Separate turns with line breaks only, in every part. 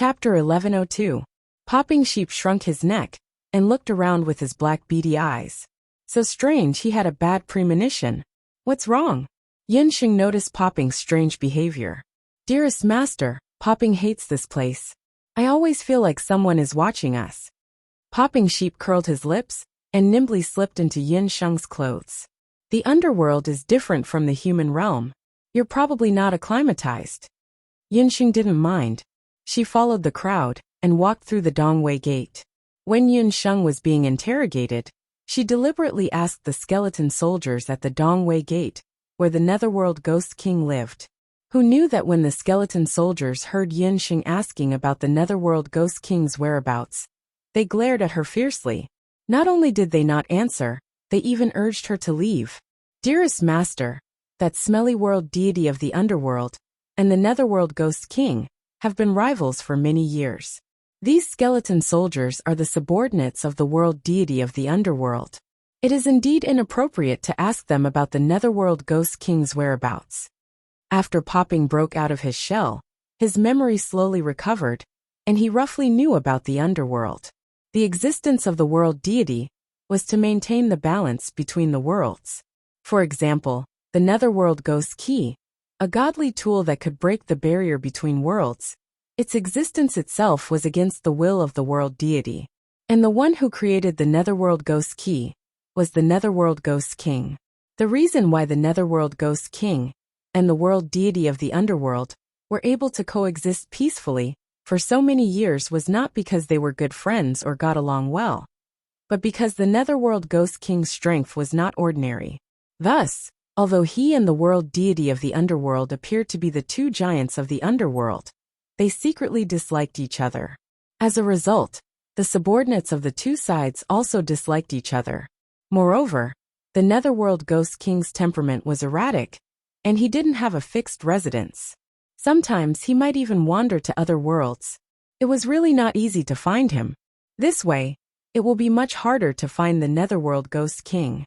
Chapter 1102. Popping Sheep shrunk his neck and looked around with his black beady eyes. So strange, he had a bad premonition. What's wrong? Yinsheng noticed Popping's strange behavior. Dearest master, Popping hates this place. I always feel like someone is watching us. Popping Sheep curled his lips and nimbly slipped into Yinsheng's clothes. The underworld is different from the human realm. You're probably not acclimatized. Yinsheng didn't mind. She followed the crowd and walked through the Dongwei Gate. When Yinsheng was being interrogated, she deliberately asked the skeleton soldiers at the Dongwei Gate, where the Netherworld Ghost King lived, who knew that when the skeleton soldiers heard Yinsheng asking about the Netherworld Ghost King's whereabouts, they glared at her fiercely. Not only did they not answer, they even urged her to leave. Dearest master, that smelly world deity of the underworld and the Netherworld Ghost King have been rivals for many years. These skeleton soldiers are the subordinates of the world deity of the underworld. It is indeed inappropriate to ask them about the Netherworld Ghost King's whereabouts. After Popping broke out of his shell, his memory slowly recovered, and he roughly knew about the underworld. The existence of the world deity was to maintain the balance between the worlds. For example, the Netherworld Ghost Key, a godly tool that could break the barrier between worlds. Its existence itself was against the will of the world deity. And the one who created the Netherworld Ghost Key was the Netherworld Ghost King. The reason why the Netherworld Ghost King and the world deity of the underworld were able to coexist peacefully for so many years was not because they were good friends or got along well, but because the Netherworld Ghost King's strength was not ordinary. Thus, although he and the world deity of the underworld appeared to be the two giants of the underworld, they secretly disliked each other. As a result, the subordinates of the two sides also disliked each other. Moreover, the Netherworld Ghost King's temperament was erratic, and he didn't have a fixed residence. Sometimes he might even wander to other worlds. It was really not easy to find him. This way, it will be much harder to find the Netherworld Ghost King.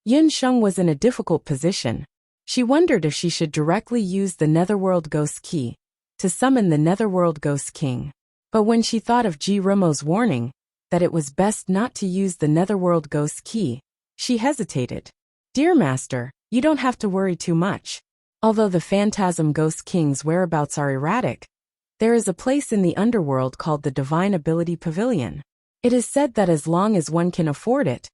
Yinsheng was in a difficult position. She wondered if she should directly use the Netherworld Ghost Key to summon the Netherworld Ghost King. But when she thought of Ji Rimo's warning that it was best not to use the Netherworld Ghost Key, she hesitated. Dear master, you don't have to worry too much. Although the Phantasm Ghost King's whereabouts are erratic, there is a place in the underworld called the Divine Ability Pavilion. It is said that as long as one can afford it,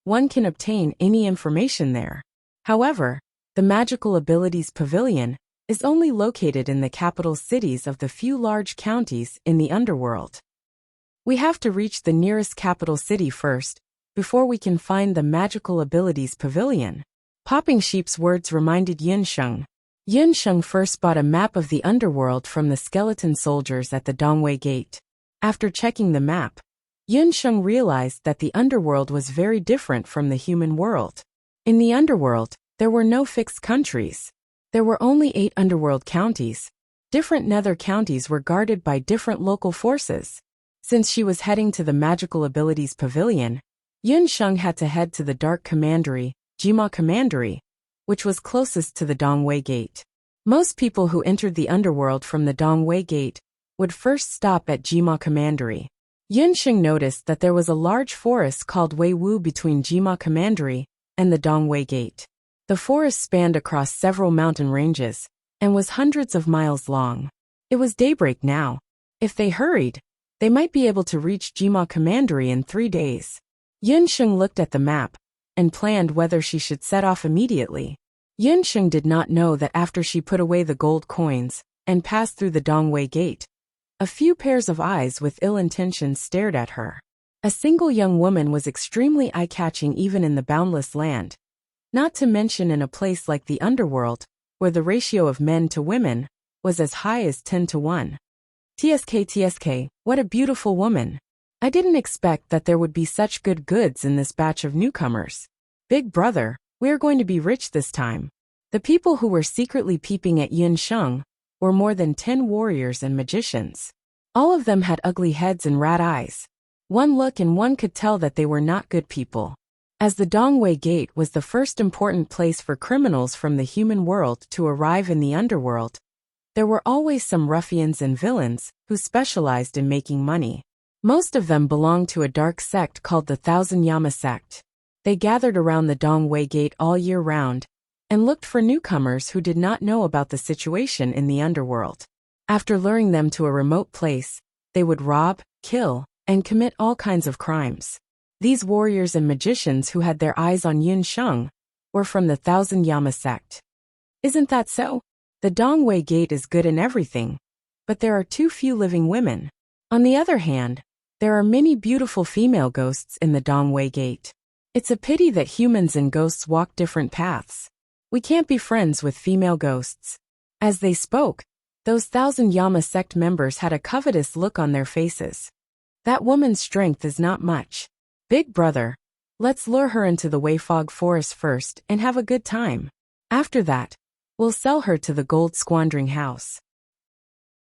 one can obtain any information there. However, the Magical Abilities Pavilion is only located in the capital cities of the few large counties in the underworld. We have to reach the nearest capital city first, before we can find the Magical Abilities Pavilion. Popping Sheep's words reminded Yinsheng. Yinsheng first bought a map of the underworld from the skeleton soldiers at the Dongwei Gate. After checking the map, Yinsheng realized that the underworld was very different from the human world. In the underworld, there were no fixed countries. There were only 8 underworld counties. Different nether counties were guarded by different local forces. Since she was heading to the Magical Abilities Pavilion, Yinsheng had to head to the Dark Commandery, Jima Commandery, which was closest to the Dongwei Gate. Most people who entered the underworld from the Dongwei Gate would first stop at Jima Commandery. Yinsheng noticed that there was a large forest called Weiwu between Jima Commandery and the Dongwei Gate. The forest spanned across several mountain ranges and was hundreds of miles long. It was daybreak now. If they hurried, they might be able to reach Jima Commandery in 3 days. Yinsheng looked at the map and planned whether she should set off immediately. Yinsheng did not know that after she put away the gold coins and passed through the Dongwei Gate, a few pairs of eyes with ill intentions stared at her. A single young woman was extremely eye-catching even in the boundless land, not to mention in a place like the underworld, where the ratio of men to women was as high as 10 to 1. TSK, what a beautiful woman. I didn't expect that there would be such good goods in this batch of newcomers. Big brother, we are going to be rich this time. The people who were secretly peeping at Yinsheng were more than 10 warriors and magicians. All of them had ugly heads and rat eyes. One look and one could tell that they were not good people. As the Dongwei Gate was the first important place for criminals from the human world to arrive in the underworld, There were always some ruffians and villains who specialized in making money. Most of them belonged to a dark sect called the Thousand Yama sect. They gathered around the Dongwei Gate all year round and looked for newcomers who did not know about the situation in the underworld. After luring them to a remote place, they would rob, kill, and commit all kinds of crimes. These warriors and magicians who had their eyes on Yun Sheng were from the Thousand Yama sect. Isn't that so? The Dongwei Gate is good in everything, but there are too few living women. On the other hand, there are many beautiful female ghosts in the Dongwei Gate. It's a pity that humans and ghosts walk different paths. We can't be friends with female ghosts. As they spoke, those Thousand Yama sect members had a covetous look on their faces. That woman's strength is not much. Big brother, let's lure her into the Weifog Forest first and have a good time. After that, we'll sell her to the gold squandering house.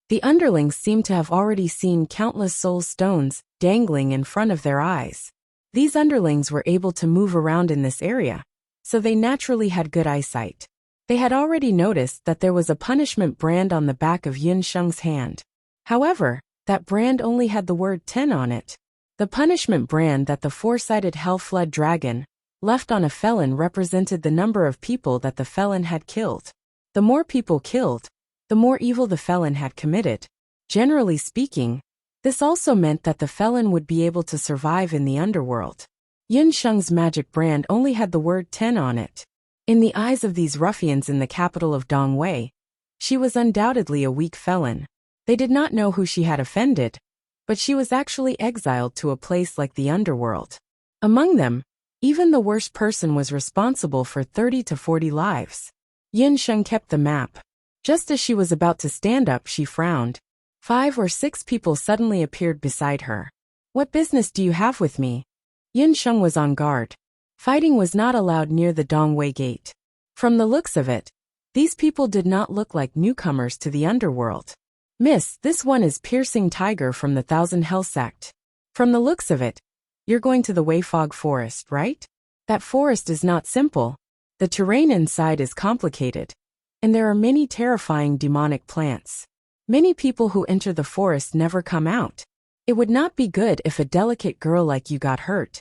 The underlings seemed to have already seen countless soul stones dangling in front of their eyes. These underlings were able to move around in this area, so they naturally had good eyesight. They had already noticed that there was a punishment brand on the back of Yun Sheng's hand. However, that brand only had the word 10 on it. The punishment brand that the four-sided hell-flood dragon left on a felon represented the number of people that the felon had killed. The more people killed, the more evil the felon had committed. Generally speaking, this also meant that the felon would be able to survive in the underworld. Yun Sheng's magic brand only had the word 10 on it. In the eyes of these ruffians in the capital of Dongwei, she was undoubtedly a weak felon. They did not know who she had offended, but she was actually exiled to a place like the underworld. Among them, even the worst person was responsible for 30 to 40 lives. Yun Sheng kept the map. Just as she was about to stand up, she frowned. 5 or 6 people suddenly appeared beside her. What business do you have with me? Yun Sheng was on guard. Fighting was not allowed near the Dongwei Gate. From the looks of it, these people did not look like newcomers to the underworld. Miss, this one is Piercing Tiger from the Thousand Hell sect. From the looks of it, you're going to the Weifog Forest, right? That forest is not simple. The terrain inside is complicated, and there are many terrifying demonic plants. Many people who enter the forest never come out. It would not be good if a delicate girl like you got hurt.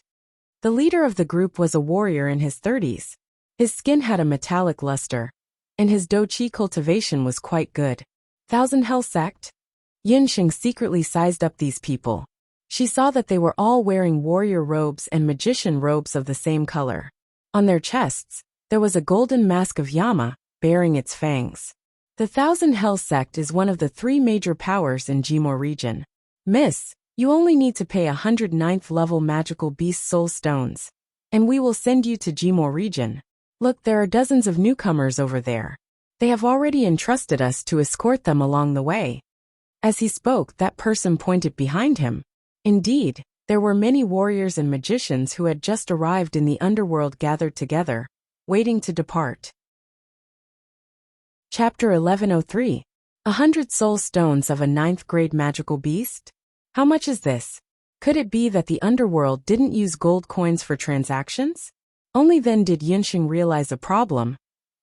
The leader of the group was a warrior in his 30s. His skin had a metallic luster, and his doqi cultivation was quite good. Thousand Hell sect? Yun Sheng secretly sized up these people. She saw that they were all wearing warrior robes and magician robes of the same color. On their chests, there was a golden mask of Yama, bearing its fangs. The Thousand Hell sect is one of the 3 major powers in Jimo region. Miss, you only need to pay 109th level magical beast soul stones, and we will send you to Jimo region. Look, there are dozens of newcomers over there. They have already entrusted us to escort them along the way. As he spoke, that person pointed behind him. Indeed, there were many warriors and magicians who had just arrived in the underworld gathered together, waiting to depart. Chapter 1103. 100 soul stones of a 9th grade magical beast? How much is this? Could it be that the underworld didn't use gold coins for transactions? Only then did Yun Sheng realize a problem.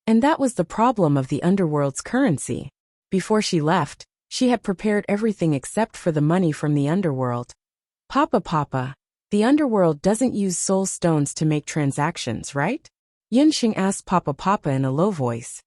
And that was the problem of the underworld's currency. Before she left, she had prepared everything except for the money from the underworld. Papa, the underworld doesn't use soul stones to make transactions, right? Yun Sheng asked Papa in a low voice.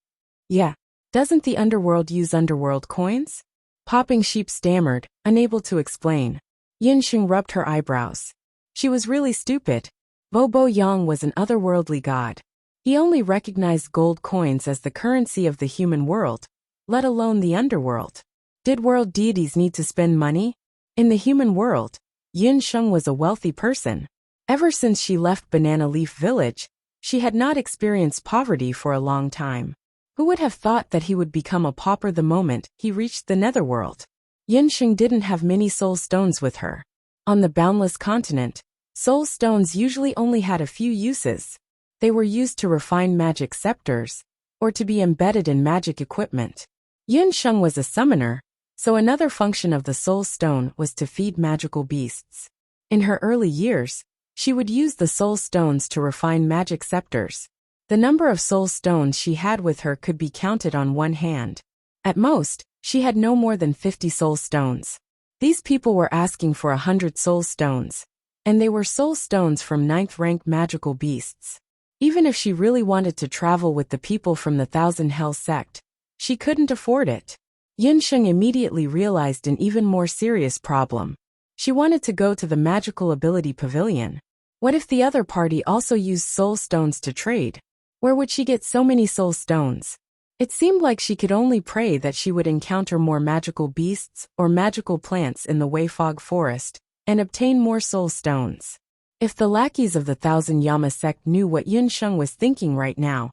Yeah. Doesn't the underworld use underworld coins? Popping Sheep stammered, unable to explain. Yun Sheng rubbed her eyebrows. She was really stupid. Bo Yang was an otherworldly god. He only recognized gold coins as the currency of the human world, let alone the underworld. Did world deities need to spend money? In the human world, Yun Sheng was a wealthy person. Ever since she left Banana Leaf Village, she had not experienced poverty for a long time. Who would have thought that he would become a pauper the moment he reached the netherworld? Yun Sheng didn't have many soul stones with her. On the boundless continent, soul stones usually only had a few uses. They were used to refine magic scepters, or to be embedded in magic equipment. Yun Sheng was a summoner, so another function of the soul stone was to feed magical beasts. In her early years, she would use the soul stones to refine magic scepters. The number of soul stones she had with her could be counted on one hand. At most, she had no more than 50 soul stones. These people were asking for 100 soul stones. And they were soul stones from 9th rank magical beasts. Even if she really wanted to travel with the people from the Thousand Hell sect, she couldn't afford it. Yunsheng immediately realized an even more serious problem. She wanted to go to the magical ability pavilion. What if the other party also used soul stones to trade? Where would she get so many soul stones? It seemed like she could only pray that she would encounter more magical beasts or magical plants in the Weifog forest and obtain more soul stones. If the lackeys of the Thousand Yama sect knew what Yunsheng was thinking right now,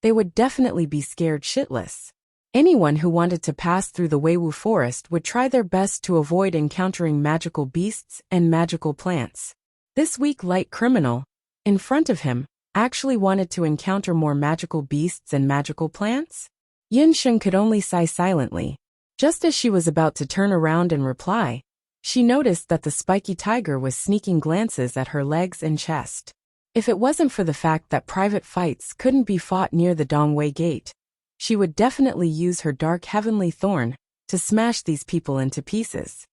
they would definitely be scared shitless. Anyone who wanted to pass through the Weiwu forest would try their best to avoid encountering magical beasts and magical plants. This weak light criminal, in front of him, actually wanted to encounter more magical beasts and magical plants? Yunsheng could only sigh silently. Just as she was about to turn around and reply, she noticed that the spiky tiger was sneaking glances at her legs and chest. If it wasn't for the fact that private fights couldn't be fought near the Dongwei Gate, she would definitely use her dark heavenly thorn to smash these people into pieces.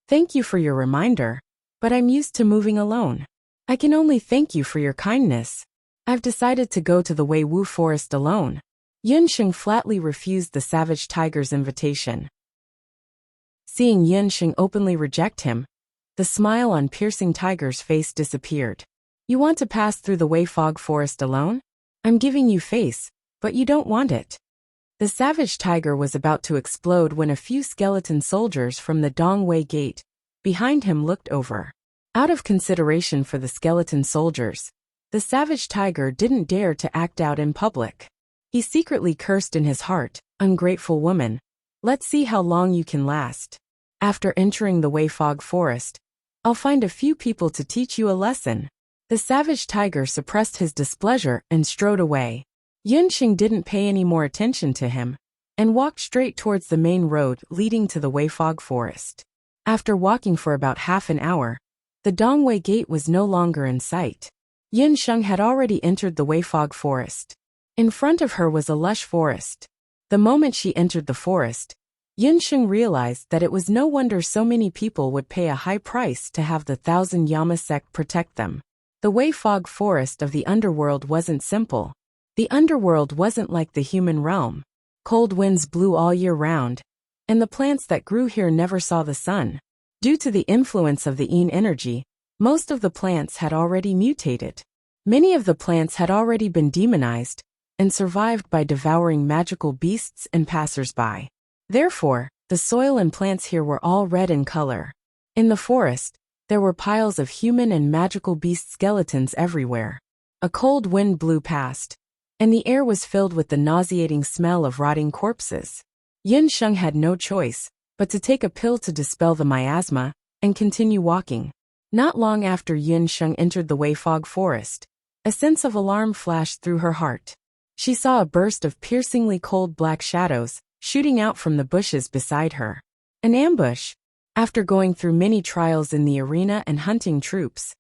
Thank you for your reminder, but I'm used to moving alone. I can only thank you for your kindness. I've decided to go to the Weiwu forest alone. Yunsheng flatly refused the savage tiger's invitation. Seeing Yunsheng openly reject him, the smile on piercing tiger's face disappeared. You want to pass through the Weifog forest alone? I'm giving you face, but you don't want it. The savage tiger was about to explode when a few skeleton soldiers from the Dongwei Gate behind him looked over. Out of consideration for the skeleton soldiers, the savage tiger didn't dare to act out in public. He secretly cursed in his heart, "Ungrateful woman. Let's see how long you can last. After entering the Weifog forest, I'll find a few people to teach you a lesson." The savage tiger suppressed his displeasure and strode away. Yunsheng didn't pay any more attention to him and walked straight towards the main road leading to the Weifog forest. After walking for about half an hour, the Dongwei Gate was no longer in sight. Yunsheng had already entered the Weifog forest. In front of her was a lush forest. The moment she entered the forest, Yunsheng realized that it was no wonder so many people would pay a high price to have the Thousand Yama sect protect them. The Weifog forest of the underworld wasn't simple. The underworld wasn't like the human realm. Cold winds blew all year round, and the plants that grew here never saw the sun. Due to the influence of the Yin energy, most of the plants had already mutated. Many of the plants had already been demonized and survived by devouring magical beasts and passers-by. Therefore, the soil and plants here were all red in color. In the forest, there were piles of human and magical beast skeletons everywhere. A cold wind blew past, and the air was filled with the nauseating smell of rotting corpses. Yunsheng had no choice but to take a pill to dispel the miasma and continue walking. Not long after Yunsheng entered the Weifog forest, a sense of alarm flashed through her heart. She saw a burst of piercingly cold black shadows shooting out from the bushes beside her. An ambush. After going through many trials in the arena and hunting troops,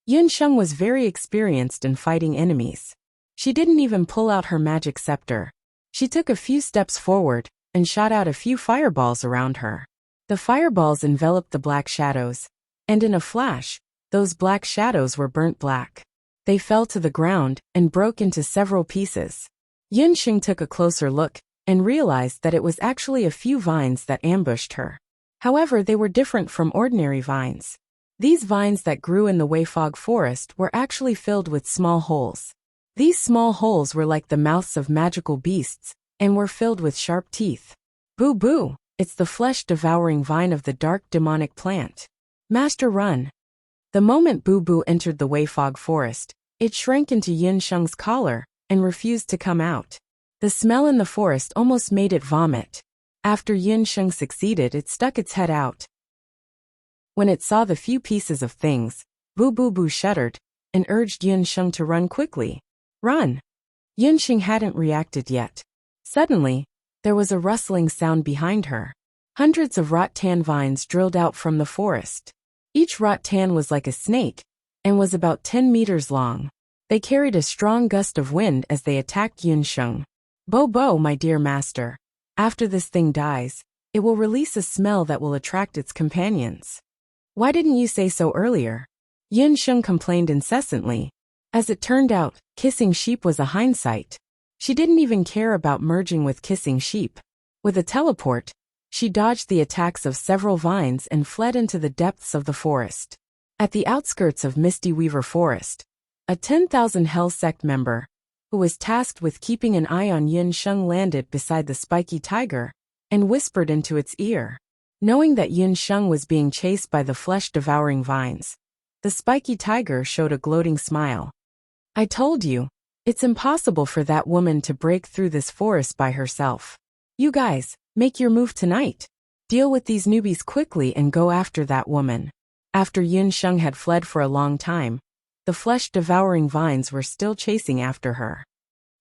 Yunsheng was very experienced in fighting enemies. She didn't even pull out her magic scepter. She took a few steps forward and shot out a few fireballs around her. The fireballs enveloped the black shadows, and in a flash, those black shadows were burnt black. They fell to the ground and broke into several pieces. Yunsheng took a closer look and realized that it was actually a few vines that ambushed her. However, they were different from ordinary vines. These vines that grew in the Weifog forest were actually filled with small holes. These small holes were like the mouths of magical beasts and were filled with sharp teeth. Boo boo, it's the flesh-devouring vine of the dark demonic plant. Master, run. The moment Boo Boo entered the Weifog forest, it shrank into Yunsheng's collar and refused to come out. The smell in the forest almost made it vomit. After Yunsheng succeeded, it stuck its head out. When it saw the few pieces of things, Boo Boo Boo shuddered and urged Yunsheng to run quickly. Run! Yunsheng hadn't reacted yet. Suddenly, there was a rustling sound behind her. Hundreds of rattan vines drilled out from the forest. Each rattan was like a snake and was about 10 meters long. They carried a strong gust of wind as they attacked Yunsheng. Bo Bo, my dear master. After this thing dies, it will release a smell that will attract its companions. Why didn't you say so earlier? Yin Sheng complained incessantly. As it turned out, kissing sheep was a hindsight. She didn't even care about merging with kissing sheep. With a teleport, she dodged the attacks of several vines and fled into the depths of the forest. At the outskirts of Misty Weaver Forest, a 10,000 Hell Sect member, who was tasked with keeping an eye on Yin Sheng, landed beside the spiky tiger and whispered into its ear. Knowing that Yin Sheng was being chased by the flesh-devouring vines, the spiky tiger showed a gloating smile. I told you, it's impossible for that woman to break through this forest by herself. You guys, make your move tonight. Deal with these newbies quickly and go after that woman. After Yin Sheng had fled for a long time, the flesh-devouring vines were still chasing after her.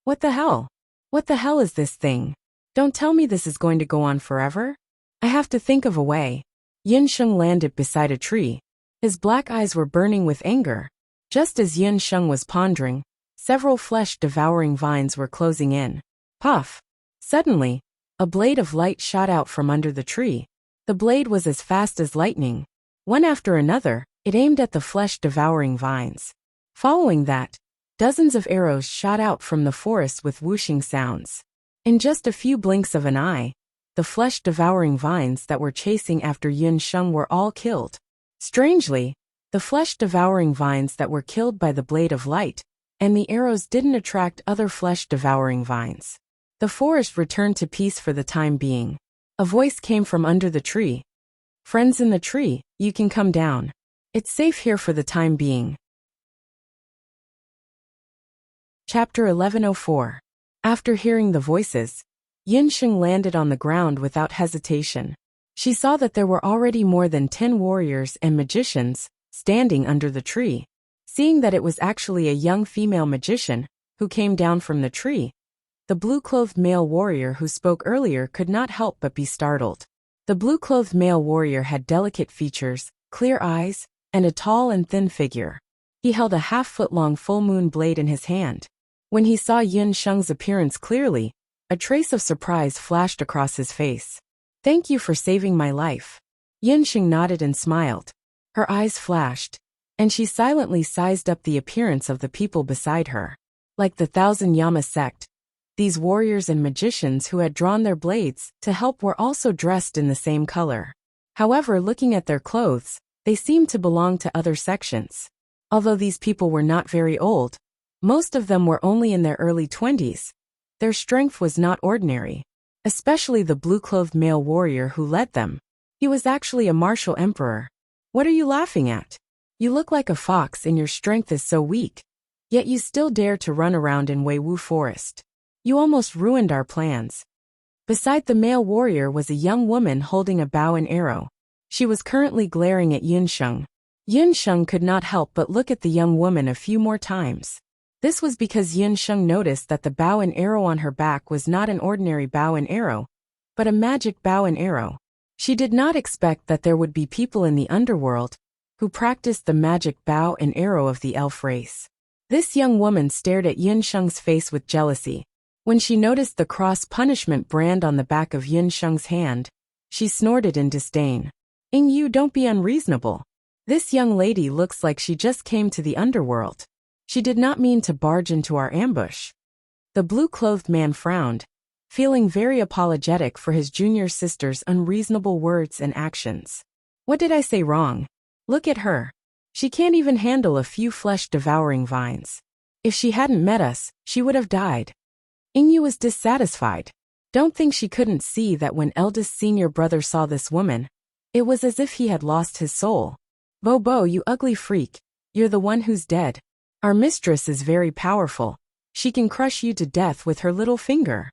What the hell? What the hell is this thing? Don't tell me this is going to go on forever? I have to think of a way. Yin Sheng landed beside a tree. His black eyes were burning with anger. Just as Yin Sheng was pondering, several flesh-devouring vines were closing in. Puff! Suddenly, a blade of light shot out from under the tree. The blade was as fast as lightning. One after another, it aimed at the flesh-devouring vines. Following that, dozens of arrows shot out from the forest with whooshing sounds. In just a few blinks of an eye, the flesh-devouring vines that were chasing after Yin Sheng were all killed. Strangely, the flesh-devouring vines that were killed by the blade of light and the arrows didn't attract other flesh-devouring vines. The forest returned to peace for the time being. A voice came from under the tree. Friends in the tree, you can come down. It's safe here for the time being. Chapter 1104. After hearing the voices, Yin Sheng landed on the ground without hesitation. She saw that there were already more than 10 warriors and magicians standing under the tree. Seeing that it was actually a young female magician who came down from the tree, the blue-clothed male warrior who spoke earlier could not help but be startled. The blue-clothed male warrior had delicate features, clear eyes, and a tall and thin figure. He held a half-foot-long full-moon blade in his hand. When he saw Yin Sheng's appearance clearly, a trace of surprise flashed across his face. Thank you for saving my life. Yin Sheng nodded and smiled. Her eyes flashed, and she silently sized up the appearance of the people beside her. Like the Thousand Yama sect, these warriors and magicians who had drawn their blades to help were also dressed in the same color. However, looking at their clothes, they seemed to belong to other sections. Although these people were not very old, most of them were only in their early 20s. Their strength was not ordinary, especially the blue-clothed male warrior who led them. He was actually a martial emperor. What are you laughing at? You look like a fox and your strength is so weak. Yet you still dare to run around in Weiwu Forest. You almost ruined our plans. Beside the male warrior was a young woman holding a bow and arrow. She was currently glaring at Yin Sheng. Yin Sheng could not help but look at the young woman a few more times. This was because Yin Sheng noticed that the bow and arrow on her back was not an ordinary bow and arrow, but a magic bow and arrow. She did not expect that there would be people in the underworld who practiced the magic bow and arrow of the elf race. This young woman stared at Yin Sheng's face with jealousy. When she noticed the cross punishment brand on the back of Yin Sheng's hand, she snorted in disdain. You don't be unreasonable. This young lady looks like she just came to the underworld. She did not mean to barge into our ambush. The blue-clothed man frowned, feeling very apologetic for his junior sister's unreasonable words and actions. What did I say wrong? Look at her. She can't even handle a few flesh-devouring vines. If she hadn't met us, she would have died. Ingyu was dissatisfied. Don't think she couldn't see that when eldest senior brother saw this woman, it was as if he had lost his soul. Bobo, you ugly freak. You're the one who's dead. Our mistress is very powerful. She can crush you to death with her little finger.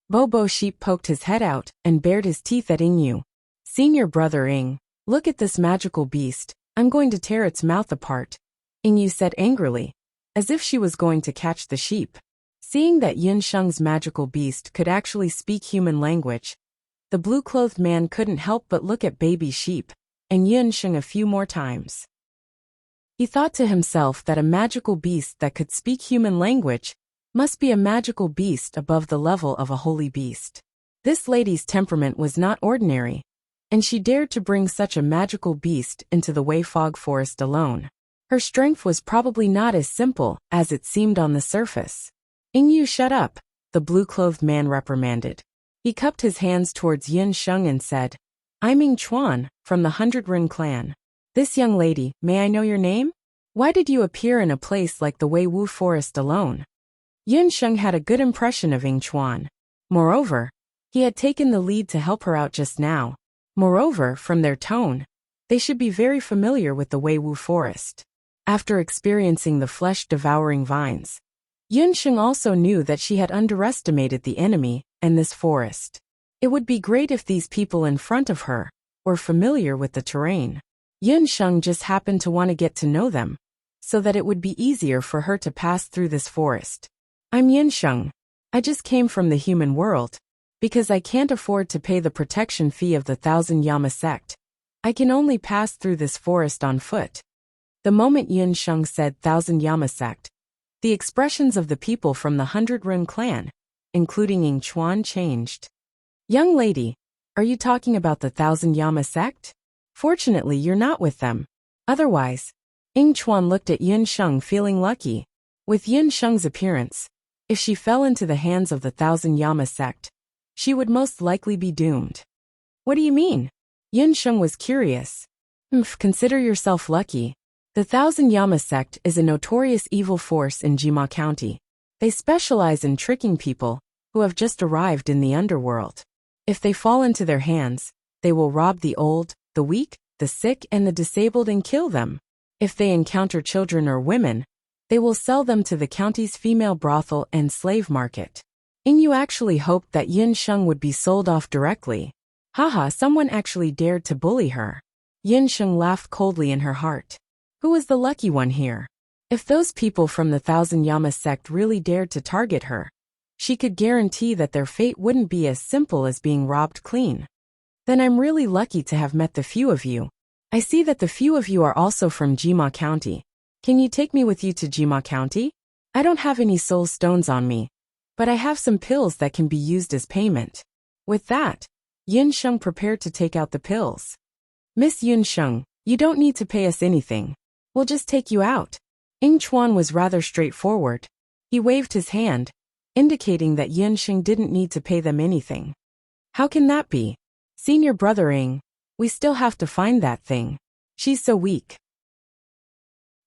Bobo Sheep poked his head out and bared his teeth at Ingyu. Senior brother Ing, look at this magical beast. I'm going to tear its mouth apart. Ingyu said angrily, as if she was going to catch the sheep. Seeing that Yin Sheng's magical beast could actually speak human language, the blue-clothed man couldn't help but look at baby sheep and Yin Sheng a few more times. He thought to himself that a magical beast that could speak human language must be a magical beast above the level of a holy beast. This lady's temperament was not ordinary, and she dared to bring such a magical beast into the Wei Fog Forest alone. Her strength was probably not as simple as it seemed on the surface. "Yingyu, shut up," the blue-clothed man reprimanded. He cupped his hands towards Yin Sheng and said, "I'm Ying Chuan, from the 100 Rin clan. This young lady, may I know your name? Why did you appear in a place like the Wei Wu Forest alone?" Yin Sheng had a good impression of Ying Chuan. Moreover, he had taken the lead to help her out just now. Moreover, from their tone, they should be very familiar with the Wei Wu Forest. After experiencing the flesh-devouring vines, Yin Sheng also knew that she had underestimated the enemy and this forest. It would be great if these people in front of her were familiar with the terrain. Yin Sheng just happened to want to get to know them, so that it would be easier for her to pass through this forest. "I'm Yin Sheng. I just came from the human world, because I can't afford to pay the protection fee of the 1,000 Yama sect. I can only pass through this forest on foot." The moment Yin Sheng said 1,000 Yama sect, the expressions of the people from the 100 Rin clan, including Ying Chuan, changed. "Young lady, are you talking about the 1,000 Yama sect? Fortunately, you're not with them. Otherwise," Ying Chuan looked at Yin Sheng, feeling lucky. With Yin Sheng's appearance, if she fell into the hands of the 1,000 Yama sect, she would most likely be doomed. "What do you mean?" Yin Sheng was curious. Consider yourself lucky. The 1,000 Yama sect is a notorious evil force in Jima County. They specialize in tricking people who have just arrived in the underworld. If they fall into their hands, they will rob the old, the weak, the sick, and the disabled and kill them. If they encounter children or women, they will sell them to the county's female brothel and slave market. Yingyu actually hoped that Yin Sheng would be sold off directly. Haha, someone actually dared to bully her. Yin Sheng laughed coldly in her heart. Who was the lucky one here? If those people from the 1,000 Yama sect really dared to target her, she could guarantee that their fate wouldn't be as simple as being robbed clean. Then I'm really lucky to have met the few of you. I see that the few of you are also from Jima County. Can you take me with you to Jima County? I don't have any soul stones on me, but I have some pills that can be used as payment. With that, Yin Sheng prepared to take out the pills. "Miss Yin Sheng, you don't need to pay us anything. We'll just take you out." Ying Chuan was rather straightforward. He waved his hand, indicating that Yin Sheng didn't need to pay them anything. "How can that be? Senior brother Ying, we still have to find that thing. She's so weak.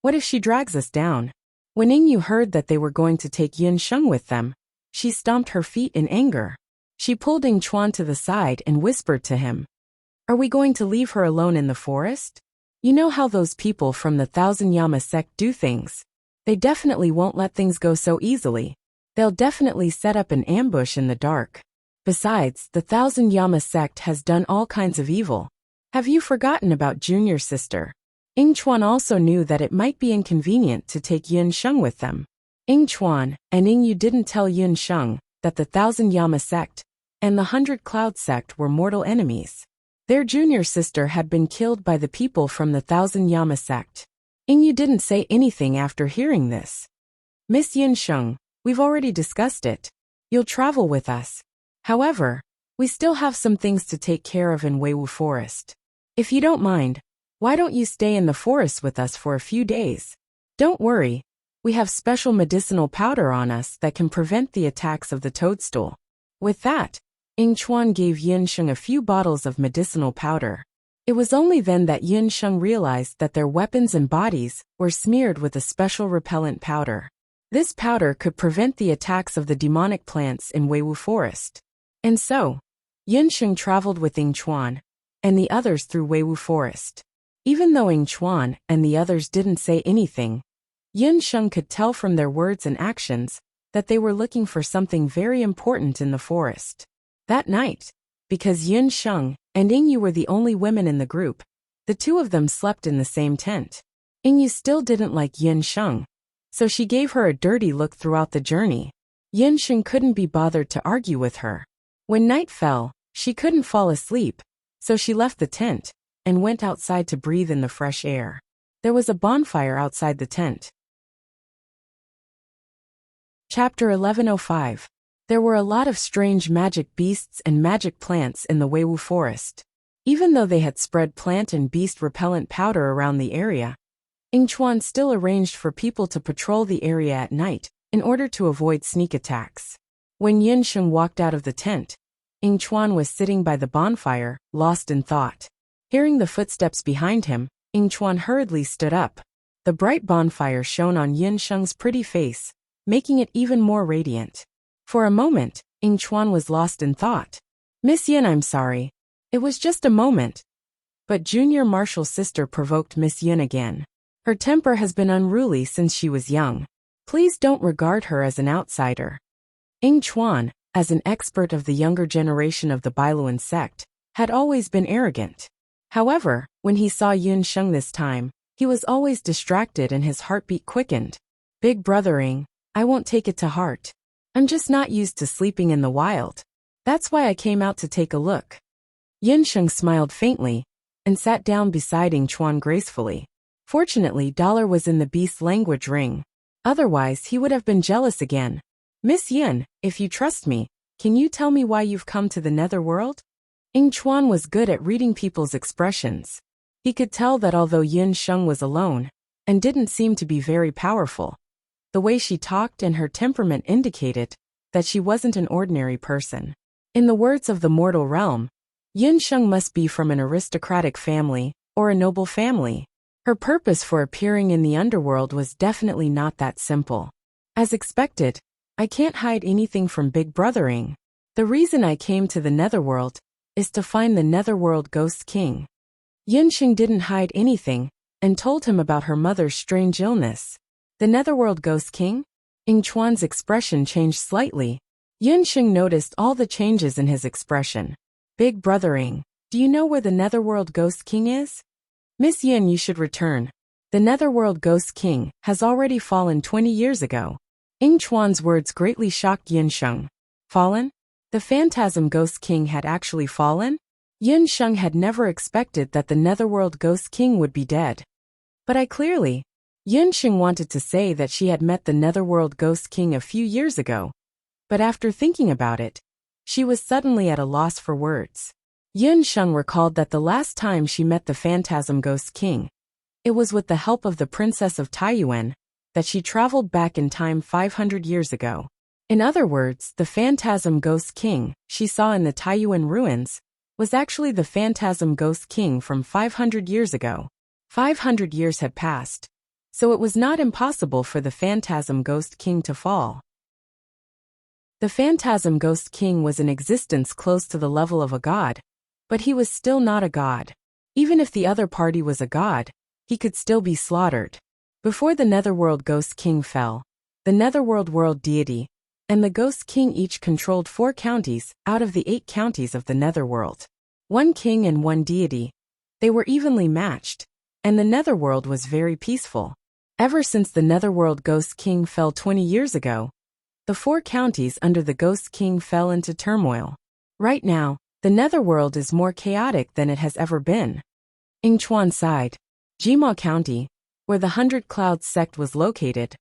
What if she drags us down?" When Yingyu heard that they were going to take Yin Sheng with them, she stomped her feet in anger. She pulled Ying Chuan to the side and whispered to him, "Are we going to leave her alone in the forest? You know how those people from the 1,000 Yama sect do things. They definitely won't let things go so easily. They'll definitely set up an ambush in the dark. Besides, the 1,000 Yama sect has done all kinds of evil. Have you forgotten about junior sister?" Ying Chuan also knew that it might be inconvenient to take Yin Sheng with them. Ying Chuan and Yingyu didn't tell Yin Sheng that the 1,000 Yama sect and the 100 Cloud sect were mortal enemies. Their junior sister had been killed by the people from the 1,000 Yama sect. Yingyu didn't say anything after hearing this. "Miss Yin Sheng, we've already discussed it. You'll travel with us. However, we still have some things to take care of in Weiwu Forest. If you don't mind, why don't you stay in the forest with us for a few days? Don't worry, we have special medicinal powder on us that can prevent the attacks of the toadstool." With that, Ying Chuan gave Yin Sheng a few bottles of medicinal powder. It was only then that Yin Sheng realized that their weapons and bodies were smeared with a special repellent powder. This powder could prevent the attacks of the demonic plants in Weiwu Forest. And so, Yin Sheng traveled with Ying Chuan and the others through Weiwu Forest. Even though Ying Chuan and the others didn't say anything, Yin Sheng could tell from their words and actions that they were looking for something very important in the forest. That night, because Yin Sheng and Yingyu were the only women in the group, the two of them slept in the same tent. Yingyu still didn't like Yin Sheng, so she gave her a dirty look throughout the journey. Yin Sheng couldn't be bothered to argue with her. When night fell, she couldn't fall asleep, so she left the tent and went outside to breathe in the fresh air. There was a bonfire outside the tent. Chapter 1105. There were a lot of strange magic beasts and magic plants in the Weiwu forest. Even though they had spread plant and beast repellent powder around the area, Yingchuan still arranged for people to patrol the area at night in order to avoid sneak attacks. When Yinsheng walked out of the tent, Yingchuan was sitting by the bonfire, lost in thought. Hearing the footsteps behind him, Yingchuan hurriedly stood up. The bright bonfire shone on Yinsheng's pretty face, making it even more radiant. For a moment, Yingchuan was lost in thought. "Miss Yin, I'm sorry. It was just a moment." But Junior Marshall's sister provoked Miss Yin again. "Her temper has been unruly since she was young. Please don't regard her as an outsider." Yingchuan, as an expert of the younger generation of the Bailuan sect, had always been arrogant. However, when he saw Yinsheng this time, he was always distracted and his heartbeat quickened. "Big brother Ying, I won't take it to heart. I'm just not used to sleeping in the wild. That's why I came out to take a look." Yinsheng smiled faintly and sat down beside Yingchuan gracefully. Fortunately, Dollar was in the beast language ring. Otherwise, he would have been jealous again. "Miss Yin, if you trust me, can you tell me why you've come to the netherworld?" Yingchuan was good at reading people's expressions. He could tell that although Yinsheng was alone and didn't seem to be very powerful, the way she talked and her temperament indicated that she wasn't an ordinary person. In the words of the mortal realm, Yinsheng must be from an aristocratic family or a noble family. Her purpose for appearing in the underworld was definitely not that simple. As expected, "I can't hide anything from Big Brother Ying. The reason I came to the netherworld is to find the netherworld ghost king." Yinsheng didn't hide anything and told him about her mother's strange illness. "The netherworld ghost king?" Yingchuan's expression changed slightly. Yinsheng noticed all the changes in his expression. "Big brother Ying, do you know where the netherworld ghost king is?" "Miss Yin, you should return. The netherworld ghost king has already fallen 20 years ago." Yingchuan's words greatly shocked Yinsheng. Fallen? The phantasm ghost king had actually fallen? Yinsheng had never expected that the netherworld ghost king would be dead. "But I clearly..." Yinsheng wanted to say that she had met the netherworld ghost king a few years ago, but after thinking about it, she was suddenly at a loss for words. Yinsheng recalled that the last time she met the phantasm ghost king, it was with the help of the princess of Taiyuan that she traveled back in time 500 years ago. In other words, the phantasm ghost king she saw in the Taiyuan ruins was actually the phantasm ghost king from 500 years ago. 500 years had passed, so it was not impossible for the phantasm ghost king to fall. The phantasm ghost king was in existence close to the level of a god, but he was still not a god. Even if the other party was a god, he could still be slaughtered. Before the netherworld ghost king fell, the netherworld world deity and the ghost king each controlled 4 counties out of the 8 counties of the netherworld. 1 king and 1 deity. They were evenly matched, and the netherworld was very peaceful. Ever since the netherworld ghost king fell 20 years ago, the 4 counties under the ghost king fell into turmoil. Right now, the netherworld is more chaotic than it has ever been. Yingchuan sighed. Jima County, where the 100 Clouds sect was located,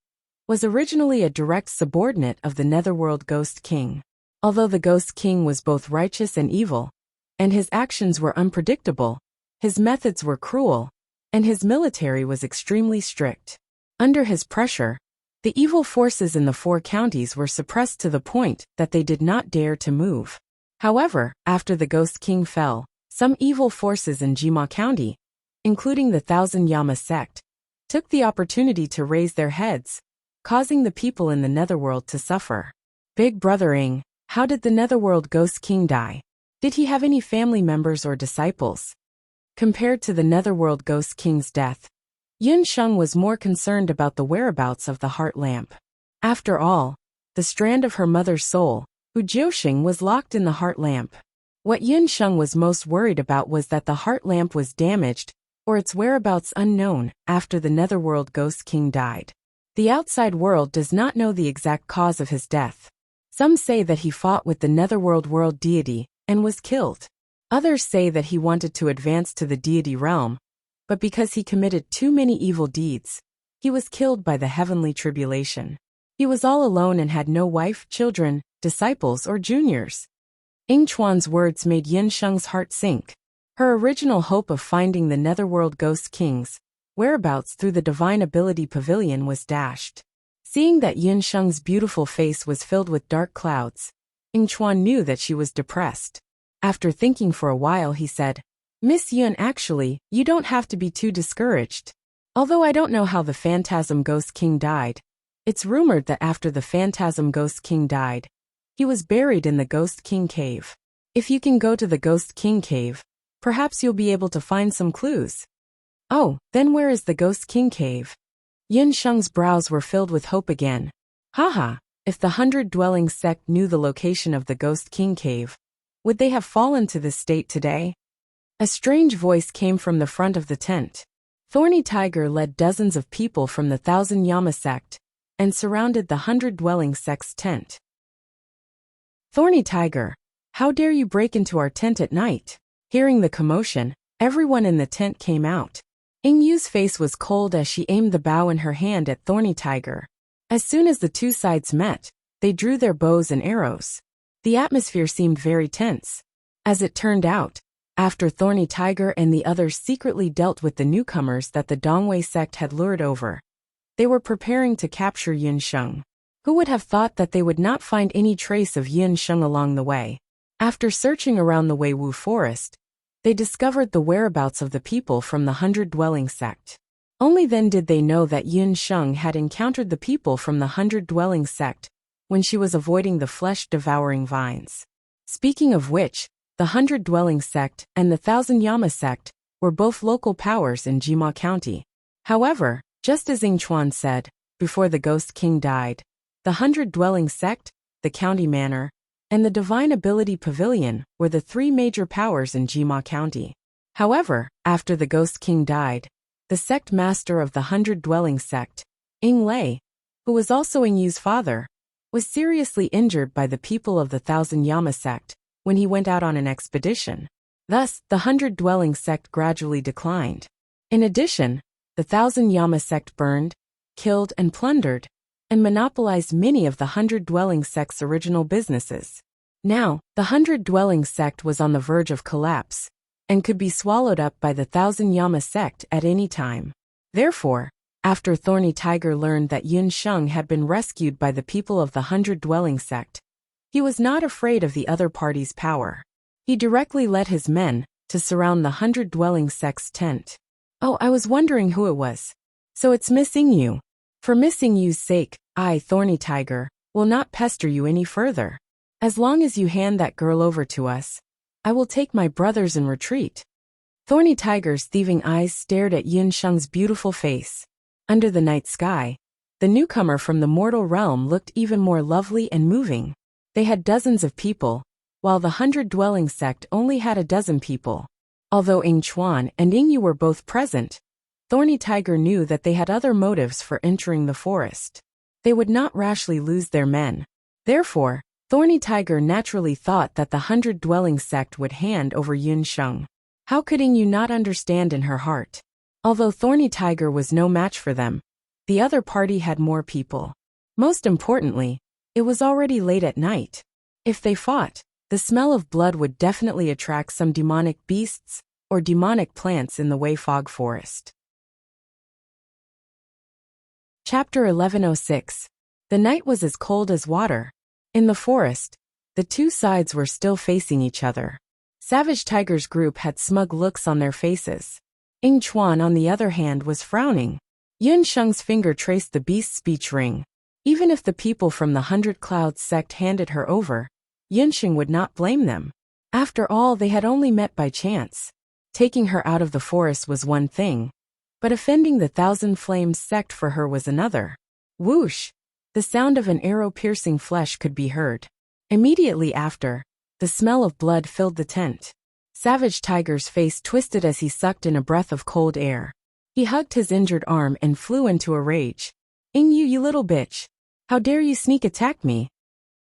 was originally a direct subordinate of the netherworld ghost king. Although the ghost king was both righteous and evil, and his actions were unpredictable, his methods were cruel, and his military was extremely strict. Under his pressure, the evil forces in the 4 counties were suppressed to the point that they did not dare to move. However, after the ghost king fell, some evil forces in Jima County, including the Thousand Yama sect, took the opportunity to raise their heads, causing the people in the netherworld to suffer. Big brother Ying, how did the netherworld ghost king die? Did he have any family members or disciples? Compared to the netherworld ghost king's death, Yinsheng was more concerned about the whereabouts of the heart lamp. After all, the strand of her mother's soul, Hu Jiuxing, was locked in the heart lamp. What Yinsheng was most worried about was that the heart lamp was damaged, or its whereabouts unknown, after the netherworld ghost king died. The outside world does not know the exact cause of his death. Some say that he fought with the netherworld world deity and was killed. Others say that he wanted to advance to the deity realm, but because he committed too many evil deeds, he was killed by the heavenly tribulation. He was all alone and had no wife, children, disciples or juniors? Ying Chuan's words made Yin Sheng's heart sink. Her original hope of finding the Netherworld Ghost King's whereabouts through the Divine Ability Pavilion was dashed. Seeing that Yin Sheng's beautiful face was filled with dark clouds, Ying Chuan knew that she was depressed. After thinking for a while, he said, "Miss Yun, actually, you don't have to be too discouraged. Although I don't know how the Phantasm Ghost King died, it's rumored that after the Phantasm Ghost King died, he was buried in the Ghost King Cave. If you can go to the Ghost King Cave, perhaps you'll be able to find some clues." "Oh, then where is the Ghost King Cave?" Yin Sheng's brows were filled with hope again. Haha, if the 100-dwelling sect knew the location of the Ghost King Cave, would they have fallen to this state today? A strange voice came from the front of the tent. Thorny Tiger led dozens of people from the 1,000 Yama sect and surrounded the 100-dwelling sect's tent. "Thorny Tiger, how dare you break into our tent at night?" Hearing the commotion, everyone in the tent came out. Ying Yu's face was cold as she aimed the bow in her hand at Thorny Tiger. As soon as the two sides met, they drew their bows and arrows. The atmosphere seemed very tense. As it turned out, after Thorny Tiger and the others secretly dealt with the newcomers that the Dongwei sect had lured over, they were preparing to capture Yin Sheng. Who would have thought that they would not find any trace of Yin Sheng along the way? After searching around the Weiwu forest, they discovered the whereabouts of the people from the 100-dwelling sect. Only then did they know that Yin Sheng had encountered the people from the 100-dwelling sect when she was avoiding the flesh-devouring vines. Speaking of which, the 100-dwelling sect and the 1,000 Yama sect were both local powers in Jima County. However, just as Ying Chuan said, before the Ghost King died, the 100-dwelling sect, the county manor, and the Divine Ability Pavilion were the three major powers in Jima County. However, after the Ghost King died, the sect master of the 100-dwelling sect, Ying Lei, who was also Ying Yu's father, was seriously injured by the people of the 1,000 Yama sect when he went out on an expedition. Thus, the 100-dwelling sect gradually declined. In addition, the 1,000 Yama sect burned, killed and plundered, and monopolized many of the 100-dwelling sect's original businesses. Now, the 100-dwelling sect was on the verge of collapse, and could be swallowed up by the 1,000 Yama sect at any time. Therefore, after Thorny Tiger learned that Yin Sheng had been rescued by the people of the 100-dwelling sect, he was not afraid of the other party's power. He directly led his men to surround the 100-dwelling sect's tent. "Oh, I was wondering who it was. So it's Miss Ying Yu. For Miss Ying Yu's sake, I, Thorny Tiger, will not pester you any further. As long as you hand that girl over to us, I will take my brothers and retreat." Thorny Tiger's thieving eyes stared at Yin Sheng's beautiful face. Under the night sky, the newcomer from the mortal realm looked even more lovely and moving. They had dozens of people, while the 100-dwelling sect only had a dozen people. Although Ying Chuan and Ying Yu were both present, Thorny Tiger knew that they had other motives for entering the forest. They would not rashly lose their men. Therefore, Thorny Tiger naturally thought that the 100-dwelling sect would hand over Yin Sheng. How could Ying Yu not understand in her heart? Although Thorny Tiger was no match for them, the other party had more people. Most importantly, it was already late at night. If they fought, the smell of blood would definitely attract some demonic beasts or demonic plants in the Wei Fog Forest. Chapter 1106. The night was as cold as water. In the forest, the two sides were still facing each other. Savage Tiger's group had smug looks on their faces. Ying Chuan, on the other hand, was frowning. Yin Sheng's finger traced the beast's speech ring. Even if the people from the 100 Clouds sect handed her over, Yin Sheng would not blame them. After all, they had only met by chance. Taking her out of the forest was one thing, but offending the 1,000 Flames sect for her was another. Whoosh! The sound of an arrow piercing flesh could be heard. Immediately after, the smell of blood filled the tent. Savage Tiger's face twisted as he sucked in a breath of cold air. He hugged his injured arm and flew into a rage. Ying Yu, you little bitch! How dare you sneak attack me?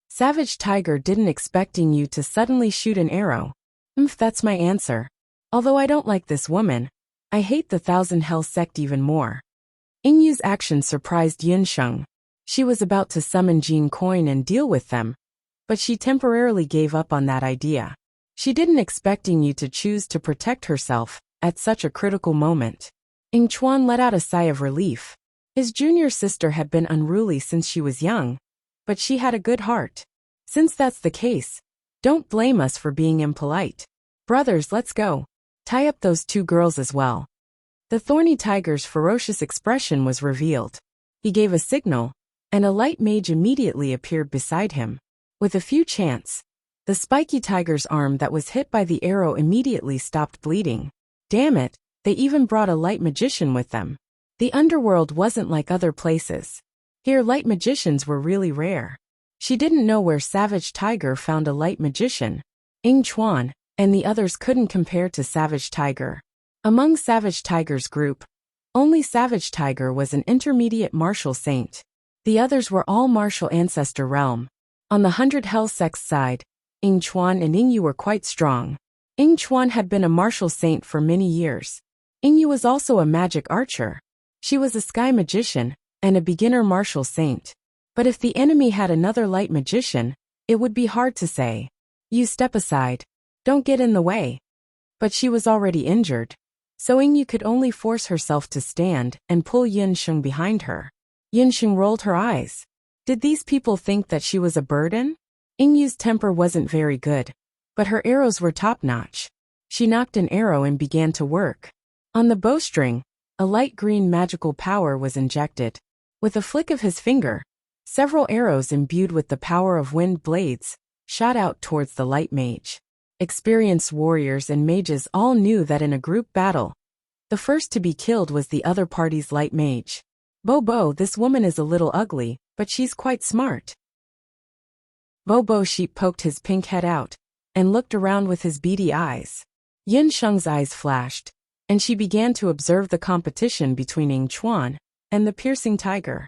Savage Tiger didn't expect Ying Yu to suddenly shoot an arrow. That's my answer. Although I don't like this woman, I hate the 1,000 Hell sect even more. Ying Yu's action surprised Yin Sheng. She was about to summon Jean Coin and deal with them, but she temporarily gave up on that idea. She didn't expect Yu to choose to protect herself at such a critical moment. Chuan let out a sigh of relief. His junior sister had been unruly since she was young, but she had a good heart. Since that's the case, don't blame us for being impolite. Brothers, let's go. Tie up those two girls as well. The thorny tiger's ferocious expression was revealed. He gave a signal, and a light mage immediately appeared beside him. With a few chants, the spiky tiger's arm that was hit by the arrow immediately stopped bleeding. Damn it, they even brought a light magician with them. The underworld wasn't like other places. Here light magicians were really rare. She didn't know where Savage Tiger found a light magician. Chuan and the others couldn't compare to Savage Tiger. Among Savage Tiger's group, only Savage Tiger was an intermediate martial saint. The others were all martial ancestor realm. On the 100 Hell Sects side, Chuan and Yu were quite strong. Chuan had been a martial saint for many years. Yu was also a magic archer. She was a sky magician and a beginner martial saint. But if the enemy had another light magician, it would be hard to say. You step aside. Don't get in the way. But she was already injured. So Yu could only force herself to stand and pull Yunsheng behind her. Yunsheng rolled her eyes. Did these people think that she was a burden? Yu's temper wasn't very good, but her arrows were top-notch. She knocked an arrow and began to work. On the bowstring, a light green magical power was injected. With a flick of his finger, several arrows imbued with the power of wind blades shot out towards the light mage. Experienced warriors and mages all knew that in a group battle, the first to be killed was the other party's light mage. Bobo, this woman is a little ugly, but she's quite smart. Bobo Sheep poked his pink head out and looked around with his beady eyes. Yunsheng's eyes flashed, and she began to observe the competition between Chuan and the piercing tiger.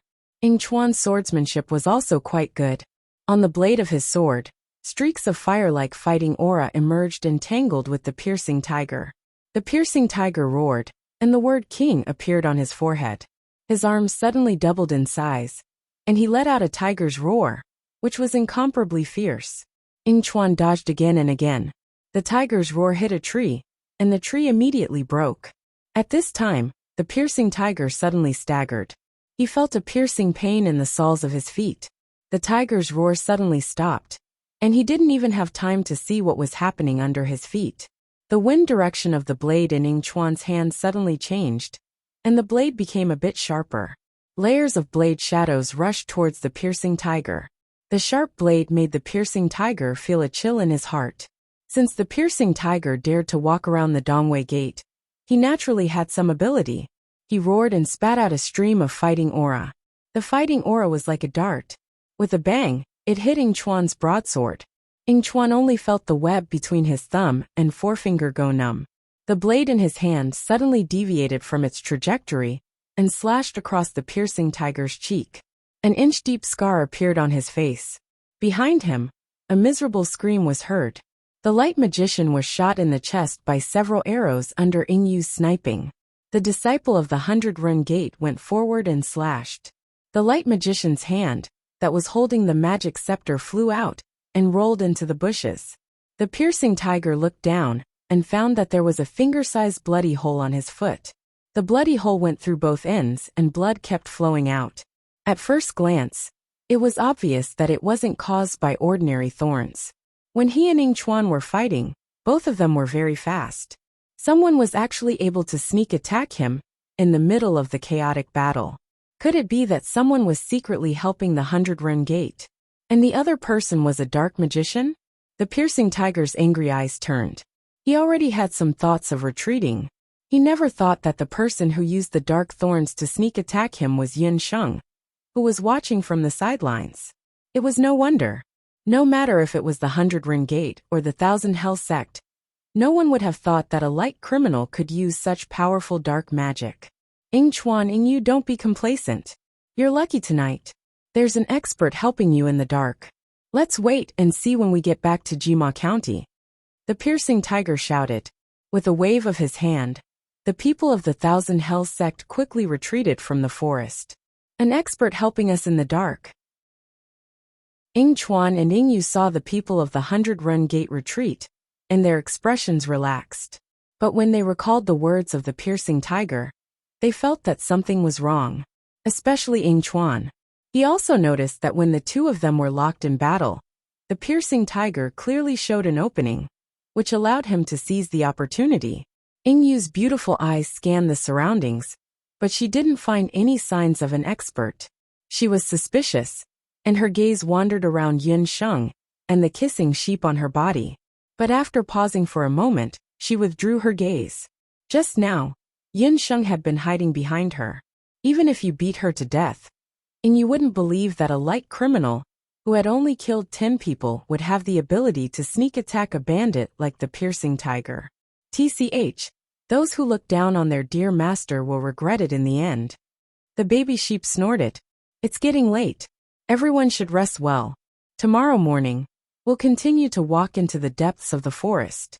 Chuan's swordsmanship was also quite good. On the blade of his sword, streaks of fire-like fighting aura emerged and tangled with the piercing tiger. The piercing tiger roared, and the word king appeared on his forehead. His arms suddenly doubled in size, and he let out a tiger's roar, which was incomparably fierce. Chuan dodged again and again. The tiger's roar hit a tree, and the tree immediately broke. At this time, the piercing tiger suddenly staggered. He felt a piercing pain in the soles of his feet. The tiger's roar suddenly stopped, and he didn't even have time to see what was happening under his feet. The wind direction of the blade in Chuan's hand suddenly changed, and the blade became a bit sharper. Layers of blade shadows rushed towards the piercing tiger. The sharp blade made the piercing tiger feel a chill in his heart. Since the piercing tiger dared to walk around the Dongwei Gate, he naturally had some ability. He roared and spat out a stream of fighting aura. The fighting aura was like a dart. With a bang, it hit Chuan's broadsword. Chuan only felt the web between his thumb and forefinger go numb. The blade in his hand suddenly deviated from its trajectory and slashed across the piercing tiger's cheek. An inch-deep scar appeared on his face. Behind him, a miserable scream was heard. The light magician was shot in the chest by several arrows under Yu's sniping. The disciple of the 100-run gate went forward and slashed. The light magician's hand, that was holding the magic scepter, flew out and rolled into the bushes. The piercing tiger looked down and found that there was a finger-sized bloody hole on his foot. The bloody hole went through both ends and blood kept flowing out. At first glance, it was obvious that it wasn't caused by ordinary thorns. When he and Chuan were fighting, both of them were very fast. Someone was actually able to sneak attack him in the middle of the chaotic battle. Could it be that someone was secretly helping the 100-run gate, and the other person was a dark magician? The piercing tiger's angry eyes turned. He already had some thoughts of retreating. He never thought that the person who used the dark thorns to sneak attack him was Yunsheng, who was watching from the sidelines. It was no wonder. No matter if it was the 100-run gate or the 1,000 Hell Sect, no one would have thought that a light criminal could use such powerful dark magic. Chuan, Yu, don't be complacent. You're lucky tonight. There's an expert helping you in the dark. Let's wait and see when we get back to Jima County. The piercing tiger shouted. With a wave of his hand, the people of the 1,000 Hell Sect quickly retreated from the forest. An expert helping us in the dark. Ying Chuan and Ying Yu saw the people of the 100-run gate retreat, and their expressions relaxed. But when they recalled the words of the piercing tiger, they felt that something was wrong, especially Ying Chuan. He also noticed that when the two of them were locked in battle, the piercing tiger clearly showed an opening, which allowed him to seize the opportunity. Ying Yu's beautiful eyes scanned the surroundings, but she didn't find any signs of an expert. She was suspicious, and her gaze wandered around Yun Sheng and the kissing sheep on her body. But after pausing for a moment, she withdrew her gaze. Just now, Yun Sheng had been hiding behind her. Even if you beat her to death, and you wouldn't believe that a light criminal who had only killed 10 people would have the ability to sneak attack a bandit like the piercing tiger. TCH, those who look down on their dear master will regret it in the end. The baby sheep snorted. It's getting late. Everyone should rest well. Tomorrow morning, we'll continue to walk into the depths of the forest.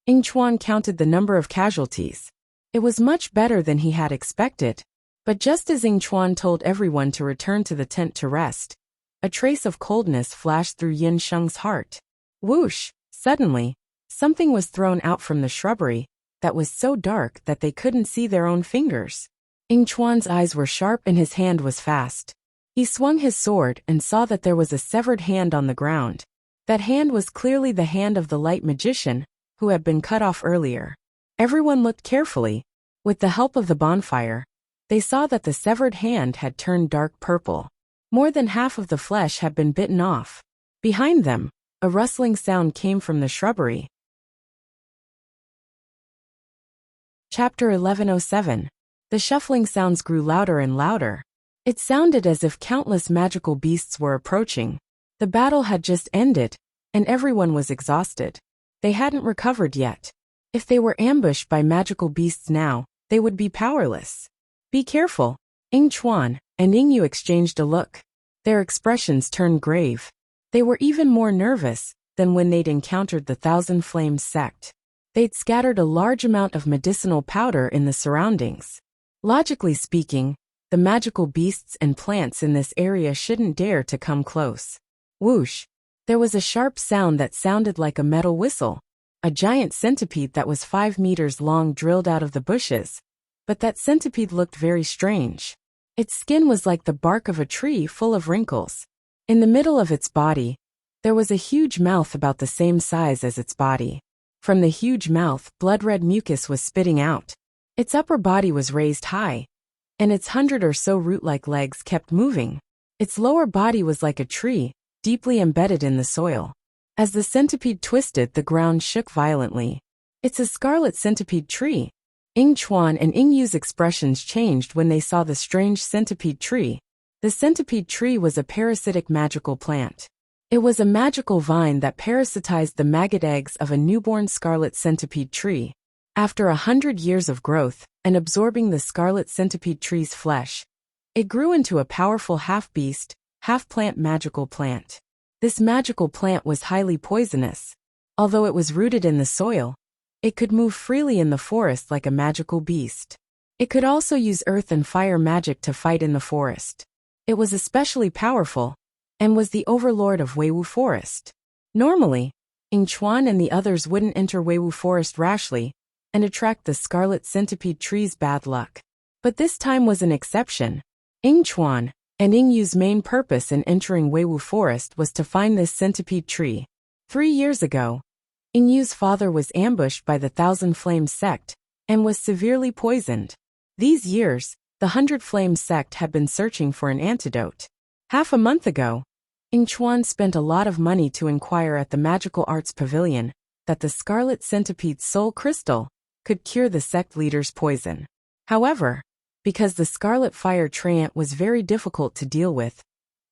Ying Chuan counted the number of casualties. It was much better than he had expected. But just as Ying Chuan told everyone to return to the tent to rest, a trace of coldness flashed through Yun Sheng's heart. Whoosh! Suddenly, something was thrown out from the shrubbery that was so dark that they couldn't see their own fingers. Ying Chuan's eyes were sharp and his hand was fast. He swung his sword and saw that there was a severed hand on the ground. That hand was clearly the hand of the light magician, who had been cut off earlier. Everyone looked carefully. With the help of the bonfire, they saw that the severed hand had turned dark purple. More than half of the flesh had been bitten off. Behind them, a rustling sound came from the shrubbery. Chapter 1107. The shuffling sounds grew louder and louder. It sounded as if countless magical beasts were approaching. The battle had just ended, and everyone was exhausted. They hadn't recovered yet. If they were ambushed by magical beasts now, they would be powerless. Be careful. Ying Chuan and Ying Yu exchanged a look. Their expressions turned grave. They were even more nervous than when they'd encountered the Thousand Flames sect. They'd scattered a large amount of medicinal powder in the surroundings. Logically speaking, the magical beasts and plants in this area shouldn't dare to come close. Whoosh! There was a sharp sound that sounded like a metal whistle. A giant centipede that was 5 meters long drilled out of the bushes. But that centipede looked very strange. Its skin was like the bark of a tree full of wrinkles. In the middle of its body, there was a huge mouth about the same size as its body. From the huge mouth, blood-red mucus was spitting out. Its upper body was raised high, and its 100 or so root-like legs kept moving. Its lower body was like a tree, deeply embedded in the soil. As the centipede twisted, the ground shook violently. It's a scarlet centipede tree. Ying Chuan and Ying Yu's expressions changed when they saw the strange centipede tree. The centipede tree was a parasitic magical plant. It was a magical vine that parasitized the maggot eggs of a newborn scarlet centipede tree. After 100 years of growth and absorbing the scarlet centipede tree's flesh, it grew into a powerful half-beast, half-plant magical plant. This magical plant was highly poisonous. Although it was rooted in the soil, it could move freely in the forest like a magical beast. It could also use earth and fire magic to fight in the forest. It was especially powerful, and was the overlord of Weiwu Forest. Normally, Ying Chuan and the others wouldn't enter Weiwu Forest rashly and attract the scarlet centipede tree's bad luck. But this time was an exception. Ying Chuan and Ying Yu's main purpose in entering Weiwu Forest was to find this centipede tree. 3 years ago, Ying Yu's father was ambushed by the Thousand Flames sect and was severely poisoned. These years, the 100 Flames sect had been searching for an antidote. Half a month ago, Ying Chuan spent a lot of money to inquire at the Magical Arts Pavilion that the Scarlet Centipede's soul crystal could cure the sect leader's poison. However, because the Scarlet Fire Treant was very difficult to deal with,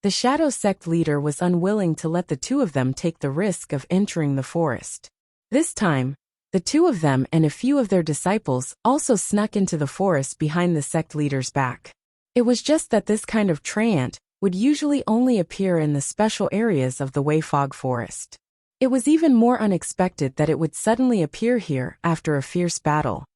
the Shadow Sect leader was unwilling to let the two of them take the risk of entering the forest. This time, the two of them and a few of their disciples also snuck into the forest behind the sect leader's back. It was just that this kind of treant would usually only appear in the special areas of the Wei Fog Forest. It was even more unexpected that it would suddenly appear here after a fierce battle.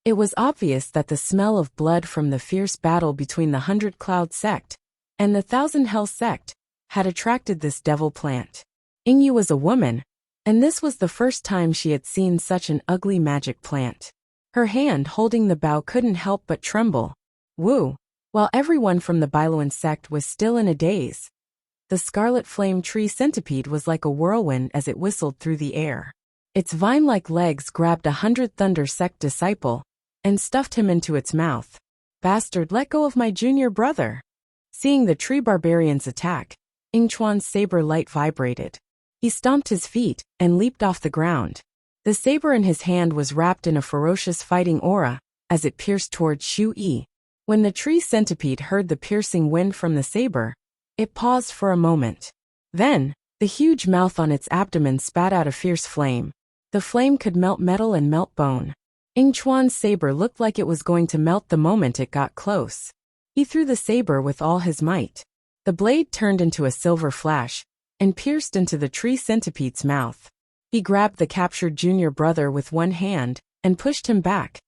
It was obvious that the smell of blood from the fierce battle between the 100 Cloud sect and the 1000 Hell sect had attracted this devil plant. Ingyu was a woman, and this was the first time she had seen such an ugly magic plant. Her hand holding the bough couldn't help but tremble. Wu, while everyone from the Bailuan sect was still in a daze. The scarlet flame tree centipede was like a whirlwind as it whistled through the air. Its vine-like legs grabbed 100 Thunder Sect disciple and stuffed him into its mouth. Bastard, let go of my junior brother. Seeing the tree barbarian's attack, Ingchuan's saber light vibrated. He stomped his feet and leaped off the ground. The saber in his hand was wrapped in a ferocious fighting aura as it pierced towards Shu Yi. When the tree centipede heard the piercing wind from the saber, it paused for a moment. Then, the huge mouth on its abdomen spat out a fierce flame. The flame could melt metal and melt bone. Ingchuan's saber looked like it was going to melt the moment it got close. He threw the saber with all his might. The blade turned into a silver flash and pierced into the tree centipede's mouth. He grabbed the captured junior brother with one hand and pushed him back,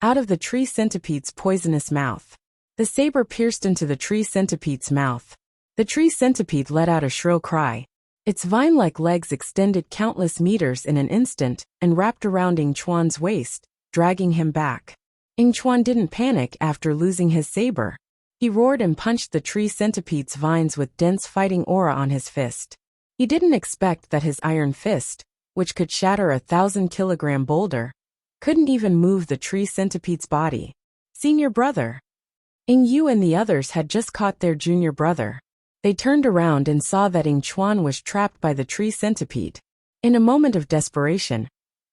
out of the tree centipede's poisonous mouth. The saber pierced into the tree centipede's mouth. The tree centipede let out a shrill cry. Its vine-like legs extended countless meters in an instant and wrapped around Ingchuan's waist, dragging him back. Ingchuan didn't panic after losing his saber. He roared and punched the tree centipede's vines with dense fighting aura on his fist. He didn't expect that his iron fist, which could shatter a 1,000-kilogram boulder, couldn't even move the tree centipede's body. Senior brother. Ingyu and the others had just caught their junior brother. They turned around and saw that Ingchuan was trapped by the tree centipede. In a moment of desperation,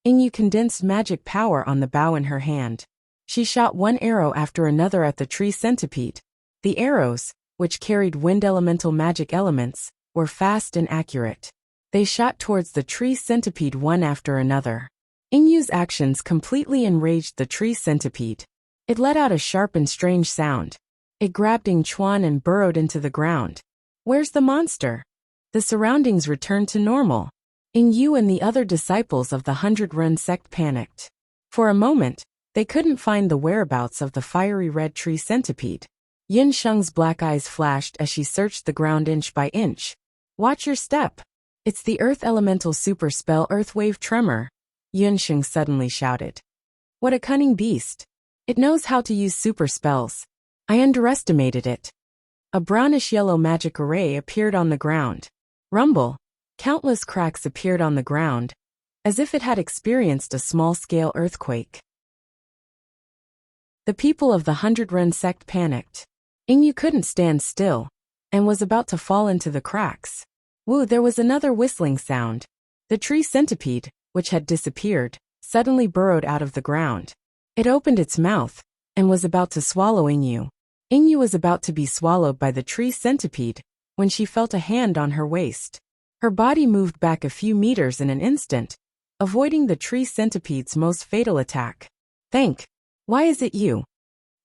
Ingyu condensed magic power on the bow in her hand. She shot one arrow after another at the tree centipede. The arrows, which carried wind elemental magic elements, were fast and accurate. They shot towards the tree centipede one after another. Ingyu's actions completely enraged the tree centipede. It let out a sharp and strange sound. It grabbed Ingchuan and burrowed into the ground. Where's the monster? The surroundings returned to normal. Ingyu and the other disciples of the 100-Run sect panicked. For a moment, they couldn't find the whereabouts of the fiery red tree centipede. Yin Sheng's black eyes flashed as she searched the ground inch by inch. Watch your step. It's the earth elemental super spell Earthwave Tremor, Yin Sheng suddenly shouted. What a cunning beast. It knows how to use super spells. I underestimated it. A brownish-yellow magic array appeared on the ground. Rumble. Countless cracks appeared on the ground, as if it had experienced a small-scale earthquake. The people of the 100-Run sect panicked. Ingyu couldn't stand still, and was about to fall into the cracks. Woo, there was another whistling sound. The tree centipede, which had disappeared, suddenly burrowed out of the ground. It opened its mouth, and was about to swallow Ingyu. Ingyu was about to be swallowed by the tree centipede, when she felt a hand on her waist. Her body moved back a few meters in an instant, avoiding the tree centipede's most fatal attack. Why is it you?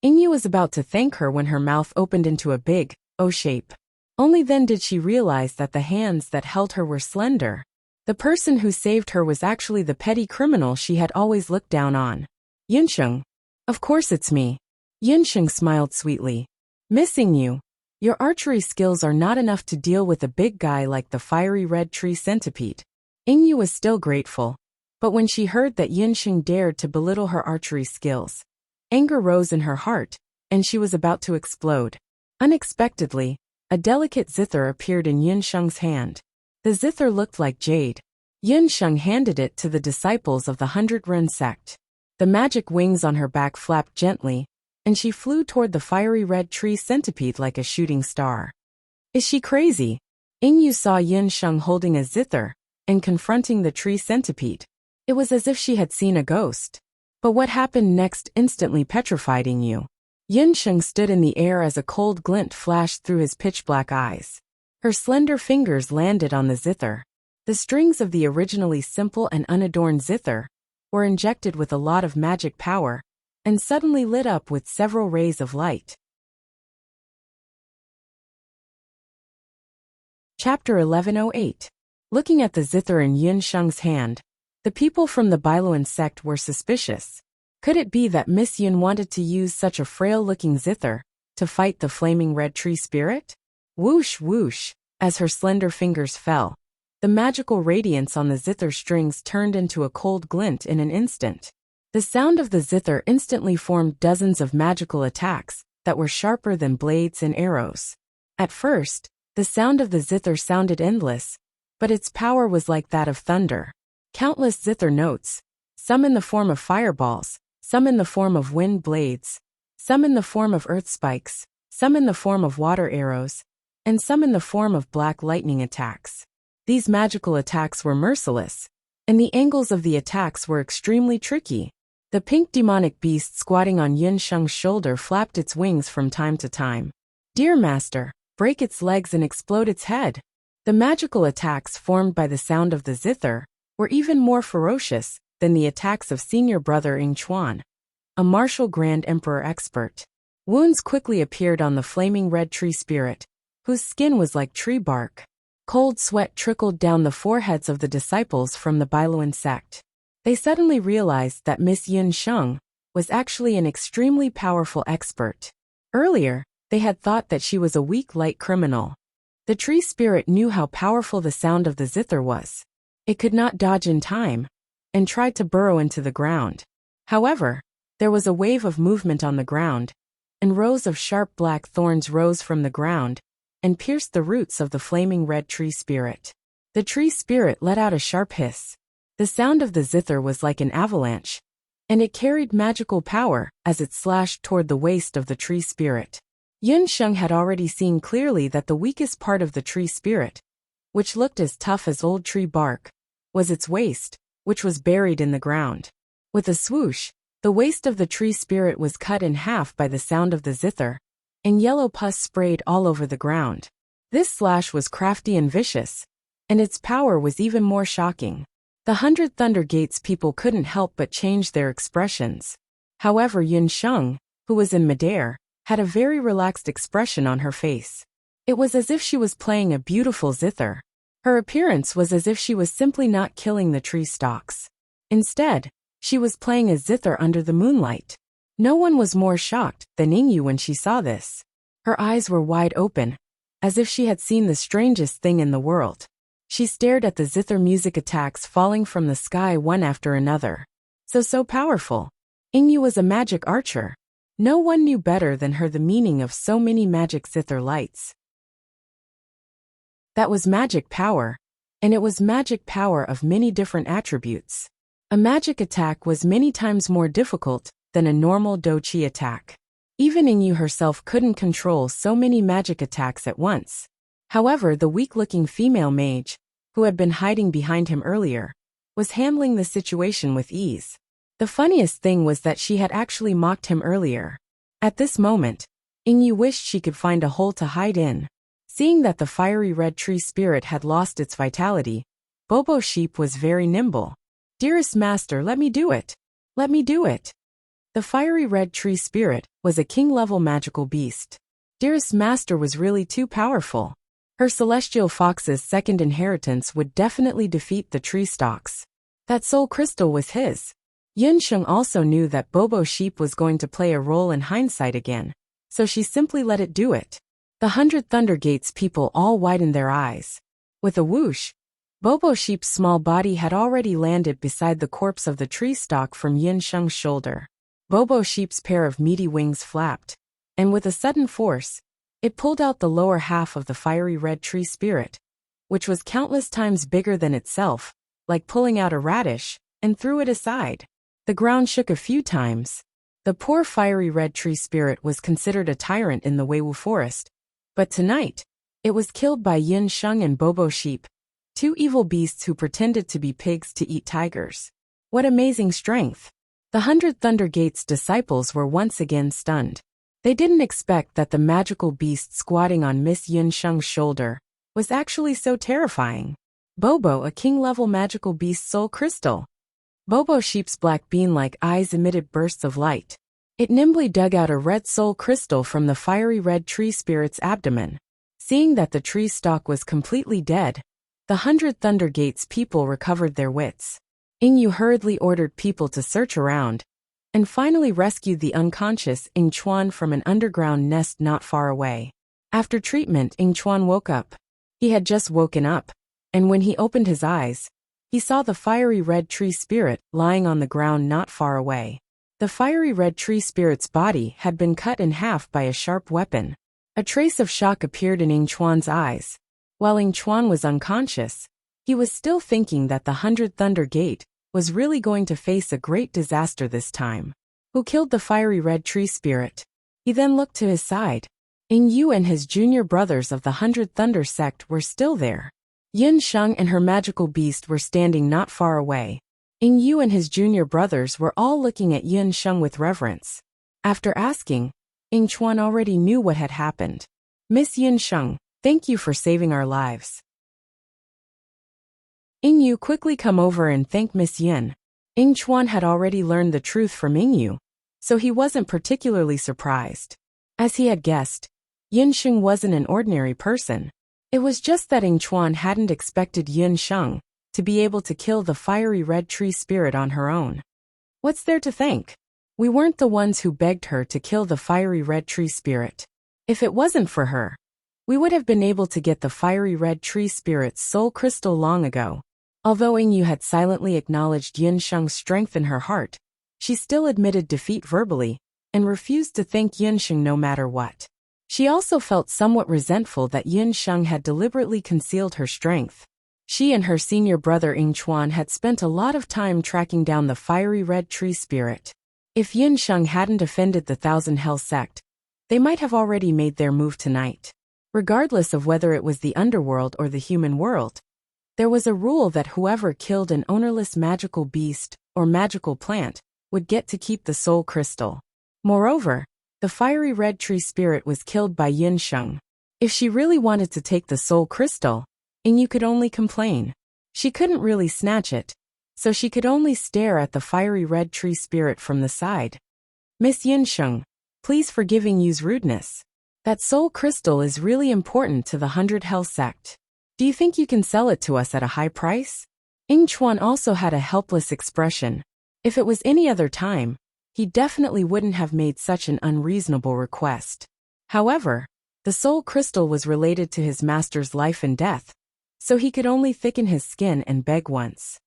Ingyu was about to thank her when her mouth opened into a big O shape. Only then did she realize that the hands that held her were slender. The person who saved her was actually the petty criminal she had always looked down on. Yinsheng. Of course it's me. Yinsheng smiled sweetly. Missing you. Your archery skills are not enough to deal with a big guy like the fiery red tree centipede. Ingyu was still grateful, but when she heard that Yinsheng dared to belittle her archery skills, anger rose in her heart, and she was about to explode. Unexpectedly, a delicate zither appeared in Yinsheng's hand. The zither looked like jade. Yinsheng handed it to the disciples of the 100-Run sect. The magic wings on her back flapped gently, and she flew toward the fiery red tree centipede like a shooting star. Is she crazy? Ingyu saw Yinsheng holding a zither and confronting the tree centipede. It was as if she had seen a ghost. But what happened next instantly petrified Ingyu. Yinsheng stood in the air as a cold glint flashed through his pitch-black eyes. Her slender fingers landed on the zither. The strings of the originally simple and unadorned zither were injected with a lot of magic power, and suddenly lit up with several rays of light. Chapter 1108. Looking at the zither in Yinsheng's hand, the people from the Bailuan sect were suspicious. Could it be that Miss Yin wanted to use such a frail-looking zither to fight the flaming red tree spirit? Whoosh whoosh. As her slender fingers fell, the magical radiance on the zither strings turned into a cold glint in an instant. The sound of the zither instantly formed dozens of magical attacks that were sharper than blades and arrows. At first, the sound of the zither sounded endless, but its power was like that of thunder. Countless zither notes, some in the form of fireballs, some in the form of wind blades, some in the form of earth spikes, some in the form of water arrows, and some in the form of black lightning attacks. These magical attacks were merciless, and the angles of the attacks were extremely tricky. The pink demonic beast squatting on Yunsheng's shoulder flapped its wings from time to time. "Dear master, break its legs and explode its head." The magical attacks formed by the sound of the zither were even more ferocious than the attacks of senior brother Ing Chuan, a martial Grand Emperor expert. Wounds quickly appeared on the flaming red tree spirit, whose skin was like tree bark. Cold sweat trickled down the foreheads of the disciples from the Bailuan sect. They suddenly realized that Miss Yun Sheng was actually an extremely powerful expert. Earlier, they had thought that she was a weak light criminal. The tree spirit knew how powerful the sound of the zither was. It could not dodge in time, and tried to burrow into the ground. However, there was a wave of movement on the ground, and rows of sharp black thorns rose from the ground and pierced the roots of the flaming red tree spirit. The tree spirit let out a sharp hiss. The sound of the zither was like an avalanche, and it carried magical power as it slashed toward the waist of the tree spirit. Yun Sheng had already seen clearly that the weakest part of the tree spirit, which looked as tough as old tree bark, was its waist, which was buried in the ground. With a swoosh, the waist of the tree spirit was cut in half by the sound of the zither, and yellow pus sprayed all over the ground. This slash was crafty and vicious, and its power was even more shocking. The 100 Thunder Gates people couldn't help but change their expressions. However, Yun Sheng, who was in midair, had a very relaxed expression on her face. It was as if she was playing a beautiful zither. Her appearance was as if she was simply not killing the tree stalks. Instead, she was playing a zither under the moonlight. No one was more shocked than Yingyu when she saw this. Her eyes were wide open, as if she had seen the strangest thing in the world. She stared at the zither music attacks falling from the sky one after another. So powerful. Yingyu was a magic archer. No one knew better than her the meaning of so many magic zither lights. That was magic power, and it was magic power of many different attributes. A magic attack was many times more difficult than a normal Douqi attack. Even Yingyu herself couldn't control so many magic attacks at once. However, the weak-looking female mage, who had been hiding behind him earlier, was handling the situation with ease. The funniest thing was that she had actually mocked him earlier. At this moment, Yingyu wished she could find a hole to hide in. Seeing that the fiery red tree spirit had lost its vitality, Bobo Sheep was very nimble. "Dearest master, let me do it. Let me do it." The fiery red tree spirit was a king-level magical beast. Dearest master was really too powerful. Her celestial fox's second inheritance would definitely defeat the tree stalks. That soul crystal was his. Yun Sheng also knew that Bobo Sheep was going to play a role in hindsight again, so she simply let it do it. The 100 Thunder Gates people all widened their eyes. With a whoosh, Bobo Sheep's small body had already landed beside the corpse of the tree stalk from Yun Sheng's shoulder. Bobo Sheep's pair of meaty wings flapped, and with a sudden force, it pulled out the lower half of the fiery red tree spirit, which was countless times bigger than itself, like pulling out a radish, and threw it aside. The ground shook a few times. The poor fiery red tree spirit was considered a tyrant in the Weiwu forest, but tonight, it was killed by Yun Sheng and Bobo Sheep, two evil beasts who pretended to be pigs to eat tigers. What amazing strength! The 100 Thunder Gates disciples were once again stunned. They didn't expect that the magical beast squatting on Miss Yun Sheng's shoulder was actually so terrifying. Bobo, a king-level magical beast soul crystal. Bobo Sheep's black bean-like eyes emitted bursts of light. It nimbly dug out a red soul crystal from the fiery red tree spirit's abdomen. Seeing that the tree stalk was completely dead, the 100 Thunder Gates people recovered their wits. Yingyu hurriedly ordered people to search around, and finally rescued the unconscious Ing Chuan from an underground nest not far away. After treatment, Ing Chuan woke up. He He had just woken up, and when he opened his eyes, he saw the fiery red tree spirit lying on the ground not far away. The fiery red tree spirit's body had been cut in half by a sharp weapon. A trace of shock appeared in Ying Chuan's eyes. While Ying Chuan was unconscious, he was still thinking that the 100 Thunder Gate was really going to face a great disaster this time. Who killed the fiery red tree spirit? He then looked to his side. Ying Yu and his junior brothers of the 100 Thunder sect were still there. Yin Sheng and her magical beast were standing not far away. Ying Yu and his junior brothers were all looking at Yin Sheng with reverence. After asking, Ying Chuan already knew what had happened. Miss Yin Sheng, thank you for saving our lives. Ying Yu quickly come over and thanked Miss Yin. Ying Chuan had already learned the truth from Ying Yu, so he wasn't particularly surprised. As he had guessed, Yin Sheng wasn't an ordinary person. It was just that Ying Chuan hadn't expected Yin Sheng to be able to kill the fiery red tree spirit on her own. What's there to thank? We weren't the ones who begged her to kill the fiery red tree spirit. If it wasn't for her, we would have been able to get the fiery red tree spirit's soul crystal long ago. Although Ying Yu had silently acknowledged Yin Sheng's strength in her heart, she still admitted defeat verbally and refused to thank Yin Sheng no matter what. She also felt somewhat resentful that Yin Sheng had deliberately concealed her strength. She and her senior brother Ying Chuan had spent a lot of time tracking down the fiery red tree spirit. If Yin Sheng hadn't offended the Thousand Hell sect, they might have already made their move tonight. Regardless of whether it was the underworld or the human world, there was a rule that whoever killed an ownerless magical beast or magical plant would get to keep the soul crystal. Moreover, the fiery red tree spirit was killed by Yin Sheng. If she really wanted to take the soul crystal, Ying Yu could only complain. She couldn't really snatch it, so she could only stare at the fiery red tree spirit from the side. Miss Yin Sheng, please forgive Ying Yu's rudeness. That soul crystal is really important to the 100 Hell sect. Do you think you can sell it to us at a high price? Ying Chuan also had a helpless expression. If it was any other time, he definitely wouldn't have made such an unreasonable request. However, the soul crystal was related to his master's life and death, so he could only thicken his skin and beg once.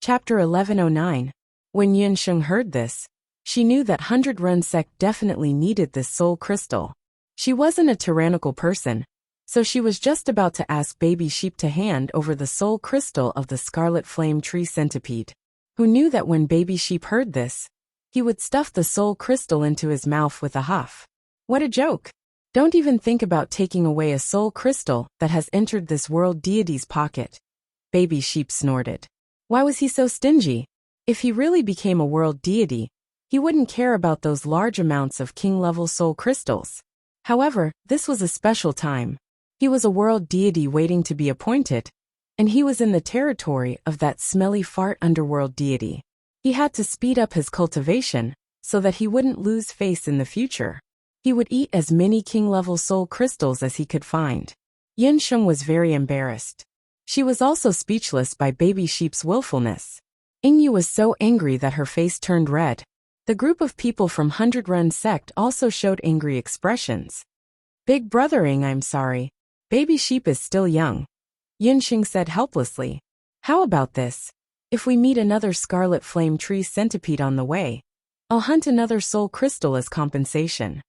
Chapter 1109. When Yin Sheng heard this, she knew that 100 Run sect definitely needed this soul crystal. She wasn't a tyrannical person, so she was just about to ask Baby Sheep to hand over the soul crystal of the Scarlet Flame Tree Centipede. Who knew that when Baby Sheep heard this, he would stuff the soul crystal into his mouth with a huff. What a joke! Don't even think about taking away a soul crystal that has entered this world deity's pocket. Baby Sheep snorted. Why was he so stingy? If he really became a world deity, he wouldn't care about those large amounts of king-level soul crystals. However, this was a special time. He was a world deity waiting to be appointed, and he was in the territory of that smelly fart underworld deity. He had to speed up his cultivation so that he wouldn't lose face in the future. He would eat as many king-level soul crystals as he could find. Yin Sheng was very embarrassed. She was also speechless by Baby Sheep's willfulness. Ying Yu was so angry that her face turned red. The group of people from 100 Run sect also showed angry expressions. Big brother Ying, I'm sorry. Baby Sheep is still young. Yin Sheng said helplessly. How about this? If we meet another Scarlet Flame Tree Centipede on the way, I'll hunt another soul crystal as compensation.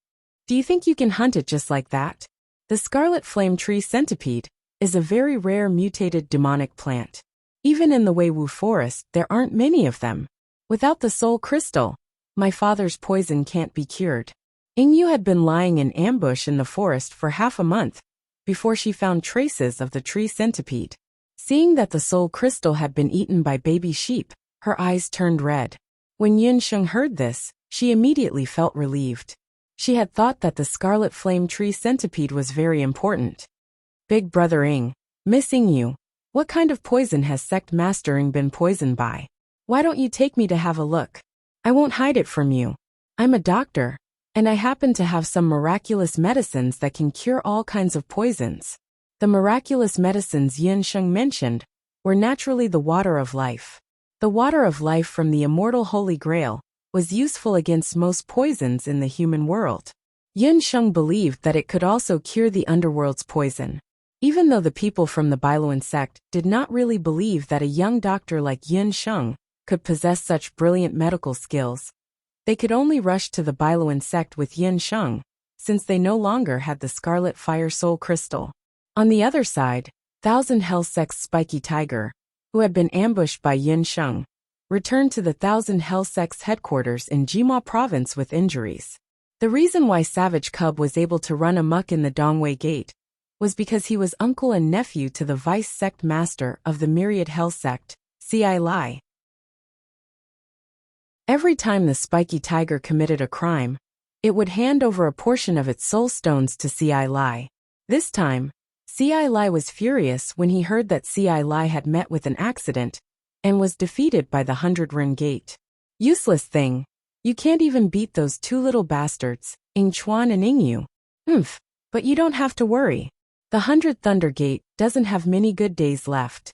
Do you think you can hunt it just like that? The Scarlet Flame Tree Centipede is a very rare mutated demonic plant. Even in the Weiwu forest, there aren't many of them. Without the soul crystal, my father's poison can't be cured. Ying Yu had been lying in ambush in the forest for half a month before she found traces of the tree centipede. Seeing that the soul crystal had been eaten by Baby Sheep, her eyes turned red. When Yin Sheng heard this, she immediately felt relieved. She had thought that the Scarlet Flame Tree Centipede was very important. Big brother Ying, Miss Ying Yu, what kind of poison has Sect Master Ying been poisoned by? Why don't you take me to have a look? I won't hide it from you. I'm a doctor, and I happen to have some miraculous medicines that can cure all kinds of poisons. The miraculous medicines Yin Sheng mentioned were naturally the water of life. The water of life from the immortal Holy Grail was useful against most poisons in the human world. Yin Sheng believed that it could also cure the underworld's poison. Even though the people from the Bailuan sect did not really believe that a young doctor like Yin Sheng could possess such brilliant medical skills, they could only rush to the Bailuan sect with Yin Sheng, since they no longer had the Scarlet Fire Soul Crystal. On the other side, Thousand Hell Sect's Spiky Tiger, who had been ambushed by Yin Sheng, returned to the Thousand Hell Sect's headquarters in Jima province with injuries. The reason why Savage Cub was able to run amok in the Dongwei Gate was because he was uncle and nephew to the vice sect master of the Myriad Hell Sect, Ci Lai. Every time the Spiky Tiger committed a crime, it would hand over a portion of its soul stones to Ci Lai. This time, Ci Lai was furious when he heard that Ci Lai had met with an accident and was defeated by the 100-Ren Gate. Useless thing. You can't even beat those two little bastards, Ying Chuan and Ying Yu. But you don't have to worry. The 100th Thunder Gate doesn't have many good days left.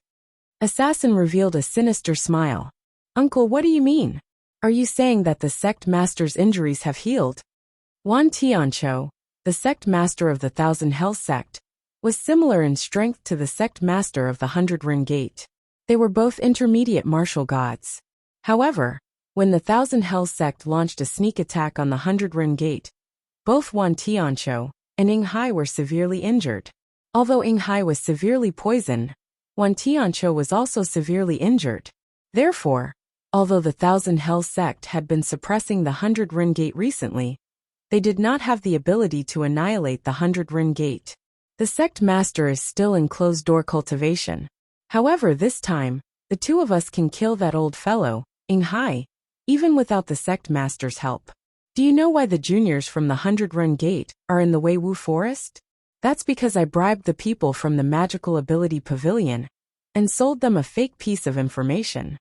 Assassin revealed a sinister smile. Uncle, what do you mean? Are you saying that the sect master's injuries have healed? Wan Tianqiu, the sect master of the Thousand Hell Sect, was similar in strength to the sect master of the 100-Ren Gate. They were both intermediate martial gods. However, when the Thousand Hell Sect launched a sneak attack on the 100-Ren Gate, both Wan Tianqiu and Ying Hai were severely injured. Although Ying Hai was severely poisoned, Wan Tianqiu was also severely injured. Therefore, although the Thousand Hell Sect had been suppressing the 100-Ren Gate recently, they did not have the ability to annihilate the 100-Ren Gate. The sect master is still in closed-door cultivation. However, this time, the two of us can kill that old fellow, Ying Hai, even without the sect master's help. Do you know why the juniors from the 100-Ren Gate are in the Weiwu Forest? That's because I bribed the people from the Magical Ability Pavilion and sold them a fake piece of information.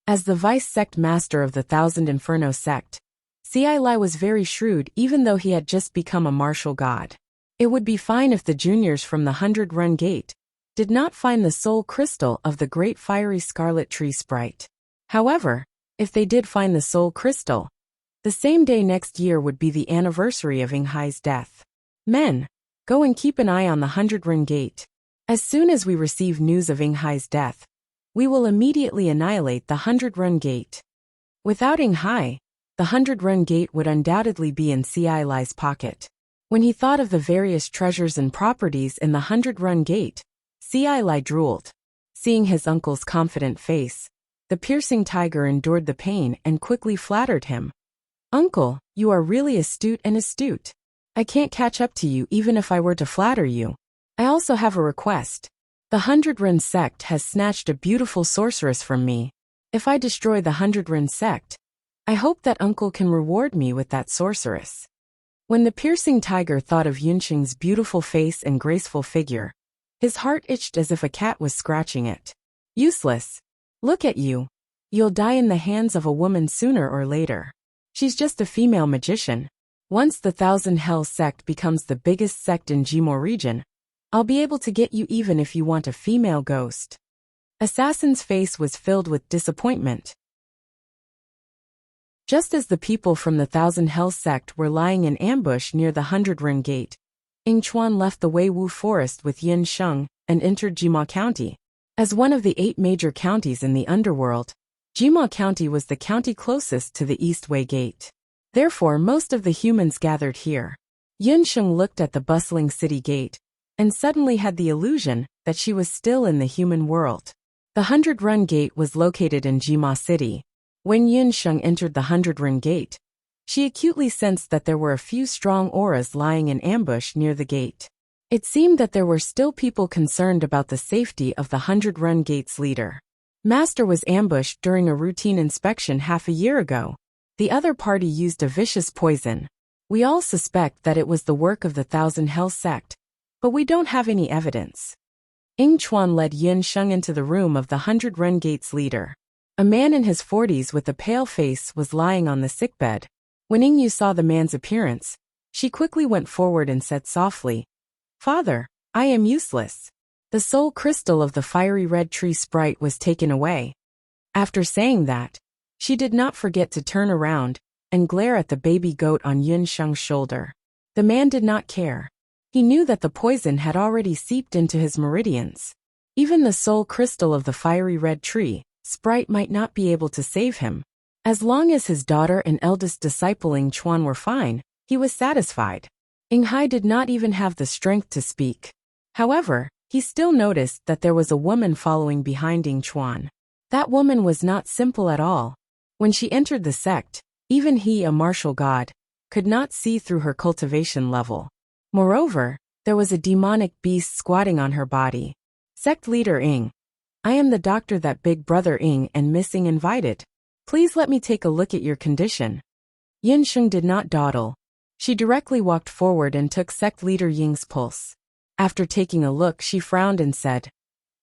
As the vice sect master of the Thousand Inferno sect, Ci Lai was very shrewd even though he had just become a martial god. It would be fine if the juniors from the 100-Ren Gate did not find the soul crystal of the great fiery scarlet tree sprite. However, if they did find the soul crystal, the same day next year would be the anniversary of Ying Hai's death. Men, go and keep an eye on the 100-Ren Gate. As soon as we receive news of Ying Hai's death, we will immediately annihilate the 100-Ren Gate. Without Ying Hai, the 100-Ren Gate would undoubtedly be in Ci Lai's pocket. When he thought of the various treasures and properties in the 100-Ren Gate, Ci Lai drooled. Seeing his uncle's confident face, the piercing tiger endured the pain and quickly flattered him. Uncle, you are really astute. I can't catch up to you even if I were to flatter you. I also have a request. The 100-Ren sect has snatched a beautiful sorceress from me. If I destroy the 100-Ren sect, I hope that uncle can reward me with that sorceress. When the piercing tiger thought of Yunqing's beautiful face and graceful figure, his heart itched as if a cat was scratching it. Useless. Look at you. You'll die in the hands of a woman sooner or later. She's just a female magician. Once the Thousand Hell Sect becomes the biggest sect in Jimo region, I'll be able to get you even if you want a female ghost. Assassin's face was filled with disappointment. Just as the people from the Thousand Hell Sect were lying in ambush near the 100-Ren Gate, Ying Chuan left the Weiwu Forest with Yin Sheng and entered Jima County. As one of the 8 major counties in the underworld, Jima County was the county closest to the East Wei Gate. Therefore, most of the humans gathered here. Yin Sheng looked at the bustling city gate and suddenly had the illusion that she was still in the human world. The 100-Ren Gate was located in Jima City. When Yin Sheng entered the 100-Ren Gate, she acutely sensed that there were a few strong auras lying in ambush near the gate. It seemed that there were still people concerned about the safety of the 100-Ren Gate's leader. Master was ambushed during a routine inspection half a year ago. The other party used a vicious poison. We all suspect that it was the work of the Thousand Hell Sect, but we don't have any evidence. Ying Chuan led Yin Sheng into the room of the 100-Ren Gate's leader. A man in his 40s with a pale face was lying on the sickbed. When Ying Yu saw the man's appearance, she quickly went forward and said softly, "Father, I am useless." The soul crystal of the fiery red tree sprite was taken away. After saying that, she did not forget to turn around and glare at the baby goat on Yin Sheng's shoulder. The man did not care. He knew that the poison had already seeped into his meridians. Even the soul crystal of the fiery red tree, Sprite, might not be able to save him. As long as his daughter and eldest disciple Ying Chuan were fine, he was satisfied. Ying Hai did not even have the strength to speak. However, he still noticed that there was a woman following behind Ying Chuan. That woman was not simple at all. When she entered the sect, even he, a martial god, could not see through her cultivation level. Moreover, there was a demonic beast squatting on her body. Sect leader Ying. I am the doctor that big brother Ying and Miss Ying invited. Please let me take a look at your condition. Yin Sheng did not dawdle. She directly walked forward and took sect leader Ying's pulse. After taking a look, she frowned and said,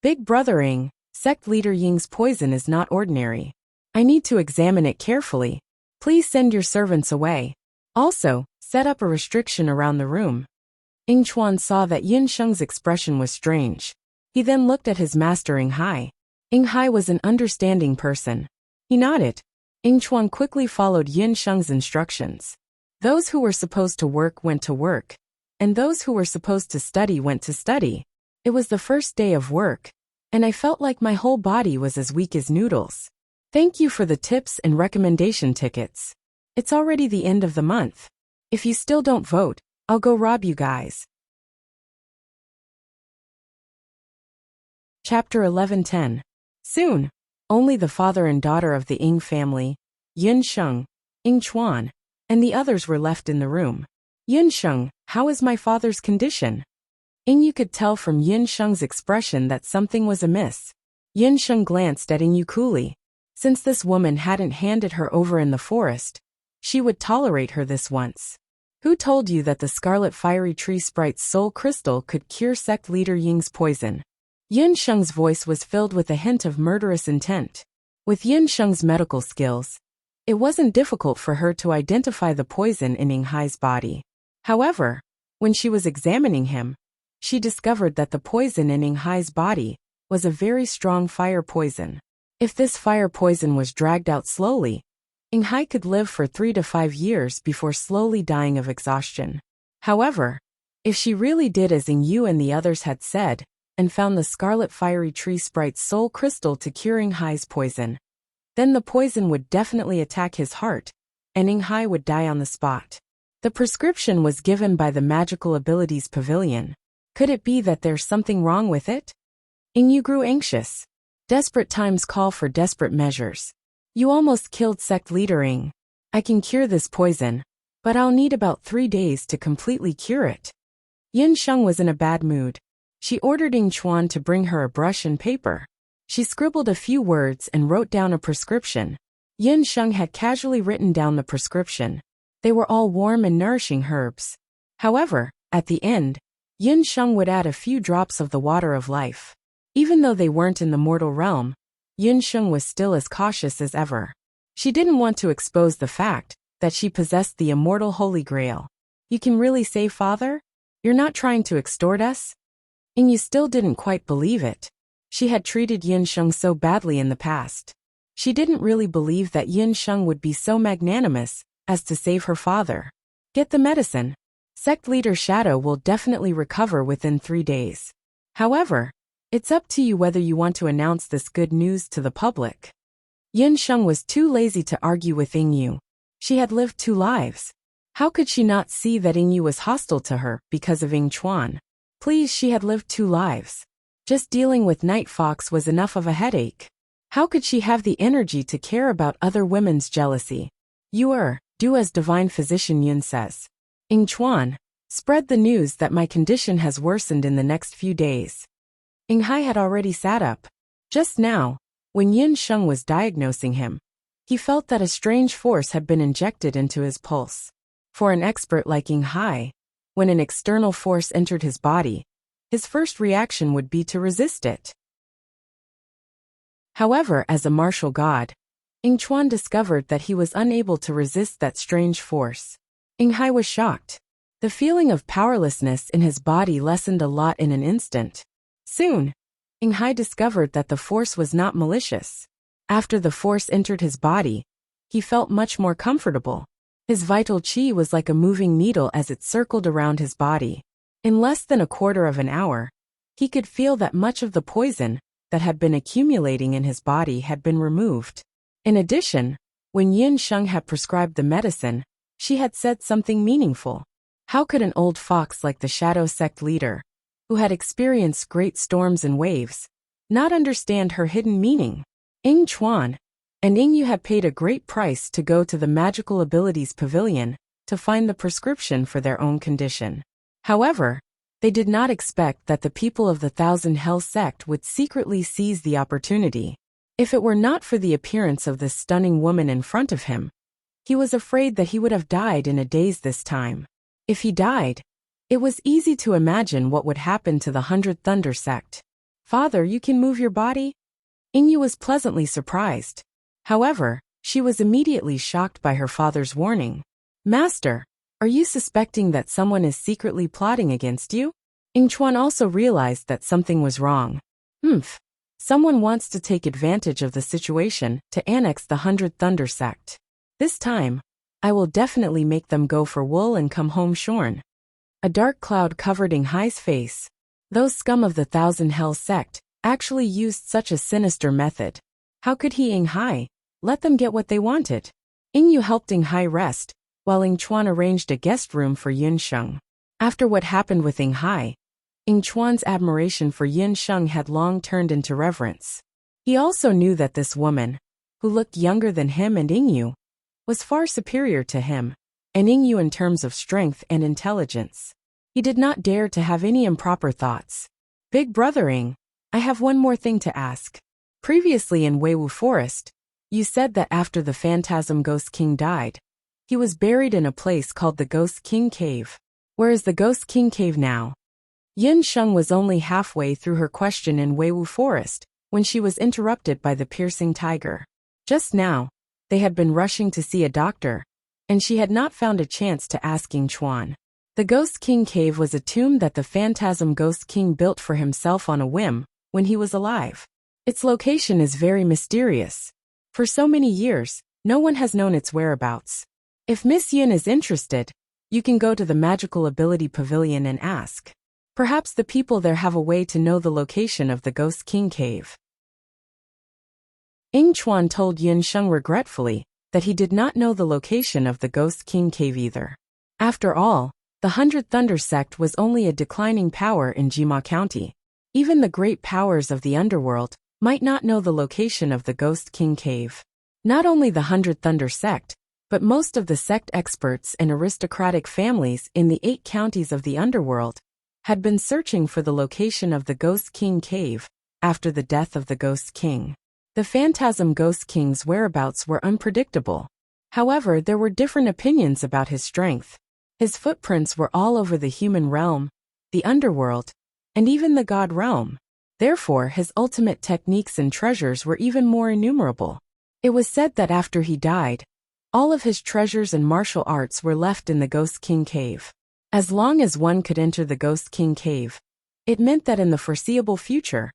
Big brother Ying, sect leader Ying's poison is not ordinary. I need to examine it carefully. Please send your servants away. Also, set up a restriction around the room. Ying Chuan saw that Yin Sheng's expression was strange. He then looked at his master Ying Hai. Ying Hai was an understanding person. He nodded. Ying Chuan quickly followed Yin Sheng's instructions. Those who were supposed to work went to work, and those who were supposed to study went to study. It was the first day of work, and I felt like my whole body was as weak as noodles. Thank you for the tips and recommendation tickets. It's already the end of the month. If you still don't vote, I'll go rob you guys. Chapter 11:10. Soon, only the father and daughter of the Ying family, Yin Sheng, Ying Chuan, and the others were left in the room. Yin Sheng, how is my father's condition? Ying Yu could tell from Yin Sheng's expression that something was amiss. Yin Sheng glanced at Ying Yu coolly. Since this woman hadn't handed her over in the forest, she would tolerate her this once. Who told you that the scarlet fiery tree sprite's soul crystal could cure sect leader Ying's poison? Yin Sheng's voice was filled with a hint of murderous intent. With Yin Sheng's medical skills, it wasn't difficult for her to identify the poison in Ying Hai's body. However, when she was examining him, she discovered that the poison in Ying Hai's body was a very strong fire poison. If this fire poison was dragged out slowly, Ying Hai could live for 3 to 5 years before slowly dying of exhaustion. However, if she really did as Ying Yu and the others had said, and found the scarlet fiery tree sprite's soul crystal to cure Ying Hai's poison, then the poison would definitely attack his heart, and Ying Hai would die on the spot. The prescription was given by the Magical Abilities Pavilion. Could it be that there's something wrong with it? Ying Yu grew anxious. Desperate times call for desperate measures. You almost killed sect leader Ying. I can cure this poison, but I'll need about 3 days to completely cure it. Yin Sheng was in a bad mood. She ordered Ying Chuan to bring her a brush and paper. She scribbled a few words and wrote down a prescription. Yin Sheng had casually written down the prescription. They were all warm and nourishing herbs. However, at the end, Yin Sheng would add a few drops of the water of life. Even though they weren't in the mortal realm, Yin Sheng was still as cautious as ever. She didn't want to expose the fact that she possessed the immortal Holy Grail. You can really say, Father? You're not trying to extort us? Ying Yu still didn't quite believe it. She had treated Yin Sheng so badly in the past. She didn't really believe that Yin Sheng would be so magnanimous as to save her father. Get the medicine. Sect leader Shadow will definitely recover within 3 days. However, it's up to you whether you want to announce this good news to the public. Yin Sheng was too lazy to argue with Ying Yu. She had lived 2 lives. How could she not see that Ying Yu was hostile to her because of Ying Chuan? Please, she had lived 2 lives. Just dealing with Night Fox was enough of a headache. How could she have the energy to care about other women's jealousy? Do as divine physician Yun says. Ying Chuan, spread the news that my condition has worsened in the next few days. Ying Hai had already sat up. Just now, when Yin Sheng was diagnosing him, he felt that a strange force had been injected into his pulse. For an expert like Ying Hai, when an external force entered his body, his first reaction would be to resist it. However, as a martial god, Ying Chuan discovered that he was unable to resist that strange force. Ying Hai was shocked. The feeling of powerlessness in his body lessened a lot in an instant. Soon, Ying Hai discovered that the force was not malicious. After the force entered his body, he felt much more comfortable. His vital qi was like a moving needle as it circled around his body. In less than a quarter of an hour, he could feel that much of the poison that had been accumulating in his body had been removed. In addition, when Yin Sheng had prescribed the medicine, she had said something meaningful. How could an old fox like the Shadow Sect leader, who had experienced great storms and waves, not understand her hidden meaning? Ying Chuan and Ying Yu had paid a great price to go to the Magical Abilities Pavilion to find the prescription for their own condition. However, they did not expect that the people of the Thousand Hells sect would secretly seize the opportunity. If it were not for the appearance of this stunning woman in front of him, he was afraid that he would have died in a daze this time. If he died, it was easy to imagine what would happen to the 100 Thunder sect. "Father, you can move your body?" Ying Yu was pleasantly surprised. However, she was immediately shocked by her father's warning. "Master, are you suspecting that someone is secretly plotting against you?" Ying Chuan also realized that something was wrong. Someone wants to take advantage of the situation to annex the 100 Thunder sect. This time, I will definitely make them go for wool and come home shorn. A dark cloud covered Ying Hai's face. Those scum of the Thousand Hells sect actually used such a sinister method. How could he, Ying Hai, let them get what they wanted? Ying Yu helped Ying Hai rest, while Ying Chuan arranged a guest room for Yin Sheng. After what happened with Ying Hai, Ying Chuan's admiration for Yin Sheng had long turned into reverence. He also knew that this woman, who looked younger than him and Ying Yu, was far superior to him, and Ying Yu in terms of strength and intelligence. He did not dare to have any improper thoughts. "Big brother Ying, I have one more thing to ask. Previously in Weiwu Forest, you said that after the Phantasm Ghost King died, he was buried in a place called the Ghost King Cave. Where is the Ghost King Cave now?" Yin Sheng was only halfway through her question in Weiwu Forest when she was interrupted by the piercing tiger. Just now, they had been rushing to see a doctor, and she had not found a chance to ask Ying Chuan. The Ghost King Cave was a tomb that the Phantasm Ghost King built for himself on a whim when he was alive. Its location is very mysterious. For so many years, no one has known its whereabouts. If Miss Yin is interested, you can go to the Magical Ability Pavilion and ask. Perhaps the people there have a way to know the location of the Ghost King Cave. Ying Chuan told Yin Sheng regretfully that he did not know the location of the Ghost King Cave either. After all, the 100 Thunder sect was only a declining power in Jima County. Even the great powers of the underworld might not know the location of the Ghost King Cave. Not only the 100 Thunder sect, but most of the sect experts and aristocratic families in the 8 counties of the underworld had been searching for the location of the Ghost King Cave after the death of the Ghost King. The Phantasm Ghost King's whereabouts were unpredictable. However, there were different opinions about his strength. His footprints were all over the human realm, the underworld, and even the god realm. Therefore, his ultimate techniques and treasures were even more innumerable. It was said that after he died, all of his treasures and martial arts were left in the Ghost King Cave. As long as one could enter the Ghost King Cave, it meant that in the foreseeable future,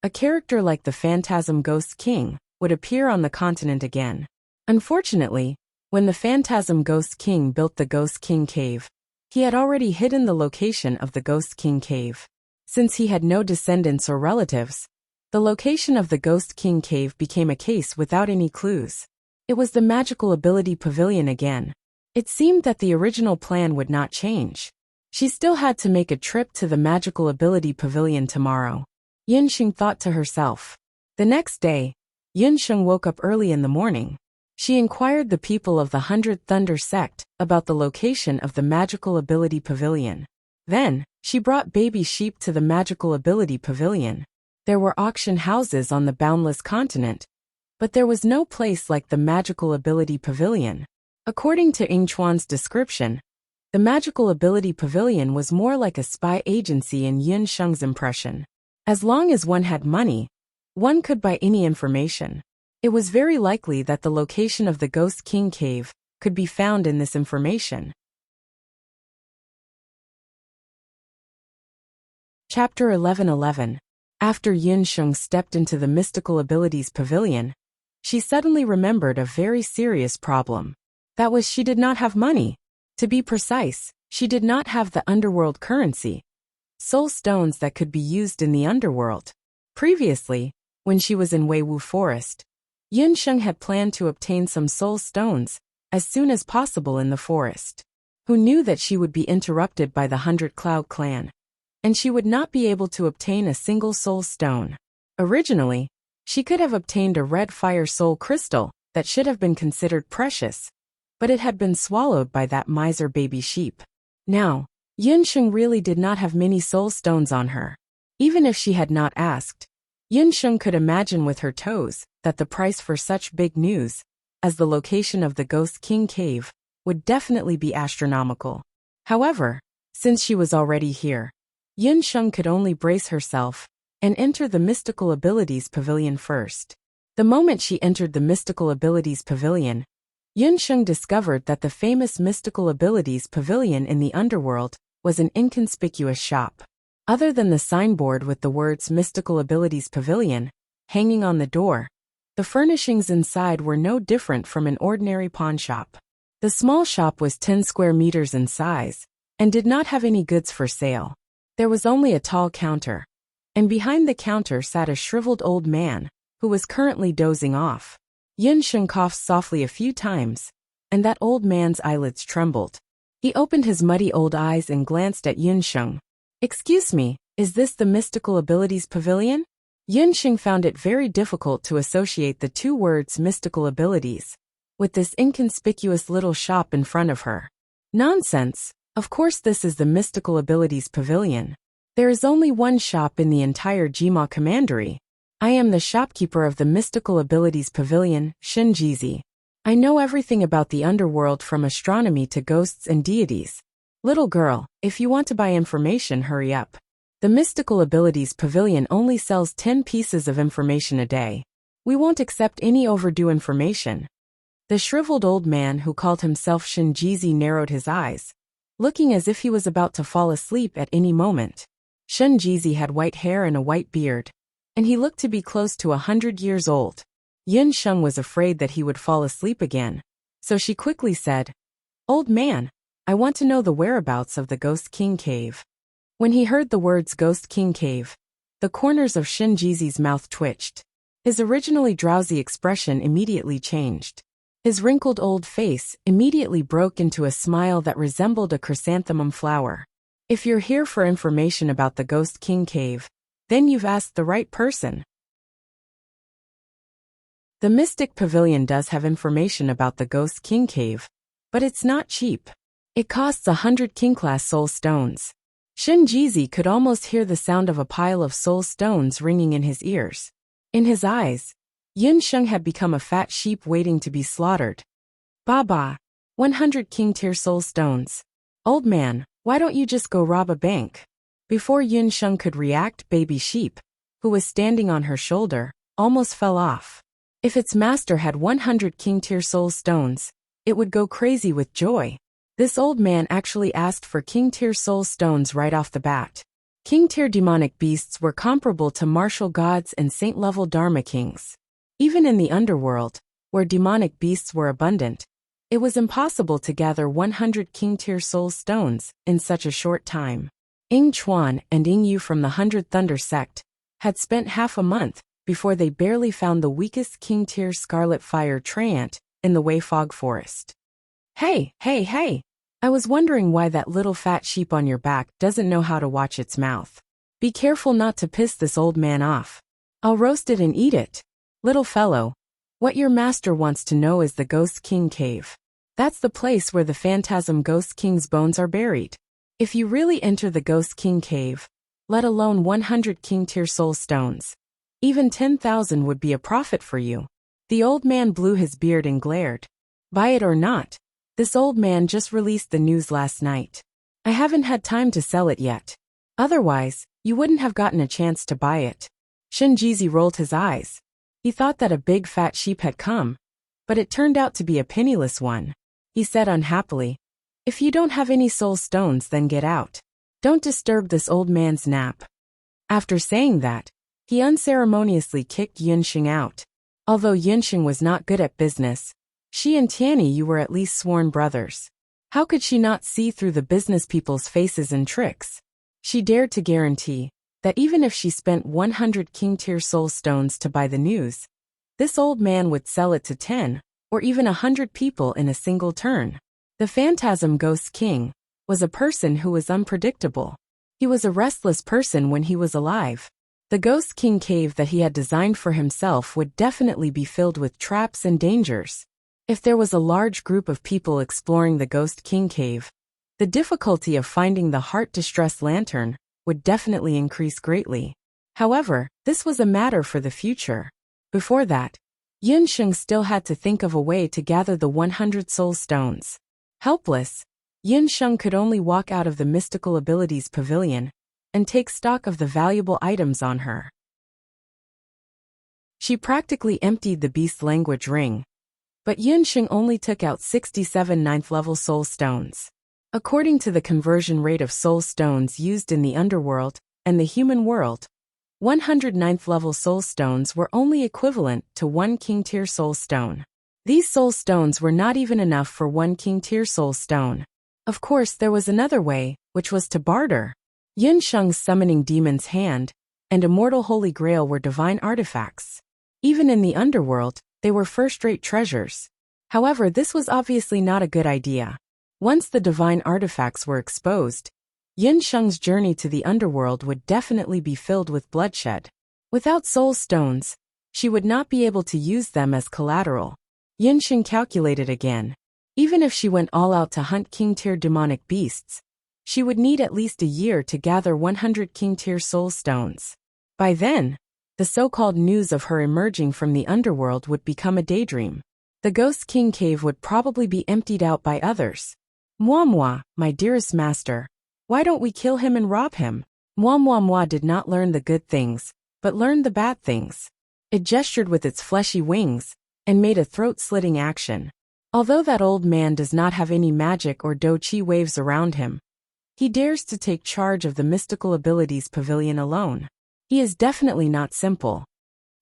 a character like the Phantasm Ghost King would appear on the continent again. Unfortunately, when the Phantasm Ghost King built the Ghost King Cave, he had already hidden the location of the Ghost King Cave. Since he had no descendants or relatives, the location of the Ghost King Cave became a case without any clues. It was the Magical Ability Pavilion again. It seemed that the original plan would not change. She still had to make a trip to the Magical Ability Pavilion tomorrow. Yin Sheng thought to herself. The next day, Yin Sheng woke up early in the morning. She inquired the people of the 100 Thunder sect about the location of the Magical Ability Pavilion. Then, she brought baby sheep to the Magical Ability Pavilion. There were auction houses on the boundless continent, but there was no place like the Magical Ability Pavilion. According to Ying Chuan's description, the Magical Ability Pavilion was more like a spy agency in Yin Sheng's impression. As long as one had money, one could buy any information. It was very likely that the location of the Ghost King Cave could be found in this information. Chapter 11:11. After Yin Sheng stepped into the Mystical Abilities Pavilion, she suddenly remembered a very serious problem. That was she did not have money. To be precise, she did not have the underworld currency, soul stones that could be used in the underworld. Previously, when she was in Weiwu Forest, Yunsheng had planned to obtain some soul stones as soon as possible in the forest. Who knew that she would be interrupted by the 100 Cloud clan, and she would not be able to obtain a single soul stone. Originally, she could have obtained a red fire soul crystal that should have been considered precious, but it had been swallowed by that miser baby sheep. Now, Yunsheng really did not have many soul stones on her. Even if she had not asked, Yunsheng could imagine with her toes that the price for such big news as the location of the Ghost King Cave would definitely be astronomical. However, since she was already here, Yunsheng could only brace herself and enter the Mystical Abilities Pavilion first. The moment she entered the Mystical Abilities Pavilion, Yunsheng discovered that the famous Mystical Abilities Pavilion in the underworld was an inconspicuous shop. Other than the signboard with the words Mystical Abilities Pavilion hanging on the door, the furnishings inside were no different from an ordinary pawn shop. The small shop was 10 square meters in size and did not have any goods for sale. There was only a tall counter, and behind the counter sat a shriveled old man who was currently dozing off. Yunsheng coughed softly a few times, and that old man's eyelids trembled. He opened his muddy old eyes and glanced at Yunsheng. "Excuse me, is this the Mystical Abilities Pavilion?" Yunsheng found it very difficult to associate the two words mystical abilities with this inconspicuous little shop in front of her. Nonsense! Of course this is the Mystical Abilities Pavilion. There is only one shop in the entire Jima Commandery. I am the shopkeeper of the Mystical Abilities Pavilion, Shinjizi. I know everything about the underworld from astronomy to ghosts and deities. Little girl, if you want to buy information, hurry up. The Mystical Abilities Pavilion only sells 10 pieces of information a day. We won't accept any overdue information. The shriveled old man who called himself Shinjizi narrowed his eyes, looking as if he was about to fall asleep at any moment. Shinjizi had white hair and a white beard, and he looked to be close to 100 years old. Yunsheng was afraid that he would fall asleep again, so she quickly said, "Old man, I want to know the whereabouts of the Ghost King Cave." When he heard the words Ghost King Cave, the corners of Shinjizi's mouth twitched. His originally drowsy expression immediately changed. His wrinkled old face immediately broke into a smile that resembled a chrysanthemum flower. "If you're here for information about the Ghost King Cave, then you've asked the right person. The Mystic Pavilion does have information about the Ghost King Cave, but it's not cheap. It costs 100 King-class soul stones." Shinjizi could almost hear the sound of a pile of soul stones ringing in his ears. In his eyes, Yunsheng had become a fat sheep waiting to be slaughtered. "Baba, 100 king-tier soul stones. Old man, why don't you just go rob a bank?" Before Yunsheng could react, baby sheep, who was standing on her shoulder, almost fell off. If its master had 100 king-tier soul stones, it would go crazy with joy. This old man actually asked for king-tier soul stones right off the bat. King-tier demonic beasts were comparable to martial gods and saint-level Dharma kings. Even in the underworld, where demonic beasts were abundant, it was impossible to gather 100 king-tier soul stones in such a short time. Ying Chuan and Ying Yu from the 100 Thunder sect had spent half a month before they barely found the weakest king-tier scarlet fire treant in the Wei Fog Forest. Hey! I was wondering why that little fat sheep on your back doesn't know how to watch its mouth. Be careful not to piss this old man off. I'll roast it and eat it. Little fellow, what your master wants to know is the Ghost King Cave. That's the place where the phantasm Ghost King's bones are buried. If you really enter the Ghost King Cave, let alone 100 king-tier soul stones, even 10,000 would be a profit for you. The old man blew his beard and glared. Buy it or not, this old man just released the news last night. I haven't had time to sell it yet. Otherwise, you wouldn't have gotten a chance to buy it. Shinjizi rolled his eyes. He thought that a big fat sheep had come, but it turned out to be a penniless one. He said unhappily, "If you don't have any soul stones, then get out. Don't disturb this old man's nap." After saying that, he unceremoniously kicked Yunsheng out. Although Yunsheng was not good at business, She and Tianyi you were at least sworn brothers. How could she not see through the business people's faces and tricks? She dared to guarantee that even if she spent 100 king-tier soul stones to buy the news, this old man would sell it to 10 or even 100 people in a single turn. The Phantasm Ghost King was a person who was unpredictable. He was a restless person when he was alive. The Ghost King cave that he had designed for himself would definitely be filled with traps and dangers. If there was a large group of people exploring the Ghost King cave, the difficulty of finding the heart-distressed lantern would definitely increase greatly. However, this was a matter for the future. Before that, Yunsheng still had to think of a way to gather the 100 soul stones. Helpless, Yunsheng could only walk out of the mystical abilities pavilion and take stock of the valuable items on her. She practically emptied the beast language ring, but Yunsheng only took out 67 9th-level soul stones. According to the conversion rate of soul stones used in the underworld and the human world, 100 9th-level soul stones were only equivalent to 1 king-tier soul stone. These soul stones were not even enough for 1 king-tier soul stone. Of course, there was another way, which was to barter. Yunsheng's summoning demon's hand and immortal holy grail were divine artifacts. Even in the underworld, they were first-rate treasures. However, this was obviously not a good idea. Once the divine artifacts were exposed, Yunsheng's journey to the underworld would definitely be filled with bloodshed. Without soul stones, she would not be able to use them as collateral. Yunsheng calculated again. Even if she went all out to hunt king-tier demonic beasts, she would need at least a year to gather 100 king-tier soul stones. By then, the so-called news of her emerging from the underworld would become a daydream. The Ghost King cave would probably be emptied out by others. Moi, my dearest master, why don't we kill him and rob him? Moi did not learn the good things, but learned the bad things. It gestured with its fleshy wings and made a throat-slitting action. Although that old man does not have any magic or do-chi waves around him, he dares to take charge of the mystical abilities pavilion alone. He is definitely not simple.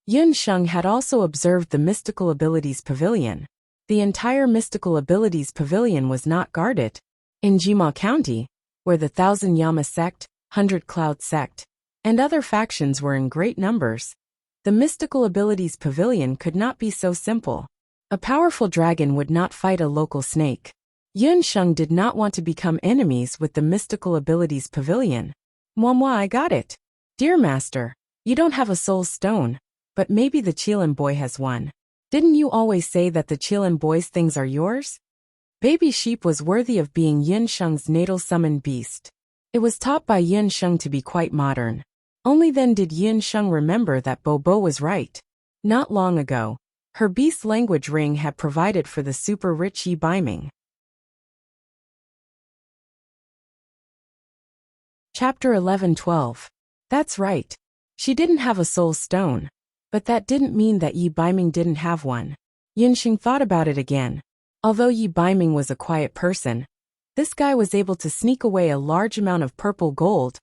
Yunsheng had also observed the mystical abilities pavilion. The entire mystical abilities pavilion was not guarded. In Jima County, where the 1,000 Yama sect, 100 Cloud sect, and other factions were in great numbers, the mystical abilities pavilion could not be so simple. A powerful dragon would not fight a local snake. Yunsheng did not want to become enemies with the mystical abilities pavilion. Moi, I got it. Dear master, you don't have a soul stone, but maybe the Qilin boy has one. Didn't you always say that the Qilin boy's things are yours? Baby sheep was worthy of being Yunsheng's natal summoned beast. It was taught by Yunsheng to be quite modern. Only then did Yunsheng remember that Bobo was right. Not long ago, her beast language ring had provided for the super-rich Yi Baiming. Chapter 11-12. That's right. She didn't have a soul stone. But that didn't mean that Yi Baiming didn't have one. Yunsheng thought about it again. Although Yi Baiming was a quiet person, this guy was able to sneak away a large amount of purple gold,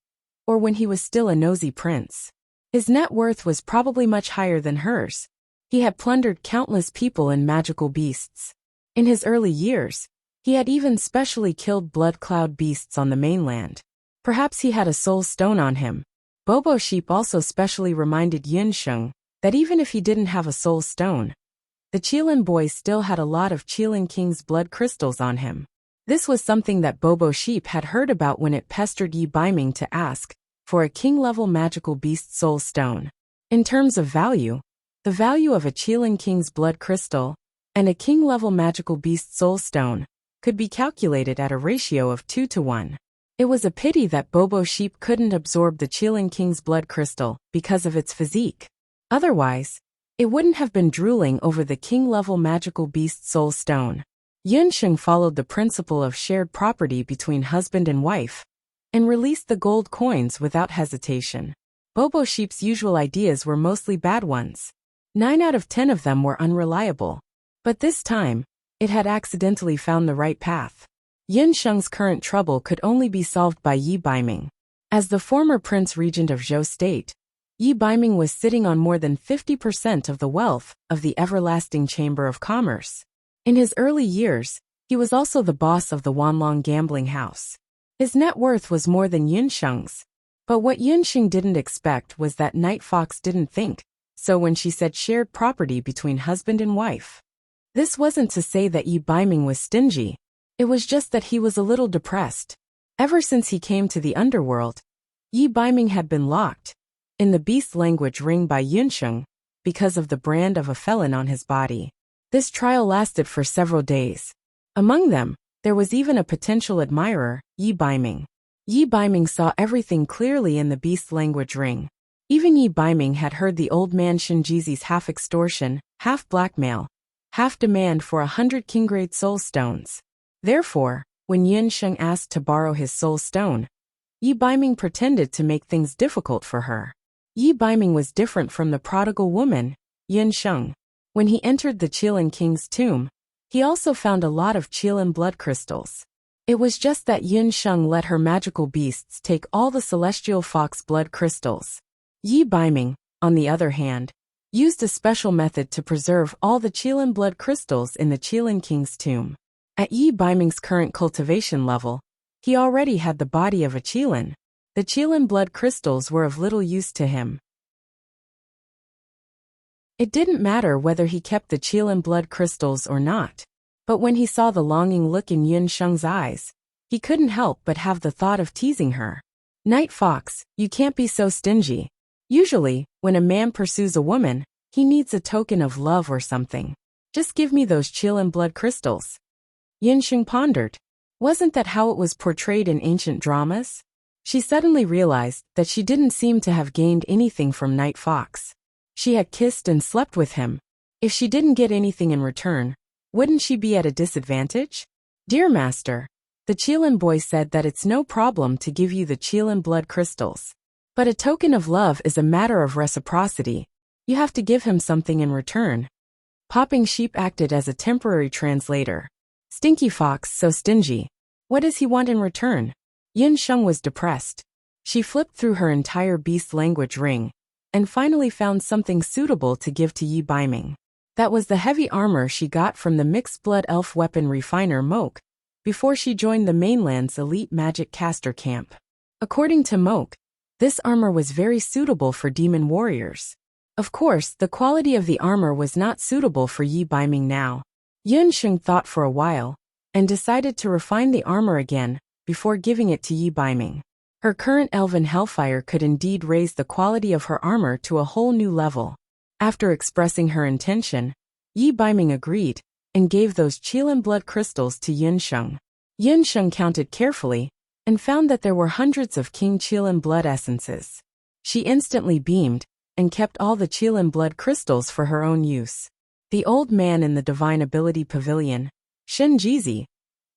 or when he was still a nosy prince. His net worth was probably much higher than hers. He had plundered countless people and magical beasts. In his early years, he had even specially killed blood cloud beasts on the mainland. Perhaps he had a soul stone on him. Bobo Sheep also specially reminded Yunsheng that even if he didn't have a soul stone, the Qilin boy still had a lot of Qilin King's blood crystals on him. This was something that Bobo Sheep had heard about when it pestered Yi Baiming to ask for a king-level magical beast soul stone. In terms of value, the value of a Qilin King's blood crystal and a king-level magical beast soul stone could be calculated at a ratio of 2 to 1. It was a pity that Bobo Sheep couldn't absorb the Qilin King's blood crystal because of its physique. Otherwise, it wouldn't have been drooling over the king-level magical beast soul stone. Yunsheng followed the principle of shared property between husband and wife, and released the gold coins without hesitation. Bobo Sheep's usual ideas were mostly bad ones. 9 out of 10 of them were unreliable. But this time, it had accidentally found the right path. Yunsheng's current trouble could only be solved by Yi Baiming. As the former Prince Regent of Zhou State, Yi Baiming was sitting on more than 50% of the wealth of the everlasting Chamber of Commerce. In his early years, he was also the boss of the Wanlong gambling house. His net worth was more than Yunsheng's. But what Yunsheng didn't expect was that Night Fox didn't think so when she said shared property between husband and wife. This wasn't to say that Yi Baiming was stingy. It was just that he was a little depressed. Ever since he came to the underworld, Yi Baiming had been locked in the beast language ring by Yunsheng because of the brand of a felon on his body. This trial lasted for several days. Among them, there was even a potential admirer, Yi Baiming. Yi Baiming saw everything clearly in the beast language ring. Even Yi Baiming had heard the old man Shinjizi's half extortion, half blackmail, half demand for 100 king-grade soul stones. Therefore, when Yunsheng asked to borrow his soul stone, Yi Baiming pretended to make things difficult for her. Yi Baiming was different from the prodigal woman, Yunsheng. When he entered the Qilin King's tomb, he also found a lot of Qilin blood crystals. It was just that Yunsheng let her magical beasts take all the celestial fox blood crystals. Yi Baiming, on the other hand, used a special method to preserve all the Qilin blood crystals in the Qilin King's tomb. At Yi Baiming's current cultivation level, he already had the body of a Qilin. The Qilin blood crystals were of little use to him. It didn't matter whether he kept the Qilin blood crystals or not. But when he saw the longing look in Yunsheng's eyes, he couldn't help but have the thought of teasing her. Night Fox, you can't be so stingy. Usually, when a man pursues a woman, he needs a token of love or something. Just give me those Qilin blood crystals. Yunsheng pondered. Wasn't that how it was portrayed in ancient dramas? She suddenly realized that she didn't seem to have gained anything from Night Fox. She had kissed and slept with him. If she didn't get anything in return, wouldn't she be at a disadvantage? Dear Master, the Qilin boy said that it's no problem to give you the Qilin blood crystals. But a token of love is a matter of reciprocity. You have to give him something in return. Popping Sheep acted as a temporary translator. Stinky Fox, so stingy. What does he want in return? Yunsheng was depressed. She flipped through her entire beast language ring, and finally found something suitable to give to Yi Baiming. That was the heavy armor she got from the mixed-blood elf weapon refiner Moke, before she joined the mainland's elite magic caster camp. According to Moke, this armor was very suitable for demon warriors. Of course, the quality of the armor was not suitable for Yi Baiming now. Yunsheng thought for a while, and decided to refine the armor again, before giving it to Yi Baiming. Her current elven hellfire could indeed raise the quality of her armor to a whole new level. After expressing her intention, Yi Baiming agreed, and gave those Qilin blood crystals to Yunsheng. Yunsheng counted carefully, and found that there were hundreds of King Qilin blood essences. She instantly beamed, and kept all the Qilin blood crystals for her own use. The old man in the Divine Ability Pavilion, Shinjizi,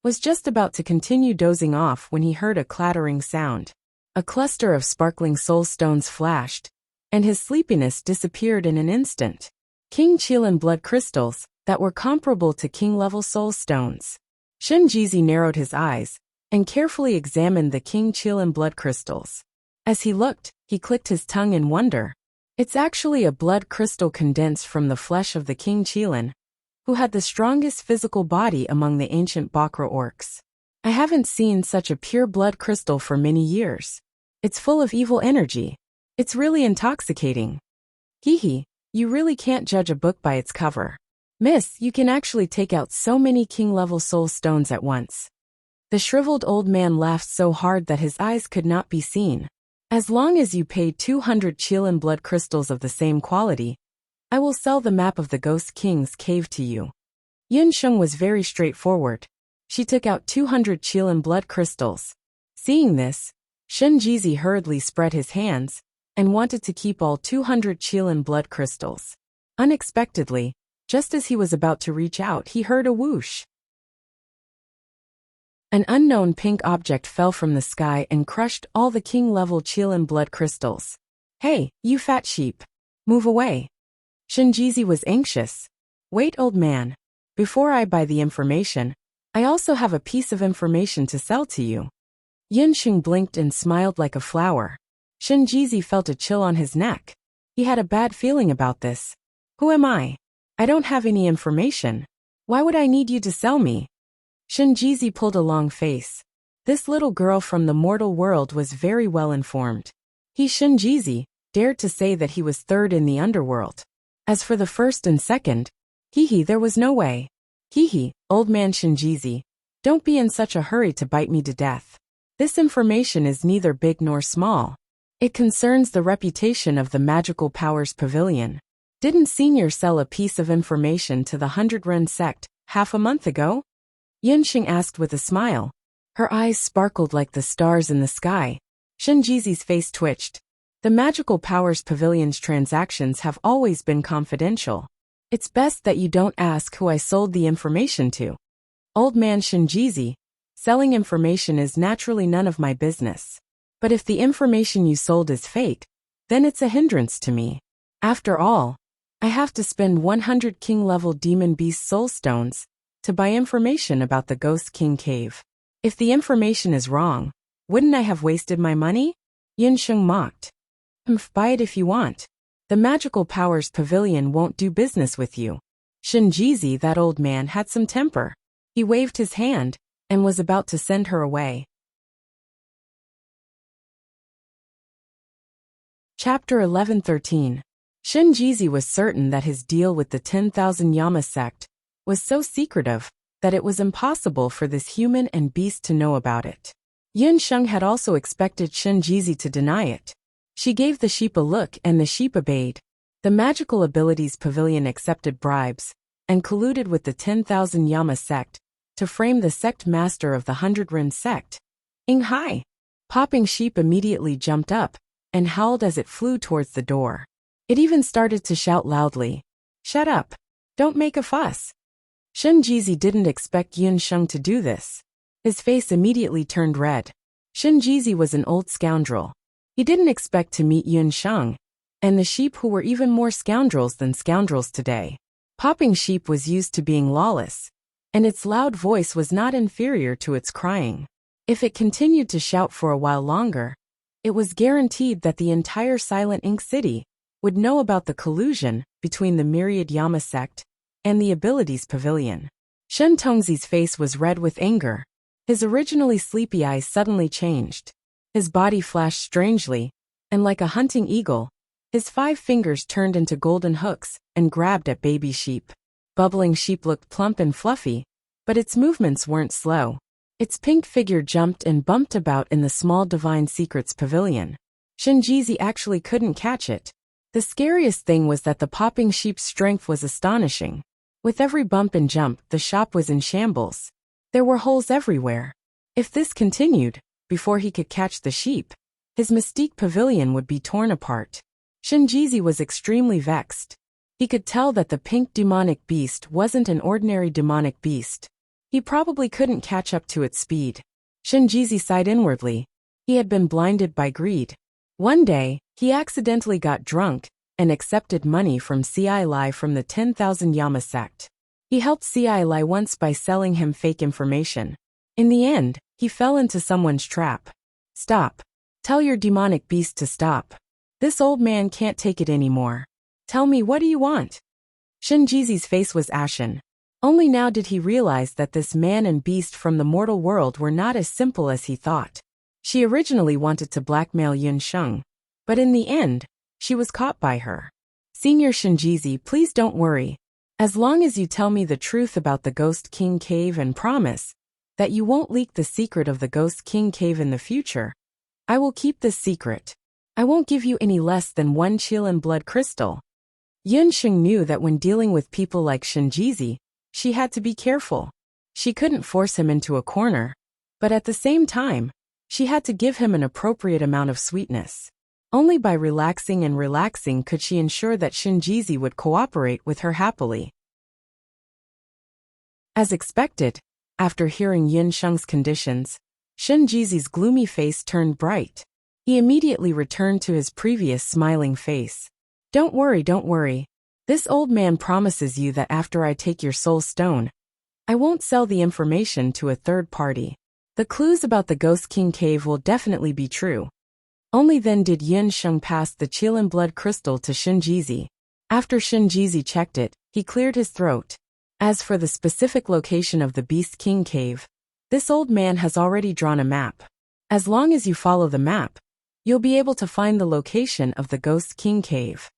was just about to continue dozing off when he heard a clattering sound. A cluster of sparkling soul stones flashed, and his sleepiness disappeared in an instant. King Qilin blood crystals that were comparable to king-level soul stones. Shinjizi narrowed his eyes, and carefully examined the King Qilin blood crystals. As he looked, he clicked his tongue in wonder. It's actually a blood crystal condensed from the flesh of the King Qilin, who had the strongest physical body among the ancient Bakra orcs. I haven't seen such a pure blood crystal for many years. It's full of evil energy. It's really intoxicating. Hee, you really can't judge a book by its cover. Miss, you can actually take out so many king-level soul stones at once. The shriveled old man laughed so hard that his eyes could not be seen. As long as you pay 200 Qilin blood crystals of the same quality, I will sell the map of the Ghost King's cave to you. Yunsheng was very straightforward. She took out 200 Qilin blood crystals. Seeing this, Shinjizi hurriedly spread his hands, and wanted to keep all 200 Qilin blood crystals. Unexpectedly, just as he was about to reach out, he heard a whoosh. An unknown pink object fell from the sky and crushed all the king-level Qilin blood crystals. Hey, you fat sheep. Move away. Shinjizi was anxious. Wait, old man. Before I buy the information, I also have a piece of information to sell to you. Yunsheng blinked and smiled like a flower. Shinjizi felt a chill on his neck. He had a bad feeling about this. Who am I? I don't have any information. Why would I need you to sell me? Shinjizi pulled a long face. This little girl from the mortal world was very well informed. He, Shinjizi, dared to say that he was third in the underworld. As for the first and second, there was no way. Old man Shinjizi, don't be in such a hurry to bite me to death. This information is neither big nor small. It concerns the reputation of the Magical Powers Pavilion. Didn't Senior sell a piece of information to the 100-Ren sect half a month ago? Yunxing asked with a smile. Her eyes sparkled like the stars in the sky. Shinjizi's face twitched. The Magical Powers Pavilion's transactions have always been confidential. It's best that you don't ask who I sold the information to. Old man Shinjizi, selling information is naturally none of my business. But if the information you sold is fake, then it's a hindrance to me. After all, I have to spend 100 king-level demon beast soul stones to buy information about the Ghost King Cave. If the information is wrong, wouldn't I have wasted my money? Yunxing mocked. Buy it if you want. The Magical Powers Pavilion won't do business with you. Shinjizi, that old man, had some temper. He waved his hand and was about to send her away. Chapter 11-13. Shinjizi was certain that his deal with the 10,000 Yama sect was so secretive that it was impossible for this human and beast to know about it. Yunxing had also expected Shinjizi to deny it. She gave the sheep a look and the sheep obeyed. The Magical Abilities Pavilion accepted bribes and colluded with the 10,000 Yama sect to frame the sect master of the 100-Ren sect. Hai! Popping Sheep immediately jumped up and howled as it flew towards the door. It even started to shout loudly. Shut up! Don't make a fuss! Shinjizi didn't expect Yunxing to do this. His face immediately turned red. Shinjizi was an old scoundrel. He didn't expect to meet Yunxing and the sheep, who were even more scoundrels than scoundrels today. Popping Sheep was used to being lawless, and its loud voice was not inferior to its crying. If it continued to shout for a while longer, it was guaranteed that the entire Silent Ink City would know about the collusion between the Myriad Yama sect and the Abilities Pavilion. Shen Tongzi's face was red with anger. His originally sleepy eyes suddenly changed. His body flashed strangely, and like a hunting eagle, his 5 fingers turned into golden hooks and grabbed at baby sheep. Bubbling Sheep looked plump and fluffy, but its movements weren't slow. Its pink figure jumped and bumped about in the small Divine Secrets Pavilion. Shinjizi actually couldn't catch it. The scariest thing was that the Popping Sheep's strength was astonishing. With every bump and jump, the shop was in shambles. There were holes everywhere. If this continued, before he could catch the sheep, his Mystique Pavilion would be torn apart. Shinjizi was extremely vexed. He could tell that the pink demonic beast wasn't an ordinary demonic beast. He probably couldn't catch up to its speed. Shinjizi sighed inwardly. He had been blinded by greed. One day, he accidentally got drunk and accepted money from C.I. Lai from the 10,000 Yama sect. He helped C.I. Lai once by selling him fake information. In the end, he fell into someone's trap. Stop. Tell your demonic beast to stop. This old man can't take it anymore. Tell me, what do you want? Shinjizi's face was ashen. Only now did he realize that this man and beast from the mortal world were not as simple as he thought. She originally wanted to blackmail Yunxing, but in the end, she was caught by her. Senior Shinjizi, please don't worry. As long as you tell me the truth about the Ghost King Cave and promise that you won't leak the secret of the Ghost King Cave in the future, I will keep this secret. I won't give you any less than 1 Qilin blood crystal. Yunxing knew that when dealing with people like Shinjizi, she had to be careful. She couldn't force him into a corner, but at the same time, she had to give him an appropriate amount of sweetness. Only by relaxing could she ensure that Shinjizi would cooperate with her happily. As expected, after hearing Yunxing's conditions, Shinjizi's gloomy face turned bright. He immediately returned to his previous smiling face. Don't worry. This old man promises you that after I take your soul stone, I won't sell the information to a third party. The clues about the Ghost King Cave will definitely be true. Only then did Yunxing pass the Qilin blood crystal to Shinjizi. After Shinjizi checked it, he cleared his throat. As for the specific location of the Beast King Cave, this old man has already drawn a map. As long as you follow the map, you'll be able to find the location of the Ghost King Cave.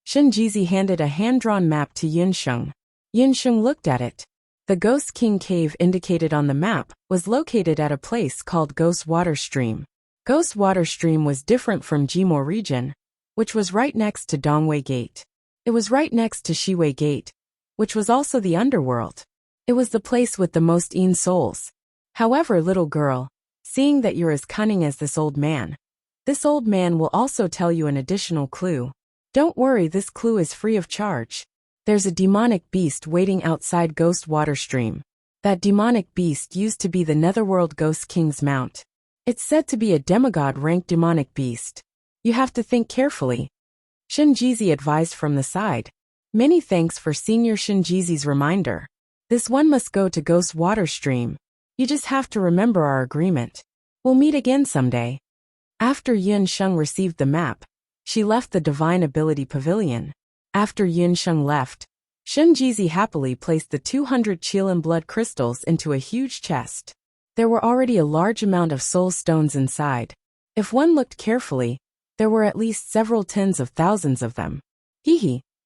Shenjizi handed a hand-drawn map to Yunsheng. Yunsheng looked at it. The Ghost King Cave indicated on the map was located at a place called Ghost Water Stream. Ghost Water Stream was different from Jimo region, which was right next to Dongwei Gate. It was right next to Shiwei Gate, which was also the underworld. It was the place with the most Yin souls. However, little girl, seeing that you're as cunning as this old man will also tell you an additional clue. Don't worry, this clue is free of charge. There's a demonic beast waiting outside Ghost Water Stream. That demonic beast used to be the Netherworld Ghost King's mount. It's said to be a demigod-ranked demonic beast. You have to think carefully. Shenjizi advised from the side. Many thanks for Senior Shenjizi's reminder. This one must go to Ghost Water Stream. You just have to remember our agreement. We'll meet again someday. After Yunsheng received the map, she left the Divine Ability Pavilion. After Yunsheng left, Shenjizi happily placed the 200 Qilin blood crystals into a huge chest. There were already a large amount of soul stones inside. If one looked carefully, there were at least several tens of thousands of them.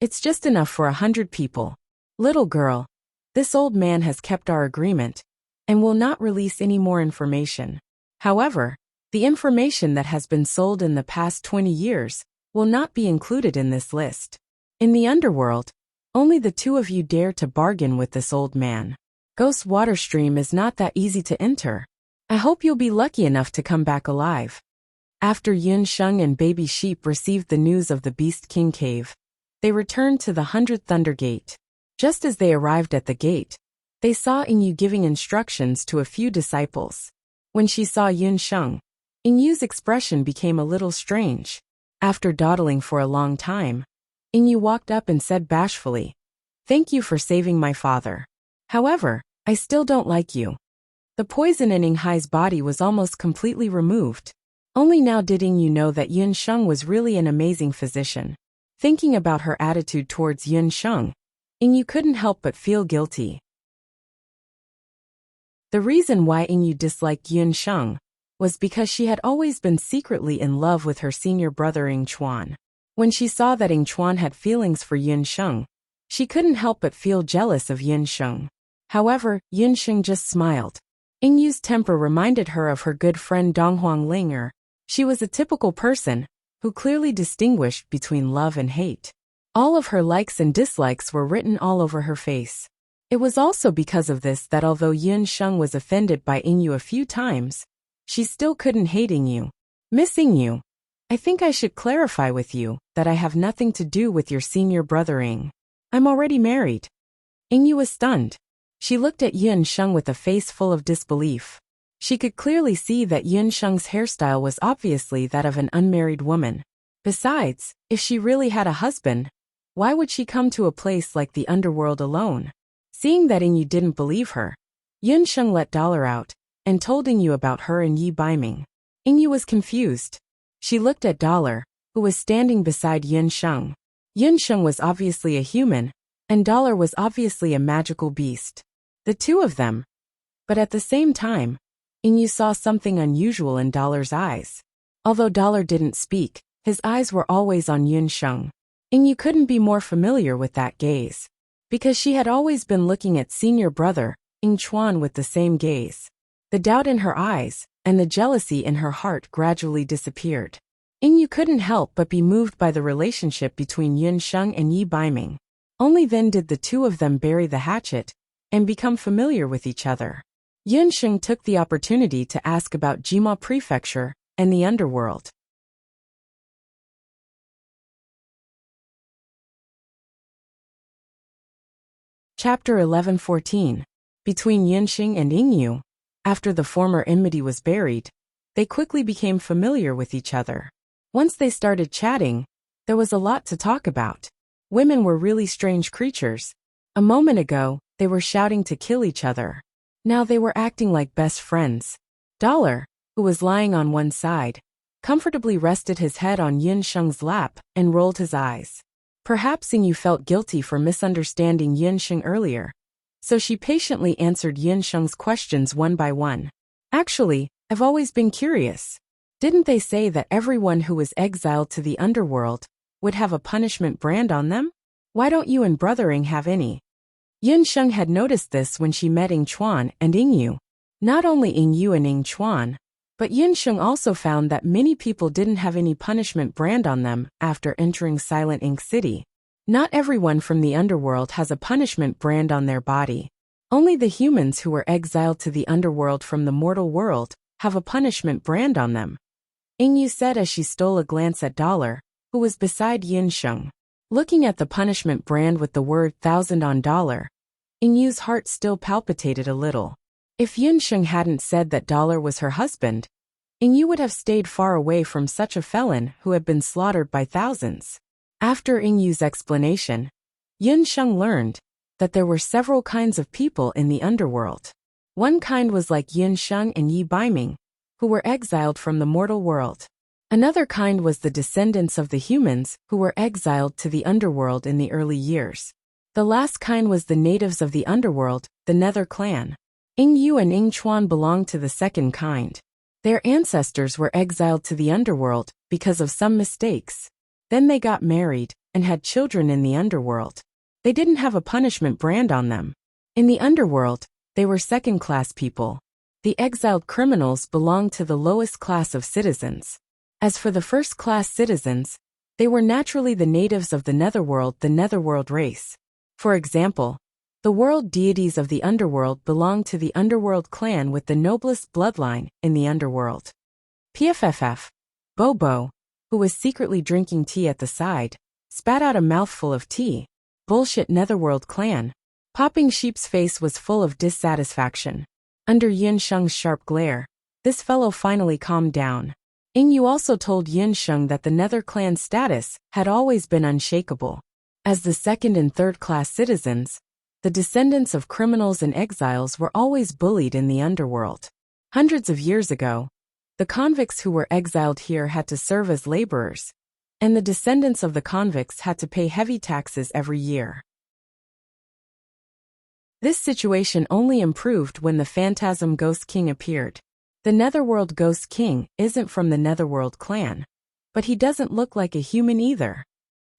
It's just enough for 100 people. Little girl, this old man has kept our agreement and will not release any more information. However, the information that has been sold in the past 20 years will not be included in this list. In the underworld, only the two of you dare to bargain with this old man. Ghost Water Stream is not that easy to enter. I hope you'll be lucky enough to come back alive. After Yunsheng and Baby Sheep received the news of the Beast King Cave, they returned to the 100th Thunder Gate. Just as they arrived at the gate, they saw Yingyu giving instructions to a few disciples. When she saw Yunsheng, Yingyu's expression became a little strange. After dawdling for a long time, Yingyu walked up and said bashfully, "Thank you for saving my father. However, I still don't like you." The poison in Yinghai's body was almost completely removed. Only now did Yingyu know that Yunsheng was really an amazing physician. Thinking about her attitude towards Yunsheng, Yingyu couldn't help but feel guilty. The reason why Yingyu disliked Yunsheng was because she had always been secretly in love with her senior brother Yingchuan. When she saw that Yingchuan had feelings for Yunsheng, she couldn't help but feel jealous of Yunsheng. However, Yunsheng just smiled. Yingyu's temper reminded her of her good friend Donghuang Linger. She was a typical person who clearly distinguished between love and hate. All of her likes and dislikes were written all over her face. It was also because of this that although Yunsheng was offended by Yingyu a few times, she still couldn't hate Yingyu. "Miss Yingyu, I think I should clarify with you that I have nothing to do with your senior brother Ying. I'm already married." Yingyu was stunned. She looked at Yunsheng with a face full of disbelief. She could clearly see that Yunsheng's hairstyle was obviously that of an unmarried woman. Besides, if she really had a husband, why would she come to a place like the underworld alone? Seeing that Yingyu didn't believe her, Yunsheng let Dollar out and told Yingyu about her and Yi Baiming. Yingyu was confused. She looked at Dollar, who was standing beside Yunsheng. Yunsheng was obviously a human, and Dollar was obviously a magical beast. The two of them. But at the same time, Yingyu saw something unusual in Dollar's eyes. Although Dollar didn't speak, his eyes were always on Yunsheng. Yingyu couldn't be more familiar with that gaze, because she had always been looking at senior brother Yingchuan with the same gaze. The doubt in her eyes and the jealousy in her heart gradually disappeared. Yingyu couldn't help but be moved by the relationship between Yunsheng and Yi Baiming. Only then did the two of them bury the hatchet and become familiar with each other. Yunsheng took the opportunity to ask about Jima Prefecture and the underworld. Chapter 11-14. Between Yunsheng and Yingyu, after the former enmity was buried, they quickly became familiar with each other. Once they started chatting, there was a lot to talk about. Women were really strange creatures. A moment ago, they were shouting to kill each other. Now they were acting like best friends. Dollar, who was lying on one side, comfortably rested his head on Yunsheng's lap and rolled his eyes. Perhaps Yingyu felt guilty for misunderstanding Yunsheng earlier, so she patiently answered Yin Sheng's questions one by one. Actually, I've always been curious. Didn't they say that everyone who was exiled to the underworld would have a punishment brand on them? Why don't you and Brother Ing have any? Yin Sheng had noticed this when she met Ing Chuan and Ing Yu. Not only Ing Yu and Ing Chuan, but Yin Sheng also found that many people didn't have any punishment brand on them after entering Silent Ink City. Not everyone from the underworld has a punishment brand on their body. Only the humans who were exiled to the underworld from the mortal world have a punishment brand on them. Ing Yu said as she stole a glance at Dollar, who was beside Yin Sheng. Looking at the punishment brand with the word 1,000 on Dollar, Ing Yu's heart still palpitated a little. If Yin Sheng hadn't said that Dollar was her husband, Ing Yu would have stayed far away from such a felon who had been slaughtered by thousands. After Ing Yu's explanation, Yin Sheng learned that there were several kinds of people in the underworld. One kind was like Yin Sheng and Yi Baiming, who were exiled from the mortal world. Another kind was the descendants of the humans who were exiled to the underworld in the early years. The last kind was the natives of the underworld, the Nether clan. Ing Yu and Ing Chuan belonged to the second kind. Their ancestors were exiled to the underworld because of some mistakes. Then they got married and had children in the underworld. They didn't have a punishment brand on them. In the underworld, they were second-class people. The exiled criminals belonged to the lowest class of citizens. As for the first-class citizens, they were naturally the natives of the Netherworld, the Netherworld race. For example, the world deities of the underworld belonged to the underworld clan with the noblest bloodline in the underworld. PFFF, Bobo, who was secretly drinking tea at the side, spat out a mouthful of tea. Bullshit Netherworld clan. Popping Sheep's face was full of dissatisfaction. Under Yin Sheng's sharp glare, this fellow finally calmed down. Ing Yu also told Yin Sheng that the Nether clan's status had always been unshakable. As the second and third class citizens, the descendants of criminals and exiles were always bullied in the underworld. Hundreds of years ago, the convicts who were exiled here had to serve as laborers, and the descendants of the convicts had to pay heavy taxes every year. This situation only improved when the Phantasm Ghost King appeared. The Netherworld Ghost King isn't from the Netherworld clan, but he doesn't look like a human either.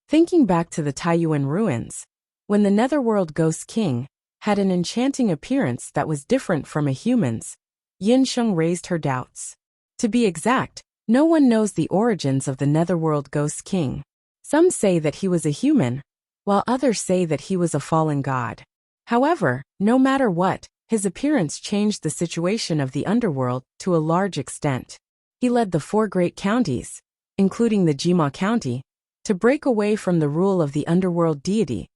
Thinking back to the Taiyuan ruins, when the Netherworld Ghost King had an enchanting appearance that was different from a human's, Yin Sheng raised her doubts. To be exact, no one knows the origins of the Netherworld Ghost King. Some say that he was a human, while others say that he was a fallen god. However, no matter what, his appearance changed the situation of the underworld to a large extent. He led the 4 great counties, including the Jima County, to break away from the rule of the underworld deity,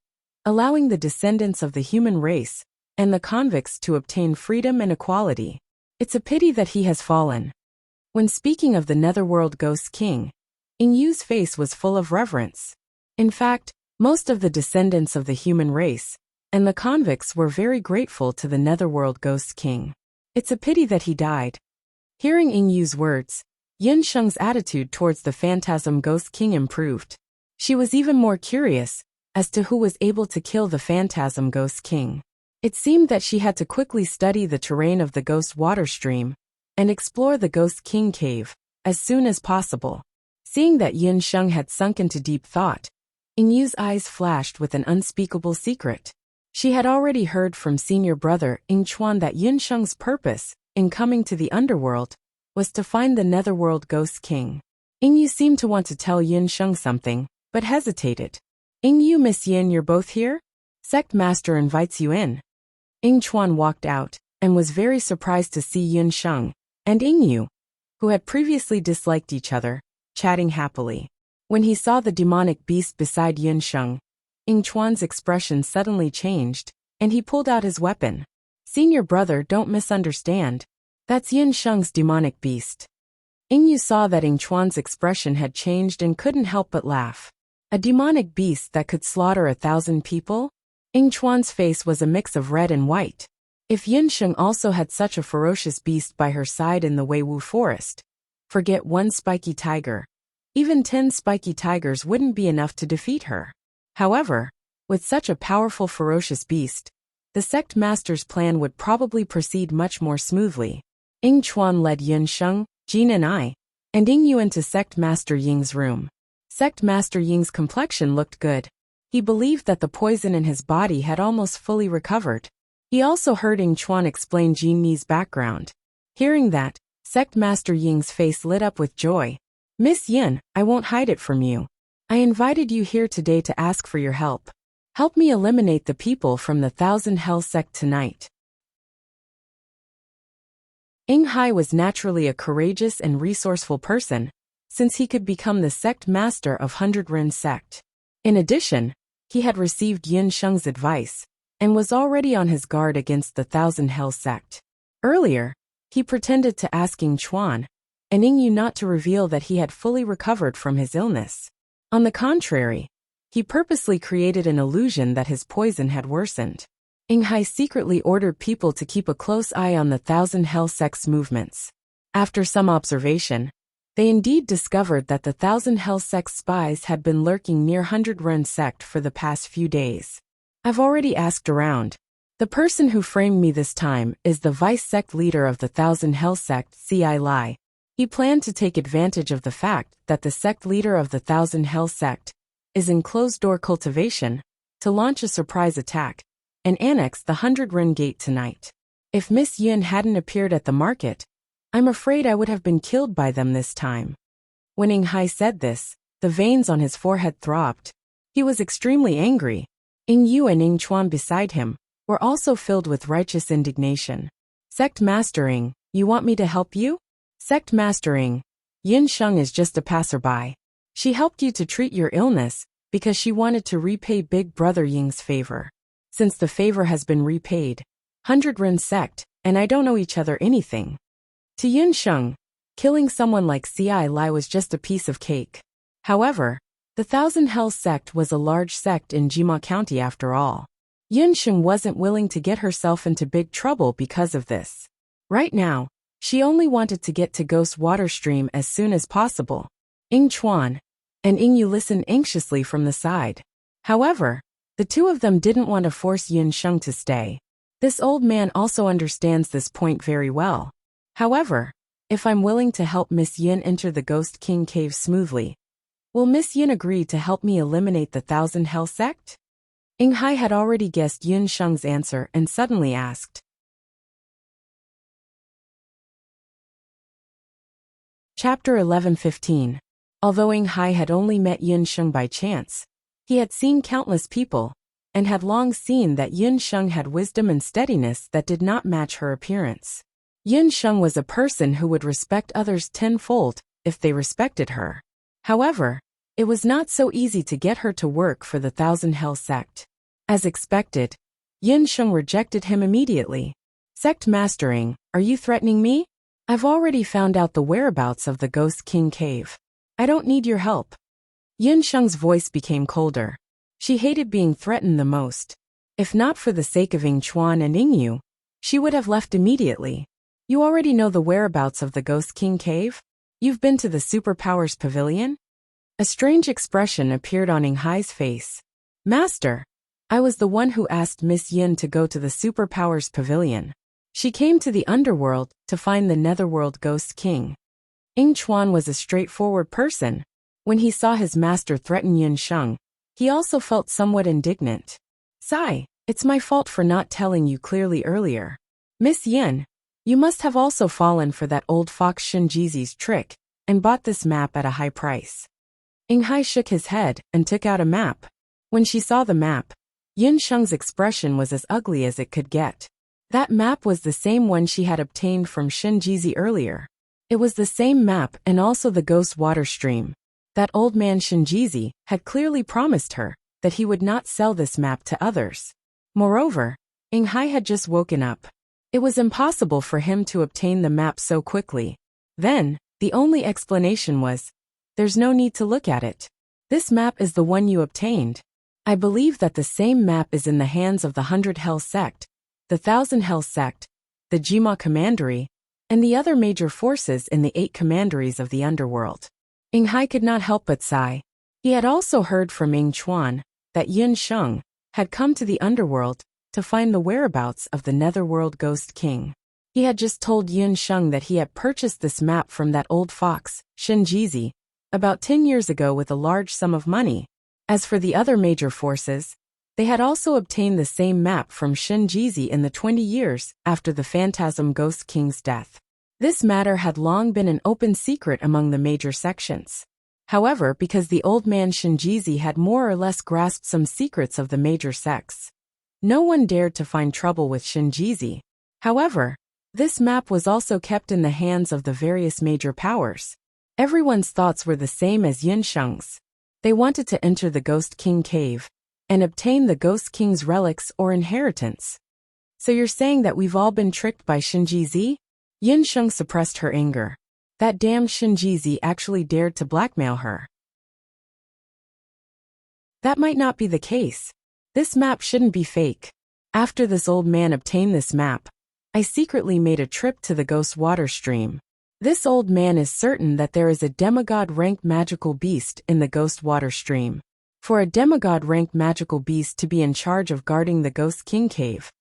allowing the descendants of the human race and the convicts to obtain freedom and equality. It's a pity that he has fallen. When speaking of the Netherworld Ghost King, Ing Yu's face was full of reverence. In fact, most of the descendants of the human race and the convicts were very grateful to the Netherworld Ghost King. It's a pity that he died. Hearing Ing Yu's words, Yin Sheng's attitude towards the Phantasm Ghost King improved. She was even more curious as to who was able to kill the Phantasm Ghost King. It seemed that she had to quickly study the terrain of the Ghost Water Stream and explore the Ghost King Cave as soon as possible. Seeing that Yin Sheng had sunk into deep thought, Ing Yu's eyes flashed with an unspeakable secret. She had already heard from senior brother Ing Chuan that Yin Sheng's purpose in coming to the underworld was to find the Netherworld Ghost King. Ing Yu seemed to want to tell Yin Sheng something, but hesitated. Ing Yu, Miss Yin, you're both here? Sect Master invites you in. Ing Chuan walked out and was very surprised to see Yin Sheng and Ing Yu, who had previously disliked each other, chatting happily. When he saw the demonic beast beside Yin Sheng, Ing Chuan's expression suddenly changed, and he pulled out his weapon. Senior brother, don't misunderstand. That's Yin Sheng's demonic beast. Ing Yu saw that Ing Chuan's expression had changed and couldn't help but laugh. A demonic beast that could slaughter 1,000 people? Ing Chuan's face was a mix of red and white. If Yin Sheng also had such a ferocious beast by her side in the Weiwu forest, forget 1 spiky tiger. Even 10 spiky tigers wouldn't be enough to defeat her. However, with such a powerful ferocious beast, the sect master's plan would probably proceed much more smoothly. Ying Chuan led Yun Sheng, Jin and I, and Ying Yu into Sect Master Ying's room. Sect Master Ying's complexion looked good. He believed that the poison in his body had almost fully recovered. He also heard Ying Chuan explain Jin Ni's background. Hearing that, Sect Master Ying's face lit up with joy. Miss Yin, I won't hide it from you. I invited you here today to ask for your help. Help me eliminate the people from the Thousand Hell sect tonight. Ying Hai was naturally a courageous and resourceful person, since he could become the sect master of 100 Rin sect. In addition, he had received Yun Sheng's advice, and was already on his guard against the Thousand Hell sect. Earlier, he pretended to ask Ying Chuan and Ying Yu not to reveal that he had fully recovered from his illness. On the contrary, he purposely created an illusion that his poison had worsened. Ying Hai secretly ordered people to keep a close eye on the Thousand Hell sect's movements. After some observation, they indeed discovered that the Thousand Hell sect's spies had been lurking near 100 Ren sect for the past few days. I've already asked around. The person who framed me this time is the vice sect leader of the Thousand Hell sect, C.I. Lai. He planned to take advantage of the fact that the sect leader of the Thousand Hell sect is in closed-door cultivation to launch a surprise attack and annex the 100 Ren gate tonight. If Miss Yin hadn't appeared at the market, I'm afraid I would have been killed by them this time. When Ying Hai said this, the veins on his forehead throbbed. He was extremely angry. Ying Yu and Ying Chuan beside him were also filled with righteous indignation. Sect Mastering, you want me to help you? Sect Mastering, Yun Sheng is just a passerby. She helped you to treat your illness because she wanted to repay Big Brother Ying's favor. Since the favor has been repaid, 100 Rin sect and I don't owe each other anything. To Yun Sheng, killing someone like C.I. Lai was just a piece of cake. However, the Thousand Hell sect was a large sect in Jima County after all. Yun Sheng wasn't willing to get herself into big trouble because of this. Right now, she only wanted to get to Ghost Water Stream as soon as possible. Ying Chuan and Ying Yu listened anxiously from the side. However, the two of them didn't want to force Yun Sheng to stay. This old man also understands this point very well. However, if I'm willing to help Miss Yin enter the Ghost King cave smoothly, will Miss Yin agree to help me eliminate the Thousand Hell sect? Ying Hai had already guessed Yun Sheng's answer and suddenly asked. Chapter 11:15. Although Ying Hai had only met Yun Sheng by chance, he had seen countless people, and had long seen that Yun Sheng had wisdom and steadiness that did not match her appearance. Yun Sheng was a person who would respect others tenfold if they respected her. However, it was not so easy to get her to work for the Thousand Hell sect. As expected, Yun Sheng rejected him immediately. Sect Mastering, are you threatening me? I've already found out the whereabouts of the Ghost King cave. I don't need your help. Yun Sheng's voice became colder. She hated being threatened the most. If not for the sake of Ying Chuan and Ying Yu, she would have left immediately. You already know the whereabouts of the Ghost King cave? You've been to the Superpowers Pavilion? A strange expression appeared on Ying Hai's face. Master, I was the one who asked Miss Yin to go to the Superpowers Pavilion. She came to the underworld to find the Netherworld Ghost King. Ying Chuan was a straightforward person. When he saw his master threaten Yun Sheng, he also felt somewhat indignant. Sigh, it's my fault for not telling you clearly earlier. Miss Yin, you must have also fallen for that old fox Shinjizi's trick, and bought this map at a high price. Ying Hai shook his head and took out a map. When she saw the map, Yun Sheng's expression was as ugly as it could get. That map was the same one she had obtained from Shinjizi earlier. It was the same map and also the Ghost Water Stream. That old man Shinjizi had clearly promised her that he would not sell this map to others. Moreover, Ying Hai had just woken up. It was impossible for him to obtain the map so quickly. Then, the only explanation was, there's no need to look at it. This map is the one you obtained. I believe that the same map is in the hands of the 100 Hell sect, the Thousand Hell sect, the Jima Commandery, and the other major forces in the 8 commanderies of the underworld. Ying Hai could not help but sigh. He had also heard from Ying Chuan that Yun Sheng had come to the underworld to find the whereabouts of the Netherworld Ghost King. He had just told Yin Sheng that he had purchased this map from that old fox, Shinjizi, about 10 years ago with a large sum of money. As for the other major forces, they had also obtained the same map from Shinjizi in the 20 years after the Phantasm Ghost King's death. This matter had long been an open secret among the major sections. However, because the old man Shinjizi had more or less grasped some secrets of the major sects, no one dared to find trouble with Shinjizi. However, this map was also kept in the hands of the various major powers. Everyone's thoughts were the same as Yin Sheng's. They wanted to enter the Ghost King cave and obtain the Ghost King's relics or inheritance. So you're saying that we've all been tricked by Shinjizi? Yin Sheng suppressed her anger. That damn Shinjizi actually dared to blackmail her. That might not be the case. This map shouldn't be fake. After this old man obtained this map, I secretly made a trip to the Ghost Water Stream. This old man is certain that there is a demigod-ranked magical beast in the Ghost Water Stream. For a demigod-ranked magical beast to be in charge of guarding the Ghost King cave,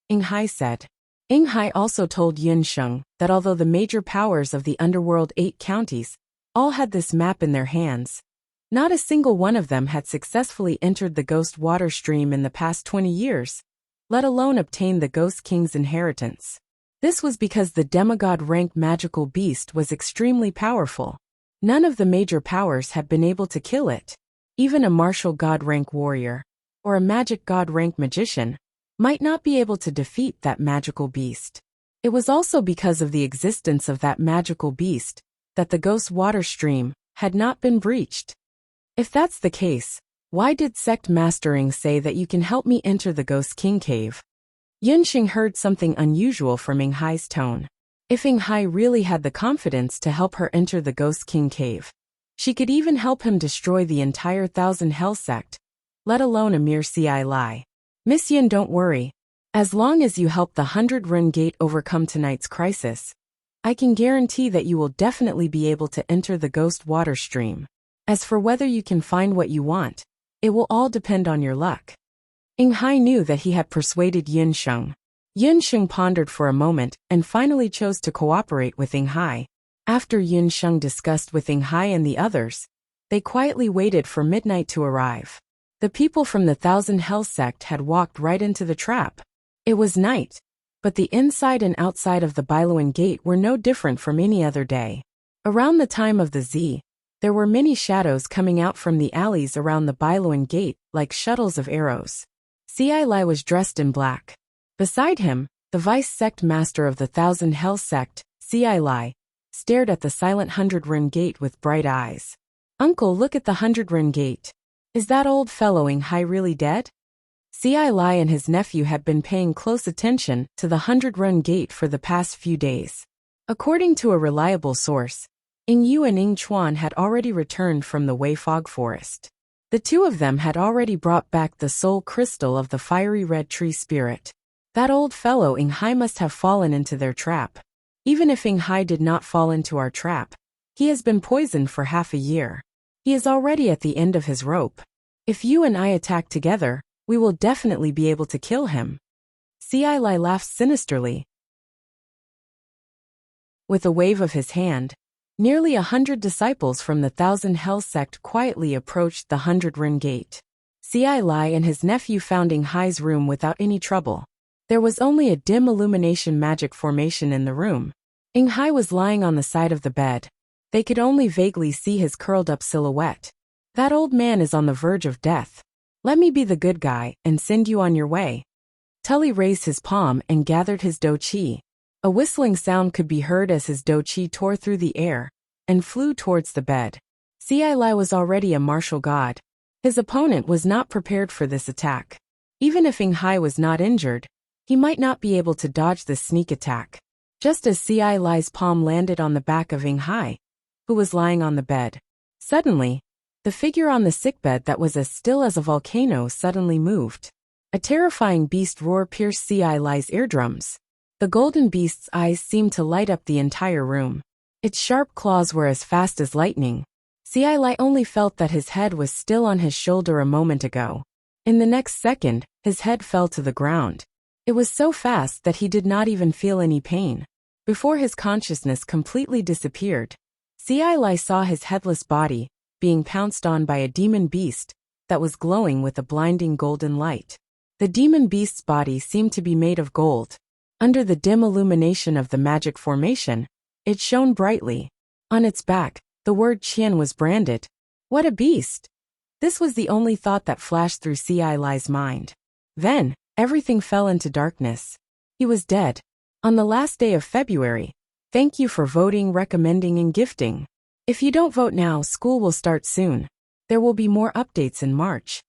Ing Hai said. Ing Hai also told Yin Sheng that although the major powers of the underworld 8 counties all had this map in their hands, not a single one of them had successfully entered the Ghost Water Stream in the past 20 years. Let alone obtain the Ghost King's inheritance. This was because the demigod-ranked magical beast was extremely powerful. None of the major powers had been able to kill it. Even a martial god-rank warrior, or a magic god-rank magician, might not be able to defeat that magical beast. It was also because of the existence of that magical beast that the Ghost Water Stream had not been breached. If that's the case, why did Sect Master Ing say that you can help me enter the Ghost King cave? Yin Sheng heard something unusual from Ing Hai's tone. If Ing Hai really had the confidence to help her enter the Ghost King cave, she could even help him destroy the entire Thousand Hell sect, let alone a mere Ci Lai. Miss Yin, don't worry. As long as you help the 100 Run Gate overcome tonight's crisis, I can guarantee that you will definitely be able to enter the Ghost Water Stream. As for whether you can find what you want, it will all depend on your luck. Ing Hai knew that he had persuaded Yin Sheng. Yin Sheng pondered for a moment and finally chose to cooperate with Ing Hai. After Yin Sheng discussed with Ing Hai and the others, they quietly waited for midnight to arrive. The people from the Thousand Hell sect had walked right into the trap. It was night, but the inside and outside of the Bailuan Gate were no different from any other day. Around the time of the Z, there were many shadows coming out from the alleys around the Bailuan Gate, like shuttles of arrows. Ci Lai was dressed in black. Beside him, the vice sect master of the Thousand Hell sect, Ci Lai, stared at the silent 100 Run Gate with bright eyes. Uncle, look at the 100 Run Gate. Is that old fellow Ing Hai really dead? Ci Lai and his nephew had been paying close attention to the 100 Run Gate for the past few days. According to a reliable source, Ing Yu and Ing Chuan had already returned from the Wei Fog Forest. The two of them had already brought back the soul crystal of the fiery red tree spirit. That old fellow Ing Hai must have fallen into their trap. Even if Ing Hai did not fall into our trap, he has been poisoned for half a year. He is already at the end of his rope. If you and I attack together, we will definitely be able to kill him. Ci Lai laughed sinisterly. With a wave of his hand, nearly 100 disciples from the Thousand Hell sect quietly approached the 100 Run Gate. Ci Lai and his nephew found Ing Hai's room without any trouble. There was only a dim illumination magic formation in the room. Ing Hai was lying on the side of the bed. They could only vaguely see his curled-up silhouette. That old man is on the verge of death. Let me be the good guy and send you on your way. Tully raised his palm and gathered his do chi. A whistling sound could be heard as his do chi tore through the air and flew towards the bed. Ci Lai was already a martial god. His opponent was not prepared for this attack. Even if Ing Hai was not injured, he might not be able to dodge this sneak attack. Just as Ci Lai's palm landed on the back of Ing Hai, who was lying on the bed, suddenly, the figure on the sickbed that was as still as a volcano suddenly moved. A terrifying beast roar pierced Ci Lai's eardrums. The golden beast's eyes seemed to light up the entire room. Its sharp claws were as fast as lightning. Ci Lai only felt that his head was still on his shoulder a moment ago. In the next second, his head fell to the ground. It was so fast that he did not even feel any pain. Before his consciousness completely disappeared, Lai saw his headless body being pounced on by a demon beast that was glowing with a blinding golden light. The demon beast's body seemed to be made of gold. Under the dim illumination of the magic formation, it shone brightly. On its back, the word Qian was branded. What a beast! This was the only thought that flashed through Lai's mind. Then, everything fell into darkness. He was dead. On the last day of February. Thank you for voting, recommending, and gifting. If you don't vote now, school will start soon. There will be more updates in March.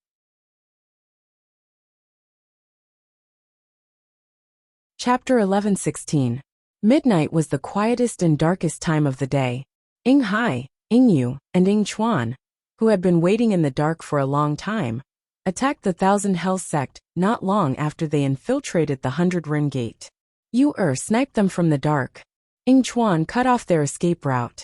Chapter 11:16. Midnight was the quietest and darkest time of the day. Ying Hai, Ying Yu, and Ying Chuan, who had been waiting in the dark for a long time, attacked the Thousand Hells sect not long after they infiltrated the 100 Ren Gate. Yu sniped them from the dark. Ying Chuan cut off their escape route.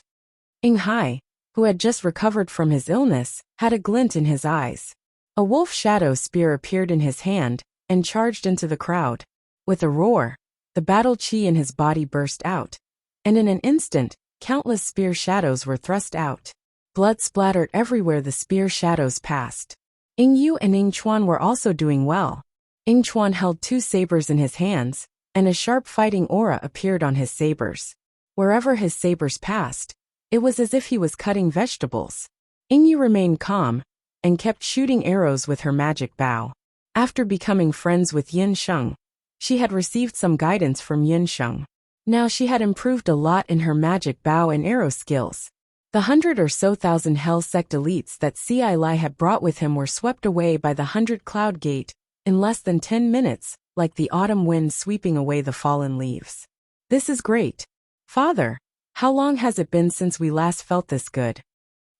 Ying Hai, who had just recovered from his illness, had a glint in his eyes. A wolf shadow spear appeared in his hand and charged into the crowd. With a roar, the battle chi in his body burst out, and in an instant, countless spear shadows were thrust out. Blood splattered everywhere the spear shadows passed. Ying Yu and Ying Chuan were also doing well. Ying Chuan held 2 sabers in his hands, and a sharp fighting aura appeared on his sabers. Wherever his sabers passed, it was as if he was cutting vegetables. Ying Yu remained calm, and kept shooting arrows with her magic bow. After becoming friends with Yin Sheng, she had received some guidance from Yin Sheng. Now she had improved a lot in her magic bow and arrow skills. The 100 or so thousand Hell Sect elites that Lai had brought with him were swept away by the 100 Cloud Gate in less than 10 minutes, like the autumn wind sweeping away the fallen leaves. This is great. Father, how long has it been since we last felt this good?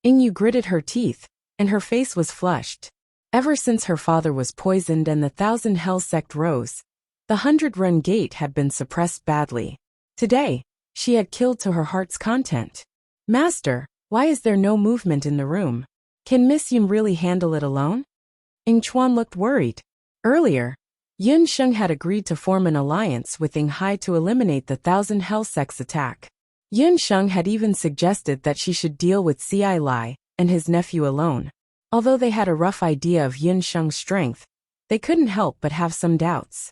Ying Yu gritted her teeth, and her face was flushed. Ever since her father was poisoned and the Thousand Hell Sect rose, the 100 Ren Gate had been suppressed badly. Today, she had killed to her heart's content. Master, why is there no movement in the room? Can Miss Yun really handle it alone? Ying Chuan looked worried. Earlier, Yin Sheng had agreed to form an alliance with Ying Hai to eliminate the Thousand Hell Sect's attack. Yin Sheng had even suggested that she should deal with Lai and his nephew alone. Although they had a rough idea of Yin Sheng's strength, they couldn't help but have some doubts.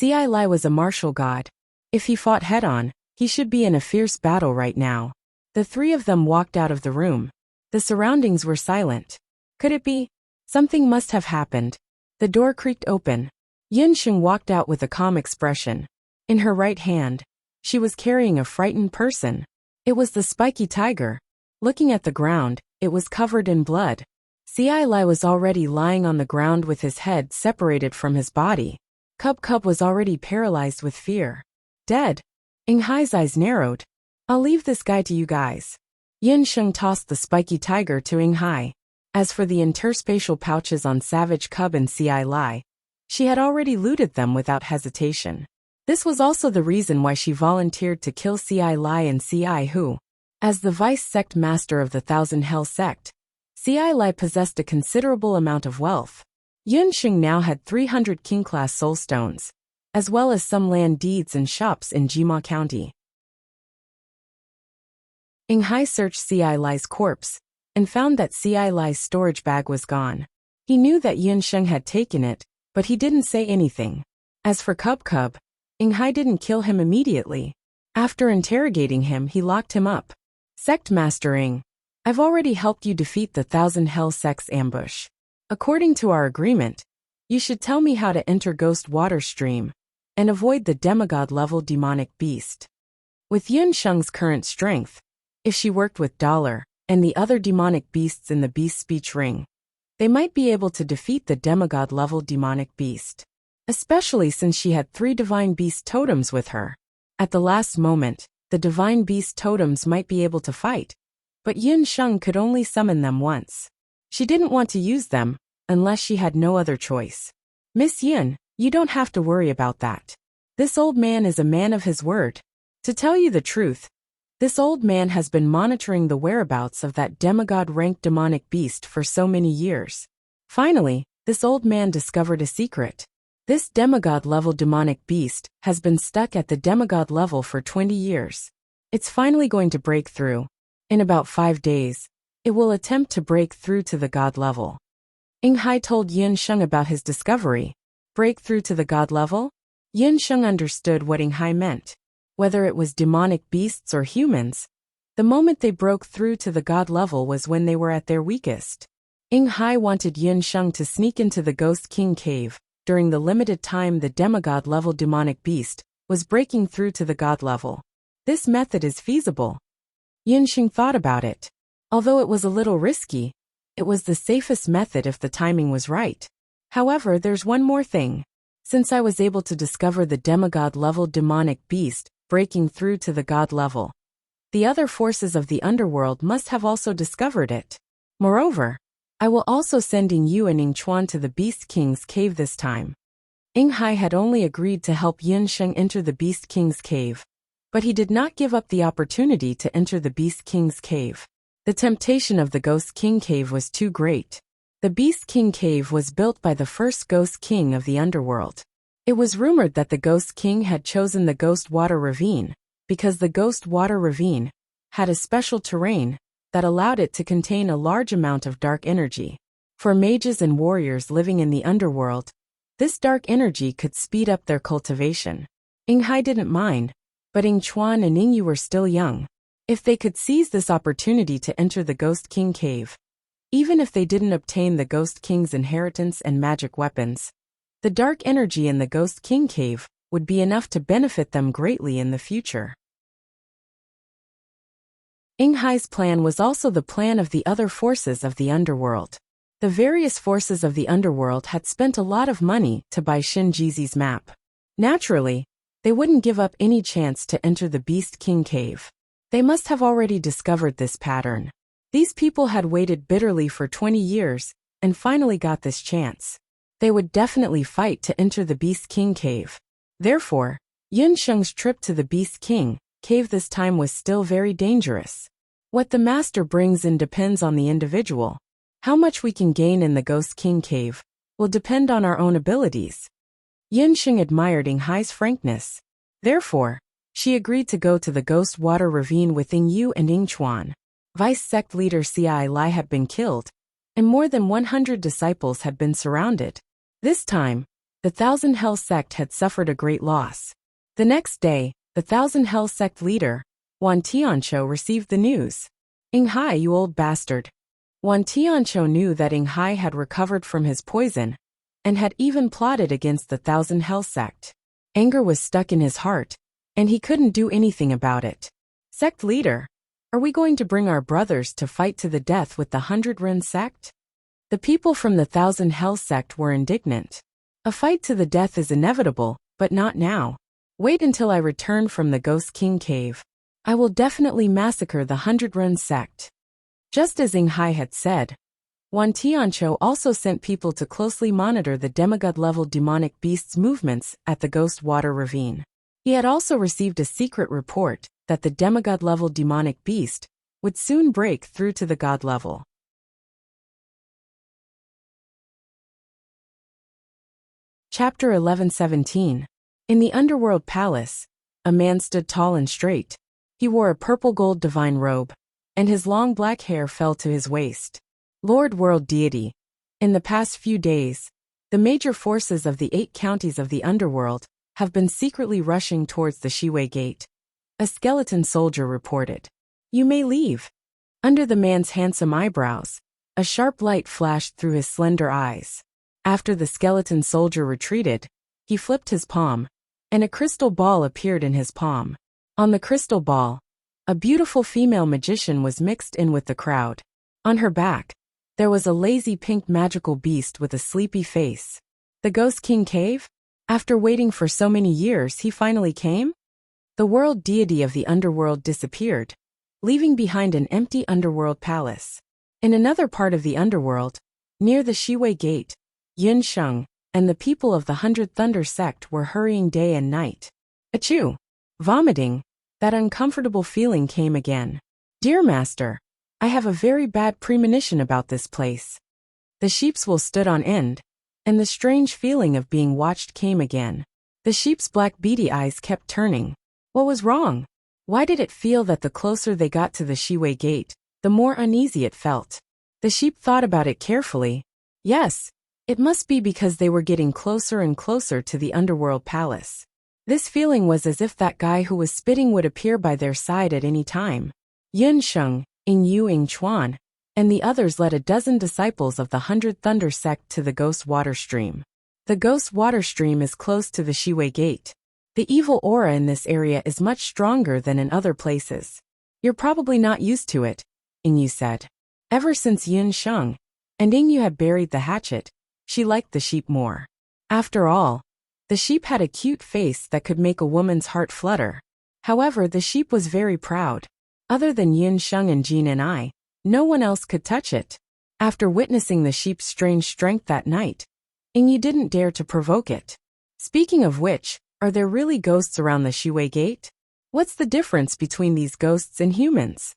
Lai was a martial god. If he fought head-on, he should be in a fierce battle right now. The 3 of them walked out of the room. The surroundings were silent. Could it be? Something must have happened. The door creaked open. Yin Sheng walked out with a calm expression. In her right hand, she was carrying a frightened person. It was the spiky tiger. Looking at the ground, it was covered in blood. Lai was already lying on the ground with his head separated from his body. Cub was already paralyzed with fear. Dead. Ying Hai's eyes narrowed. I'll leave this guy to you guys. Yin Sheng tossed the spiky tiger to Ying Hai. As for the interspatial pouches on Savage Cub and Lai, she had already looted them without hesitation. This was also the reason why she volunteered to kill Lai and Hu. As the vice sect master of the Thousand Hell Sect, Lai possessed a considerable amount of wealth. Yin Sheng now had 300 king-class soul stones, as well as some land deeds and shops in Jima County. Ying Hai searched Lai's corpse, and found that Lai's storage bag was gone. He knew that Yin Sheng had taken it, but he didn't say anything. As for Cub, Ying Hai didn't kill him immediately. After interrogating him, he locked him up. Sect Master Ying, I've already helped you defeat the Thousand Hell Sect's ambush. According to our agreement, you should tell me how to enter Ghost Water Stream and avoid the demigod-level demonic beast. With Yin Sheng's current strength, if she worked with Dollar and the other demonic beasts in the Beast Speech Ring, they might be able to defeat the demigod-level demonic beast. Especially since she had 3 divine beast totems with her. At the last moment, the divine beast totems might be able to fight, but Yin Sheng could only summon them once. She didn't want to use them, unless she had no other choice. Miss Yin, you don't have to worry about that. This old man is a man of his word. To tell you the truth, this old man has been monitoring the whereabouts of that demigod-ranked demonic beast for so many years. Finally, this old man discovered a secret. This demigod-level demonic beast has been stuck at the demigod level for 20 years. It's finally going to break through. In about 5 days, it will attempt to break through to the god level. Ing Hai told Yin Sheng about his discovery. Break through to the god level? Yin Sheng understood what Ing Hai meant. Whether it was demonic beasts or humans, the moment they broke through to the god level was when they were at their weakest. Ing Hai wanted Yin Sheng to sneak into the Ghost King cave during the limited time the demigod-level demonic beast was breaking through to the god level. This method is feasible. Yin Sheng thought about it. Although it was a little risky, it was the safest method if the timing was right. However, there's one more thing. Since I was able to discover the demigod-level demonic beast breaking through to the god level, the other forces of the underworld must have also discovered it. Moreover, I will also send Ing Yu and Ing Chuan to the Beast King's cave this time. Ing Hai had only agreed to help Yin Sheng enter the Beast King's cave, but he did not give up the opportunity to enter the Beast King's cave. The temptation of the Ghost King cave was too great. The Beast King cave was built by the first Ghost King of the underworld. It was rumored that the Ghost King had chosen the Ghost Water Ravine, because the Ghost Water Ravine had a special terrain that allowed it to contain a large amount of dark energy. For mages and warriors living in the underworld, this dark energy could speed up their cultivation. Ing Hai didn't mind, but Ing Chuan and Ing Yu were still young. If they could seize this opportunity to enter the Ghost King cave, even if they didn't obtain the Ghost King's inheritance and magic weapons, the dark energy in the Ghost King cave would be enough to benefit them greatly in the future. Ing Hai's plan was also the plan of the other forces of the underworld. The various forces of the underworld had spent a lot of money to buy Shin Jizi's map. Naturally, they wouldn't give up any chance to enter the Beast King cave. They must have already discovered this pattern. These people had waited bitterly for 20 years and finally got this chance. They would definitely fight to enter the Beast King cave. Therefore, Yin Sheng's trip to the Beast King cave this time was still very dangerous. What the master brings in depends on the individual. How much we can gain in the Ghost King cave will depend on our own abilities. Yin Sheng admired Ing Hai's frankness. Therefore, she agreed to go to the Ghost Water Ravine with Ing Yu and Ing Chuan. Vice sect leader Ci Lai had been killed, and more than 100 disciples had been surrounded. This time, the Thousand Hell sect had suffered a great loss. The next day, the Thousand Hell sect leader, Wan Tianqiu, received the news. Ing Hai, you old bastard. Wan Tianqiu knew that Ing Hai had recovered from his poison, and had even plotted against the Thousand Hell sect. Anger was stuck in his heart, and he couldn't do anything about it. Sect leader, are we going to bring our brothers to fight to the death with the 100 Ren sect? The people from the Thousand Hell sect were indignant. A fight to the death is inevitable, but not now. Wait until I return from the Ghost King cave. I will definitely massacre the 100 Ren sect. Just as Ing Hai had said, Wan Tianqiu also sent people to closely monitor the demigod-level demonic beast's movements at the Ghost Water Ravine. He had also received a secret report that the demigod-level demonic beast would soon break through to the god level. Chapter 11:17. In the underworld palace, a man stood tall and straight. He wore a purple gold divine robe, and his long black hair fell to his waist. Lord World Deity. In the past few days, the major forces of the 8 counties of the underworld have been secretly rushing towards the Shiwei Gate. A skeleton soldier reported. You may leave. Under the man's handsome eyebrows, a sharp light flashed through his slender eyes. After the skeleton soldier retreated, he flipped his palm, and a crystal ball appeared in his palm. On the crystal ball, a beautiful female magician was mixed in with the crowd. On her back, there was a lazy pink magical beast with a sleepy face. The Ghost King cave? After waiting for so many years, he finally came? The world deity of the underworld disappeared, leaving behind an empty underworld palace. In another part of the underworld, near the Shiwei Gate, Yin Sheng and the people of the 100 Thunder sect were hurrying day and night. Achoo! Vomiting, that uncomfortable feeling came again. Dear Master, I have a very bad premonition about this place. The sheeps will stood on end, and the strange feeling of being watched came again. The sheep's black beady eyes kept turning. What was wrong? Why did it feel that the closer they got to the Shiwei gate, the more uneasy it felt? The sheep thought about it carefully. Yes, it must be because they were getting closer and closer to the underworld palace. This feeling was as if that guy who was spitting would appear by their side at any time. Yun Sheng, Ing Yu Ing Chuan, and the others led a dozen disciples of the 100 Thunder sect to the Ghost Water Stream. The Ghost Water Stream is close to the Shiwei gate. The evil aura in this area is much stronger than in other places. You're probably not used to it, Ing Yu said. Ever since Yun Sheng and Ing Yu had buried the hatchet, she liked the sheep more. After all, the sheep had a cute face that could make a woman's heart flutter. However, the sheep was very proud. Other than Yun Sheng and Jean and I, no one else could touch it. After witnessing the sheep's strange strength that night, Ing Yu didn't dare to provoke it. Speaking of which, are there really ghosts around the Shiwei gate? What's the difference between these ghosts and humans?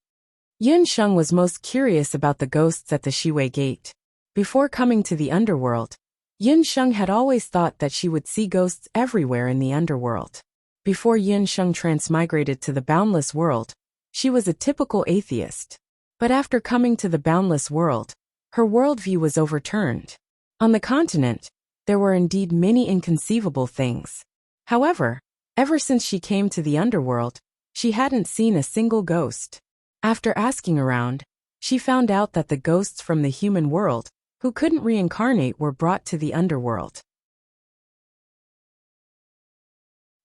Yun Sheng was most curious about the ghosts at the Shiwei gate. Before coming to the underworld, Yun Sheng had always thought that she would see ghosts everywhere in the underworld. Before Yun Sheng transmigrated to the boundless world, she was a typical atheist. But after coming to the boundless world, her worldview was overturned. On the continent, there were indeed many inconceivable things. However, ever since she came to the underworld, she hadn't seen a single ghost. After asking around, she found out that the ghosts from the human world, who couldn't reincarnate, were brought to the underworld.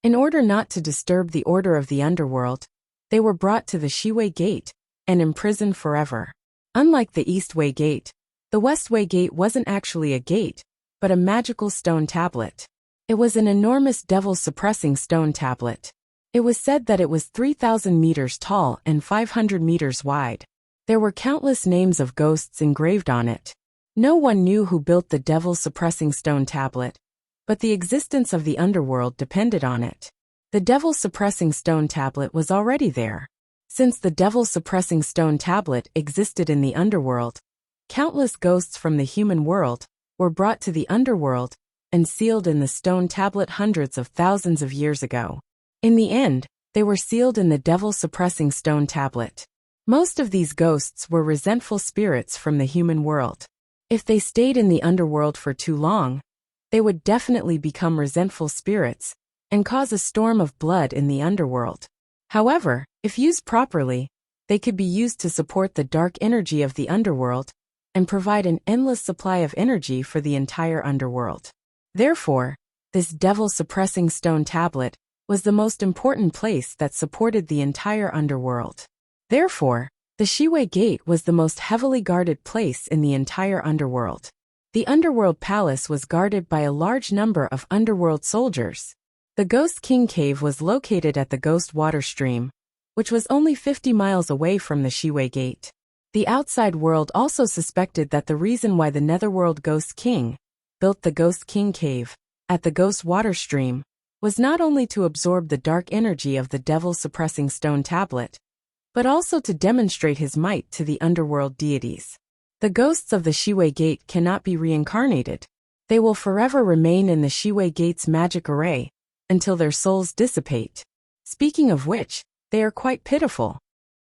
In order not to disturb the order of the underworld, they were brought to the Shiwei gate and imprisoned forever. Unlike the Eastway gate, the Westway gate wasn't actually a gate, but a magical stone tablet. It was an enormous devil-suppressing stone tablet. It was said that it was 3,000 meters tall and 500 meters wide. There were countless names of ghosts engraved on it. No one knew who built the devil-suppressing stone tablet, but the existence of the underworld depended on it. The devil-suppressing stone tablet was already there. Since the devil-suppressing stone tablet existed in the underworld, countless ghosts from the human world were brought to the underworld and sealed in the stone tablet hundreds of thousands of years ago. In the end, they were sealed in the devil-suppressing stone tablet. Most of these ghosts were resentful spirits from the human world. If they stayed in the underworld for too long, they would definitely become resentful spirits and cause a storm of blood in the underworld. However, if used properly, they could be used to support the dark energy of the underworld and provide an endless supply of energy for the entire underworld. Therefore, this devil-suppressing stone tablet was the most important place that supported the entire underworld. Therefore, the Shiwei gate was the most heavily guarded place in the entire underworld. The underworld palace was guarded by a large number of underworld soldiers. The Ghost King Cave was located at the Ghost Water Stream, which was only 50 miles away from the Shiwei gate. The outside world also suspected that the reason why the Netherworld Ghost King built the Ghost King Cave at the Ghost Water Stream was not only to absorb the dark energy of the devil-suppressing stone tablet, but also to demonstrate his might to the underworld deities. The ghosts of the Shiwei gate cannot be reincarnated. They will forever remain in the Shiwei gate's magic array until their souls dissipate. Speaking of which, they are quite pitiful.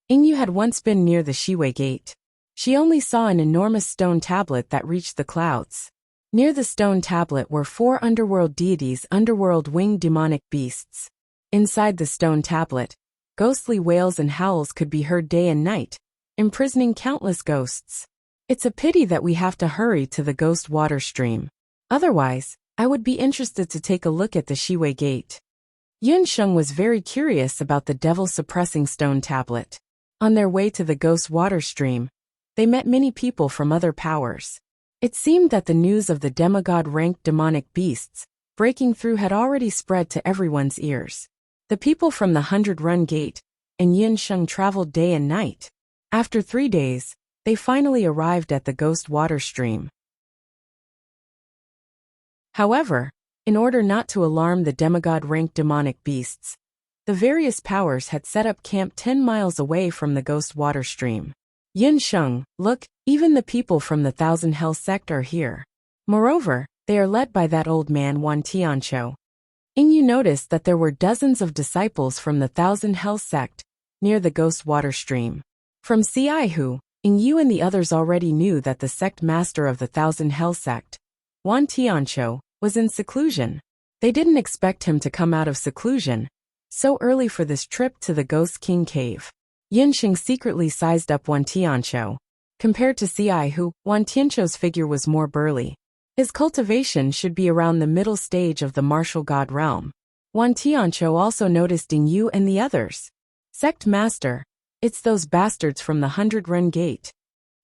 Ing Yu had once been near the Shiwei gate. She only saw an enormous stone tablet that reached the clouds. Near the stone tablet were 4 underworld deities, underworld winged demonic beasts. Inside the stone tablet, ghostly wails and howls could be heard day and night, imprisoning countless ghosts. It's a pity that we have to hurry to the Ghost Water Stream. Otherwise, I would be interested to take a look at the Shiwei gate. Yun Sheng was very curious about the devil-suppressing stone tablet. On their way to the Ghost Water Stream, they met many people from other powers. It seemed that the news of the demigod-ranked demonic beasts breaking through had already spread to everyone's ears. The people from the 100-run gate and Yun Sheng traveled day and night. After 3 days, they finally arrived at the Ghost Water Stream. However, in order not to alarm the demigod-ranked demonic beasts, the various powers had set up camp 10 miles away from the Ghost Water Stream. Yun Sheng, look, even the people from the Thousand Hell sect are here. Moreover, They are led by that old man Wan Tianqiu. Yu noticed that there were dozens of disciples from the Thousand Hells sect, near the Ghost Water Stream. From Xiaihu, Yu and the others already knew that the sect master of the Thousand Hells sect, Wan Tianqiu, was in seclusion. They didn't expect him to come out of seclusion so early for this trip to the Ghost King Cave. Yinxing secretly sized up Wan Tianqiu. Compared to Xiaihu, Wan Tianqiu's figure was more burly. His cultivation should be around the middle stage of the martial god realm. Wan Tianqiu also noticed Yu and the others. Sect master, it's those bastards from the 100 Ren Gate.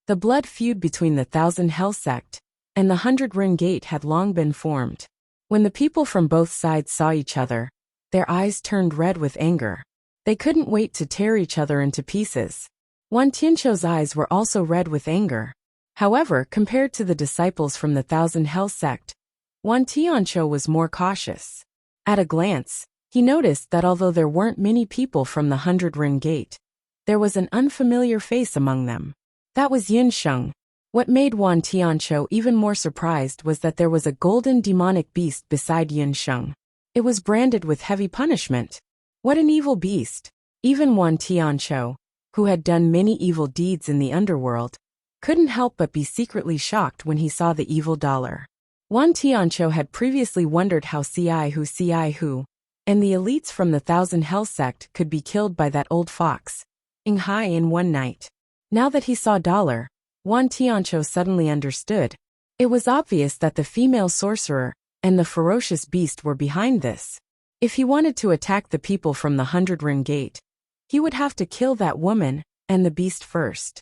The blood feud between the Thousand Hell sect and the 100 Ren Gate had long been formed. When the people from both sides saw each other, their eyes turned red with anger. They couldn't wait to tear each other into pieces. Wan Tianqiu's eyes were also red with anger. However, compared to the disciples from the Thousand Hell sect, Wan Tianqiu was more cautious. At a glance, he noticed that although there weren't many people from the 100 Ren Gate, there was an unfamiliar face among them. That was Yinsheng. What made Wan Tianqiu even more surprised was that there was a golden demonic beast beside Yinsheng. It was branded with heavy punishment. What an evil beast! Even Wan Tianqiu, who had done many evil deeds in the underworld, couldn't help but be secretly shocked when he saw the evil dollar. Wan Tianqiu had previously wondered how Xiaihu, and the elites from the Thousand Hell sect could be killed by that old fox, Hai in one night. Now that he saw dollar, Wan Tianqiu suddenly understood. It was obvious that the female sorcerer and the ferocious beast were behind this. If he wanted to attack the people from the 100 Ren Gate, he would have to kill that woman and the beast first.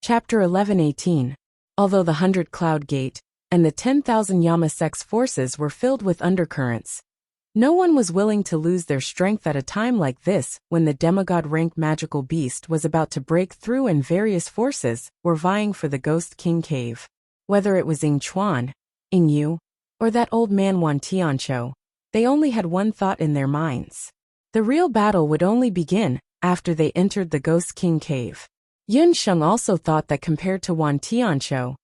Chapter 11:18. Although the 100 Cloud Gate and the 10,000 Yamasect's forces were filled with undercurrents, no one was willing to lose their strength at a time like this when the demigod-rank magical beast was about to break through and various forces were vying for the Ghost King Cave. Whether it was Ying Chuan, Yu, or that old man Wan Tianqiu, they only had one thought in their minds. The real battle would only begin after they entered the Ghost King Cave. Yinsheng also thought that compared to Wan Tianqiu,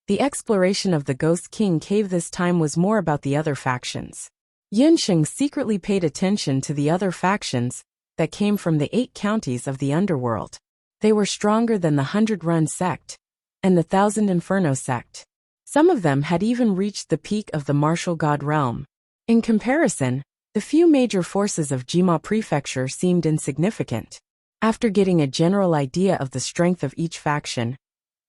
the exploration of the Ghost King Cave this time was more about the other factions. Yinsheng secretly paid attention to the other factions that came from the 8 counties of the underworld. They were stronger than the 100 Run sect and the 1000 Inferno sect. Some of them had even reached the peak of the martial god realm. In comparison, the few major forces of Jima Prefecture seemed insignificant. After getting a general idea of the strength of each faction,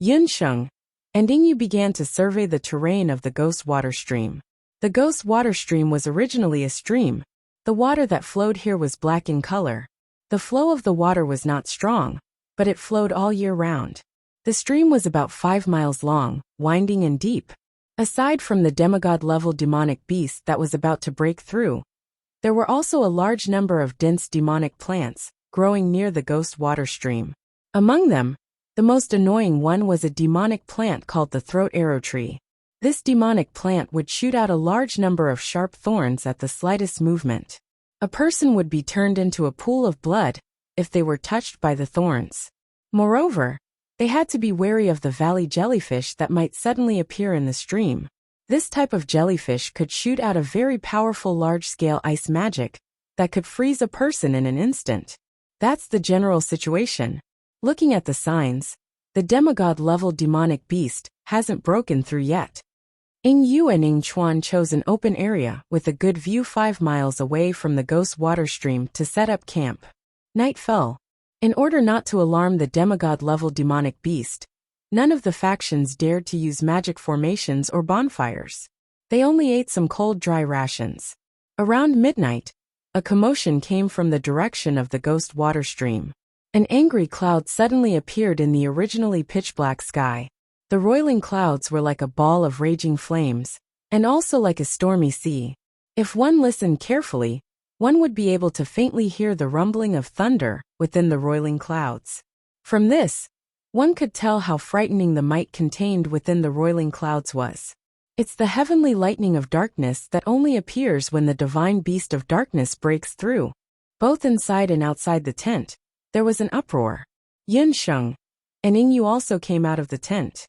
Yinsheng and Yu began to survey the terrain of the Ghost Water Stream. The Ghost Water Stream was originally a stream. The water that flowed here was black in color. The flow of the water was not strong, but it flowed all year round. The stream was about 5 miles long, winding and deep. Aside from the demigod-level demonic beast that was about to break through, there were also a large number of dense demonic plants growing near the Ghost Water Stream. Among them, the most annoying one was a demonic plant called the Throat Arrow Tree. This demonic plant would shoot out a large number of sharp thorns at the slightest movement. A person would be turned into a pool of blood if they were touched by the thorns. Moreover, they had to be wary of the valley jellyfish that might suddenly appear in the stream. This type of jellyfish could shoot out a very powerful large-scale ice magic that could freeze a person in an instant. That's the general situation. Looking at the signs, the demigod-level demonic beast hasn't broken through yet. Yu and Ying Chuan chose an open area with a good view 5 miles away from the Ghost Water Stream to set up camp. Night fell. In order not to alarm the demigod-level demonic beast, none of the factions dared to use magic formations or bonfires. They only ate some cold dry rations. Around midnight, a commotion came from the direction of the Ghost Water Stream. An angry cloud suddenly appeared in the originally pitch-black sky. The roiling clouds were like a ball of raging flames, and also like a stormy sea. If one listened carefully, one would be able to faintly hear the rumbling of thunder within the roiling clouds. From this, one could tell how frightening the might contained within the roiling clouds was. It's the heavenly lightning of darkness that only appears when the divine beast of darkness breaks through. Both inside and outside the tent, there was an uproar. Yinsheng and Ingyu also came out of the tent.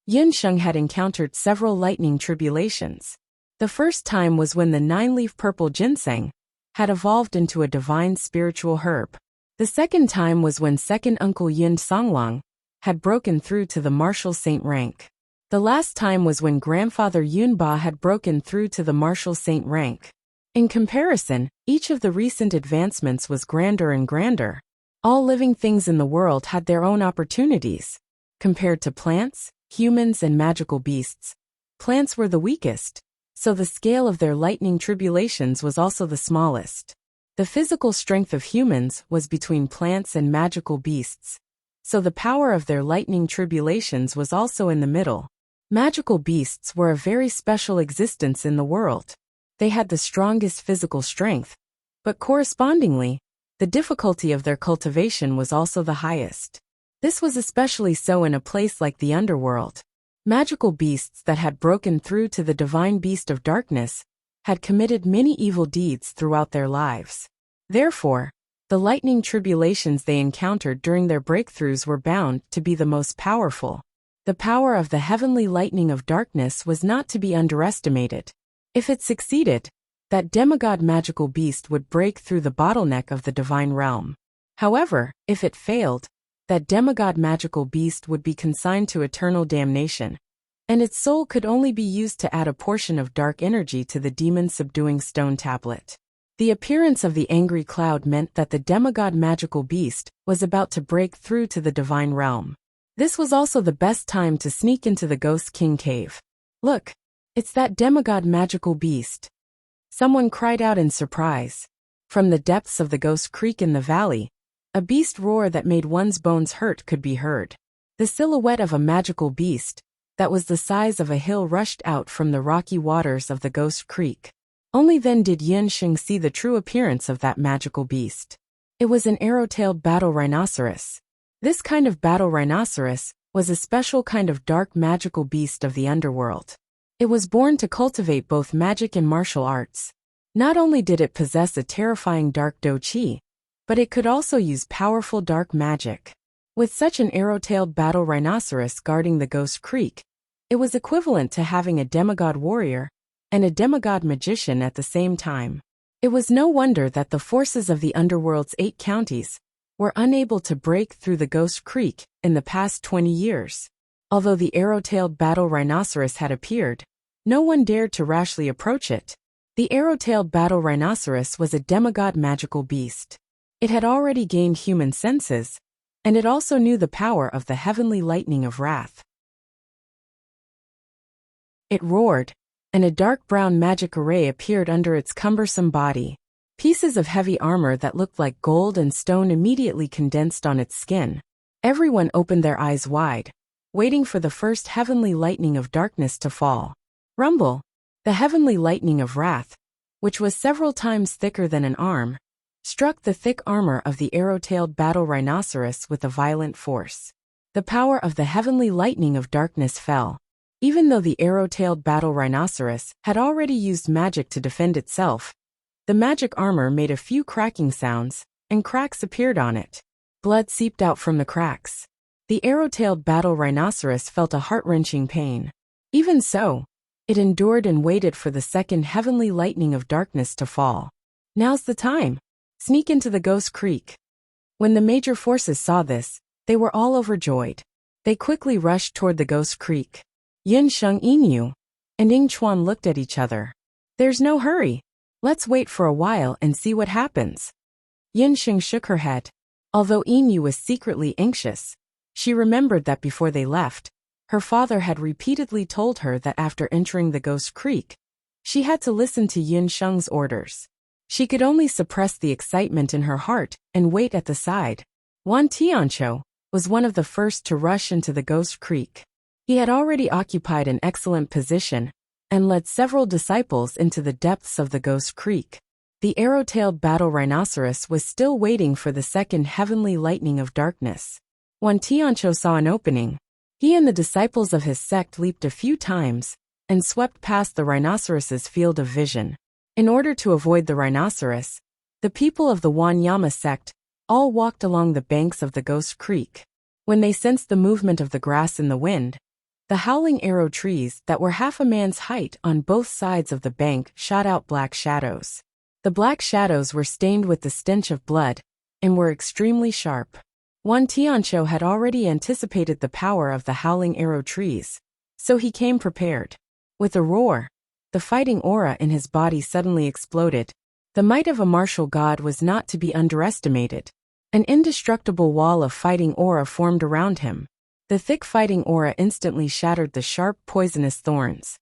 Yunsheng had encountered several lightning tribulations. The first time was when the 9-leaf purple ginseng had evolved into a divine spiritual herb. The second time was when second uncle Yin Songlong had broken through to the martial saint rank. The last time was when grandfather Yunba had broken through to the martial saint rank. In comparison, each of the recent advancements was grander and grander. All living things in the world had their own opportunities. Compared to plants, humans, and magical beasts, plants were the weakest, so the scale of their lightning tribulations was also the smallest. The physical strength of humans was between plants and magical beasts, so the power of their lightning tribulations was also in the middle. Magical beasts were a very special existence in the world. They had the strongest physical strength, but correspondingly, the difficulty of their cultivation was also the highest. This was especially so in a place like the underworld. Magical beasts that had broken through to the divine beast of darkness had committed many evil deeds throughout their lives. Therefore, the lightning tribulations they encountered during their breakthroughs were bound to be the most powerful. The power of the heavenly lightning of darkness was not to be underestimated. If it succeeded, that demigod magical beast would break through the bottleneck of the divine realm. However, if it failed, that demigod magical beast would be consigned to eternal damnation, and its soul could only be used to add a portion of dark energy to the demon-subduing stone tablet. The appearance of the angry cloud meant that the demigod magical beast was about to break through to the divine realm. This was also the best time to sneak into the Ghost King cave. "Look, it's that demigod magical beast," someone cried out in surprise. From the depths of the Ghost Creek in the valley, a beast roar that made one's bones hurt could be heard. The silhouette of a magical beast that was the size of a hill rushed out from the rocky waters of the Ghost Creek. Only then did Yunsheng see the true appearance of that magical beast. It was an arrow-tailed battle rhinoceros. This kind of battle rhinoceros was a special kind of dark magical beast of the underworld. It was born to cultivate both magic and martial arts. Not only did it possess a terrifying dark do chi, but it could also use powerful dark magic. With such an arrow-tailed battle rhinoceros guarding the Ghost Creek, it was equivalent to having a demigod warrior and a demigod magician at the same time. It was no wonder that the forces of the underworld's 8 counties were unable to break through the Ghost Creek in the past 20 years. Although the arrow-tailed battle rhinoceros had appeared, no one dared to rashly approach it. The arrow-tailed battle rhinoceros was a demigod magical beast. It had already gained human senses, and it also knew the power of the heavenly lightning of wrath. It roared, and a dark brown magic array appeared under its cumbersome body. Pieces of heavy armor that looked like gold and stone immediately condensed on its skin. Everyone opened their eyes wide, waiting for the first heavenly lightning of darkness to fall. Rumble! The heavenly lightning of wrath, which was several times thicker than an arm, struck the thick armor of the arrow-tailed battle rhinoceros with a violent force. The power of the heavenly lightning of darkness fell. Even though the arrow-tailed battle rhinoceros had already used magic to defend itself, the magic armor made a few cracking sounds, and cracks appeared on it. Blood seeped out from the cracks. The arrow-tailed battle rhinoceros felt a heart-wrenching pain. Even so, it endured and waited for the second heavenly lightning of darkness to fall. "Now's the time. Sneak into the Ghost Creek." When the major forces saw this, they were all overjoyed. They quickly rushed toward the Ghost Creek. Yunsheng, Inyu, and Ingchuan looked at each other. "There's no hurry. Let's wait for a while and see what happens." Yunsheng shook her head. Although Inyu was secretly anxious, she remembered that before they left, her father had repeatedly told her that after entering the Ghost Creek, she had to listen to Yunsheng's orders. She could only suppress the excitement in her heart and wait at the side. Wan Tiancho was one of the first to rush into the Ghost Creek. He had already occupied an excellent position and led several disciples into the depths of the Ghost Creek. The arrow-tailed battle rhinoceros was still waiting for the second heavenly lightning of darkness. Wan Tiancho saw an opening. He and the disciples of his sect leaped a few times and swept past the rhinoceros's field of vision. In order to avoid the rhinoceros, the people of the Wanyama sect all walked along the banks of the Ghost Creek. When they sensed the movement of the grass in the wind, the howling arrow trees that were half a man's height on both sides of the bank shot out black shadows. The black shadows were stained with the stench of blood and were extremely sharp. Wan Tianqiu had already anticipated the power of the howling arrow trees, so he came prepared. With a roar, the fighting aura in his body suddenly exploded. The might of a martial god was not to be underestimated. An indestructible wall of fighting aura formed around him. The thick fighting aura instantly shattered the sharp, poisonous thorns.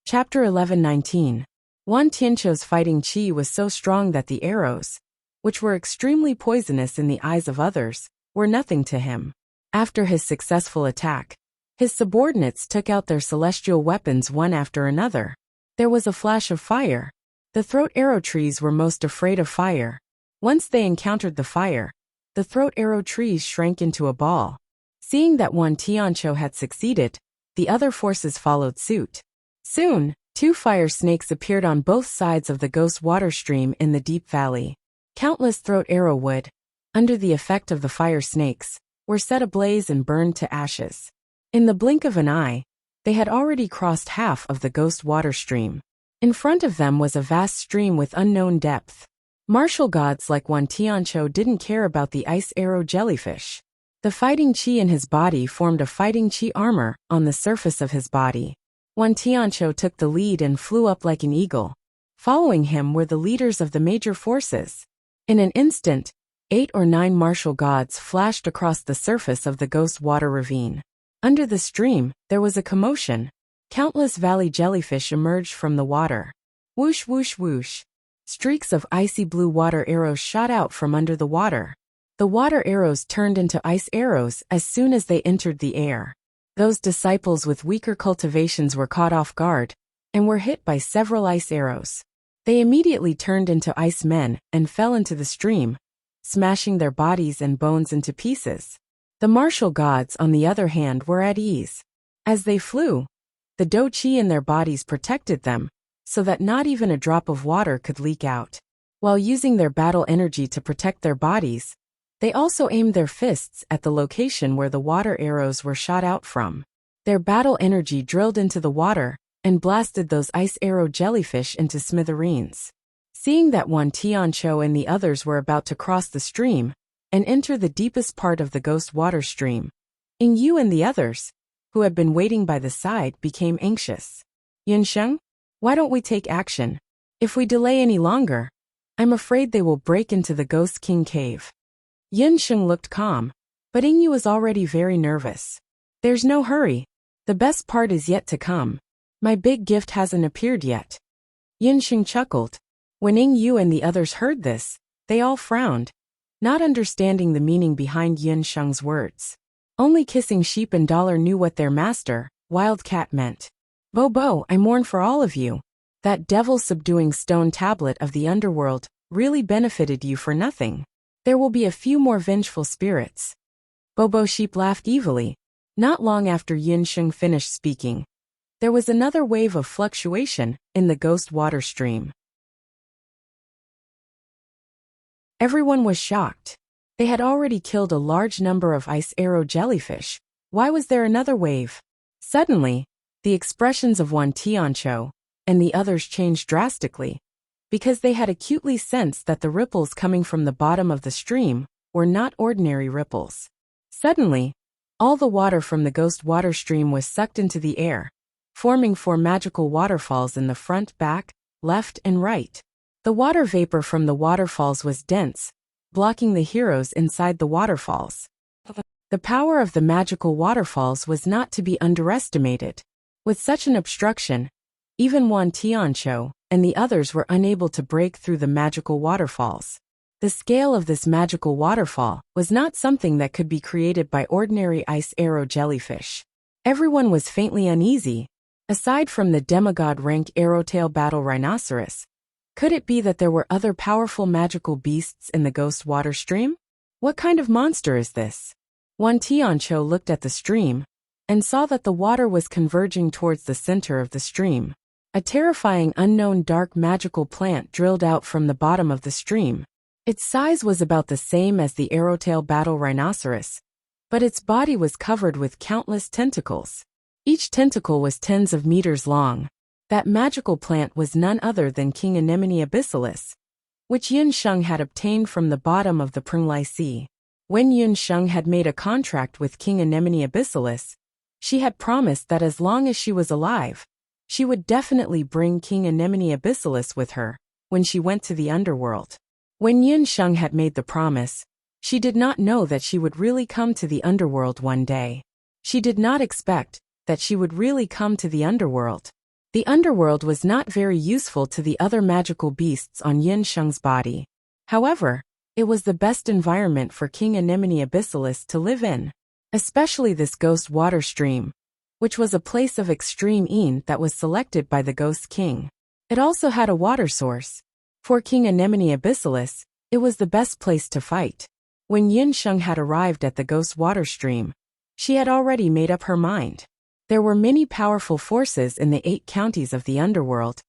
Chapter 11:19. Wan Tianqiu's fighting qi was so strong that the arrows, which were extremely poisonous in the eyes of others, were nothing to him. After his successful attack, his subordinates took out their celestial weapons one after another. There was a flash of fire. The throat arrow trees were most afraid of fire. Once they encountered the fire, the throat arrow trees shrank into a ball. Seeing that Wan Tianqiu had succeeded, the other forces followed suit. Soon, 2 fire snakes appeared on both sides of the ghost water stream in the deep valley. Countless throat arrow wood, under the effect of the fire snakes, were set ablaze and burned to ashes. In the blink of an eye, they had already crossed half of the ghost water stream. In front of them was a vast stream with unknown depth. Martial gods like Wan Tianqiu didn't care about the ice arrow jellyfish. The fighting qi in his body formed a fighting qi armor on the surface of his body. Wan Tianqiu took the lead and flew up like an eagle. Following him were the leaders of the major forces. In an instant, 8 or 9 martial gods flashed across the surface of the ghost water ravine. Under the stream, there was a commotion. Countless valley jellyfish emerged from the water. Whoosh whoosh whoosh. Streaks of icy blue water arrows shot out from under the water. The water arrows turned into ice arrows as soon as they entered the air. Those disciples with weaker cultivations were caught off guard and were hit by several ice arrows. They immediately turned into ice men and fell into the stream, smashing their bodies and bones into pieces. The martial gods, on the other hand, were at ease. As they flew, the dou qi in their bodies protected them, so that not even a drop of water could leak out. While using their battle energy to protect their bodies, they also aimed their fists at the location where the water arrows were shot out from. Their battle energy drilled into the water and blasted those ice arrow jellyfish into smithereens. Seeing that Wan Tianqiu and the others were about to cross the stream and enter the deepest part of the ghost water stream, Yu and the others, who had been waiting by the side, became anxious. Yunsheng, why don't we take action? If we delay any longer, I'm afraid they will break into the Ghost King cave. Yunsheng looked calm, but Yu was already very nervous. There's no hurry. The best part is yet to come. My big gift hasn't appeared yet. Yunsheng chuckled. When Yu and the others heard this, they all frowned, not understanding the meaning behind Yunsheng's words. Only Kissing Sheep and Dollar knew what their master, Wildcat, meant. Bobo, I mourn for all of you. That devil-subduing stone tablet of the underworld really benefited you for nothing. There will be a few more vengeful spirits. Bobo Sheep laughed evilly. Not long after Yunsheng finished speaking, there was another wave of fluctuation in the ghost water stream. Everyone was shocked. They had already killed a large number of ice arrow jellyfish. Why was there another wave? Suddenly, the expressions of Wan Tianqiu and the others changed drastically, because they had acutely sensed that the ripples coming from the bottom of the stream were not ordinary ripples. Suddenly, all the water from the ghost water stream was sucked into the air, forming 4 magical waterfalls in the front, back, left, and right. The water vapor from the waterfalls was dense, blocking the heroes inside the waterfalls. The power of the magical waterfalls was not to be underestimated. With such an obstruction, even Wan Tianqiu and the others were unable to break through the magical waterfalls. The scale of this magical waterfall was not something that could be created by ordinary ice arrow jellyfish. Everyone was faintly uneasy. Aside from the demigod rank arrowtail battle rhinoceros, could it be that there were other powerful magical beasts in the ghost water stream? What kind of monster is this? Wan Tianqiu looked at the stream and saw that the water was converging towards the center of the stream. a terrifying unknown dark magical plant drilled out from the bottom of the stream. Its size was about the same as the arrowtail battle rhinoceros, but its body was covered with countless tentacles. Each tentacle was tens of meters long. That magical plant was none other than King Anemone abyssalis, which Yin Sheng had obtained from the bottom of the Prenglai Sea. When Yin Sheng had made a contract with King Anemone abyssalis, she had promised that as long as she was alive, she would definitely bring King Anemone abyssalis with her when she went to the underworld. When Yin Sheng had made the promise, she did not know that she would really come to the underworld one day. She did not expect that she would really come to the underworld. The underworld was not very useful to the other magical beasts on Yin Sheng's body. However, it was the best environment for King Anemone abyssalis to live in, especially this ghost water stream, which was a place of extreme ease that was selected by the Ghost King. It also had a water source. For King Anemone abyssalis, it was the best place to fight. When Yin Sheng had arrived at the ghost water stream, she had already made up her mind. There were many powerful forces in the 8 counties of the underworld,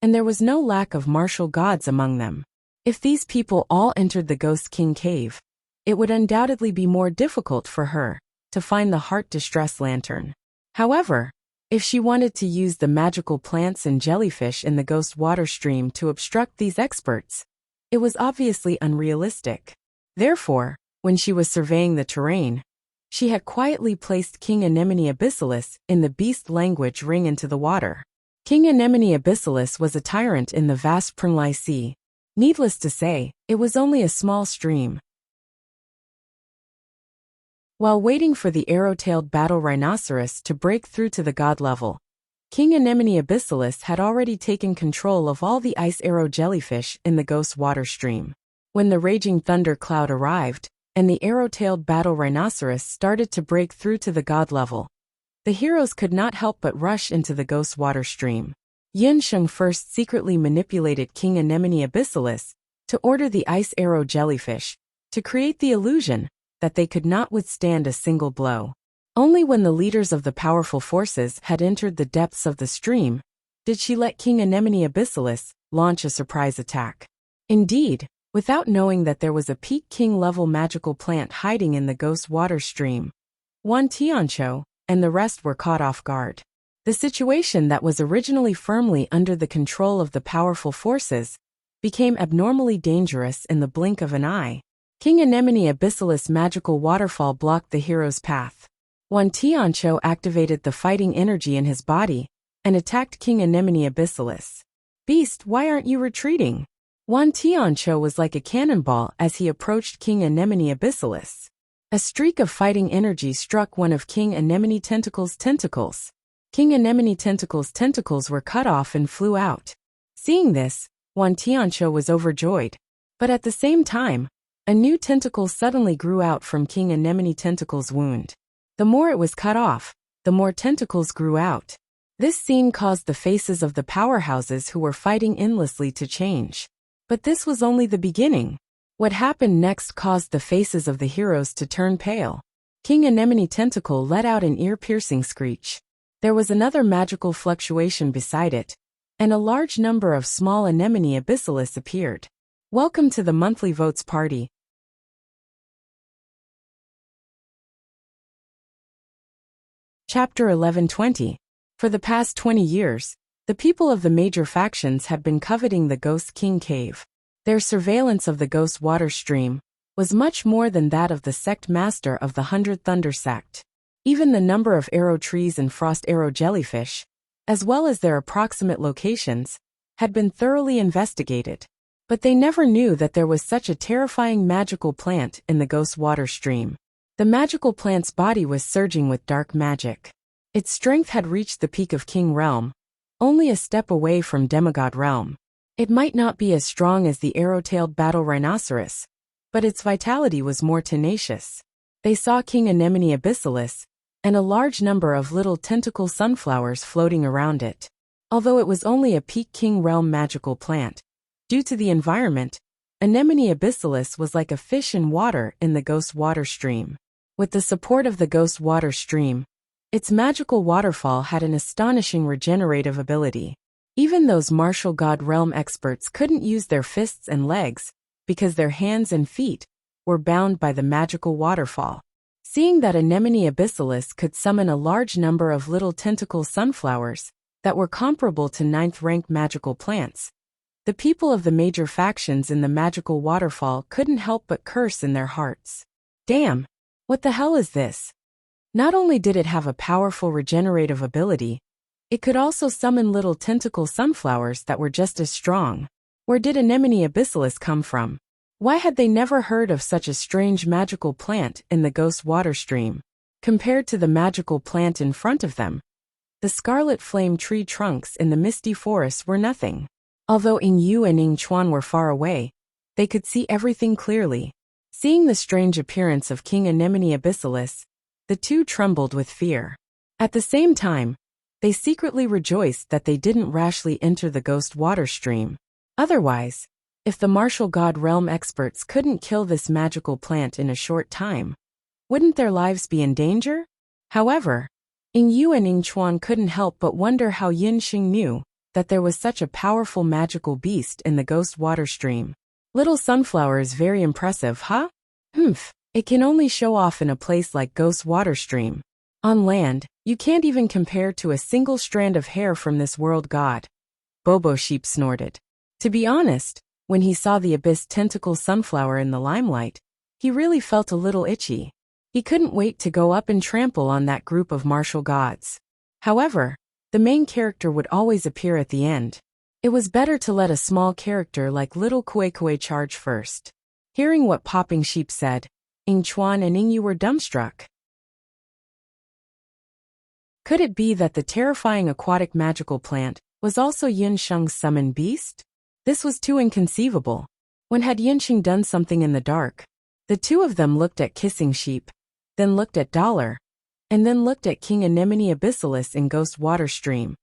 and there was no lack of martial gods among them. If these people all entered the Ghost King cave, it would undoubtedly be more difficult for her to find the Heart Distress Lantern. However, if she wanted to use the magical plants and jellyfish in the ghost water stream to obstruct these experts, it was obviously unrealistic. Therefore, when she was surveying the terrain, she had quietly placed King Anemone abyssalis in the beast language ring into the water. King Anemone abyssalis was a tyrant in the vast Prenglai Sea. Needless to say, it was only a small stream. While waiting for the arrow-tailed battle rhinoceros to break through to the god level, King Anemone abyssalis had already taken control of all the ice arrow jellyfish in the ghost water stream. When the raging thunder cloud arrived, and the arrow-tailed battle rhinoceros started to break through to the god level, the heroes could not help but rush into the ghost water stream. Yin Sheng first secretly manipulated King Anemone abyssalis to order the ice arrow jellyfish to create the illusion that they could not withstand a single blow. Only when the leaders of the powerful forces had entered the depths of the stream did she let King Anemone abyssalis launch a surprise attack. Indeed, without knowing that there was a peak king-level magical plant hiding in the ghost water stream, Wan Tianqiu and the rest were caught off guard. The situation that was originally firmly under the control of the powerful forces became abnormally dangerous in the blink of an eye. King Anemone abyssalis' magical waterfall blocked the hero's path. Wan Tianqiu activated the fighting energy in his body and attacked King Anemone abyssalis. "Beast, why aren't you retreating?" Wan Tianqiu was like a cannonball as he approached King Anemone abyssalis. A streak of fighting energy struck one of King Anemone Tentacle's tentacles. King Anemone Tentacle's tentacles were cut off and flew out. Seeing this, Wan Tianqiu was overjoyed. But at the same time, a new tentacle suddenly grew out from King Anemone Tentacle's wound. The more it was cut off, the more tentacles grew out. This scene caused the faces of the powerhouses who were fighting endlessly to change. But this was only the beginning. What happened next caused the faces of the heroes to turn pale. King Anemone Tentacle let out an ear-piercing screech. There was another magical fluctuation beside it, and a large number of small Anemone abyssalis appeared. Welcome to the monthly votes party. Chapter 1120. For the past 20 years, the people of the major factions had been coveting the Ghost King cave. Their surveillance of the Ghost Water Stream was much more than that of the sect master of the 100 Thunder sect. Even the number of arrow trees and frost arrow jellyfish, as well as their approximate locations, had been thoroughly investigated. But they never knew that there was such a terrifying magical plant in the Ghost Water Stream. The magical plant's body was surging with dark magic. Its strength had reached the peak of King Realm, only a step away from Demigod Realm. It might not be as strong as the arrow-tailed battle rhinoceros, but its vitality was more tenacious. They saw King Anemone abyssalis, and a large number of little tentacle sunflowers floating around it. Although it was only a peak King Realm magical plant, due to the environment, Anemone abyssalis was like a fish in water in the Ghost Water Stream. With the support of the Ghost Water Stream, its magical waterfall had an astonishing regenerative ability. Even those martial god realm experts couldn't use their fists and legs, because their hands and feet were bound by the magical waterfall. Seeing that Anemone abyssalis could summon a large number of little tentacle sunflowers that were comparable to 9th-rank magical plants, the people of the major factions in the magical waterfall couldn't help but curse in their hearts. Damn! What the hell is this? Not only did it have a powerful regenerative ability, it could also summon little tentacle sunflowers that were just as strong. Where did Anemone abyssalis come from? Why had they never heard of such a strange magical plant in the ghost water stream? Compared to the magical plant in front of them, the scarlet flame tree trunks in the misty forest were nothing. Although Ing Yu and Ing Chuan were far away, they could see everything clearly. Seeing the strange appearance of King Anemone abyssalis, the two trembled with fear. At the same time, they secretly rejoiced that they didn't rashly enter the ghost water stream. Otherwise, if the martial god realm experts couldn't kill this magical plant in a short time, wouldn't their lives be in danger? However, Ing Yu and Ing Chuan couldn't help but wonder how Yin Xing knew that there was such a powerful magical beast in the ghost water stream. Little sunflower is very impressive, huh? It can only show off in a place like ghost water stream. On land, you can't even compare to a single strand of hair from this world god. Bobo Sheep snorted. To be honest, when he saw the abyss tentacle sunflower in the limelight, he really felt a little itchy. He couldn't wait to go up and trample on that group of martial gods. However, the main character would always appear at the end. It was better to let a small character like little Kue Kue charge first. Hearing what Popping Sheep said, Ing Chuan and Ing Yu were dumbstruck. Could it be that the terrifying aquatic magical plant was also Yin Sheng's summoned beast? This was too inconceivable. When had Yin Sheng done something in the dark? The two of them looked at Kissing Sheep, then looked at Dollar, and then looked at King Anemone abyssalis in Ghost Water Stream,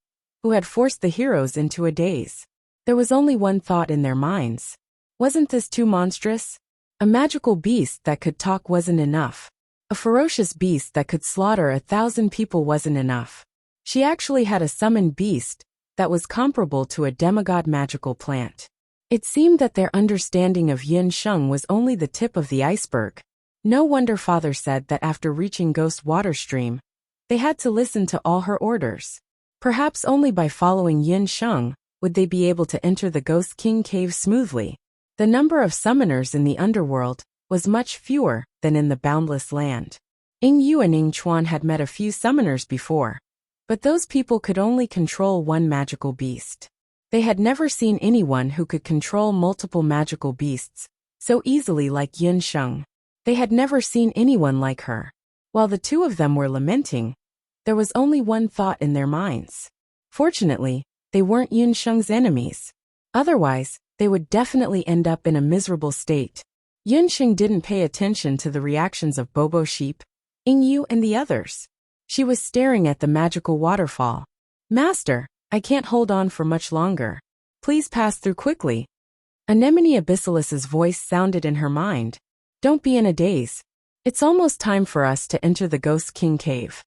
who had forced the heroes into a daze. There was only one thought in their minds. Wasn't this too monstrous? A magical beast that could talk wasn't enough. A ferocious beast that could slaughter 1,000 people wasn't enough. She actually had a summoned beast that was comparable to a demigod magical plant. It seemed that their understanding of Yin Sheng was only the tip of the iceberg. No wonder Father said that after reaching Ghost Water Stream, they had to listen to all her orders. Perhaps only by following Yin Sheng would they be able to enter the Ghost King Cave smoothly. The number of summoners in the underworld was much fewer than in the boundless land. Ing Yu and Ing Chuan had met a few summoners before, but those people could only control one magical beast. They had never seen anyone who could control multiple magical beasts so easily like Yin Sheng. They had never seen anyone like her. While the two of them were lamenting, there was only one thought in their minds. Fortunately, they weren't Yin Sheng's enemies. Otherwise, they would definitely end up in a miserable state. Yin Sheng didn't pay attention to the reactions of Bobo Sheep, Ing Yu and the others. She was staring at the magical waterfall. Master, I can't hold on for much longer. Please pass through quickly. Anemone abyssalis's voice sounded in her mind. Don't be in a daze. It's almost time for us to enter the Ghost King Cave.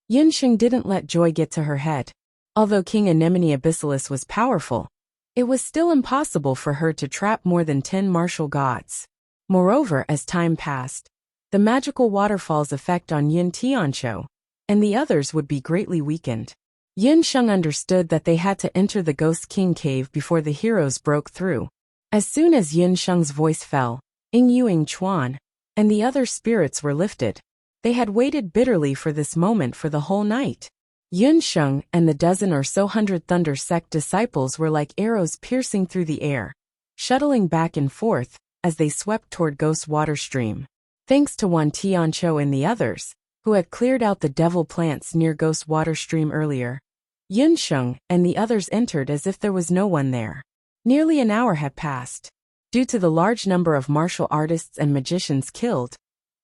Yin Sheng didn't let joy get to her head. Although King Anemone abyssalis was powerful, it was still impossible for her to trap more than 10 martial gods. Moreover, as time passed, the magical waterfall's effect on Yin Tianqiu and the others would be greatly weakened. Yin Sheng understood that they had to enter the Ghost King Cave before the heroes broke through. As soon as Yin Sheng's voice fell, Ing Yu, Ing Chuan, and the other spirits were lifted. They had waited bitterly for this moment for the whole night. Yin Sheng and the dozen or so hundred Thunder Sect disciples were like arrows piercing through the air, shuttling back and forth as they swept toward Ghost Water Stream. Thanks to Wan Tianqiu and the others, who had cleared out the devil plants near Ghost Water Stream earlier, Yin Sheng and the others entered as if there was no one there. Nearly an hour had passed. Due to the large number of martial artists and magicians killed,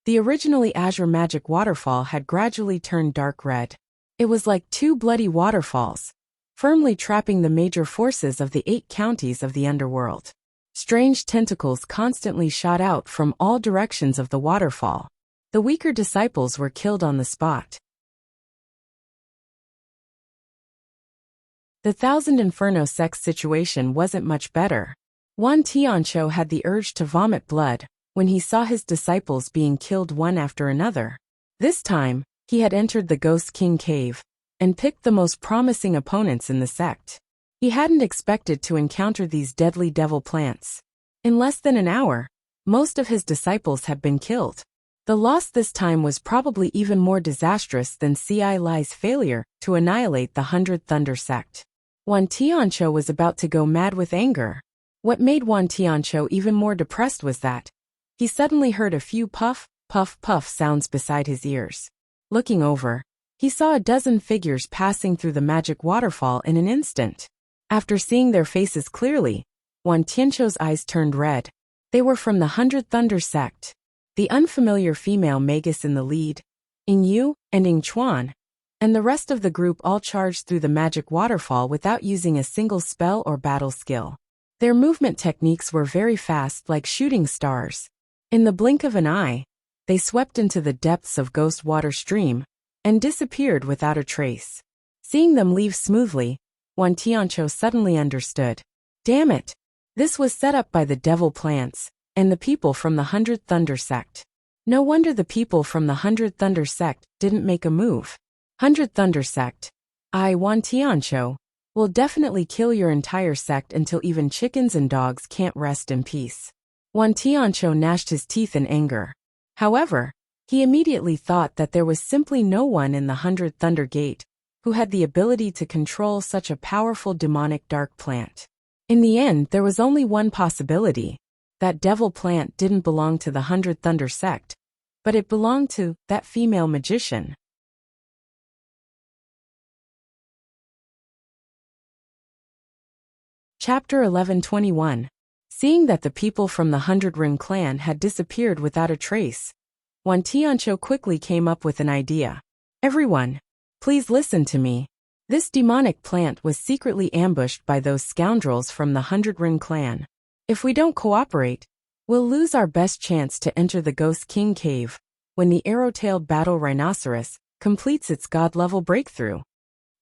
the originally azure magic waterfall had gradually turned dark red. It was like two bloody waterfalls, firmly trapping the major forces of the 8 counties of the underworld. Strange tentacles constantly shot out from all directions of the waterfall. The weaker disciples were killed on the spot. The Thousand Inferno sex situation wasn't much better. Wan Tianqiu had the urge to vomit blood when he saw his disciples being killed one after another. This time, he had entered the Ghost King cave and picked the most promising opponents in the sect. He hadn't expected to encounter these deadly devil plants. In less than an hour, most of his disciples had been killed. The loss this time was probably even more disastrous than C.I. Lai's failure to annihilate the 100 Thunder sect. Wan Tianqiu was about to go mad with anger. What made Wan Tianqiu even more depressed was that he suddenly heard a few puff, puff, puff sounds beside his ears. Looking over, he saw a dozen figures passing through the magic waterfall in an instant. After seeing their faces clearly, Wan Tianqiu's eyes turned red. They were from the 100 Thunder sect. The unfamiliar female magus in the lead, Ying Yu and Ying Chuan, and the rest of the group all charged through the magic waterfall without using a single spell or battle skill. Their movement techniques were very fast, like shooting stars. In the blink of an eye, they swept into the depths of Ghost Water Stream and disappeared without a trace. Seeing them leave smoothly, Wan Tianqiu suddenly understood. Damn it! This was set up by the devil plants and the people from the 100 Thunder sect. No wonder the people from the 100 Thunder sect didn't make a move. 100 Thunder sect. Wan Tianqiu will definitely kill your entire sect until even chickens and dogs can't rest in peace. Wan Tianqiu gnashed his teeth in anger. However, he immediately thought that there was simply no one in the 100 Thunder Gate who had the ability to control such a powerful demonic dark plant. In the end, there was only one possibility. That devil plant didn't belong to the 100 Thunder sect, but it belonged to that female magician. Chapter 1121. Seeing that the people from the 100 Ring clan had disappeared without a trace, Wan Tianqiu quickly came up with an idea. Everyone, please listen to me. This demonic plant was secretly ambushed by those scoundrels from the 100 Ring clan. If we don't cooperate, we'll lose our best chance to enter the Ghost King cave when the arrow-tailed battle rhinoceros completes its god-level breakthrough.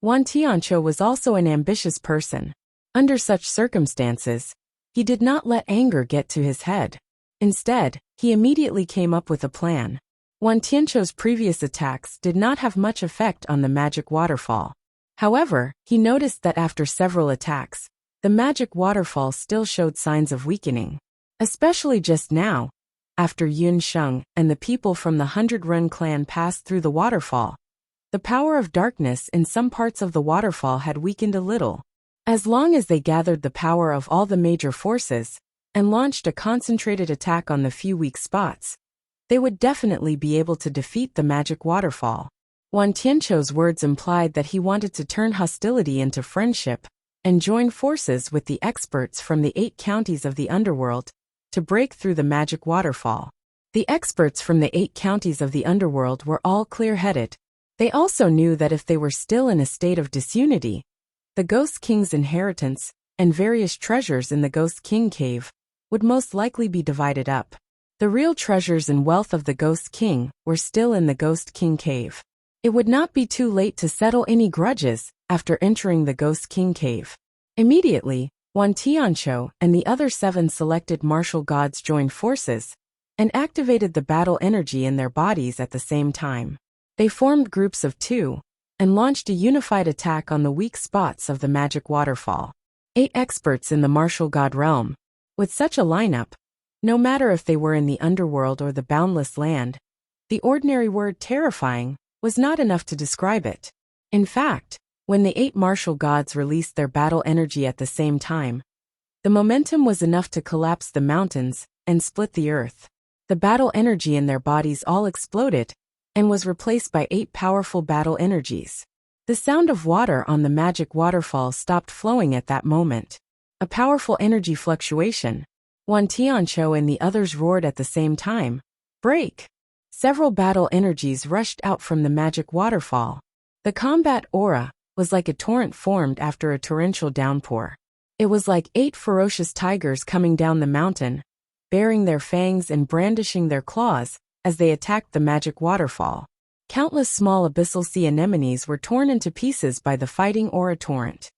Wan Tianqiu was also an ambitious person. Under such circumstances, he did not let anger get to his head. Instead, he immediately came up with a plan. Wan Tianqiu's previous attacks did not have much effect on the magic waterfall. However, he noticed that after several attacks, the magic waterfall still showed signs of weakening. Especially just now, after Yun Sheng and the people from the 100 Run clan passed through the waterfall. The power of darkness in some parts of the waterfall had weakened a little. As long as they gathered the power of all the major forces and launched a concentrated attack on the few weak spots, they would definitely be able to defeat the magic waterfall. Wan Tianqiu's words implied that he wanted to turn hostility into friendship and join forces with the experts from the 8 counties of the underworld to break through the magic waterfall. The experts from the 8 counties of the underworld were all clear-headed. They also knew that if they were still in a state of disunity, the Ghost King's inheritance and various treasures in the Ghost King cave would most likely be divided up. The real treasures and wealth of the Ghost King were still in the Ghost King cave. It would not be too late to settle any grudges after entering the Ghost King cave. Immediately, Wan Tianqiu and the other 7 selected martial gods joined forces and activated the battle energy in their bodies at the same time. They formed groups of 2 and launched a unified attack on the weak spots of the magic waterfall. 8 experts in the martial god realm. With such a lineup, no matter if they were in the underworld or the boundless land, the ordinary word terrifying was not enough to describe it. In fact, when the 8 martial gods released their battle energy at the same time, the momentum was enough to collapse the mountains and split the earth. The battle energy in their bodies all exploded and was replaced by 8 powerful battle energies. The sound of water on the magic waterfall stopped flowing at that moment. A powerful energy fluctuation. Wan Tianqiu and the others roared at the same time. Break! Several battle energies rushed out from the magic waterfall. The combat aura was like a torrent formed after a torrential downpour. It was like 8 ferocious tigers coming down the mountain, baring their fangs and brandishing their claws as they attacked the magic waterfall. Countless small abyssal sea anemones were torn into pieces by the fighting aura torrent.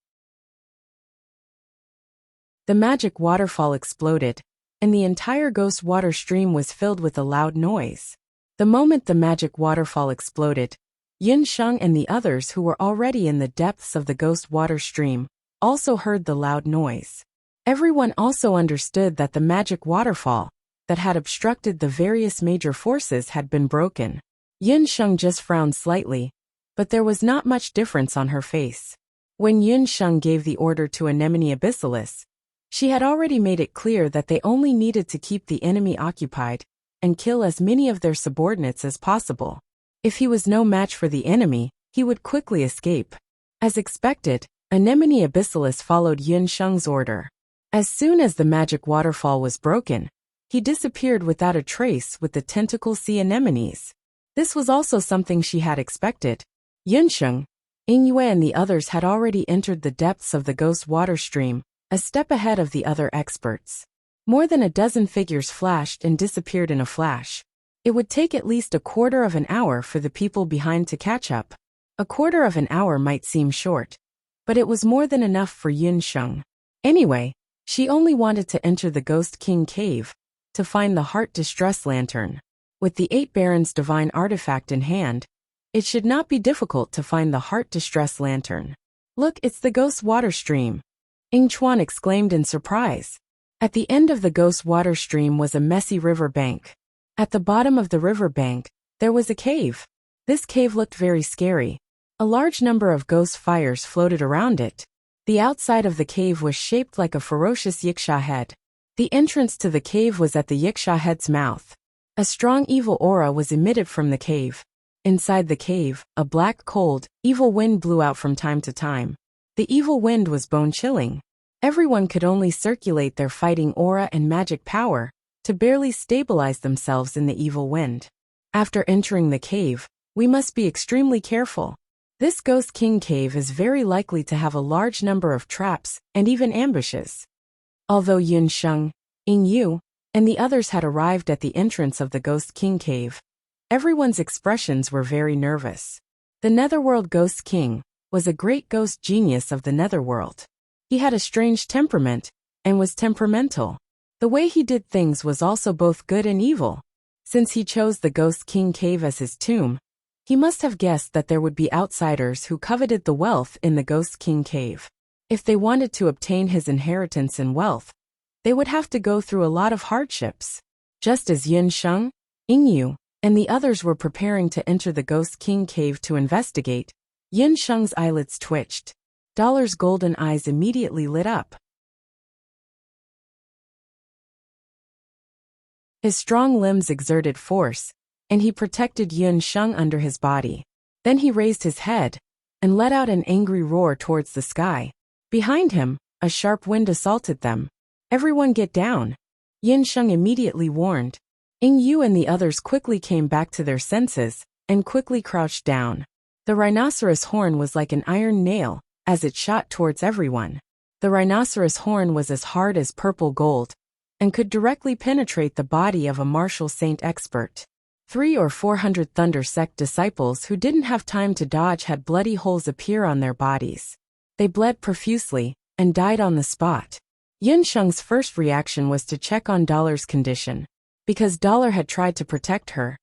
The magic waterfall exploded, and the entire ghost water stream was filled with a loud noise. The moment the magic waterfall exploded, Yin Sheng and the others who were already in the depths of the ghost water stream also heard the loud noise. Everyone also understood that the magic waterfall that had obstructed the various major forces had been broken. Yin Sheng just frowned slightly, but there was not much difference on her face. When Yin Sheng gave the order to Anemone Abyssalis, she had already made it clear that they only needed to keep the enemy occupied and kill as many of their subordinates as possible. If he was no match for the enemy, he would quickly escape. As expected, Anemone Abyssalis followed Yin Sheng's order. As soon as the magic waterfall was broken, he disappeared without a trace with the tentacle sea anemones. This was also something she had expected. Yin Sheng, Yue and the others had already entered the depths of the ghost water stream, a step ahead of the other experts. More than a dozen figures flashed and disappeared in a flash. It would take at least a quarter of an hour for the people behind to catch up. A quarter of an hour might seem short, but it was more than enough for Yin Sheng. Anyway, she only wanted to enter the Ghost King cave to find the Heart Distress Lantern. With the 8 Barons' divine artifact in hand, it should not be difficult to find the Heart Distress Lantern. Look, it's the ghost water stream, Ying Chuan exclaimed in surprise. At the end of the ghost water stream was a messy river bank. At the bottom of the river bank, there was a cave. This cave looked very scary. A large number of ghost fires floated around it. The outside of the cave was shaped like a ferocious yiksha head. The entrance to the cave was at the yiksha head's mouth. A strong evil aura was emitted from the cave. Inside the cave, a black, cold, evil wind blew out from time to time. The evil wind was bone-chilling. Everyone could only circulate their fighting aura and magic power to barely stabilize themselves in the evil wind. After entering the cave, we must be extremely careful. This Ghost King cave is very likely to have a large number of traps and even ambushes. Although Yin Sheng, Ying Yu, and the others had arrived at the entrance of the Ghost King cave, everyone's expressions were very nervous. The Netherworld Ghost King was a great ghost genius of the Netherworld. He had a strange temperament and was temperamental. The way he did things was also both good and evil. Since he chose the Ghost King cave as his tomb, he must have guessed that there would be outsiders who coveted the wealth in the Ghost King cave. If they wanted to obtain his inheritance and wealth, they would have to go through a lot of hardships. Just as Yin Sheng, Ying Yu, and the others were preparing to enter the Ghost King cave to investigate, Yin Sheng's eyelids twitched. Dollar's golden eyes immediately lit up. His strong limbs exerted force, and he protected Yin Sheng under his body. Then he raised his head and let out an angry roar towards the sky. Behind him, a sharp wind assaulted them. Everyone get down, Yin Sheng immediately warned. Ying Yu and the others quickly came back to their senses and quickly crouched down. The rhinoceros horn was like an iron nail as it shot towards everyone. The rhinoceros horn was as hard as purple gold and could directly penetrate the body of a martial saint expert. 300 or 400 Thunder Sect disciples who didn't have time to dodge had bloody holes appear on their bodies. They bled profusely and died on the spot. Yin Sheng's first reaction was to check on Dollar's condition. Because Dollar had tried to protect her,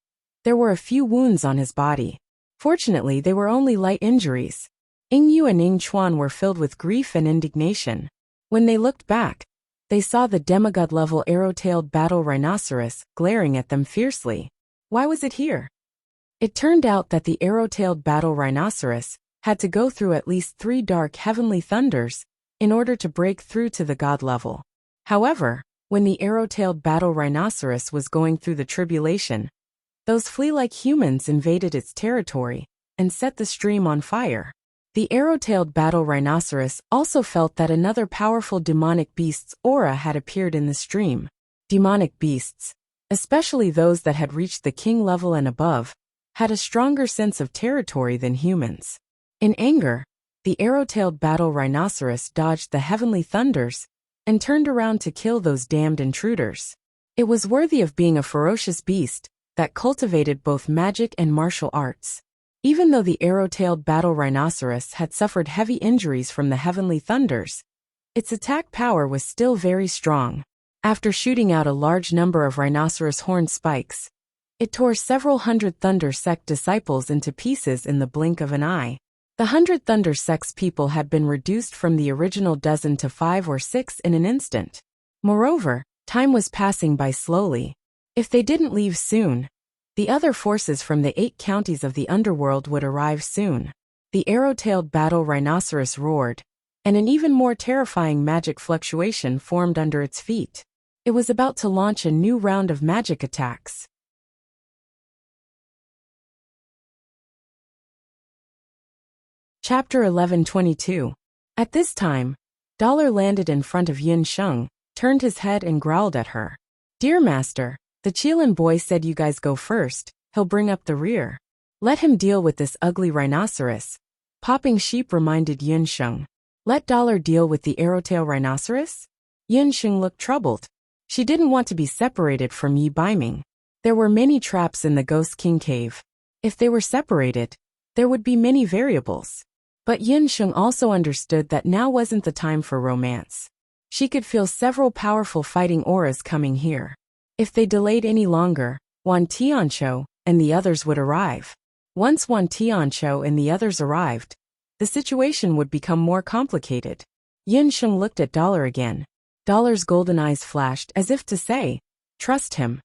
there were a few wounds on his body. Fortunately, they were only light injuries. Ying Yu and Ying Chuan were filled with grief and indignation. When they looked back, they saw the demigod-level arrow-tailed battle rhinoceros glaring at them fiercely. Why was it here? It turned out that the arrow-tailed battle rhinoceros had to go through at least 3 dark heavenly thunders in order to break through to the god level. However, when the arrow-tailed battle rhinoceros was going through the tribulation, those flea-like humans invaded its territory and set the stream on fire. The arrow-tailed battle rhinoceros also felt that another powerful demonic beast's aura had appeared in the stream. Demonic beasts, especially those that had reached the king level and above, had a stronger sense of territory than humans. In anger, the arrow-tailed battle rhinoceros dodged the heavenly thunders and turned around to kill those damned intruders. It was worthy of being a ferocious beast that cultivated both magic and martial arts. Even though the arrow-tailed battle rhinoceros had suffered heavy injuries from the heavenly thunders, Its attack power was still very strong. After shooting out a large number of rhinoceros horn spikes, it tore several hundred Thunder Sect disciples into pieces in the blink of an eye. The 100 Thunder Sect's people had been reduced from the original dozen to 5 or 6 in an instant. Moreover, time was passing by slowly. If they didn't leave soon, the other forces from the 8 counties of the underworld would arrive soon. The arrow-tailed battle rhinoceros roared, and an even more terrifying magic fluctuation formed under its feet. It was about to launch a new round of magic attacks. Chapter 11:22. At this time, Dollar landed in front of Yin Sheng, turned his head and growled at her. "Dear Master, the Qilin boy said you guys go first, he'll bring up the rear. Let him deal with this ugly rhinoceros." Popping Sheep reminded Yin Sheng. "Let Dollar deal with the arrowtail rhinoceros?" Yin Sheng looked troubled. She didn't want to be separated from Yi Baiming. There were many traps in the Ghost King cave. If they were separated, there would be many variables. But Yin Sheng also understood that now wasn't the time for romance. She could feel several powerful fighting auras coming here. If they delayed any longer, Wan Tianqiu and the others would arrive. Once Wan Tianqiu and the others arrived, the situation would become more complicated. Yin Sheng looked at Dollar again. Dollar's golden eyes flashed as if to say, "Trust him."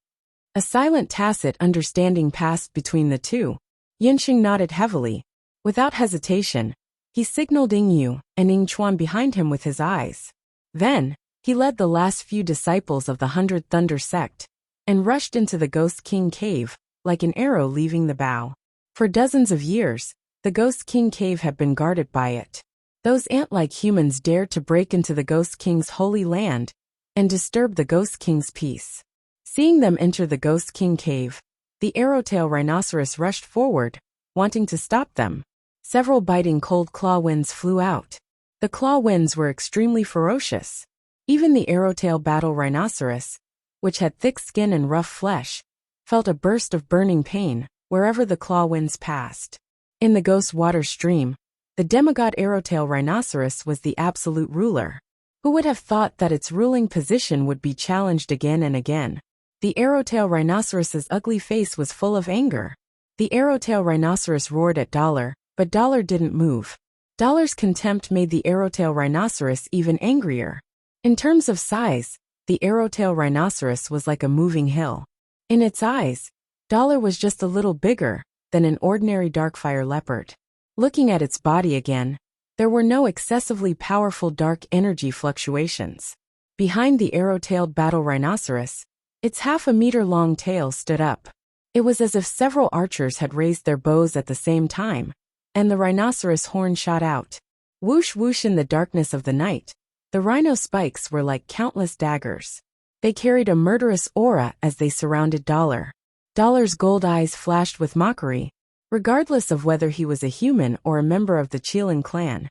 A silent tacit understanding passed between the two. Yin Sheng nodded heavily. Without hesitation, he signaled Ying Yu and Ying Chuan behind him with his eyes. Then, he led the last few disciples of the 100 Thunder Sect and rushed into the Ghost King cave, like an arrow leaving the bow. For dozens of years, the Ghost King cave had been guarded by it. Those ant-like humans dared to break into the Ghost King's holy land and disturb the Ghost King's peace. Seeing them enter the Ghost King cave, the arrowtail rhinoceros rushed forward, wanting to stop them. Several biting cold claw winds flew out. The claw winds were extremely ferocious. Even the arrowtail battle rhinoceros, which had thick skin and rough flesh, felt a burst of burning pain wherever the claw winds passed. In the Ghost Water Stream, the demigod arrowtail rhinoceros was the absolute ruler. Who would have thought that its ruling position would be challenged again and again? The arrowtail rhinoceros's ugly face was full of anger. The arrowtail rhinoceros roared at Dollar, but Dollar didn't move. Dollar's contempt made the arrowtail rhinoceros even angrier. In terms of size, the arrowtail rhinoceros was like a moving hill. In its eyes, Dollar was just a little bigger than an ordinary darkfire leopard. Looking at its body again, there were no excessively powerful dark energy fluctuations. Behind the arrow-tailed battle rhinoceros, its half-a-meter-long tail stood up. It was as if several archers had raised their bows at the same time, and the rhinoceros horn shot out. Whoosh whoosh in the darkness of the night, the rhino spikes were like countless daggers. They carried a murderous aura as they surrounded Dollar. Dollar's gold eyes flashed with mockery, regardless of whether he was a human or a member of the Qilin clan.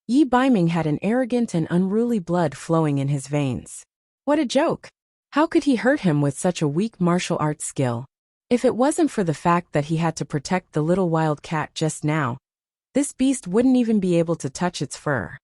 Yi Baiming had an arrogant and unruly blood flowing in his veins. What a joke! How could he hurt him with such a weak martial arts skill? If it wasn't for the fact that he had to protect the little wild cat just now, this beast wouldn't even be able to touch its fur.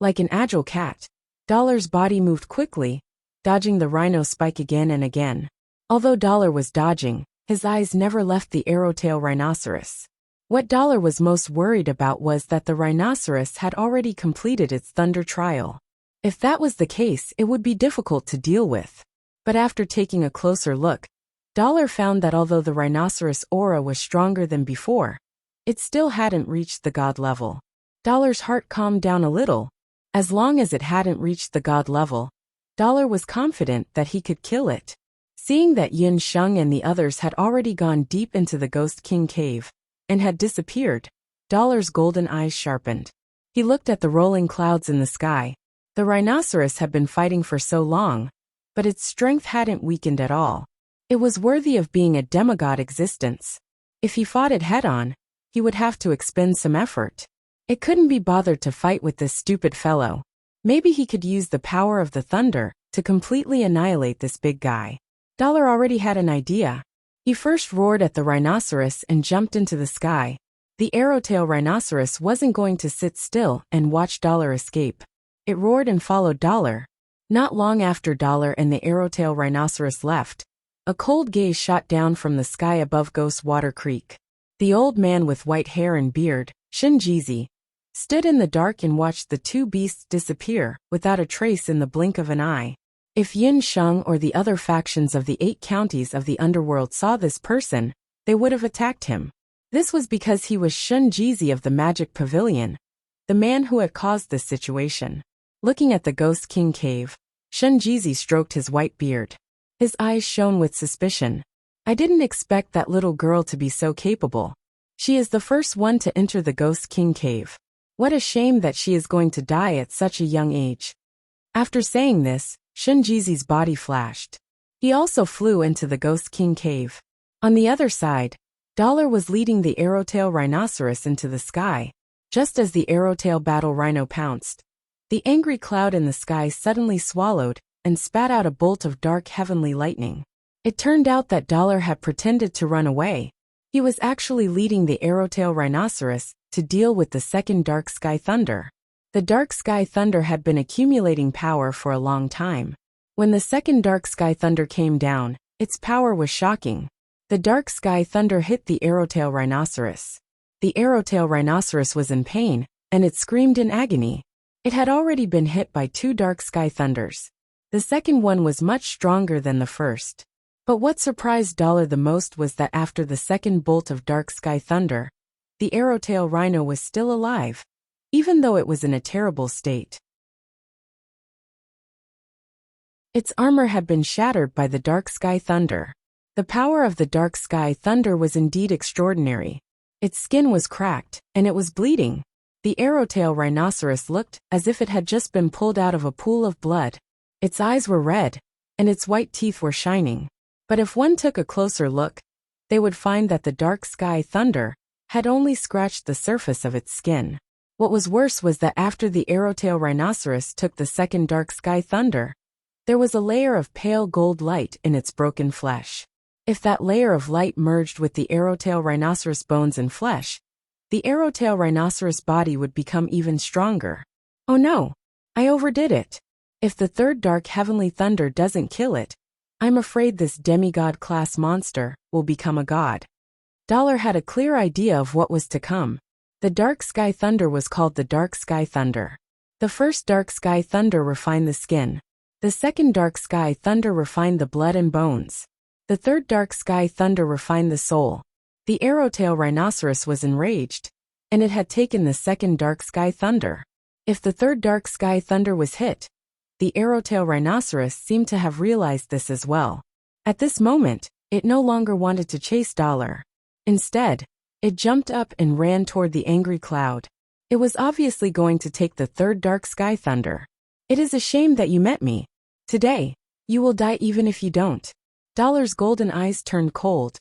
Like an agile cat, Dollar's body moved quickly, dodging the rhino spike again and again. Although Dollar was dodging, his eyes never left the arrowtail rhinoceros. What Dollar was most worried about was that the rhinoceros had already completed its thunder trial. If that was the case, it would be difficult to deal with. But after taking a closer look, Dollar found that although the rhinoceros aura was stronger than before, it still hadn't reached the god level. Dollar's heart calmed down a little. As long as it hadn't reached the god level, Dollar was confident that he could kill it. Seeing that Yin Sheng and the others had already gone deep into the Ghost King cave and had disappeared, Dollar's golden eyes sharpened. He looked at the rolling clouds in the sky. The rhinoceros had been fighting for so long, but its strength hadn't weakened at all. It was worthy of being a demigod existence. If he fought it head-on, he would have to expend some effort. It couldn't be bothered to fight with this stupid fellow. Maybe he could use the power of the thunder to completely annihilate this big guy. Dollar already had an idea. He first roared at the rhinoceros and jumped into the sky, The arrowtail rhinoceros wasn't going to sit still and watch Dollar escape. It roared and followed Dollar. Not long after Dollar and the arrowtail rhinoceros left, a cold gaze shot down from the sky above Ghost Water Creek. The old man with white hair and beard, Shinjizi, stood in the dark and watched the two beasts disappear without a trace in the blink of an eye. If Yin Sheng or the other factions of the 8 counties of the underworld saw this person, they would have attacked him. This was because he was Shinjizi of the Magic Pavilion, the man who had caused this situation. Looking at the Ghost King cave, Shinjizi stroked his white beard. His eyes shone with suspicion. I didn't expect that little girl to be so capable. She is the first one to enter the Ghost King cave. What a shame that she is going to die at such a young age. After saying this, Shinjizi's body flashed. He also flew into the Ghost King cave. On the other side, Dollar was leading the arrowtail rhinoceros into the sky. Just as the arrowtail battle rhino pounced, the angry cloud in the sky suddenly swallowed and spat out a bolt of dark heavenly lightning. It turned out that Dollar had pretended to run away. He was actually leading the arrowtail rhinoceros to deal with the second dark sky thunder. The dark sky thunder had been accumulating power for a long time. When the second dark sky thunder came down, its power was shocking. The dark sky thunder hit the arrowtail rhinoceros. The arrowtail rhinoceros was in pain, and it screamed in agony. It had already been hit by 2 dark sky thunders. The second one was much stronger than the first. But what surprised Dollar the most was that after the second bolt of dark sky thunder, the arrowtail rhino was still alive, even though it was in a terrible state. Its armor had been shattered by the dark sky thunder. The power of the dark sky thunder was indeed extraordinary. Its skin was cracked, and it was bleeding. The arrowtail rhinoceros looked as if it had just been pulled out of a pool of blood. Its eyes were red, and its white teeth were shining. But if one took a closer look, they would find that the dark sky thunder had only scratched the surface of its skin. What was worse was that after the arrowtail rhinoceros took the second dark sky thunder, there was a layer of pale gold light in its broken flesh. If that layer of light merged with the arrowtail rhinoceros bones and flesh, the arrowtail rhinoceros body would become even stronger. Oh no, I overdid it. If the third dark heavenly thunder doesn't kill it, I'm afraid this demigod-class monster will become a god. Dollar had a clear idea of what was to come. The dark sky thunder was called the dark sky thunder. The first dark sky thunder refined the skin. The second dark sky thunder refined the blood and bones. The third dark sky thunder refined the soul. The arrowtail rhinoceros was enraged, and it had taken the second dark sky thunder. If the third dark sky thunder was hit, the arrowtail rhinoceros seemed to have realized this as well. At this moment, it no longer wanted to chase Dollar. Instead, it jumped up and ran toward the angry cloud. It was obviously going to take the third dark sky thunder. It is a shame that you met me. Today, you will die even if you don't. Dollar's golden eyes turned cold.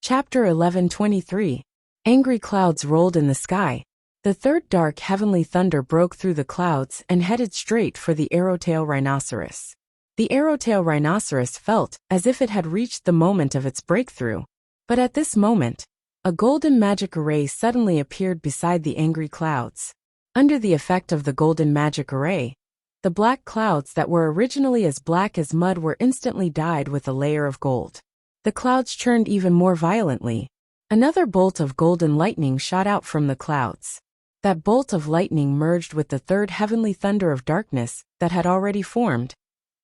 Chapter 11:23. Angry clouds rolled in the sky. The third dark heavenly thunder broke through the clouds and headed straight for the arrowtail rhinoceros. The arrowtail rhinoceros felt as if it had reached the moment of its breakthrough. But at this moment, a golden magic array suddenly appeared beside the angry clouds. Under the effect of the golden magic array, the black clouds that were originally as black as mud were instantly dyed with a layer of gold. The clouds churned even more violently. Another bolt of golden lightning shot out from the clouds. That bolt of lightning merged with the third heavenly thunder of darkness that had already formed,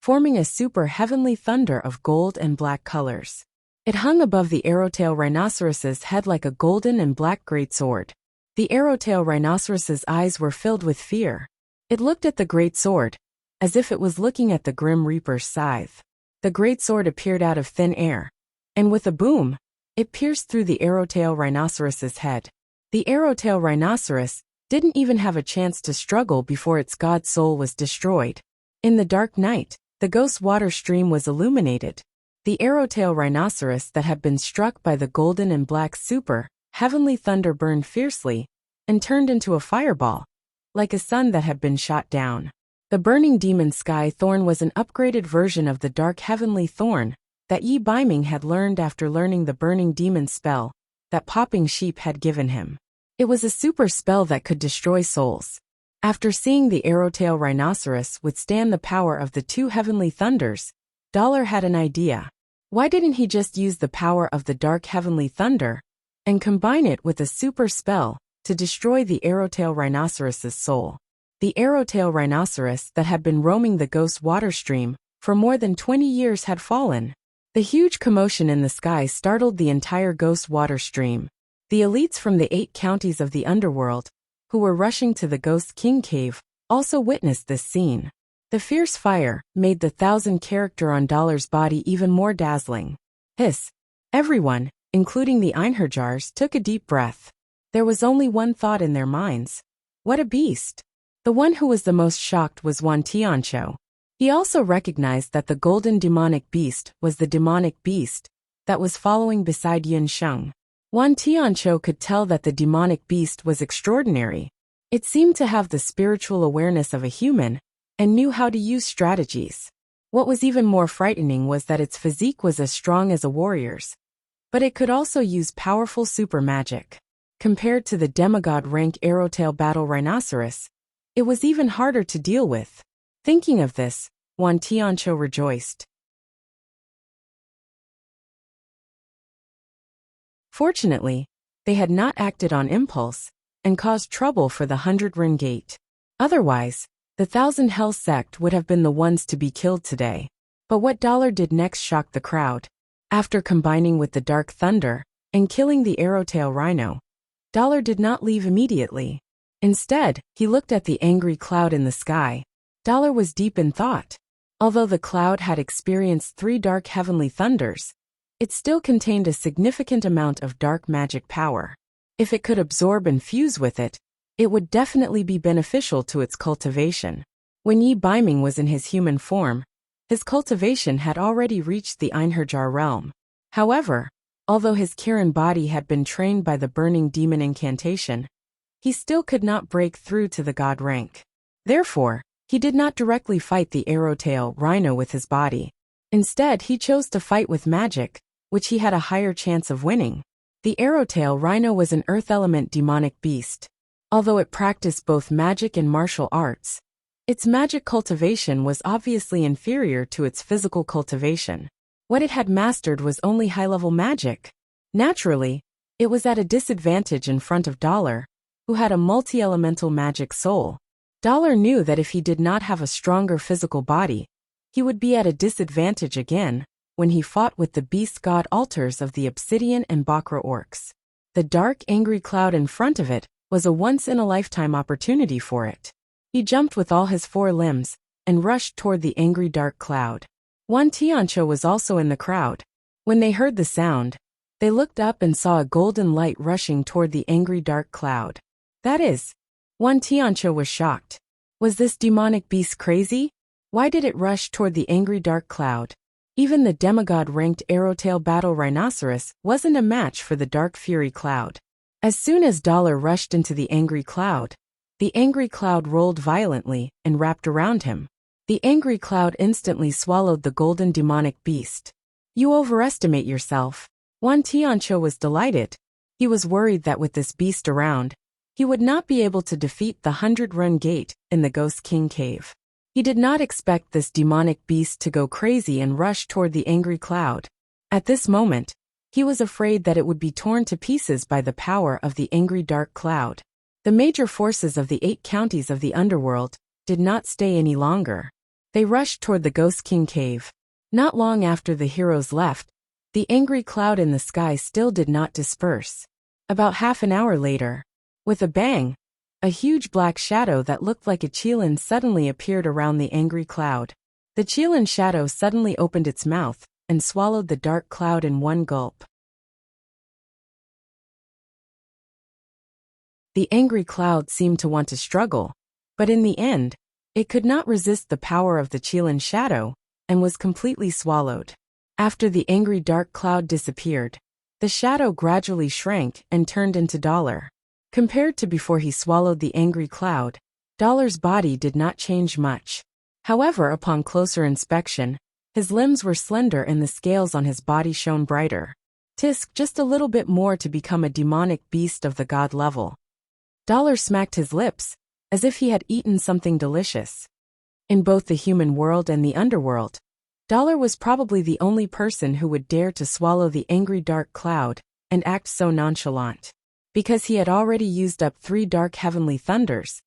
forming a super heavenly thunder of gold and black colors. It hung above the arrowtail rhinoceros's head like a golden and black greatsword. The arrowtail rhinoceros's eyes were filled with fear. It looked at the great sword, as if it was looking at the Grim Reaper's scythe. The great sword appeared out of thin air, and with a boom, it pierced through the arrowtail rhinoceros's head. The arrowtail rhinoceros didn't even have a chance to struggle before its god soul was destroyed. In the dark night, the ghost water stream was illuminated. The arrowtail rhinoceros that had been struck by the golden and black super heavenly thunder burned fiercely and turned into a fireball, like a sun that had been shot down. The burning demon sky thorn was an upgraded version of the dark heavenly thorn that Yi Baiming had learned after learning the burning demon spell that Popping Sheep had given him. It was a super spell that could destroy souls. After seeing the arrowtail rhinoceros withstand the power of the two heavenly thunders, Dollar had an idea. Why didn't he just use the power of the dark heavenly thunder and combine it with a super spell to destroy the arrowtail rhinoceros's soul? The arrowtail rhinoceros that had been roaming the ghost water stream for more than 20 years had fallen. The huge commotion in the sky startled the entire ghost water stream. The elites from the 8 counties of the underworld, who were rushing to the Ghost King cave, also witnessed this scene. The fierce fire made the 1,000 character on Dollar's body even more dazzling. Hiss! Everyone, including the Einherjars, took a deep breath. There was only one thought in their minds. What a beast! The one who was the most shocked was Wan Tianqiu. He also recognized that the golden demonic beast was the demonic beast that was following beside Yin Sheng. Wan Tianqiu could tell that the demonic beast was extraordinary. It seemed to have the spiritual awareness of a human and knew how to use strategies. What was even more frightening was that its physique was as strong as a warrior's. But it could also use powerful super magic. Compared to the demigod rank arrowtail battle rhinoceros, it was even harder to deal with. Thinking of this, Wan Tianqiu rejoiced. Fortunately, they had not acted on impulse and caused trouble for the 100 Ren Gate. Otherwise, the 1,000 Hell sect would have been the ones to be killed today. But what Dollar did next shocked the crowd. After combining with the Dark Thunder and killing the arrowtail rhino, Dollar did not leave immediately. Instead, he looked at the angry cloud in the sky. Dollar was deep in thought. Although the cloud had experienced 3 dark heavenly thunders, it still contained a significant amount of dark magic power. If it could absorb and fuse with it, it would definitely be beneficial to its cultivation. When Yi Baiming was in his human form, his cultivation had already reached the Einherjar realm. However, although his Kirin body had been trained by the burning demon incantation, he still could not break through to the god rank. Therefore, he did not directly fight the arrowtail rhino with his body. Instead, he chose to fight with magic, which he had a higher chance of winning. The arrowtail rhino was an earth element demonic beast. Although it practiced both magic and martial arts, its magic cultivation was obviously inferior to its physical cultivation. What it had mastered was only high-level magic. Naturally, it was at a disadvantage in front of Dollar, who had a multi-elemental magic soul. Dollar knew that if he did not have a stronger physical body, he would be at a disadvantage again when he fought with the beast god altars of the Obsidian and Bakra orcs. The dark, angry cloud in front of it was a once-in-a-lifetime opportunity for it. He jumped with all his 4 limbs and rushed toward the angry dark cloud. Wan Tianqiu was also in the crowd. When they heard the sound, they looked up and saw a golden light rushing toward the angry dark cloud. That is, Wan Tianqiu was shocked. Was this demonic beast crazy? Why did it rush toward the angry dark cloud? Even the demigod-ranked arrowtail battle rhinoceros wasn't a match for the dark fury cloud. As soon as Dollar rushed into the angry cloud rolled violently and wrapped around him. The angry cloud instantly swallowed the golden demonic beast. You overestimate yourself. Wan Tianqiu was delighted. He was worried that with this beast around, he would not be able to defeat the 100 Run Gate in the Ghost King cave. He did not expect this demonic beast to go crazy and rush toward the angry cloud. At this moment, he was afraid that it would be torn to pieces by the power of the angry dark cloud. The major forces of the 8 counties of the underworld did not stay any longer. They rushed toward the Ghost King cave. Not long after the heroes left, the angry cloud in the sky still did not disperse. About half an hour later, with a bang, a huge black shadow that looked like a Qilin suddenly appeared around the angry cloud. The Qilin shadow suddenly opened its mouth and swallowed the dark cloud in one gulp. The angry cloud seemed to want to struggle, but in the end, it could not resist the power of the Qilin shadow and was completely swallowed. After the angry dark cloud disappeared, the shadow gradually shrank and turned into Dollar. Compared to before he swallowed the angry cloud, Dollar's body did not change much. However, upon closer inspection, His limbs were slender and the scales on his body shone brighter. Tisk just a little bit more to become a demonic beast of the god level. Dollar smacked his lips, as if he had eaten something delicious. In both the human world and the underworld, Dollar was probably the only person who would dare to swallow the angry dark cloud and act so nonchalant. Because he had already used up 3 dark heavenly thunders,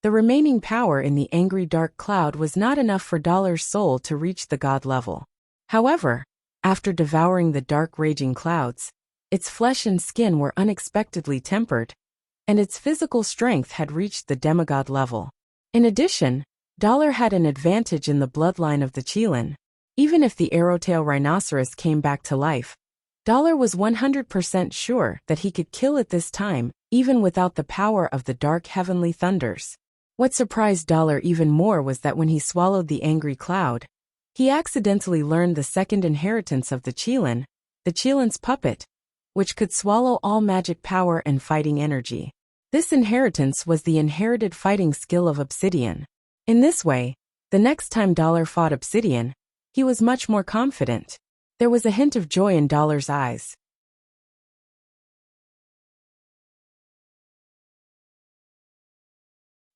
the remaining power in the angry dark cloud was not enough for Dollar's soul to reach the god level. However, after devouring the dark raging clouds, its flesh and skin were unexpectedly tempered, and its physical strength had reached the demigod level. In addition, Dollar had an advantage in the bloodline of the Qilin. Even if the arrowtail rhinoceros came back to life, Dollar was 100% sure that he could kill it this time, even without the power of the dark heavenly thunders. What surprised Dollar even more was that when he swallowed the angry cloud, he accidentally learned the second inheritance of the Qilin's puppet, which could swallow all magic power and fighting energy. This inheritance was the inherited fighting skill of Obsidian. In this way, the next time Dollar fought Obsidian, he was much more confident. There was a hint of joy in Dollar's eyes.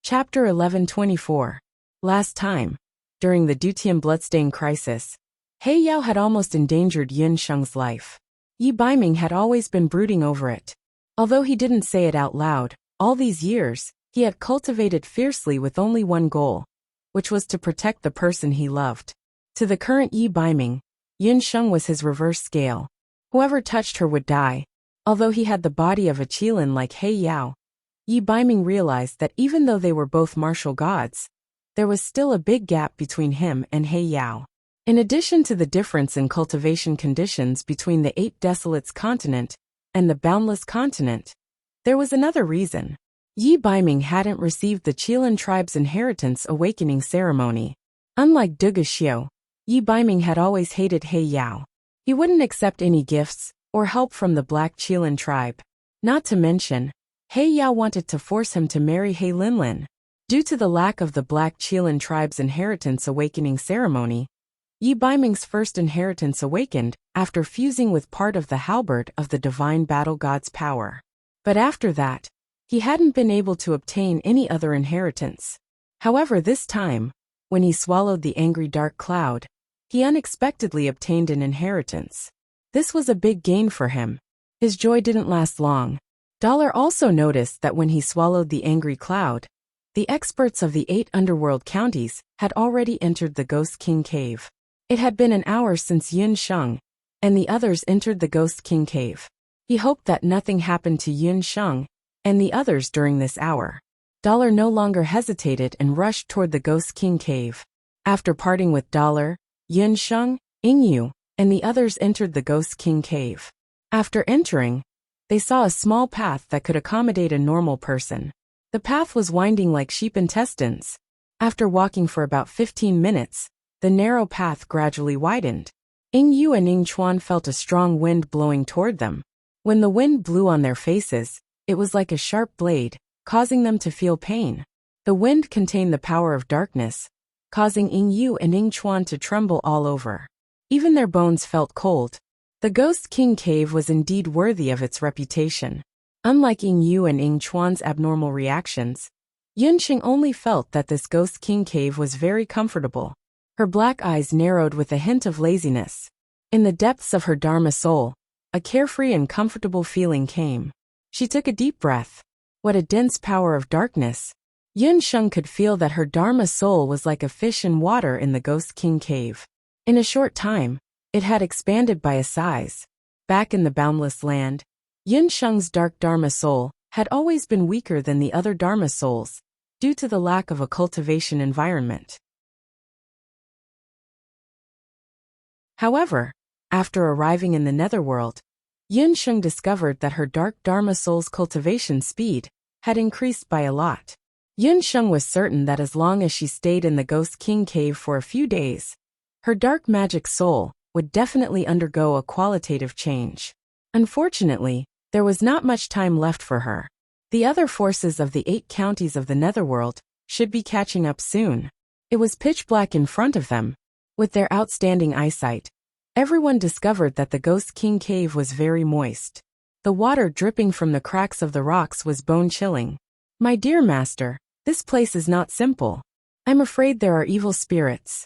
Chapter 1124. Last time, during the Dutian Bloodstain crisis, He Yao had almost endangered Yun Sheng's life. Yi Baiming had always been brooding over it. Although he didn't say it out loud, all these years, he had cultivated fiercely with only one goal, which was to protect the person he loved. To the current Yi Baiming, Yun Sheng was his reverse scale. Whoever touched her would die. Although he had the body of a Qilin like He Yao, Yi Baiming realized that even though they were both martial gods, there was still a big gap between him and He Yao. In addition to the difference in cultivation conditions between the 8 Desolates continent and the Boundless continent, there was another reason. Yi Baiming hadn't received the Qilin tribe's inheritance awakening ceremony. Unlike Duguxiu, Yi Baiming had always hated He Yao. He wouldn't accept any gifts or help from the Black Qilin tribe. Not to mention, He Yao wanted to force him to marry He Linlin. Due to the lack of the Black Qilin tribe's inheritance awakening ceremony, Yi Baiming's first inheritance awakened after fusing with part of the halberd of the divine battle god's power. But after that, he hadn't been able to obtain any other inheritance. However, this time, when he swallowed the angry dark cloud, he unexpectedly obtained an inheritance. This was a big gain for him. His joy didn't last long. Dollar also noticed that when he swallowed the angry cloud, the experts of the 8 underworld counties had already entered the Ghost King Cave. It had been an hour since Yun Sheng and the others entered the Ghost King Cave. He hoped that nothing happened to Yun Sheng and the others during this hour. Dollar no longer hesitated and rushed toward the Ghost King Cave. After parting with Dollar, Yun Sheng, Yingyu, and the others entered the Ghost King Cave. After entering, they saw a small path that could accommodate a normal person. The path was winding like sheep intestines. After walking for about 15 minutes, the narrow path gradually widened. Yingyu and Yingchuan felt a strong wind blowing toward them. When the wind blew on their faces, it was like a sharp blade, causing them to feel pain. The wind contained the power of darkness, causing Yingyu and Yingchuan to tremble all over. Even their bones felt cold. The Ghost King Cave was indeed worthy of its reputation. Unlike Yingyu and Yingchuan's abnormal reactions, Yunqing only felt that this Ghost King Cave was very comfortable. Her black eyes narrowed with a hint of laziness. In the depths of her Dharma soul, a carefree and comfortable feeling came. She took a deep breath. What a dense power of darkness. Yunsheng could feel that her Dharma soul was like a fish in water in the Ghost King Cave. In a short time, it had expanded by a size. Back in the boundless land, Yunsheng's dark Dharma soul had always been weaker than the other Dharma souls, due to the lack of a cultivation environment. However, after arriving in the netherworld, Yunsheng discovered that her dark Dharma soul's cultivation speed had increased by a lot. Yunsheng was certain that as long as she stayed in the Ghost King Cave for a few days, her dark magic soul would definitely undergo a qualitative change. Unfortunately, there was not much time left for her. The other forces of the 8 counties of the netherworld should be catching up soon. It was pitch black in front of them, With their outstanding eyesight, everyone discovered that the Ghost King cave was very moist. The water dripping from the cracks of the rocks was bone-chilling. "My dear master, this place is not simple. I'm afraid there are evil spirits."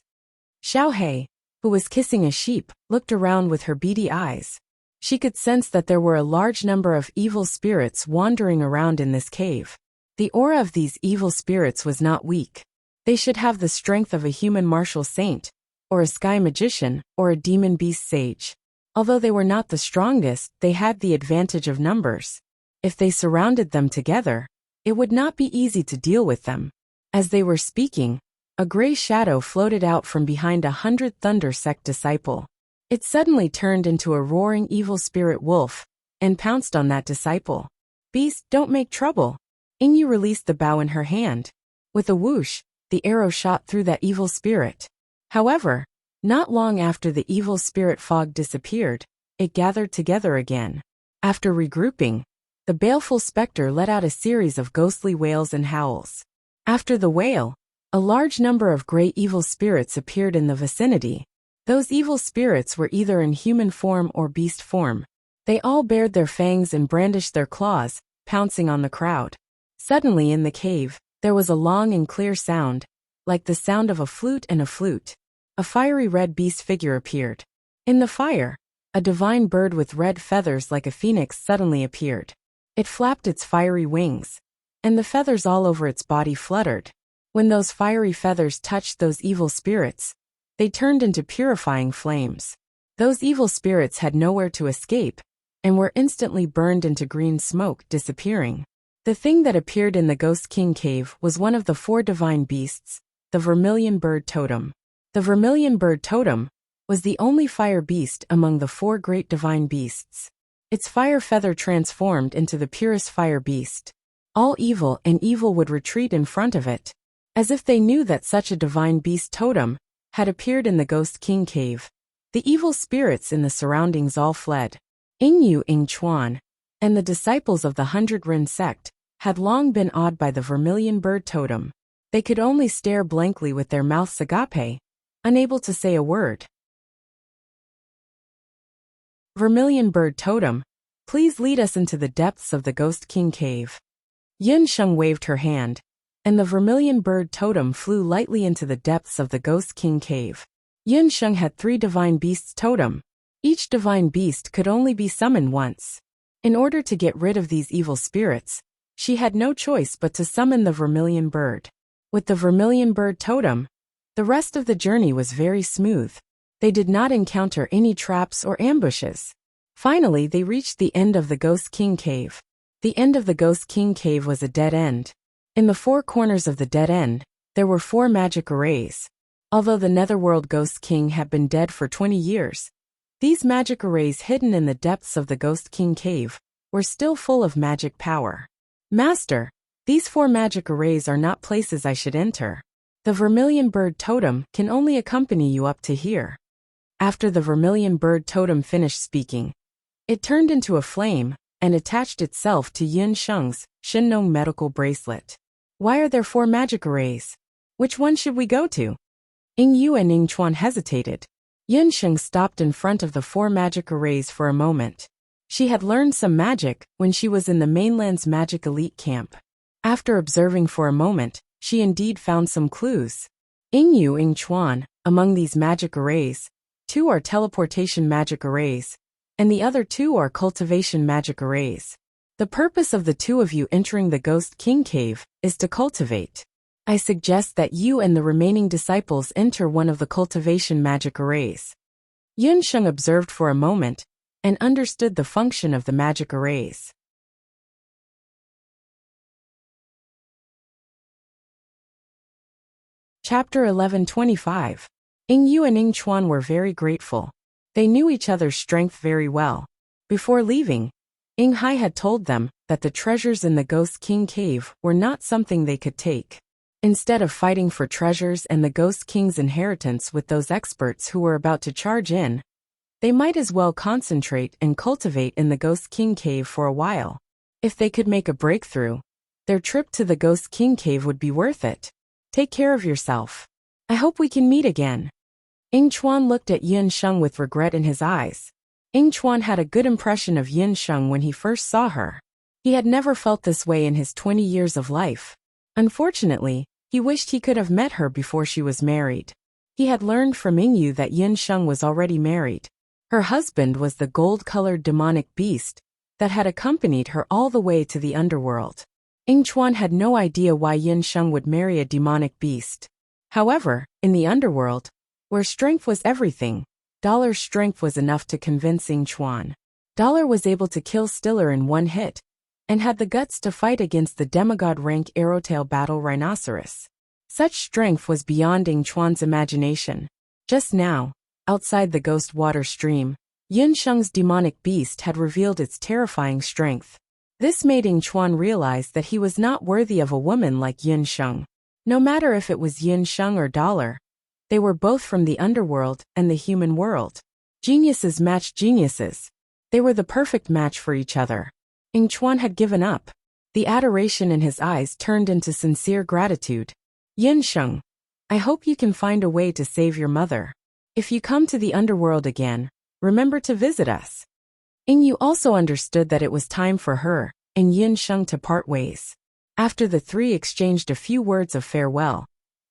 Xiaohei, who was kissing a sheep, looked around with her beady eyes. She could sense that there were a large number of evil spirits wandering around in this cave. The aura of these evil spirits was not weak. They should have the strength of a human martial saint, or a sky magician, or a demon beast sage. Although they were not the strongest, they had the advantage of numbers. If they surrounded them together, it would not be easy to deal with them. As they were speaking, a gray shadow floated out from behind 100 Thunder Sect disciple. It suddenly turned into a roaring evil spirit wolf, and pounced on that disciple. "Beast, don't make trouble." Ingyu released the bow in her hand. With a whoosh, the arrow shot through that evil spirit. However, not long after the evil spirit fog disappeared, it gathered together again. After regrouping, the baleful specter let out a series of ghostly wails and howls. After the wail, a large number of gray evil spirits appeared in the vicinity. Those evil spirits were either in human form or beast form. They all bared their fangs and brandished their claws, pouncing on the crowd. Suddenly in the cave, there was a long and clear sound, like the sound of a flute and a flute. A fiery red beast figure appeared. In the fire, a divine bird with red feathers like a phoenix suddenly appeared. It flapped its fiery wings, and the feathers all over its body fluttered. When those fiery feathers touched those evil spirits, they turned into purifying flames. Those evil spirits had nowhere to escape, and were instantly burned into green smoke, disappearing. The thing that appeared in the Ghost King cave was one of the 4 divine beasts, the Vermilion Bird Totem. The Vermilion Bird Totem was the only fire beast among the 4 great divine beasts. Its fire feather transformed into the purest fire beast. All evil and evil would retreat in front of it, as if they knew that such a divine beast totem had appeared in the Ghost King cave. The evil spirits in the surroundings all fled. Ingyu Ingchuan and the disciples of the 100 Rin sect had long been awed by the Vermilion Bird Totem. They could only stare blankly with their mouths agape, unable to say a word. "Vermilion Bird Totem, please lead us into the depths of the Ghost King cave." Yun Sheng waved her hand, and the Vermilion Bird Totem flew lightly into the depths of the Ghost King cave. Yun Sheng had 3 divine beasts totem. Each divine beast could only be summoned once. In order to get rid of these evil spirits, she had no choice but to summon the Vermilion Bird. With the Vermilion Bird Totem, the rest of the journey was very smooth. They did not encounter any traps or ambushes. Finally, they reached the end of the Ghost King cave. The end of the Ghost King cave was a dead end. In the 4 corners of the dead end, there were 4 magic arrays. Although the Netherworld Ghost King had been dead for 20 years, these magic arrays hidden in the depths of the Ghost King cave were still full of magic power. "Master, these 4 magic arrays are not places I should enter. The Vermilion Bird Totem can only accompany you up to here." After the Vermilion Bird Totem finished speaking, it turned into a flame and attached itself to Yun Sheng's Shinnong medical bracelet. "Why are there 4 magic arrays? Which one should we go to?" Ingyu and Ingchuan hesitated. Yun Sheng stopped in front of the 4 magic arrays for a moment. She had learned some magic when she was in the mainland's magic elite camp. After observing for a moment, she indeed found some clues. Ingyu Ingchuan, among these magic arrays, 2 are teleportation magic arrays, and the other 2 are cultivation magic arrays. The purpose of the 2 of you entering the Ghost King cave is to cultivate. I suggest that you and the remaining disciples enter one of the cultivation magic arrays. Yun Sheng observed for a moment and understood the function of the magic arrays. Chapter 1125. Ingyu and Ingchuan were very grateful. They knew each other's strength very well. Before leaving, Inghai had told them that the treasures in the Ghost King cave were not something they could take. Instead of fighting for treasures and the Ghost King's inheritance with those experts who were about to charge in, they might as well concentrate and cultivate in the Ghost King cave for a while. If they could make a breakthrough, their trip to the Ghost King cave would be worth it. Take care of yourself. I hope we can meet again. Ying Chuan looked at Yin Sheng with regret in his eyes. Ying Chuan had a good impression of Yin Sheng when he first saw her. He had never felt this way in his 20 years of life. Unfortunately, he wished he could have met her before she was married. He had learned from Ying Yu that Yin Sheng was already married. Her husband was the gold-colored demonic beast that had accompanied her all the way to the underworld. Ying Chuan had no idea why Yin Sheng would marry a demonic beast. However, in the underworld, where strength was everything, Dollar's strength was enough to convince Ying Chuan. Dollar was able to kill Stiller in one hit, and had the guts to fight against the demigod-rank Arrowtail battle rhinoceros. Such strength was beyond Ying Chuan's imagination. Just now, outside the ghost water stream, Yin Sheng's demonic beast had revealed its terrifying strength. This made Ying Chuan realize that he was not worthy of a woman like Yin Sheng. No matter if it was Yin Sheng or Dollar, they were both from the underworld and the human world. Geniuses matched geniuses. They were the perfect match for each other. Ying Chuan had given up. The adoration in his eyes turned into sincere gratitude. Yin Sheng, I hope you can find a way to save your mother. If you come to the underworld again, remember to visit us. Ying Yu also understood that it was time for her and Yin Sheng to part ways. After the three exchanged a few words of farewell,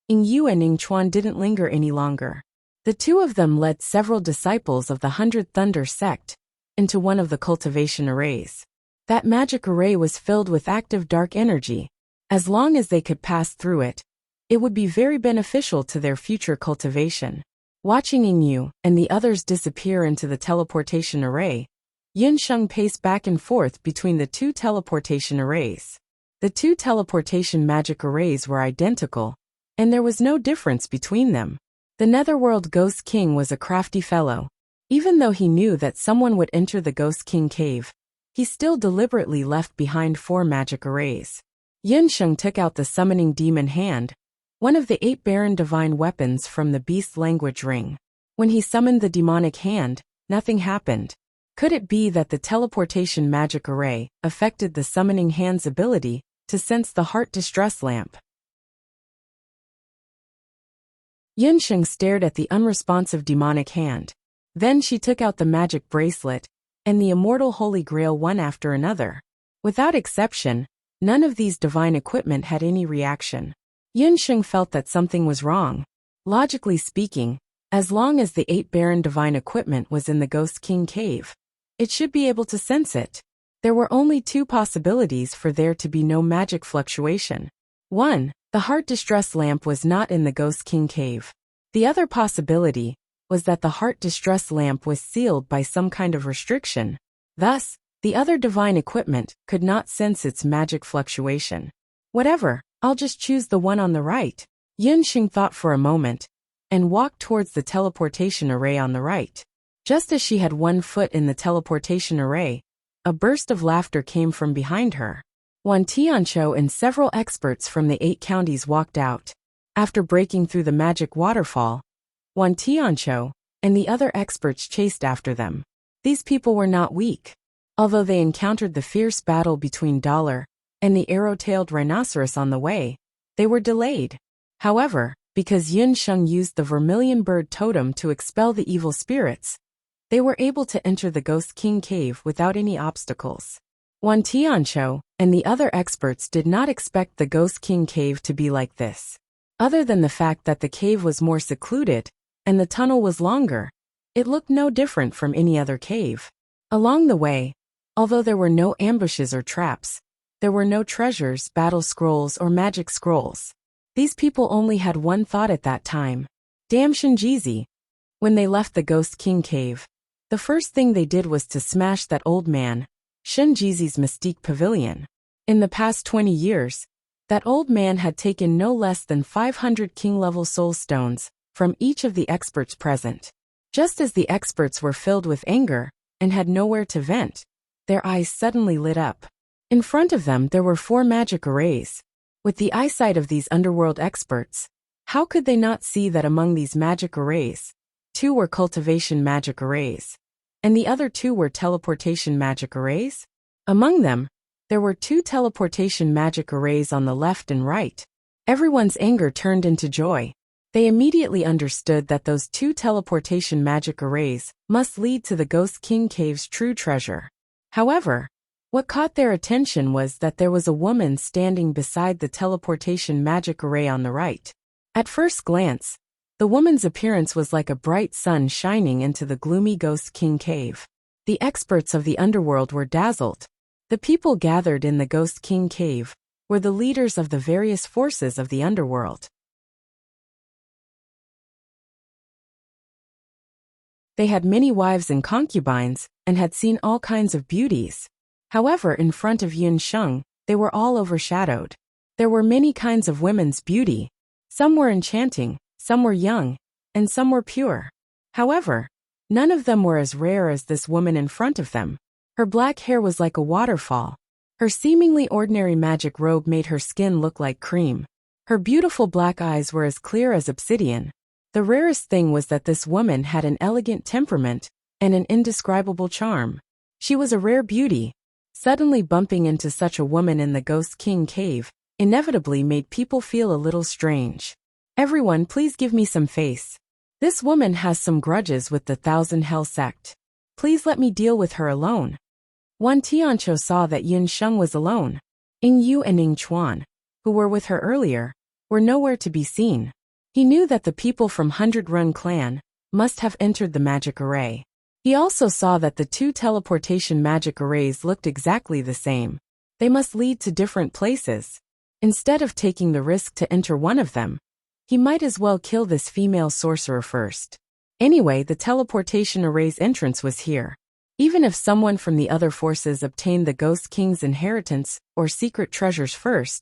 Ying Yu and Ying Chuan didn't linger any longer. The two of them led several disciples of the 100 Thunder sect into one of the cultivation arrays. That magic array was filled with active dark energy. As long as they could pass through it, it would be very beneficial to their future cultivation. Watching Ying Yu and the others disappear into the teleportation array, Yin Sheng paced back and forth between the two teleportation arrays. The two teleportation magic arrays were identical, and there was no difference between them. The Netherworld Ghost King was a crafty fellow. Even though he knew that someone would enter the Ghost King cave, he still deliberately left behind 4 magic arrays. Yin Sheng took out the summoning demon hand, one of the 8 barren divine weapons from the beast language ring. When he summoned the demonic hand, nothing happened. Could it be that the teleportation magic array affected the summoning hand's ability to sense the heart distress lamp? Yin Sheng stared at the unresponsive demonic hand. Then she took out the magic bracelet and the immortal holy grail one after another. Without exception, none of these divine equipment had any reaction. Yin Sheng felt that something was wrong. Logically speaking, as long as the 8 barren divine equipment was in the Ghost King cave, it should be able to sense it. There were only 2 possibilities for there to be no magic fluctuation. 1. The heart distress lamp was not in the Ghost King cave. The other possibility was that the heart distress lamp was sealed by some kind of restriction. Thus, the other divine equipment could not sense its magic fluctuation. Whatever, I'll just choose the one on the right. Yin Sheng thought for a moment and walked towards the teleportation array on the right. Just as she had one foot in the teleportation array, a burst of laughter came from behind her. Wan Tianqiu and several experts from the 8 counties walked out. After breaking through the magic waterfall, Wan Tianqiu and the other experts chased after them. These people were not weak. Although they encountered the fierce battle between Dollar and the arrow-tailed rhinoceros on the way, they were delayed. However, because Yin Sheng used the vermilion bird totem to expel the evil spirits, they were able to enter the Ghost King cave without any obstacles. Wan Tianqiu and the other experts did not expect the Ghost King cave to be like this. Other than the fact that the cave was more secluded and the tunnel was longer, it looked no different from any other cave. Along the way, although there were no ambushes or traps, there were no treasures, battle scrolls, or magic scrolls. These people only had one thought at that time. Damn Shinjizi. When they left the Ghost King cave, the first thing they did was to smash that old man, Shinjizi's mystique pavilion. In the past 20 years, that old man had taken no less than 500 king-level soul stones from each of the experts present. Just as the experts were filled with anger and had nowhere to vent, their eyes suddenly lit up. In front of them there were 4 magic arrays. With the eyesight of these underworld experts, how could they not see that among these magic arrays, 2 were cultivation magic arrays, and the other 2 were teleportation magic arrays? Among them, there were 2 teleportation magic arrays on the left and right. Everyone's anger turned into joy. They immediately understood that those two teleportation magic arrays must lead to the Ghost King Cave's true treasure. However, what caught their attention was that there was a woman standing beside the teleportation magic array on the right. At first glance, the woman's appearance was like a bright sun shining into the gloomy Ghost King Cave. The experts of the underworld were dazzled. The people gathered in the Ghost King Cave were the leaders of the various forces of the underworld. They had many wives and concubines, and had seen all kinds of beauties. However, in front of Yin Sheng, they were all overshadowed. There were many kinds of women's beauty. Some were enchanting, some were young, and some were pure. However, none of them were as rare as this woman in front of them. Her black hair was like a waterfall. Her seemingly ordinary magic robe made her skin look like cream. Her beautiful black eyes were as clear as obsidian. The rarest thing was that this woman had an elegant temperament and an indescribable charm. She was a rare beauty. Suddenly bumping into such a woman in the Ghost King Cave inevitably made people feel a little strange. Everyone, please give me some face. This woman has some grudges with the Thousand Hell sect. Please let me deal with her alone. Wan Tianqiu saw that Yin Sheng was alone. Ying Yu and Ying Chuan, who were with her earlier, were nowhere to be seen. He knew that the people from 100 Run Clan must have entered the magic array. He also saw that the two teleportation magic arrays looked exactly the same. They must lead to different places. Instead of taking the risk to enter one of them, he might as well kill this female sorcerer first. Anyway, the teleportation array's entrance was here. Even if someone from the other forces obtained the Ghost King's inheritance or secret treasures first,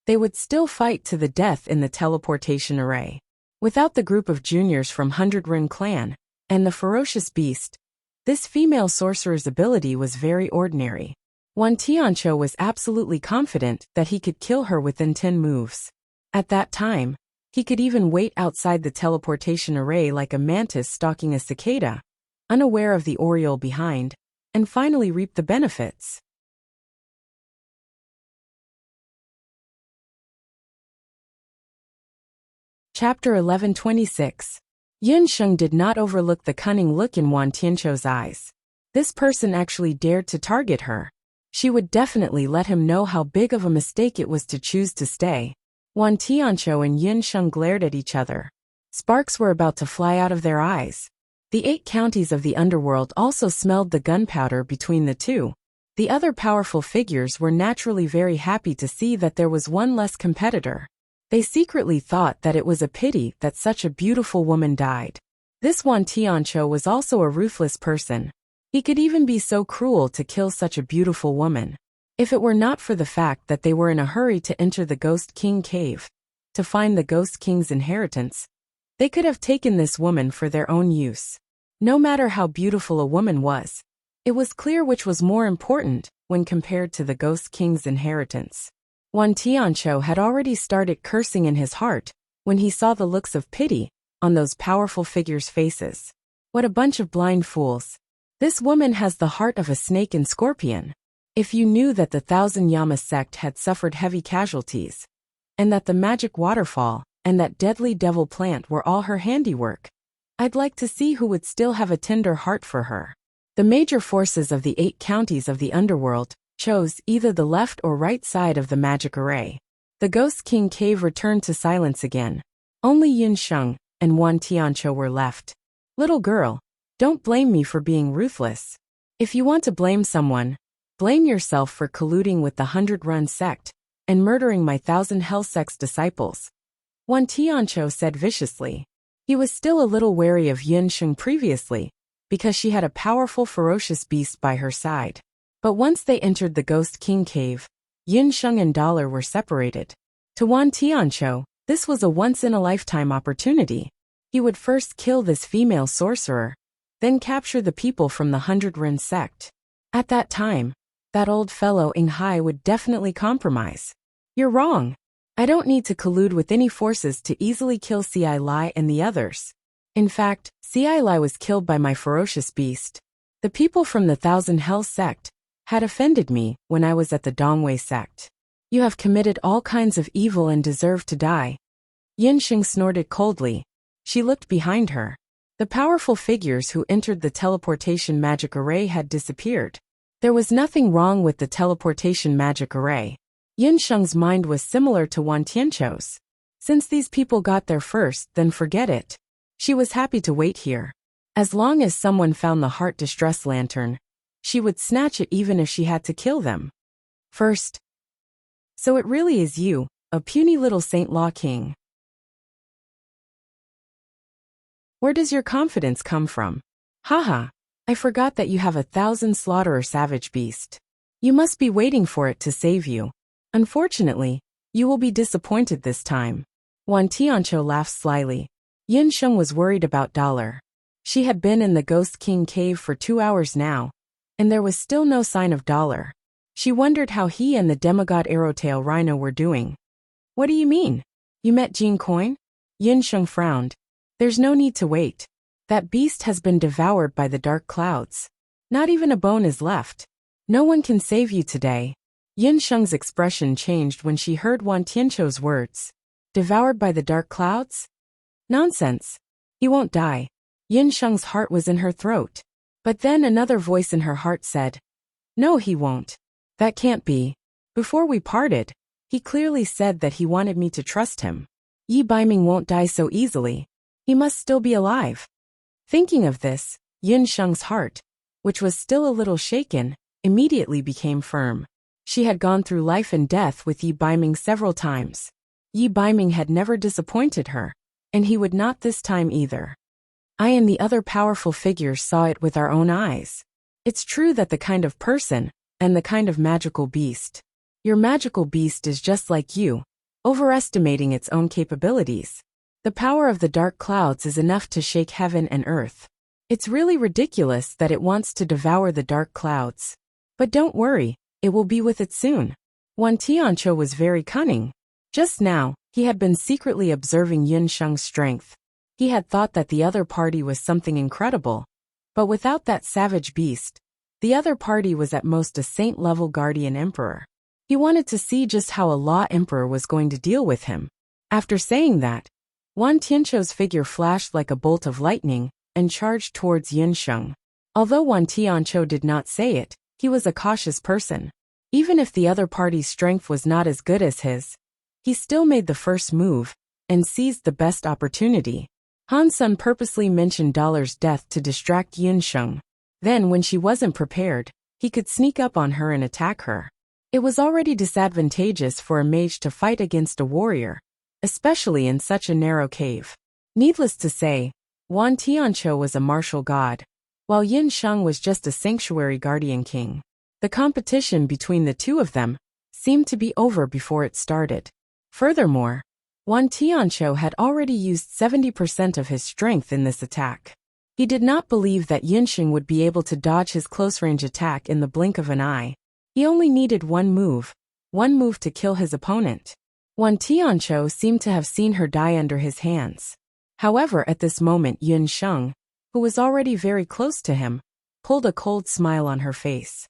they would still fight to the death in the teleportation array. Without the group of juniors from 100 Run Clan and the ferocious beast, this female sorcerer's ability was very ordinary. Wan Tianqiu was absolutely confident that he could kill her within 10 moves. At that time, he could even wait outside the teleportation array like a mantis stalking a cicada, unaware of the oriole behind, and finally reap the benefits. Chapter 1126. Yin Sheng did not overlook the cunning look in Wan Tianqiu's eyes. This person actually dared to target her. She would definitely let him know how big of a mistake it was to choose to stay. Wan Tianqiu and Yin Sheng glared at each other. Sparks were about to fly out of their eyes. The 8 counties of the underworld also smelled the gunpowder between the two. The other powerful figures were naturally very happy to see that there was one less competitor. They secretly thought that it was a pity that such a beautiful woman died. This Wan Tianqiu was also a ruthless person. He could even be so cruel to kill such a beautiful woman. If it were not for the fact that they were in a hurry to enter the Ghost King Cave, to find the Ghost King's inheritance, they could have taken this woman for their own use. No matter how beautiful a woman was, it was clear which was more important when compared to the Ghost King's inheritance. Wan Tianqiu had already started cursing in his heart when he saw the looks of pity on those powerful figures' faces. What a bunch of blind fools. This woman has the heart of a snake and scorpion. If you knew that the Thousand Yama sect had suffered heavy casualties, and that the magic waterfall and that deadly devil plant were all her handiwork, I'd like to see who would still have a tender heart for her. The major forces of the 8 counties of the underworld chose either the left or right side of the magic array. The Ghost King Cave returned to silence again. Only Yin Sheng and Wan Tianqiu were left. Little girl, don't blame me for being ruthless. If you want to blame someone, blame yourself for colluding with the 100 Run sect and murdering my Thousand Hell sect's disciples. Wan Tianqiu said viciously. He was still a little wary of Yin Sheng previously, because she had a powerful ferocious beast by her side. But once they entered the Ghost King Cave, Yin Sheng and Dollar were separated. To Wan Tianqiu, this was a once-in-a-lifetime opportunity. He would first kill this female sorcerer, then capture the people from the 100 Run sect. At that time, that old fellow Ying Hai would definitely compromise. You're wrong. I don't need to collude with any forces to easily kill Ci Lai and the others. In fact, Ci Lai was killed by my ferocious beast. The people from the Thousand Hell sect had offended me when I was at the Dongwei sect. You have committed all kinds of evil and deserve to die. Yinxing snorted coldly. She looked behind her. The powerful figures who entered the teleportation magic array had disappeared. There was nothing wrong with the teleportation magic array. Yinsheng's mind was similar to Wan Tianqiu's. Since these people got there first, then forget it. She was happy to wait here. As long as someone found the heart distress lantern, she would snatch it even if she had to kill them. First. So it really is you, a puny little Saint Law King. Where does your confidence come from? Haha, I forgot that you have 1,000 slaughterer savage beast. You must be waiting for it to save you. Unfortunately, you will be disappointed this time. Wan Tianqiu laughed slyly. Yinsheng was worried about Dollar. She had been in the Ghost King cave for 2 hours now, and there was still no sign of Dollar. She wondered how he and the demigod Arrowtail Rhino were doing. What do you mean? You met Jean Coin? Yinsheng frowned. There's no need to wait. That beast has been devoured by the dark clouds. Not even a bone is left. No one can save you today. Yinsheng's expression changed when she heard Wan Tianqiu's words. Devoured by the dark clouds? Nonsense. He won't die. Yinsheng's heart was in her throat. But then another voice in her heart said, no, he won't. That can't be. Before we parted, he clearly said that he wanted me to trust him. Yi Baiming won't die so easily. He must still be alive. Thinking of this, Yinsheng's heart, which was still a little shaken, immediately became firm. She had gone through life and death with Yi Baiming several times. Yi Baiming had never disappointed her, and he would not this time either. I and the other powerful figures saw it with our own eyes. It's true that the kind of person, and the kind of magical beast. Your magical beast is just like you, overestimating its own capabilities. The power of the dark clouds is enough to shake heaven and earth. It's really ridiculous that it wants to devour the dark clouds. But don't worry, it will be with it soon. Wan Tianqiu was very cunning. Just now, he had been secretly observing Yinsheng's strength. He had thought that the other party was something incredible. But without that savage beast, the other party was at most a saint-level guardian emperor. He wanted to see just how a law emperor was going to deal with him. After saying that, Wan Tianqiu's figure flashed like a bolt of lightning and charged towards Yinsheng. Although Wan Tianqiu did not say it, he was a cautious person. Even if the other party's strength was not as good as his, he still made the first move and seized the best opportunity. Han Sun purposely mentioned Dollar's death to distract Yinsheng. Then when she wasn't prepared, he could sneak up on her and attack her. It was already disadvantageous for a mage to fight against a warrior, especially in such a narrow cave. Needless to say, Wan Tianqiu was a martial god, while Yinsheng was just a sanctuary guardian king. The competition between the two of them seemed to be over before it started. Furthermore, Wan Tianqiu had already used 70% of his strength in this attack. He did not believe that Yinsheng would be able to dodge his close-range attack in the blink of an eye. He only needed one move to kill his opponent. Wan Tianqiu seemed to have seen her die under his hands. However, at this moment Yinsheng, who was already very close to him, pulled a cold smile on her face.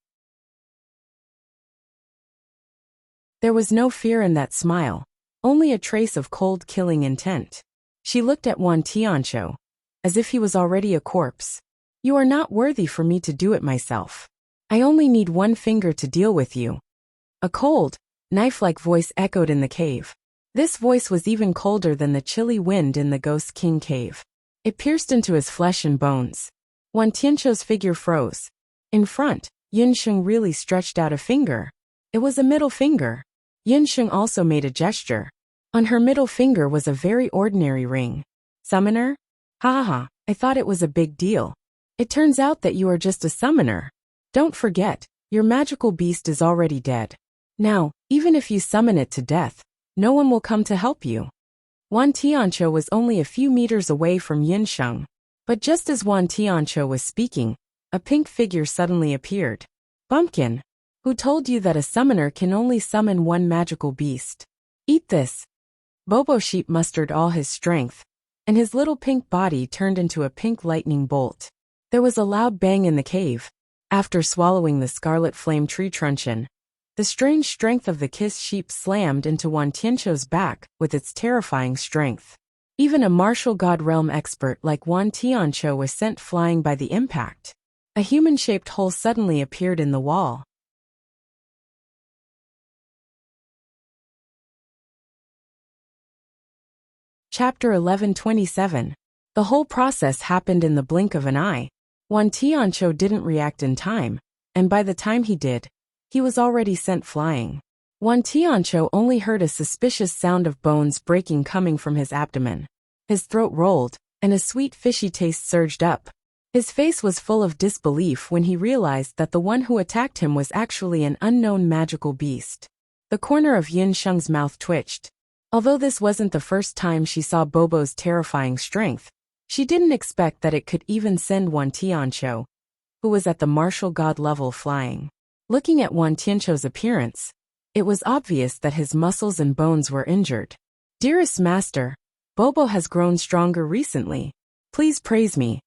There was no fear in that smile, only a trace of cold killing intent. She looked at Wan Tianqiu, as if he was already a corpse. You are not worthy for me to do it myself. I only need one finger to deal with you. A cold, knife-like voice echoed in the cave. This voice was even colder than the chilly wind in the Ghost King cave. It pierced into his flesh and bones. Wan Tianqiu's figure froze. In front, Yinsheng really stretched out a finger. It was a middle finger. Yinsheng also made a gesture. On her middle finger was a very ordinary ring. Summoner? Ha ha ha, I thought it was a big deal. It turns out that you are just a summoner. Don't forget, your magical beast is already dead. Now, even if you summon it to death, no one will come to help you. Wan Tianqiu was only a few meters away from Yinsheng. But just as Wan Tianqiu was speaking, a pink figure suddenly appeared. Bumpkin, who told you that a summoner can only summon one magical beast? Eat this. Bobo Sheep mustered all his strength, and his little pink body turned into a pink lightning bolt. There was a loud bang in the cave. After swallowing the scarlet flame tree truncheon, The strange strength of the kiss sheep slammed into Wan Tianqiu's back with its terrifying strength. Even a martial god realm expert like Wan Tianqiu was sent flying by the impact. A human-shaped hole suddenly appeared in the wall. Chapter 1127. The whole process happened in the blink of an eye. Wan Tianqiu didn't react in time, and by the time he did, he was already sent flying. Wan Tianqiu only heard a suspicious sound of bones breaking coming from his abdomen. His throat rolled, and a sweet fishy taste surged up. His face was full of disbelief when he realized that the one who attacked him was actually an unknown magical beast. The corner of Yin Sheng's mouth twitched. Although this wasn't the first time she saw Bobo's terrifying strength, she didn't expect that it could even send Wan Tianqiu, who was at the martial god level, flying. Looking at Wan Tianqiu's appearance, it was obvious that his muscles and bones were injured. "Dearest master, Bobo has grown stronger recently. Please praise me."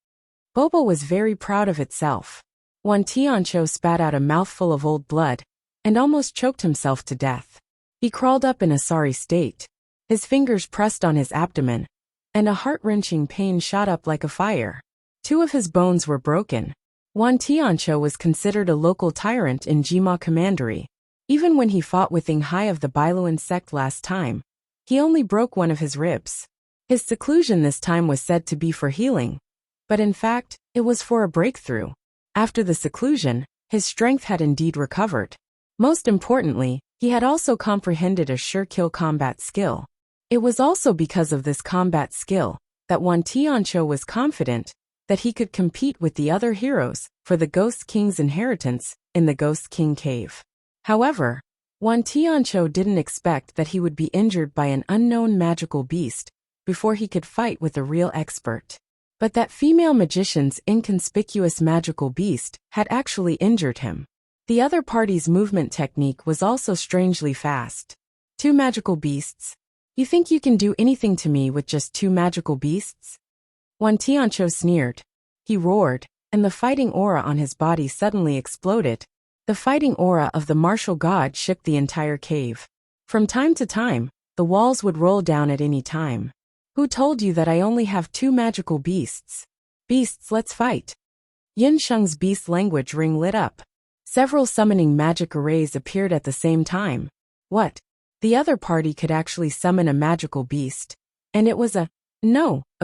Bobo was very proud of itself. Wan Tianqiu spat out a mouthful of old blood and almost choked himself to death. He crawled up in a sorry state. His fingers pressed on his abdomen, and a heart-wrenching pain shot up like a fire. 2 of his bones were broken. Wan Tianqiu was considered a local tyrant in Jima Commandery. Even when he fought with Ying Hai of the Bailuan sect last time, he only broke one of his ribs. His seclusion this time was said to be for healing, but in fact, it was for a breakthrough. After the seclusion, his strength had indeed recovered. Most importantly, he had also comprehended a sure-kill combat skill. It was also because of this combat skill that Wan Tianqiu was confident that he could compete with the other heroes for the Ghost King's inheritance in the Ghost King cave. However, Wan Tianqiu didn't expect that he would be injured by an unknown magical beast before he could fight with a real expert. But that female magician's inconspicuous magical beast had actually injured him. The other party's movement technique was also strangely fast. 2 magical beasts? You think you can do anything to me with just 2 magical beasts? Wan Tianqiu sneered. He roared, and the fighting aura on his body suddenly exploded. The fighting aura of the martial god shook the entire cave. From time to time, the walls would roll down at any time. "Who told you that I only have 2 magical beasts? Beasts, let's fight." Yin Sheng's beast language ring lit up. Several summoning magic arrays appeared at the same time. What? The other party could actually summon a magical beast. And it was a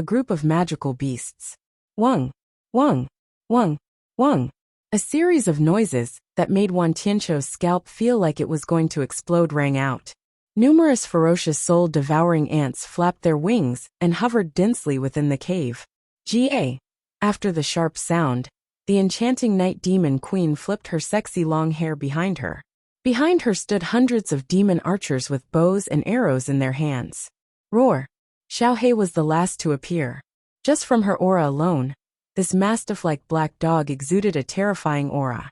group of magical beasts. Wung, wung, wung, wung. A series of noises that made Wan Tianqiu's scalp feel like it was going to explode rang out. Numerous ferocious soul-devouring ants flapped their wings and hovered densely within the cave. Ga. After the sharp sound, the enchanting night demon queen flipped her sexy long hair behind her. Behind her stood hundreds of demon archers with bows and arrows in their hands. Roar! Xiaohei was the last to appear. Just from her aura alone, this mastiff-like black dog exuded a terrifying aura.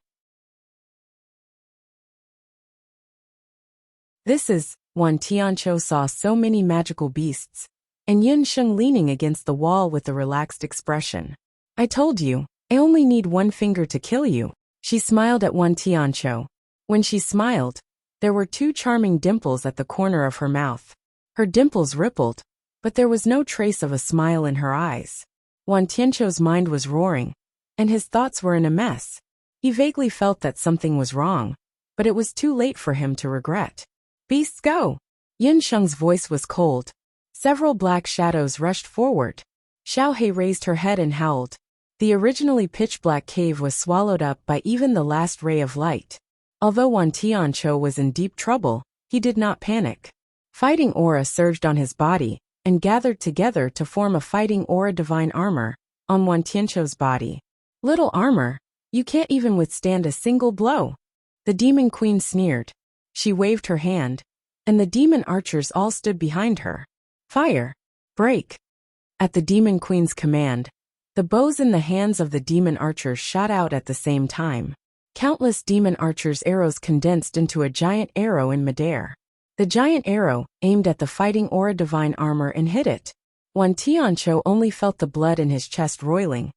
Wan Tianqiu saw so many magical beasts, and Yin Sheng leaning against the wall with a relaxed expression. "I told you, I only need 1 finger to kill you." She smiled at Wan Tianqiu. When she smiled, there were 2 charming dimples at the corner of her mouth. Her dimples rippled, but there was no trace of a smile in her eyes. Wan Tianqiu's mind was roaring, and his thoughts were in a mess. He vaguely felt that something was wrong, but it was too late for him to regret. "Beasts, go!" Yin Sheng's voice was cold. Several black shadows rushed forward. Xiaohei raised her head and howled. The originally pitch-black cave was swallowed up by even the last ray of light. Although Wan Tianqiu was in deep trouble, he did not panic. Fighting aura surged on his body and gathered together to form a fighting aura divine armor on Wan Tianqiu's body. "Little armor? You can't even withstand a single blow." The demon queen sneered. She waved her hand, and the demon archers all stood behind her. "Fire! Break!" At the demon queen's command, the bows in the hands of the demon archers shot out at the same time. Countless demon archers' arrows condensed into a giant arrow in midair. The giant arrow aimed at the fighting aura divine armor and hit it. Wan Tianqiu only felt the blood in his chest roiling,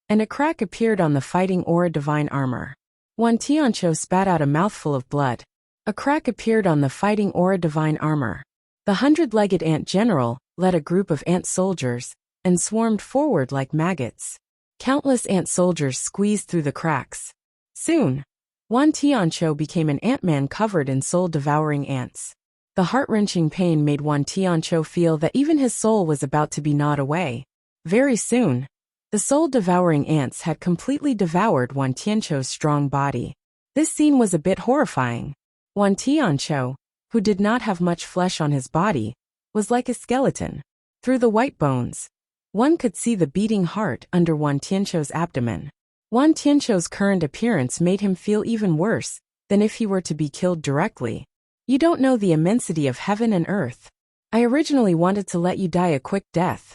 and a crack appeared on the fighting aura divine armor. Wan Tianqiu spat out a mouthful of blood. A crack appeared on the fighting aura divine armor. The 100-legged ant general led a group of ant soldiers and swarmed forward like maggots. Countless ant soldiers squeezed through the cracks. Soon, Wan Tianqiu became an ant-man covered in soul-devouring ants. The heart-wrenching pain made Wan Tianqiu feel that even his soul was about to be gnawed away. Very soon, the soul-devouring ants had completely devoured Wan Tianqiu's strong body. This scene was a bit horrifying. Wan Tianqiu, who did not have much flesh on his body, was like a skeleton. Through the white bones, one could see the beating heart under Wan Tianqiu's abdomen. Wan Tianqiu's current appearance made him feel even worse than if he were to be killed directly. You don't know the immensity of heaven and earth. I originally wanted to let you die a quick death.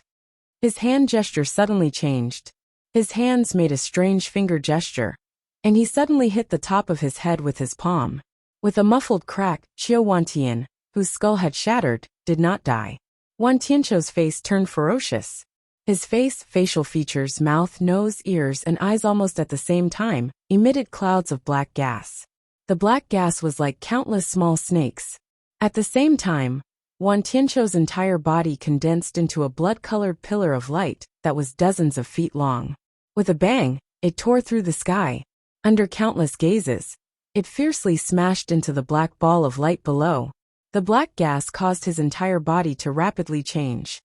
His hand gesture suddenly changed. His hands made a strange finger gesture, and he suddenly hit the top of his head with his palm. With a muffled crack, Qiu Wantian, whose skull had shattered, did not die. Wan Tianqiu's face turned ferocious. His face, facial features, mouth, nose, ears, and eyes almost at the same time emitted clouds of black gas. The black gas was like countless small snakes. At the same time, Wan Tianqiu's entire body condensed into a blood-colored pillar of light that was dozens of feet long. With a bang, it tore through the sky. Under countless gazes, it fiercely smashed into the black ball of light below. The black gas caused his entire body to rapidly change.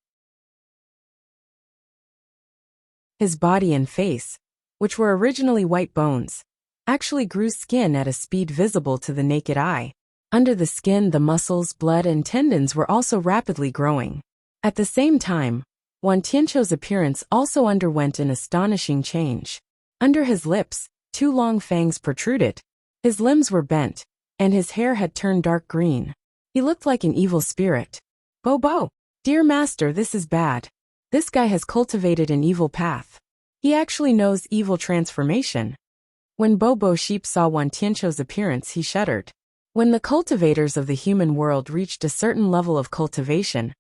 His body and face, which were originally white bones, actually grew skin at a speed visible to the naked eye. Under the skin, the muscles, blood, and tendons were also rapidly growing. At the same time, Wan Tianqiu's appearance also underwent an astonishing change. Under his lips, 2 long fangs protruded. His limbs were bent, and his hair had turned dark green. He looked like an evil spirit. Bobo, dear master, this is bad. This guy has cultivated an evil path. He actually knows evil transformation. When Bobo Sheep saw Wan Tianqiu's appearance, he shuddered. When the cultivators of the human world reached a certain level of cultivation,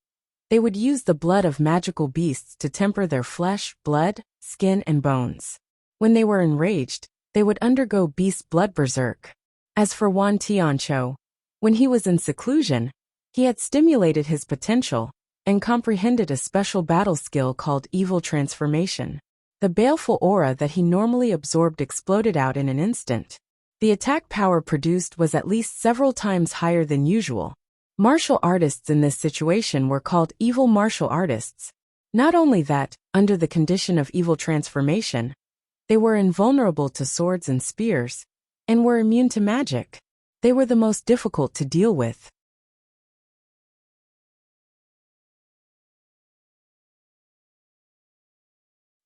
they would use the blood of magical beasts to temper their flesh, blood, skin, and bones. When they were enraged, they would undergo beast blood berserk. As for Wan Tianqiu, when he was in seclusion, he had stimulated his potential and comprehended a special battle skill called evil transformation. The baleful aura that he normally absorbed exploded out in an instant. The attack power produced was at least several times higher than usual. Martial artists in this situation were called evil martial artists. Not only that, under the condition of evil transformation, they were invulnerable to swords and spears, and were immune to magic. They were the most difficult to deal with.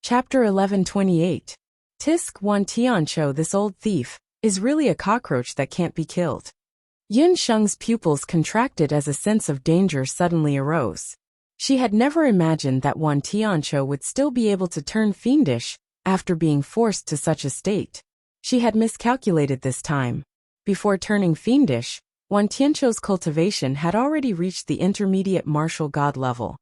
Chapter 1128. Tisk Wan Tianqiu, this old thief, is really a cockroach that can't be killed. Yin Sheng's pupils contracted as a sense of danger suddenly arose. She had never imagined that Wan Tianqiu would still be able to turn fiendish after being forced to such a state. She had miscalculated this time. Before turning fiendish, Wan Tianqiu's cultivation had already reached the intermediate martial god level,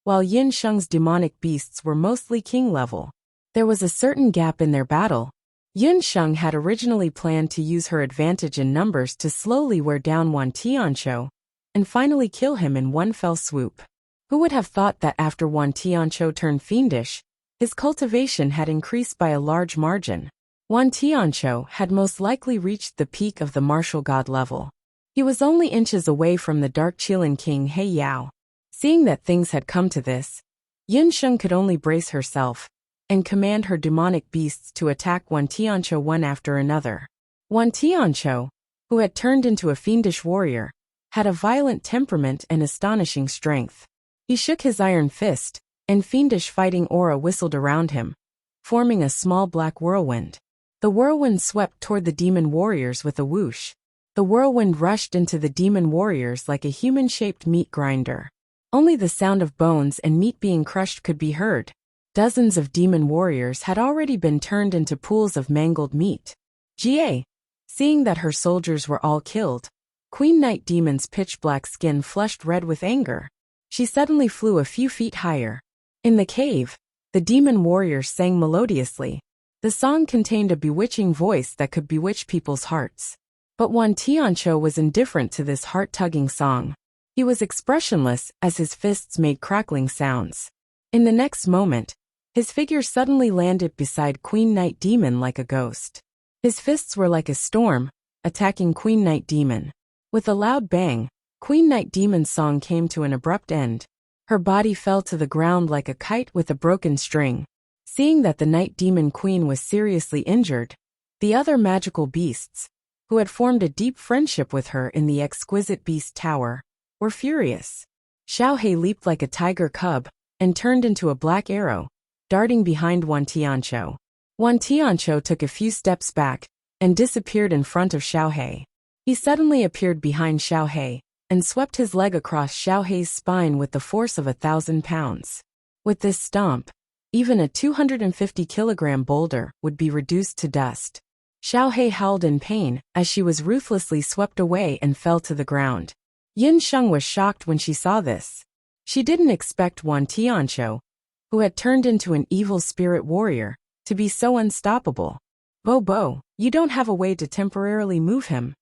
while Yin Sheng's demonic beasts were mostly king level. There was a certain gap in their battle. Yin Sheng had originally planned to use her advantage in numbers to slowly wear down Wan Tianqiu and finally kill him in one fell swoop. Who would have thought that after Wan Tianqiu turned fiendish, his cultivation had increased by a large margin? Wan Tianqiu had most likely reached the peak of the martial god level. He was only inches away from the Dark Qilin King He Yao. Seeing that things had come to this, Yin Sheng could only brace herself and command her demonic beasts to attack Wan Tianqiu one after another. Wan Tianqiu, who had turned into a fiendish warrior, had a violent temperament and astonishing strength. He shook his iron fist, and fiendish fighting aura whistled around him, forming a small black whirlwind. The whirlwind swept toward the demon warriors with a whoosh. The whirlwind rushed into the demon warriors like a human-shaped meat grinder. Only the sound of bones and meat being crushed could be heard. Dozens of demon warriors had already been turned into pools of mangled meat. Jie, seeing that her soldiers were all killed, Queen Night Demon's pitch-black skin flushed red with anger. She suddenly flew a few feet higher. In the cave, the demon warriors sang melodiously. The song contained a bewitching voice that could bewitch people's hearts. But Wan Tianqiu was indifferent to this heart-tugging song. He was expressionless as his fists made crackling sounds. In the next moment, his figure suddenly landed beside Queen Night Demon like a ghost. His fists were like a storm, attacking Queen Night Demon. With a loud bang, Queen Night Demon's song came to an abrupt end. Her body fell to the ground like a kite with a broken string. Seeing that the Night Demon Queen was seriously injured, the other magical beasts, who had formed a deep friendship with her in the exquisite beast tower, were furious. Xiao He leaped like a tiger cub and turned into a black arrow, darting behind Wan Tianqiu. Wan Tianqiu took a few steps back and disappeared in front of Xiao He. He suddenly appeared behind Xiao He and swept his leg across Xiao He's spine with the force of 1,000 pounds. With this stomp, even a 250-kilogram boulder would be reduced to dust. Xiao He howled in pain as she was ruthlessly swept away and fell to the ground. Yin Sheng was shocked when she saw this. She didn't expect Wan Tianqiu, who had turned into an evil spirit warrior, to be so unstoppable. Bo, you don't have a way to temporarily move him.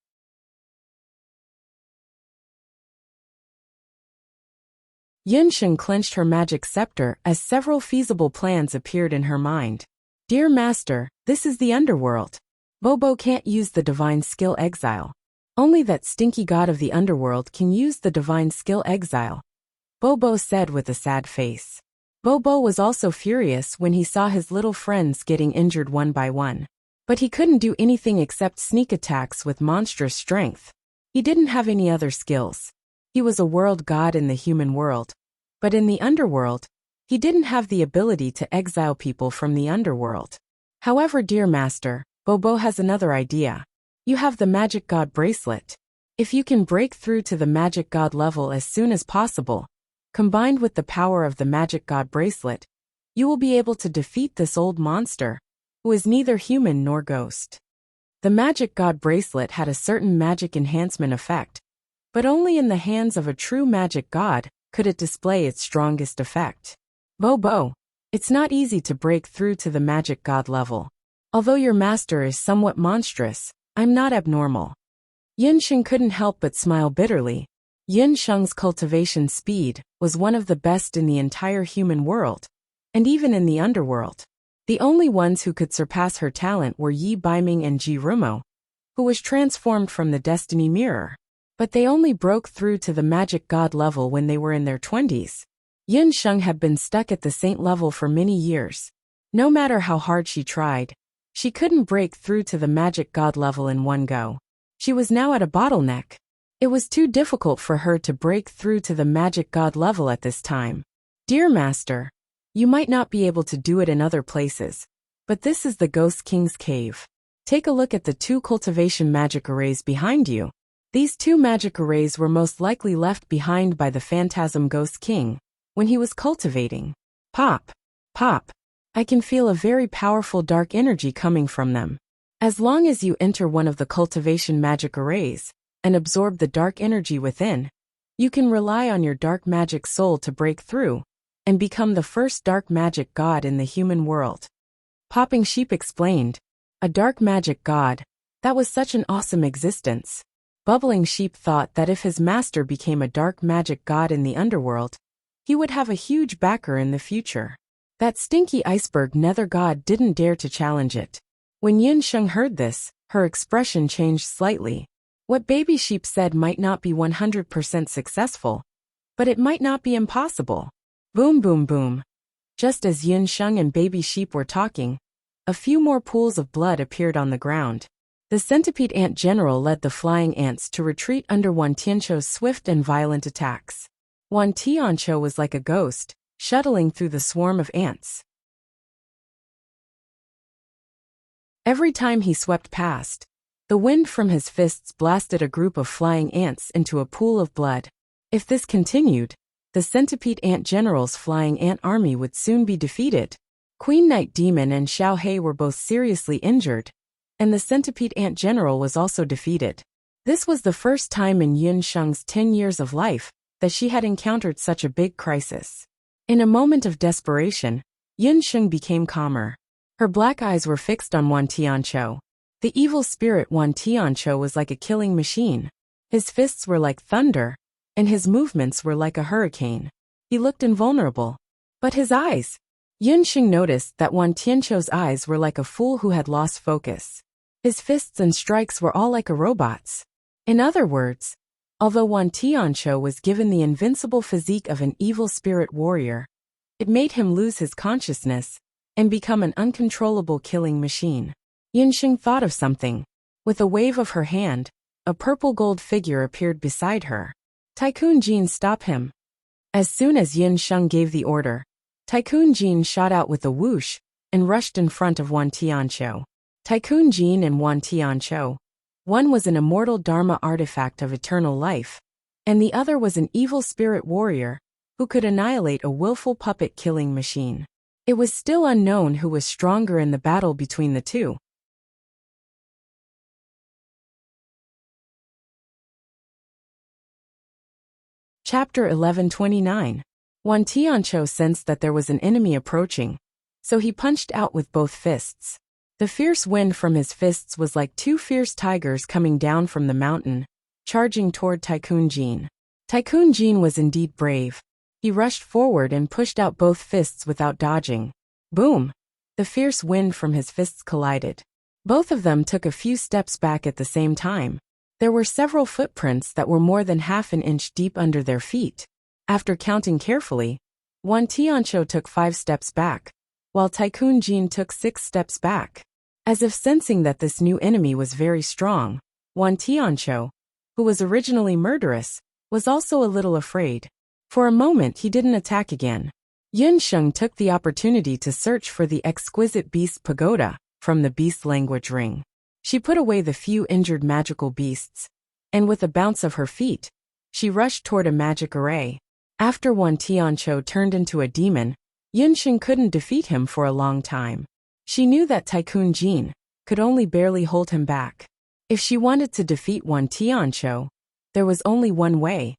Yin Sheng clenched her magic scepter as several feasible plans appeared in her mind. Dear Master, this is the underworld. Bobo can't use the divine skill exile. Only that stinky god of the underworld can use the divine skill exile, Bobo said with a sad face. Bobo was also furious when he saw his little friends getting injured one by one. But he couldn't do anything except sneak attacks with monstrous strength. He didn't have any other skills. He was a world god in the human world. But in the underworld, he didn't have the ability to exile people from the underworld. However, dear Master, Bobo has another idea. You have the Magic God bracelet. If you can break through to the Magic God level as soon as possible, combined with the power of the Magic God bracelet, you will be able to defeat this old monster, who is neither human nor ghost. The Magic God bracelet had a certain magic enhancement effect, but only in the hands of a true magic god could it display its strongest effect. Bobo, it's not easy to break through to the Magic God level. Although your master is somewhat monstrous, I'm not abnormal. Yin Sheng couldn't help but smile bitterly. Yin Sheng's cultivation speed was one of the best in the entire human world, and even in the underworld. The only ones who could surpass her talent were Yi Baiming and Ji Rumo, who was transformed from the Destiny Mirror. But they only broke through to the Magic God level when they were in their 20s. Yin Sheng had been stuck at the Saint level for many years. No matter how hard she tried, she couldn't break through to the Magic God level in one go. She was now at a bottleneck. It was too difficult for her to break through to the Magic God level at this time. Dear Master, you might not be able to do it in other places, but this is the Ghost King's cave. Take a look at the 2 cultivation magic arrays behind you. These 2 magic arrays were most likely left behind by the Phantasm Ghost King when he was cultivating. Pop, pop. I can feel a very powerful dark energy coming from them. As long as you enter one of the cultivation magic arrays and absorb the dark energy within, you can rely on your dark magic soul to break through and become the first dark magic god in the human world. Popping Sheep explained, a dark magic god, that was such an awesome existence. Bubbling Sheep thought that if his master became a dark magic god in the underworld, he would have a huge backer in the future. That stinky iceberg nether god didn't dare to challenge it. When Yin Sheng heard this, her expression changed slightly. What Baby Sheep said might not be 100% successful, but it might not be impossible. Boom boom boom. Just as Yin Sheng and Baby Sheep were talking, a few more pools of blood appeared on the ground. The centipede ant general led the flying ants to retreat under Wan Tianqiu's swift and violent attacks. Wan Tianqiu was like a ghost, shuttling through the swarm of ants. Every time he swept past, the wind from his fists blasted a group of flying ants into a pool of blood. If this continued, the centipede ant general's flying ant army would soon be defeated. Queen Night Demon and Xiao He were both seriously injured, and the centipede ant general was also defeated. This was the first time in Yin Sheng's 10 years of life that she had encountered such a big crisis. In a moment of desperation, Yin Sheng became calmer. Her black eyes were fixed on Wan Tianqiu. The evil spirit Wan Tianqiu was like a killing machine. His fists were like thunder, and his movements were like a hurricane. He looked invulnerable. But his eyes! Yunxing noticed that Wan Tianqiu's eyes were like a fool who had lost focus. His fists and strikes were all like a robot's. In other words, although Wan Tianqiu was given the invincible physique of an evil spirit warrior, it made him lose his consciousness and become an uncontrollable killing machine. Yunxing thought of something. With a wave of her hand, a purple gold figure appeared beside her. Tycoon Jean, stop him. As soon as Yunxing gave the order, Tycoon Jean shot out with a whoosh and rushed in front of Wan Tianqiu. Tycoon Jean and Wan Tianqiu. One was an immortal Dharma artifact of eternal life, and the other was an evil spirit warrior who could annihilate a willful puppet killing machine. It was still unknown who was stronger in the battle between the two. Chapter 1129. Wan Tianqiu sensed that there was an enemy approaching, so he punched out with both fists. The fierce wind from his fists was like two fierce tigers coming down from the mountain, charging toward Tycoon Jean. Tycoon Jean was indeed brave. He rushed forward and pushed out both fists without dodging. Boom! The fierce wind from his fists collided. Both of them took a few steps back at the same time. There were several footprints that were more than half an inch deep under their feet. After counting carefully, Wan Tianqiu took 5 steps back, while Tycoon Jean took 6 steps back. As if sensing that this new enemy was very strong, Wan Tianqiu, who was originally murderous, was also a little afraid. For a moment he didn't attack again. Yunxing took the opportunity to search for the exquisite beast pagoda from the beast language ring. She put away the few injured magical beasts, and with a bounce of her feet, she rushed toward a magic array. After Wan Tianqiu turned into a demon, Yunxing couldn't defeat him for a long time. She knew that Tycoon Jean could only barely hold him back. If she wanted to defeat Wan Tianqiu, there was only one way,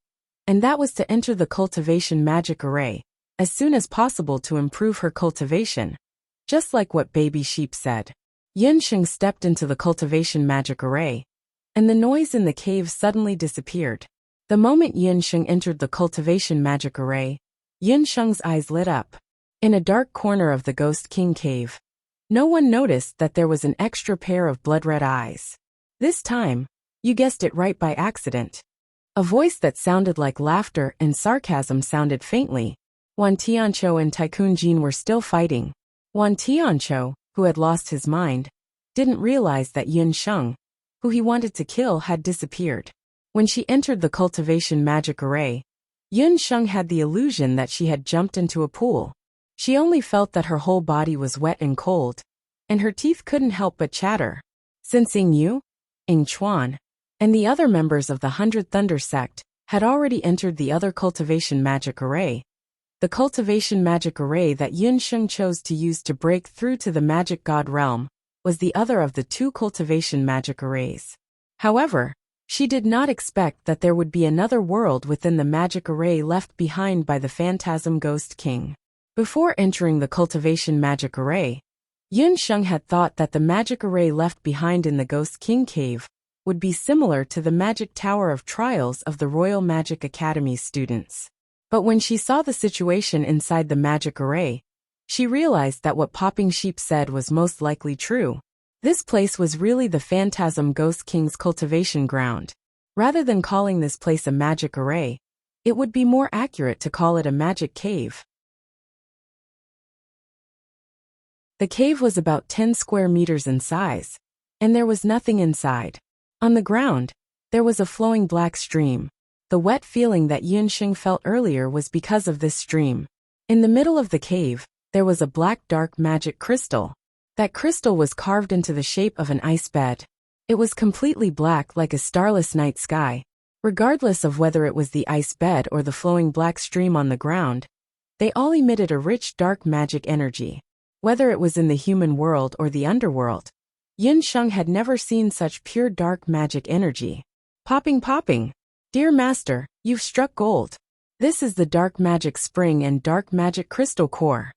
and that was to enter the cultivation magic array as soon as possible to improve her cultivation. Just like what Baby Sheep said. Yunxing stepped into the cultivation magic array, and the noise in the cave suddenly disappeared. The moment Yunxing entered the cultivation magic array, Yunxing's eyes lit up. In a dark corner of the Ghost King cave, no one noticed that there was an extra pair of blood-red eyes. This time, you guessed it right by accident. A voice that sounded like laughter and sarcasm sounded faintly. Wan Tianqiu and Tycoon Jean were still fighting. Wan Tianqiu, who had lost his mind, didn't realize that Yunxing, who he wanted to kill, had disappeared. When she entered the cultivation magic array, Yunxing had the illusion that she had jumped into a pool. She only felt that her whole body was wet and cold, and her teeth couldn't help but chatter. Since Yu, Chuan, and the other members of the 100 Thunder sect had already entered the other cultivation magic array, the cultivation magic array that Yunxing chose to use to break through to the magic god realm was the other of the 2 cultivation magic arrays. However, she did not expect that there would be another world within the magic array left behind by the phantasm Ghost King. Before entering the cultivation magic array, Yunxing had thought that the magic array left behind in the Ghost King cave would be similar to the magic tower of trials of the Royal Magic Academy students. But when she saw the situation inside the magic array, she realized that what Popping Sheep said was most likely true. This place was really the Phantasm Ghost King's cultivation ground. Rather than calling this place a magic array, it would be more accurate to call it a magic cave. The cave was about 10 square meters in size, and there was nothing inside. On the ground, there was a flowing black stream. The wet feeling that Yunxing felt earlier was because of this stream. In the middle of the cave, there was a black dark magic crystal. That crystal was carved into the shape of an ice bed. It was completely black like a starless night sky. Regardless of whether it was the ice bed or the flowing black stream on the ground, they all emitted a rich dark magic energy. Whether it was in the human world or the underworld, Yunxing had never seen such pure dark magic energy. Popping. Dear Master, you've struck gold. This is the dark magic spring and dark magic crystal core.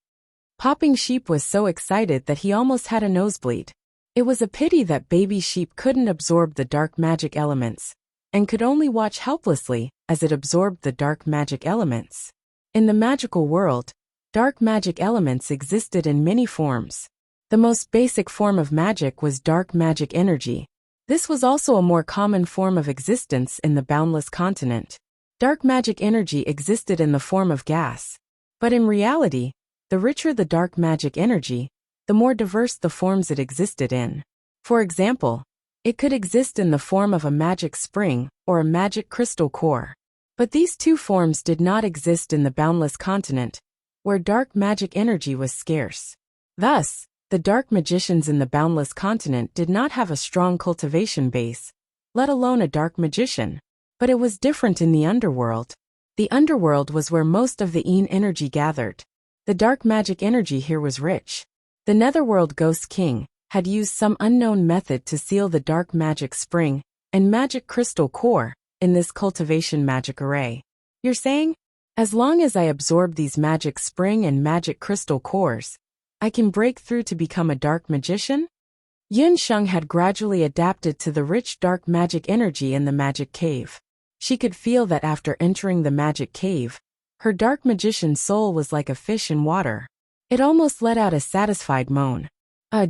Popping Sheep was so excited that he almost had a nosebleed. It was a pity that baby sheep couldn't absorb the dark magic elements, and could only watch helplessly as it absorbed the dark magic elements. In the magical world, dark magic elements existed in many forms. The most basic form of magic was dark magic energy. This was also a more common form of existence in the boundless continent. Dark magic energy existed in the form of gas. But in reality, the richer the dark magic energy, the more diverse the forms it existed in. For example, it could exist in the form of a magic spring or a magic crystal core. But these two forms did not exist in the boundless continent, where dark magic energy was scarce. Thus, the dark magicians in the boundless continent did not have a strong cultivation base, let alone a dark magician. But it was different in the underworld. The underworld was where most of the Een energy gathered. The dark magic energy here was rich. The Netherworld Ghost King had used some unknown method to seal the dark magic spring and magic crystal core in this cultivation magic array. You're saying, as long as I absorb these magic spring and magic crystal cores, I can break through to become a dark magician? Yun Sheng had gradually adapted to the rich dark magic energy in the magic cave. She could feel that after entering the magic cave, her dark magician soul was like a fish in water. It almost let out a satisfied moan.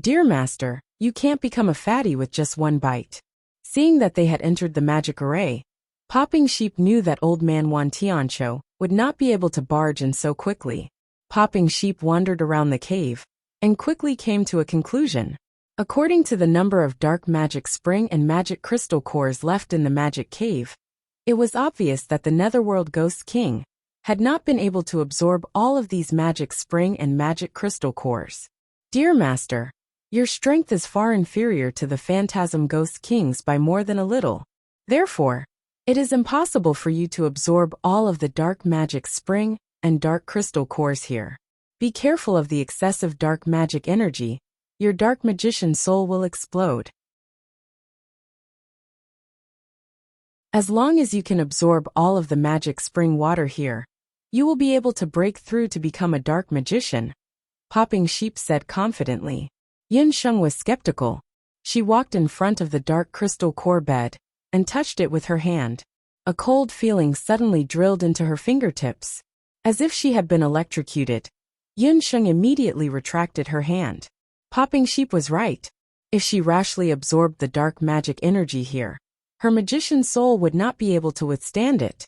Dear master, you can't become a fatty with just one bite." Seeing that they had entered the magic array, Popping Sheep knew that old man Wan Tiancho would not be able to barge in so quickly. Popping Sheep wandered around the cave and quickly came to a conclusion. According to the number of dark magic spring and magic crystal cores left in the magic cave, it was obvious that the Netherworld Ghost King had not been able to absorb all of these magic spring and magic crystal cores. "Dear master, your strength is far inferior to the Phantasm Ghost King's by more than a little. Therefore, it is impossible for you to absorb all of the dark magic spring and dark crystal cores here. Be careful of the excessive dark magic energy. Your dark magician soul will explode. As long as you can absorb all of the magic spring water here, you will be able to break through to become a dark magician," Popping Sheep said confidently. Yun Sheng was skeptical. She walked in front of the dark crystal core bed and touched it with her hand. A cold feeling suddenly drilled into her fingertips. As if she had been electrocuted, Yun Sheng immediately retracted her hand. Popping Sheep was right. If she rashly absorbed the dark magic energy here, her magician soul would not be able to withstand it.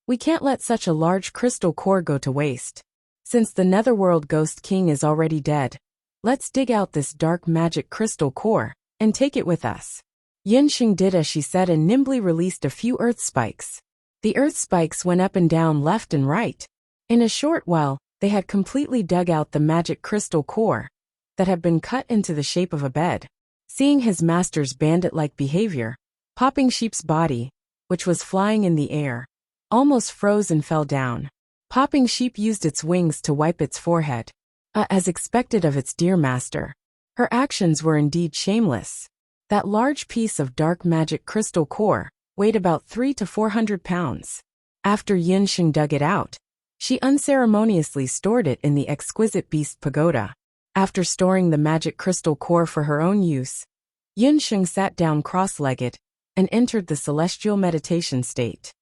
"We can't let such a large crystal core go to waste. Since the Netherworld Ghost King is already dead, let's dig out this dark magic crystal core and take it with us." Yun Sheng did as she said and nimbly released a few earth spikes. The earth spikes went up and down, left and right. In a short while, they had completely dug out the magic crystal core that had been cut into the shape of a bed. Seeing his master's bandit-like behavior, Popping Sheep's body, which was flying in the air, almost froze and fell down. Popping Sheep used its wings to wipe its forehead. As expected of its dear master, her actions were indeed shameless. That large piece of dark magic crystal core weighed about 300 to 400 pounds. After Yun Sheng dug it out, she unceremoniously stored it in the exquisite beast pagoda. After storing the magic crystal core for her own use, Yun Sheng sat down cross-legged and entered the celestial meditation state.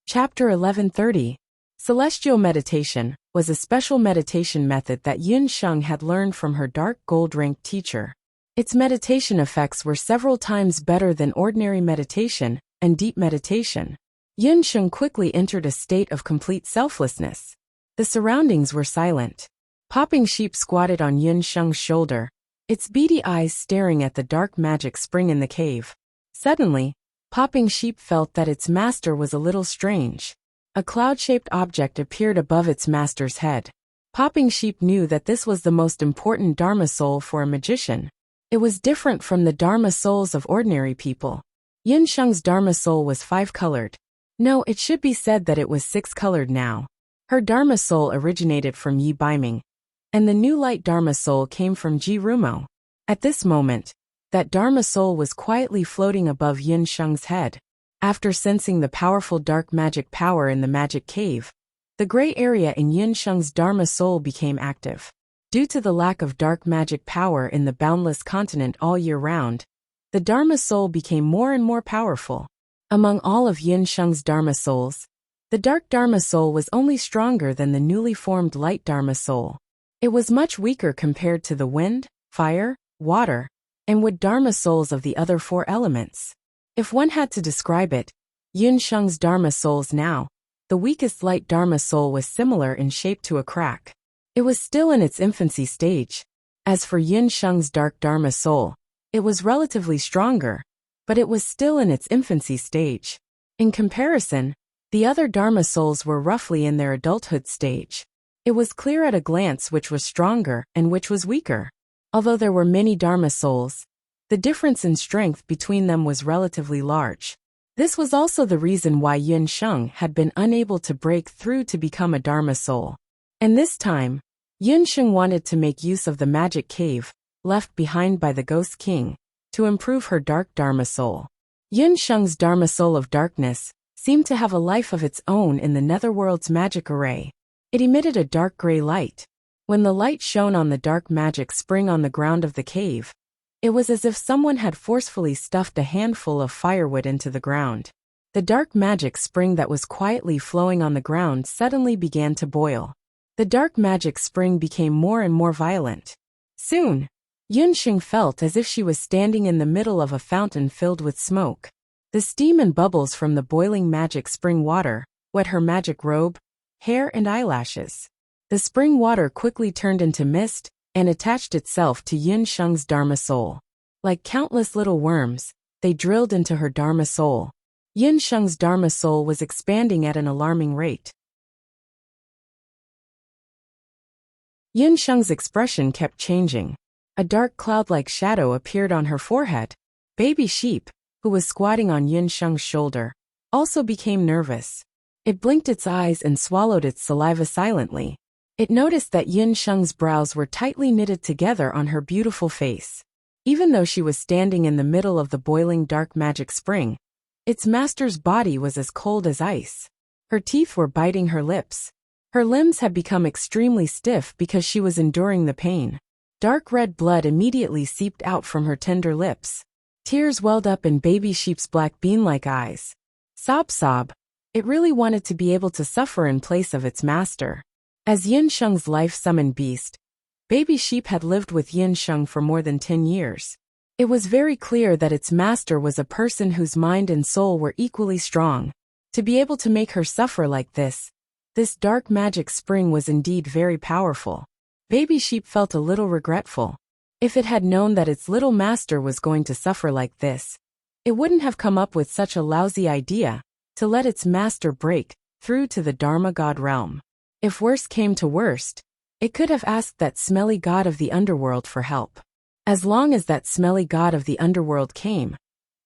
Chapter 1130. Celestial Meditation was a special meditation method that Yun Sheng had learned from her dark gold-ranked teacher. Its meditation effects were several times better than ordinary meditation and deep meditation. Yun Sheng quickly entered a state of complete selflessness. The surroundings were silent. Popping Sheep squatted on Yun Sheng's shoulder, its beady eyes staring at the dark magic spring in the cave. Suddenly, Popping Sheep felt that its master was a little strange. A cloud-shaped object appeared above its master's head. Popping Sheep knew that this was the most important Dharma soul for a magician. It was different from the Dharma souls of ordinary people. Yun Sheng's Dharma soul was 5-colored. No, it should be said that it was 6-colored now. Her Dharma soul originated from Yi Baiming, and the new light Dharma soul came from Ji Rumo. At this moment, that Dharma soul was quietly floating above Yun Sheng's head. After sensing the powerful dark magic power in the magic cave, the gray area in Yin Sheng's Dharma soul became active. Due to the lack of dark magic power in the boundless continent all year round, the Dharma soul became more and more powerful. Among all of Yin Sheng's Dharma souls, the dark Dharma soul was only stronger than the newly formed light Dharma soul. It was much weaker compared to the wind, fire, water, and wood Dharma souls of the other four elements. If one had to describe it, Yin Sheng's Dharma souls now, the weakest light Dharma soul was similar in shape to a crack. It was still in its infancy stage. As for Yin Sheng's dark Dharma soul, it was relatively stronger, but it was still in its infancy stage. In comparison, the other Dharma souls were roughly in their adulthood stage. It was clear at a glance which was stronger and which was weaker. Although there were many Dharma souls, the difference in strength between them was relatively large. This was also the reason why Yin Sheng had been unable to break through to become a Dharma soul. And this time, Yin Sheng wanted to make use of the magic cave, left behind by the Ghost King, to improve her dark Dharma soul. Yin Sheng's Dharma soul of darkness seemed to have a life of its own in the netherworld's magic array. It emitted a dark gray light. When the light shone on the dark magic spring on the ground of the cave, it was as if someone had forcefully stuffed a handful of firewood into the ground. The dark magic spring that was quietly flowing on the ground suddenly began to boil. The dark magic spring became more and more violent. Soon, Yin Sheng felt as if she was standing in the middle of a fountain filled with smoke. The steam and bubbles from the boiling magic spring water wet her magic robe, hair and eyelashes. The spring water quickly turned into mist and attached itself to Yin Sheng's Dharma soul. Like countless little worms, they drilled into her Dharma soul. Yin Sheng's Dharma soul was expanding at an alarming rate. Yin Sheng's expression kept changing. A dark cloud-like shadow appeared on her forehead. Baby Sheep, who was squatting on Yin Sheng's shoulder, also became nervous. It blinked its eyes and swallowed its saliva silently. It noticed that Yin Sheng's brows were tightly knitted together on her beautiful face. Even though she was standing in the middle of the boiling dark magic spring, its master's body was as cold as ice. Her teeth were biting her lips. Her limbs had become extremely stiff because she was enduring the pain. Dark red blood immediately seeped out from her tender lips. Tears welled up in Baby Sheep's black bean-like eyes. Sob. It really wanted to be able to suffer in place of its master. As Yin Sheng's life-summoned beast, Baby Sheep had lived with Yin Sheng for more than 10 years. It was very clear that its master was a person whose mind and soul were equally strong. To be able to make her suffer like this dark magic spring was indeed very powerful. Baby Sheep felt a little regretful. If it had known that its little master was going to suffer like this, it wouldn't have come up with such a lousy idea to let its master break through to the Dharma God realm. If worst came to worst, it could have asked that smelly god of the underworld for help. As long as that smelly god of the underworld came,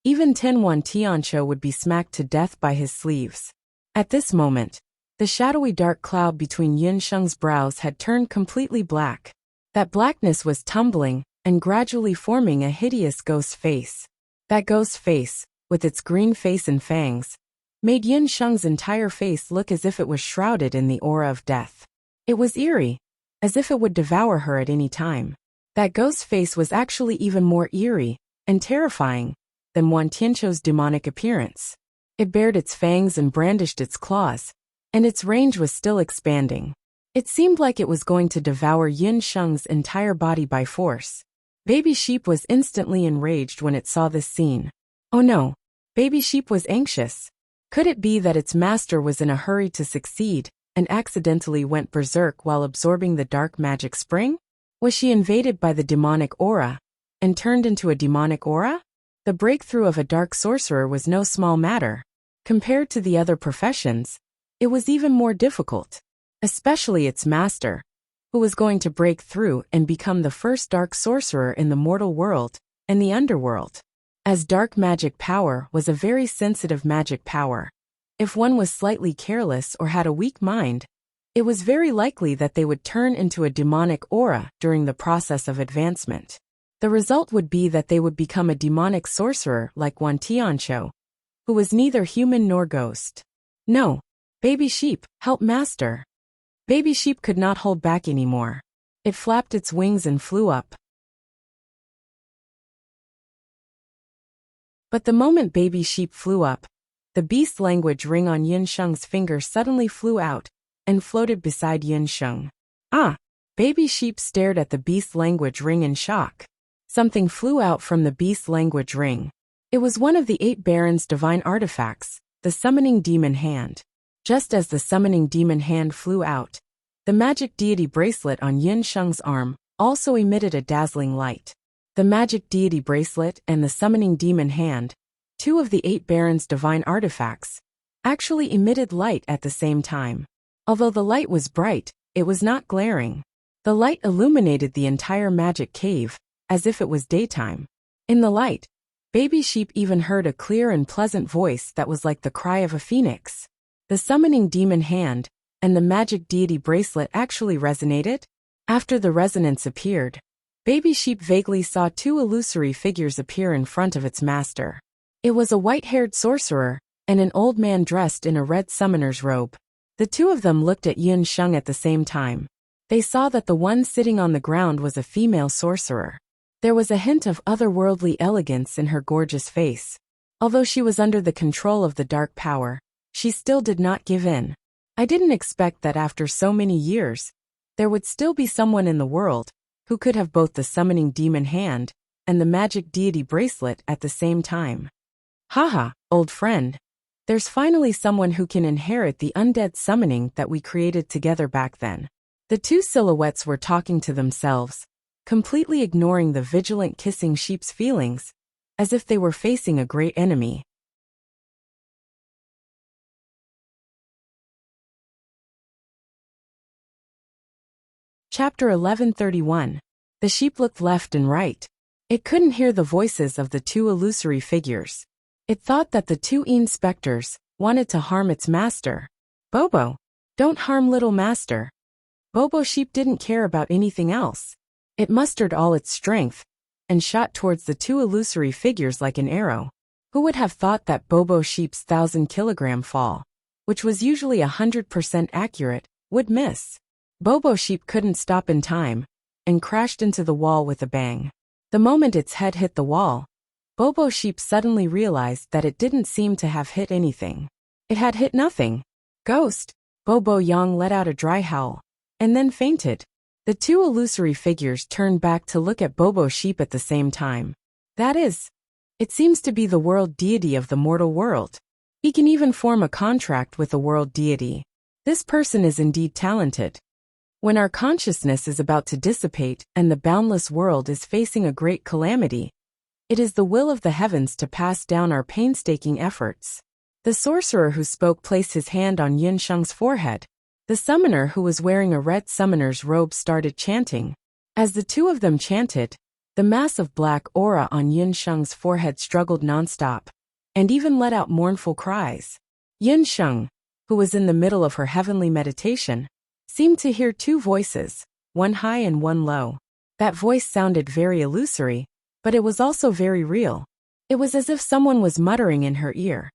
even Tenwan Tiancho would be smacked to death by his sleeves. At this moment, the shadowy dark cloud between Yin Sheng's brows had turned completely black. That blackness was tumbling and gradually forming a hideous ghost face. That ghost face, with its green face and fangs, made Yin Sheng's entire face look as if it was shrouded in the aura of death. It was eerie, as if it would devour her at any time. That ghost face was actually even more eerie and terrifying than Wan Tiancho's demonic appearance. It bared its fangs and brandished its claws, and its range was still expanding. It seemed like it was going to devour Yin Sheng's entire body by force. Baby Sheep was instantly enraged when it saw this scene. Oh no, Baby Sheep was anxious. Could it be that its master was in a hurry to succeed and accidentally went berserk while absorbing the dark magic spring? Was she invaded by the demonic aura and turned into a demonic aura? The breakthrough of a dark sorcerer was no small matter. Compared to the other professions, it was even more difficult, especially its master, who was going to break through and become the first dark sorcerer in the mortal world and the underworld. As dark magic power was a very sensitive magic power. If one was slightly careless or had a weak mind, it was very likely that they would turn into a demonic aura during the process of advancement. The result would be that they would become a demonic sorcerer like Wan Tiancho, who was neither human nor ghost. No. Baby sheep, help master. Baby sheep could not hold back anymore. It flapped its wings and flew up. But the moment baby sheep flew up, the beast language ring on Yin Sheng's finger suddenly flew out and floated beside Yin Sheng. Ah! Baby sheep stared at the beast language ring in shock. Something flew out from the beast language ring. It was one of the 8 barons' divine artifacts, the summoning demon hand. Just as the summoning demon hand flew out, the magic deity bracelet on Yin Sheng's arm also emitted a dazzling light. The magic deity bracelet and the summoning demon hand, 2 of the 8 barons' divine artifacts, actually emitted light at the same time. Although the light was bright, it was not glaring. The light illuminated the entire magic cave, as if it was daytime. In the light, baby sheep even heard a clear and pleasant voice that was like the cry of a phoenix. The summoning demon hand and the magic deity bracelet actually resonated. After the resonance appeared, baby sheep vaguely saw 2 illusory figures appear in front of its master. It was a white-haired sorcerer and an old man dressed in a red summoner's robe. The 2 of them looked at Yin Sheng at the same time. They saw that the one sitting on the ground was a female sorcerer. There was a hint of otherworldly elegance in her gorgeous face. Although she was under the control of the dark power, she still did not give in. I didn't expect that after so many years, there would still be someone in the world who could have both the summoning demon hand and the magic deity bracelet at the same time. Haha, old friend. There's finally someone who can inherit the undead summoning that we created together back then. The 2 silhouettes were talking to themselves, completely ignoring the vigilant kissing sheep's feelings, as if they were facing a great enemy. Chapter 1131. The sheep looked left and right. It couldn't hear the voices of the 2 illusory figures. It thought that the 2 inspectors wanted to harm its master. Bobo, don't harm little master. Bobo sheep didn't care about anything else. It mustered all its strength and shot towards the 2 illusory figures like an arrow. Who would have thought that Bobo sheep's 1,000-kilogram fall, which was usually 100% accurate, would miss? Bobo sheep couldn't stop in time and crashed into the wall with a bang. The moment its head hit the wall, Bobo sheep suddenly realized that it didn't seem to have hit anything. It had hit nothing. Ghost! Bobo Yang let out a dry howl and then fainted. The 2 illusory figures turned back to look at Bobo sheep at the same time. That is, it seems to be the world deity of the mortal world. He can even form a contract with the world deity. This person is indeed talented. When our consciousness is about to dissipate and the boundless world is facing a great calamity, it is the will of the heavens to pass down our painstaking efforts. The sorcerer who spoke placed his hand on Yin Sheng's forehead. The summoner who was wearing a red summoner's robe started chanting. As the 2 of them chanted, the mass of black aura on Yin Sheng's forehead struggled nonstop, and even let out mournful cries. Yin Sheng, who was in the middle of her heavenly meditation, seemed to hear 2 voices, one high and one low. That voice sounded very illusory, but it was also very real. It was as if someone was muttering in her ear.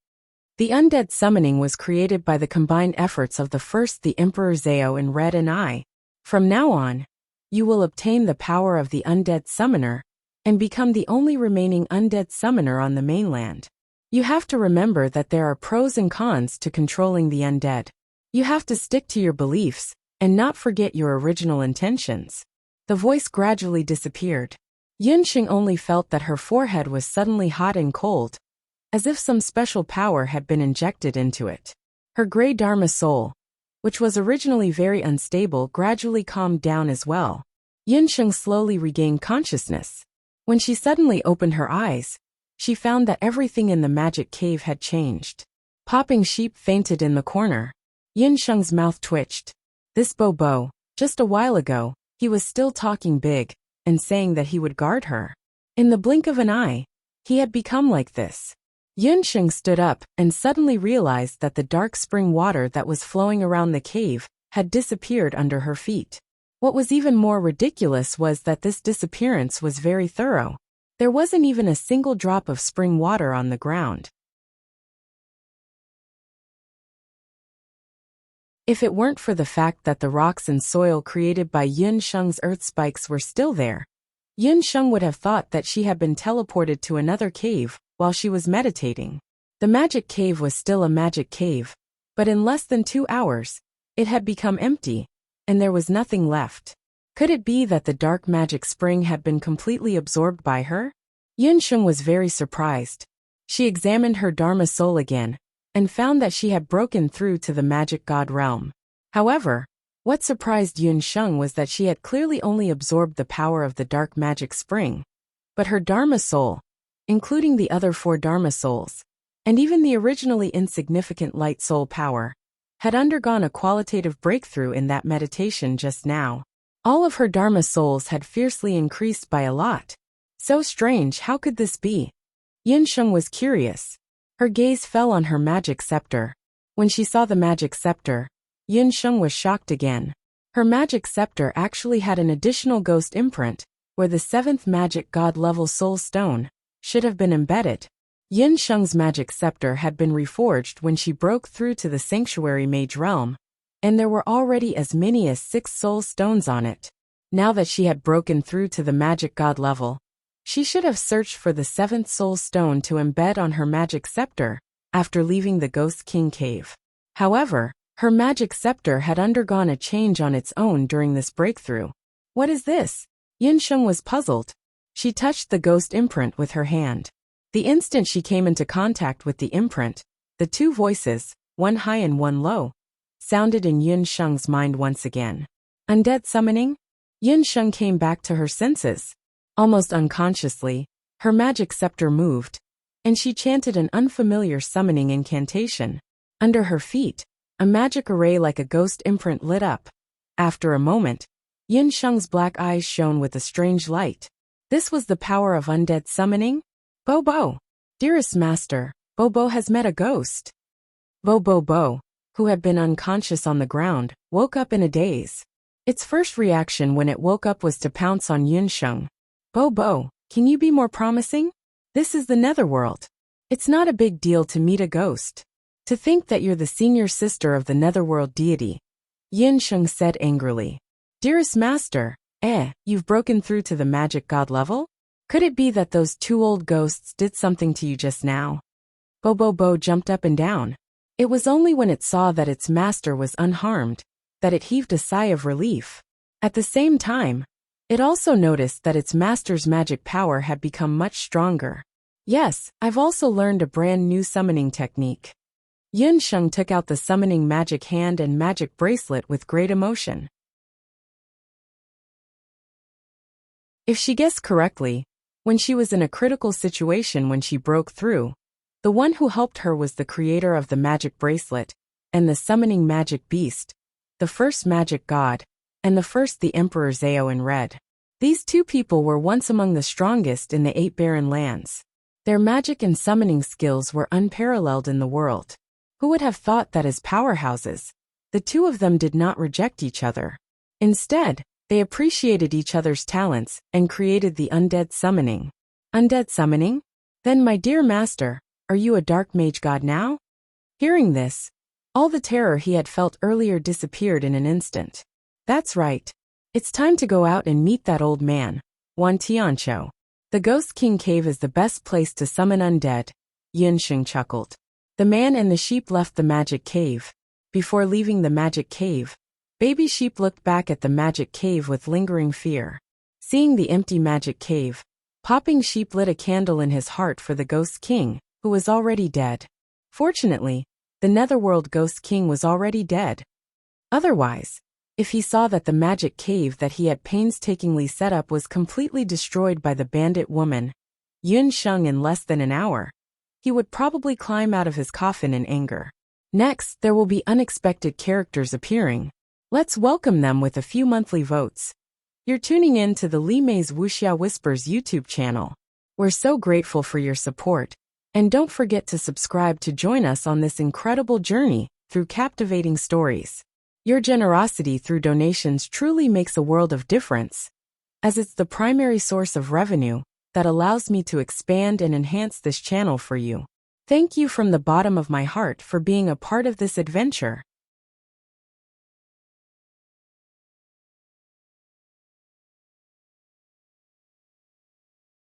The undead summoning was created by the combined efforts of the Emperor Zhao in red and I. From now on, you will obtain the power of the undead summoner and become the only remaining undead summoner on the mainland. You have to remember that there are pros and cons to controlling the undead. You have to stick to your beliefs and not forget your original intentions. The voice gradually disappeared. Yin Sheng only felt that her forehead was suddenly hot and cold, as if some special power had been injected into it. Her gray Dharma soul, which was originally very unstable, gradually calmed down as well. Yin Sheng slowly regained consciousness. When she suddenly opened her eyes, she found that everything in the magic cave had changed. Popping sheep fainted in the corner. Yin Sheng's mouth twitched. This Bobo, just a while ago, he was still talking big and saying that he would guard her. In the blink of an eye, he had become like this. Yin Sheng stood up and suddenly realized that the dark spring water that was flowing around the cave had disappeared under her feet. What was even more ridiculous was that this disappearance was very thorough. There wasn't even a single drop of spring water on the ground. If it weren't for the fact that the rocks and soil created by Yun Sheng's earth spikes were still there, Yun Sheng would have thought that she had been teleported to another cave while she was meditating. The magic cave was still a magic cave, but in less than 2 hours, it had become empty, and there was nothing left. Could it be that the dark magic spring had been completely absorbed by her? Yun Sheng was very surprised. She examined her Dharma soul again, and found that she had broken through to the magic god realm. However, what surprised Yun Sheng was that she had clearly only absorbed the power of the dark magic spring. But her Dharma soul, including the other 4 Dharma souls, and even the originally insignificant light soul power, had undergone a qualitative breakthrough in that meditation just now. All of her Dharma souls had fiercely increased by a lot. So strange, how could this be? Yun Sheng was curious. Her gaze fell on her magic scepter. When she saw the magic scepter, Yun Sheng was shocked again. Her magic scepter actually had an additional ghost imprint, where the 7th magic god level soul stone should have been embedded. Yun Sheng's magic scepter had been reforged when she broke through to the sanctuary mage realm, and there were already as many as 6 soul stones on it. Now that she had broken through to the magic god level, she should have searched for the 7th soul stone to embed on her magic scepter after leaving the Ghost King cave. However, her magic scepter had undergone a change on its own during this breakthrough. What is this? Yun Sheng was puzzled. She touched the ghost imprint with her hand. The instant she came into contact with the imprint, the 2 voices, one high and one low, sounded in Yun Sheng's mind once again. Undead summoning? Yun Sheng came back to her senses. Almost unconsciously, her magic scepter moved, and she chanted an unfamiliar summoning incantation. Under her feet, a magic array like a ghost imprint lit up. After a moment, Yun Sheng's black eyes shone with a strange light. This was the power of undead summoning? Bobo! Dearest master, Bobo has met a ghost. Bobo, who had been unconscious on the ground, woke up in a daze. Its first reaction when it woke up was to pounce on Yun Sheng. Bobo, can you be more promising? This is the netherworld. It's not a big deal to meet a ghost. To think that you're the senior sister of the netherworld deity, Yun Sheng said angrily. Dearest master, you've broken through to the magic god level? Could it be that those 2 old ghosts did something to you just now? Bobo jumped up and down. It was only when it saw that its master was unharmed that it heaved a sigh of relief. At the same time, it also noticed that its master's magic power had become much stronger. Yes, I've also learned a brand new summoning technique. Yun Sheng took out the summoning magic hand and magic bracelet with great emotion. If she guessed correctly, when she was in a critical situation when she broke through, the one who helped her was the creator of the magic bracelet, and the summoning magic beast, the first magic god, and the first the Emperor Zhao in red. These 2 people were once among the strongest in the 8 barren lands. Their magic and summoning skills were unparalleled in the world. Who would have thought that as powerhouses, the 2 of them did not reject each other? Instead, they appreciated each other's talents and created the undead summoning. Undead summoning? Then my dear master, are you a dark mage god now? Hearing this, all the terror he had felt earlier disappeared in an instant. That's right. It's time to go out and meet that old man, Wan Tianqiu. The Ghost King cave is the best place to summon undead, Yun Sheng chuckled. The man and the sheep left the magic cave. Before leaving the magic cave, Baby Sheep looked back at the magic cave with lingering fear. Seeing the empty magic cave, Popping Sheep lit a candle in his heart for the Ghost King, who was already dead. Fortunately, the Netherworld Ghost King was already dead. Otherwise, if he saw that the magic cave that he had painstakingly set up was completely destroyed by the bandit woman, Yun Sheng, in less than an hour, he would probably climb out of his coffin in anger. Next, there will be unexpected characters appearing. Let's welcome them with a few monthly votes. You're tuning in to the Li Mei's Wuxia Whispers YouTube channel. We're so grateful for your support. And don't forget to subscribe to join us on this incredible journey through captivating stories. Your generosity through donations truly makes a world of difference, as it's the primary source of revenue that allows me to expand and enhance this channel for you. Thank you from the bottom of my heart for being a part of this adventure.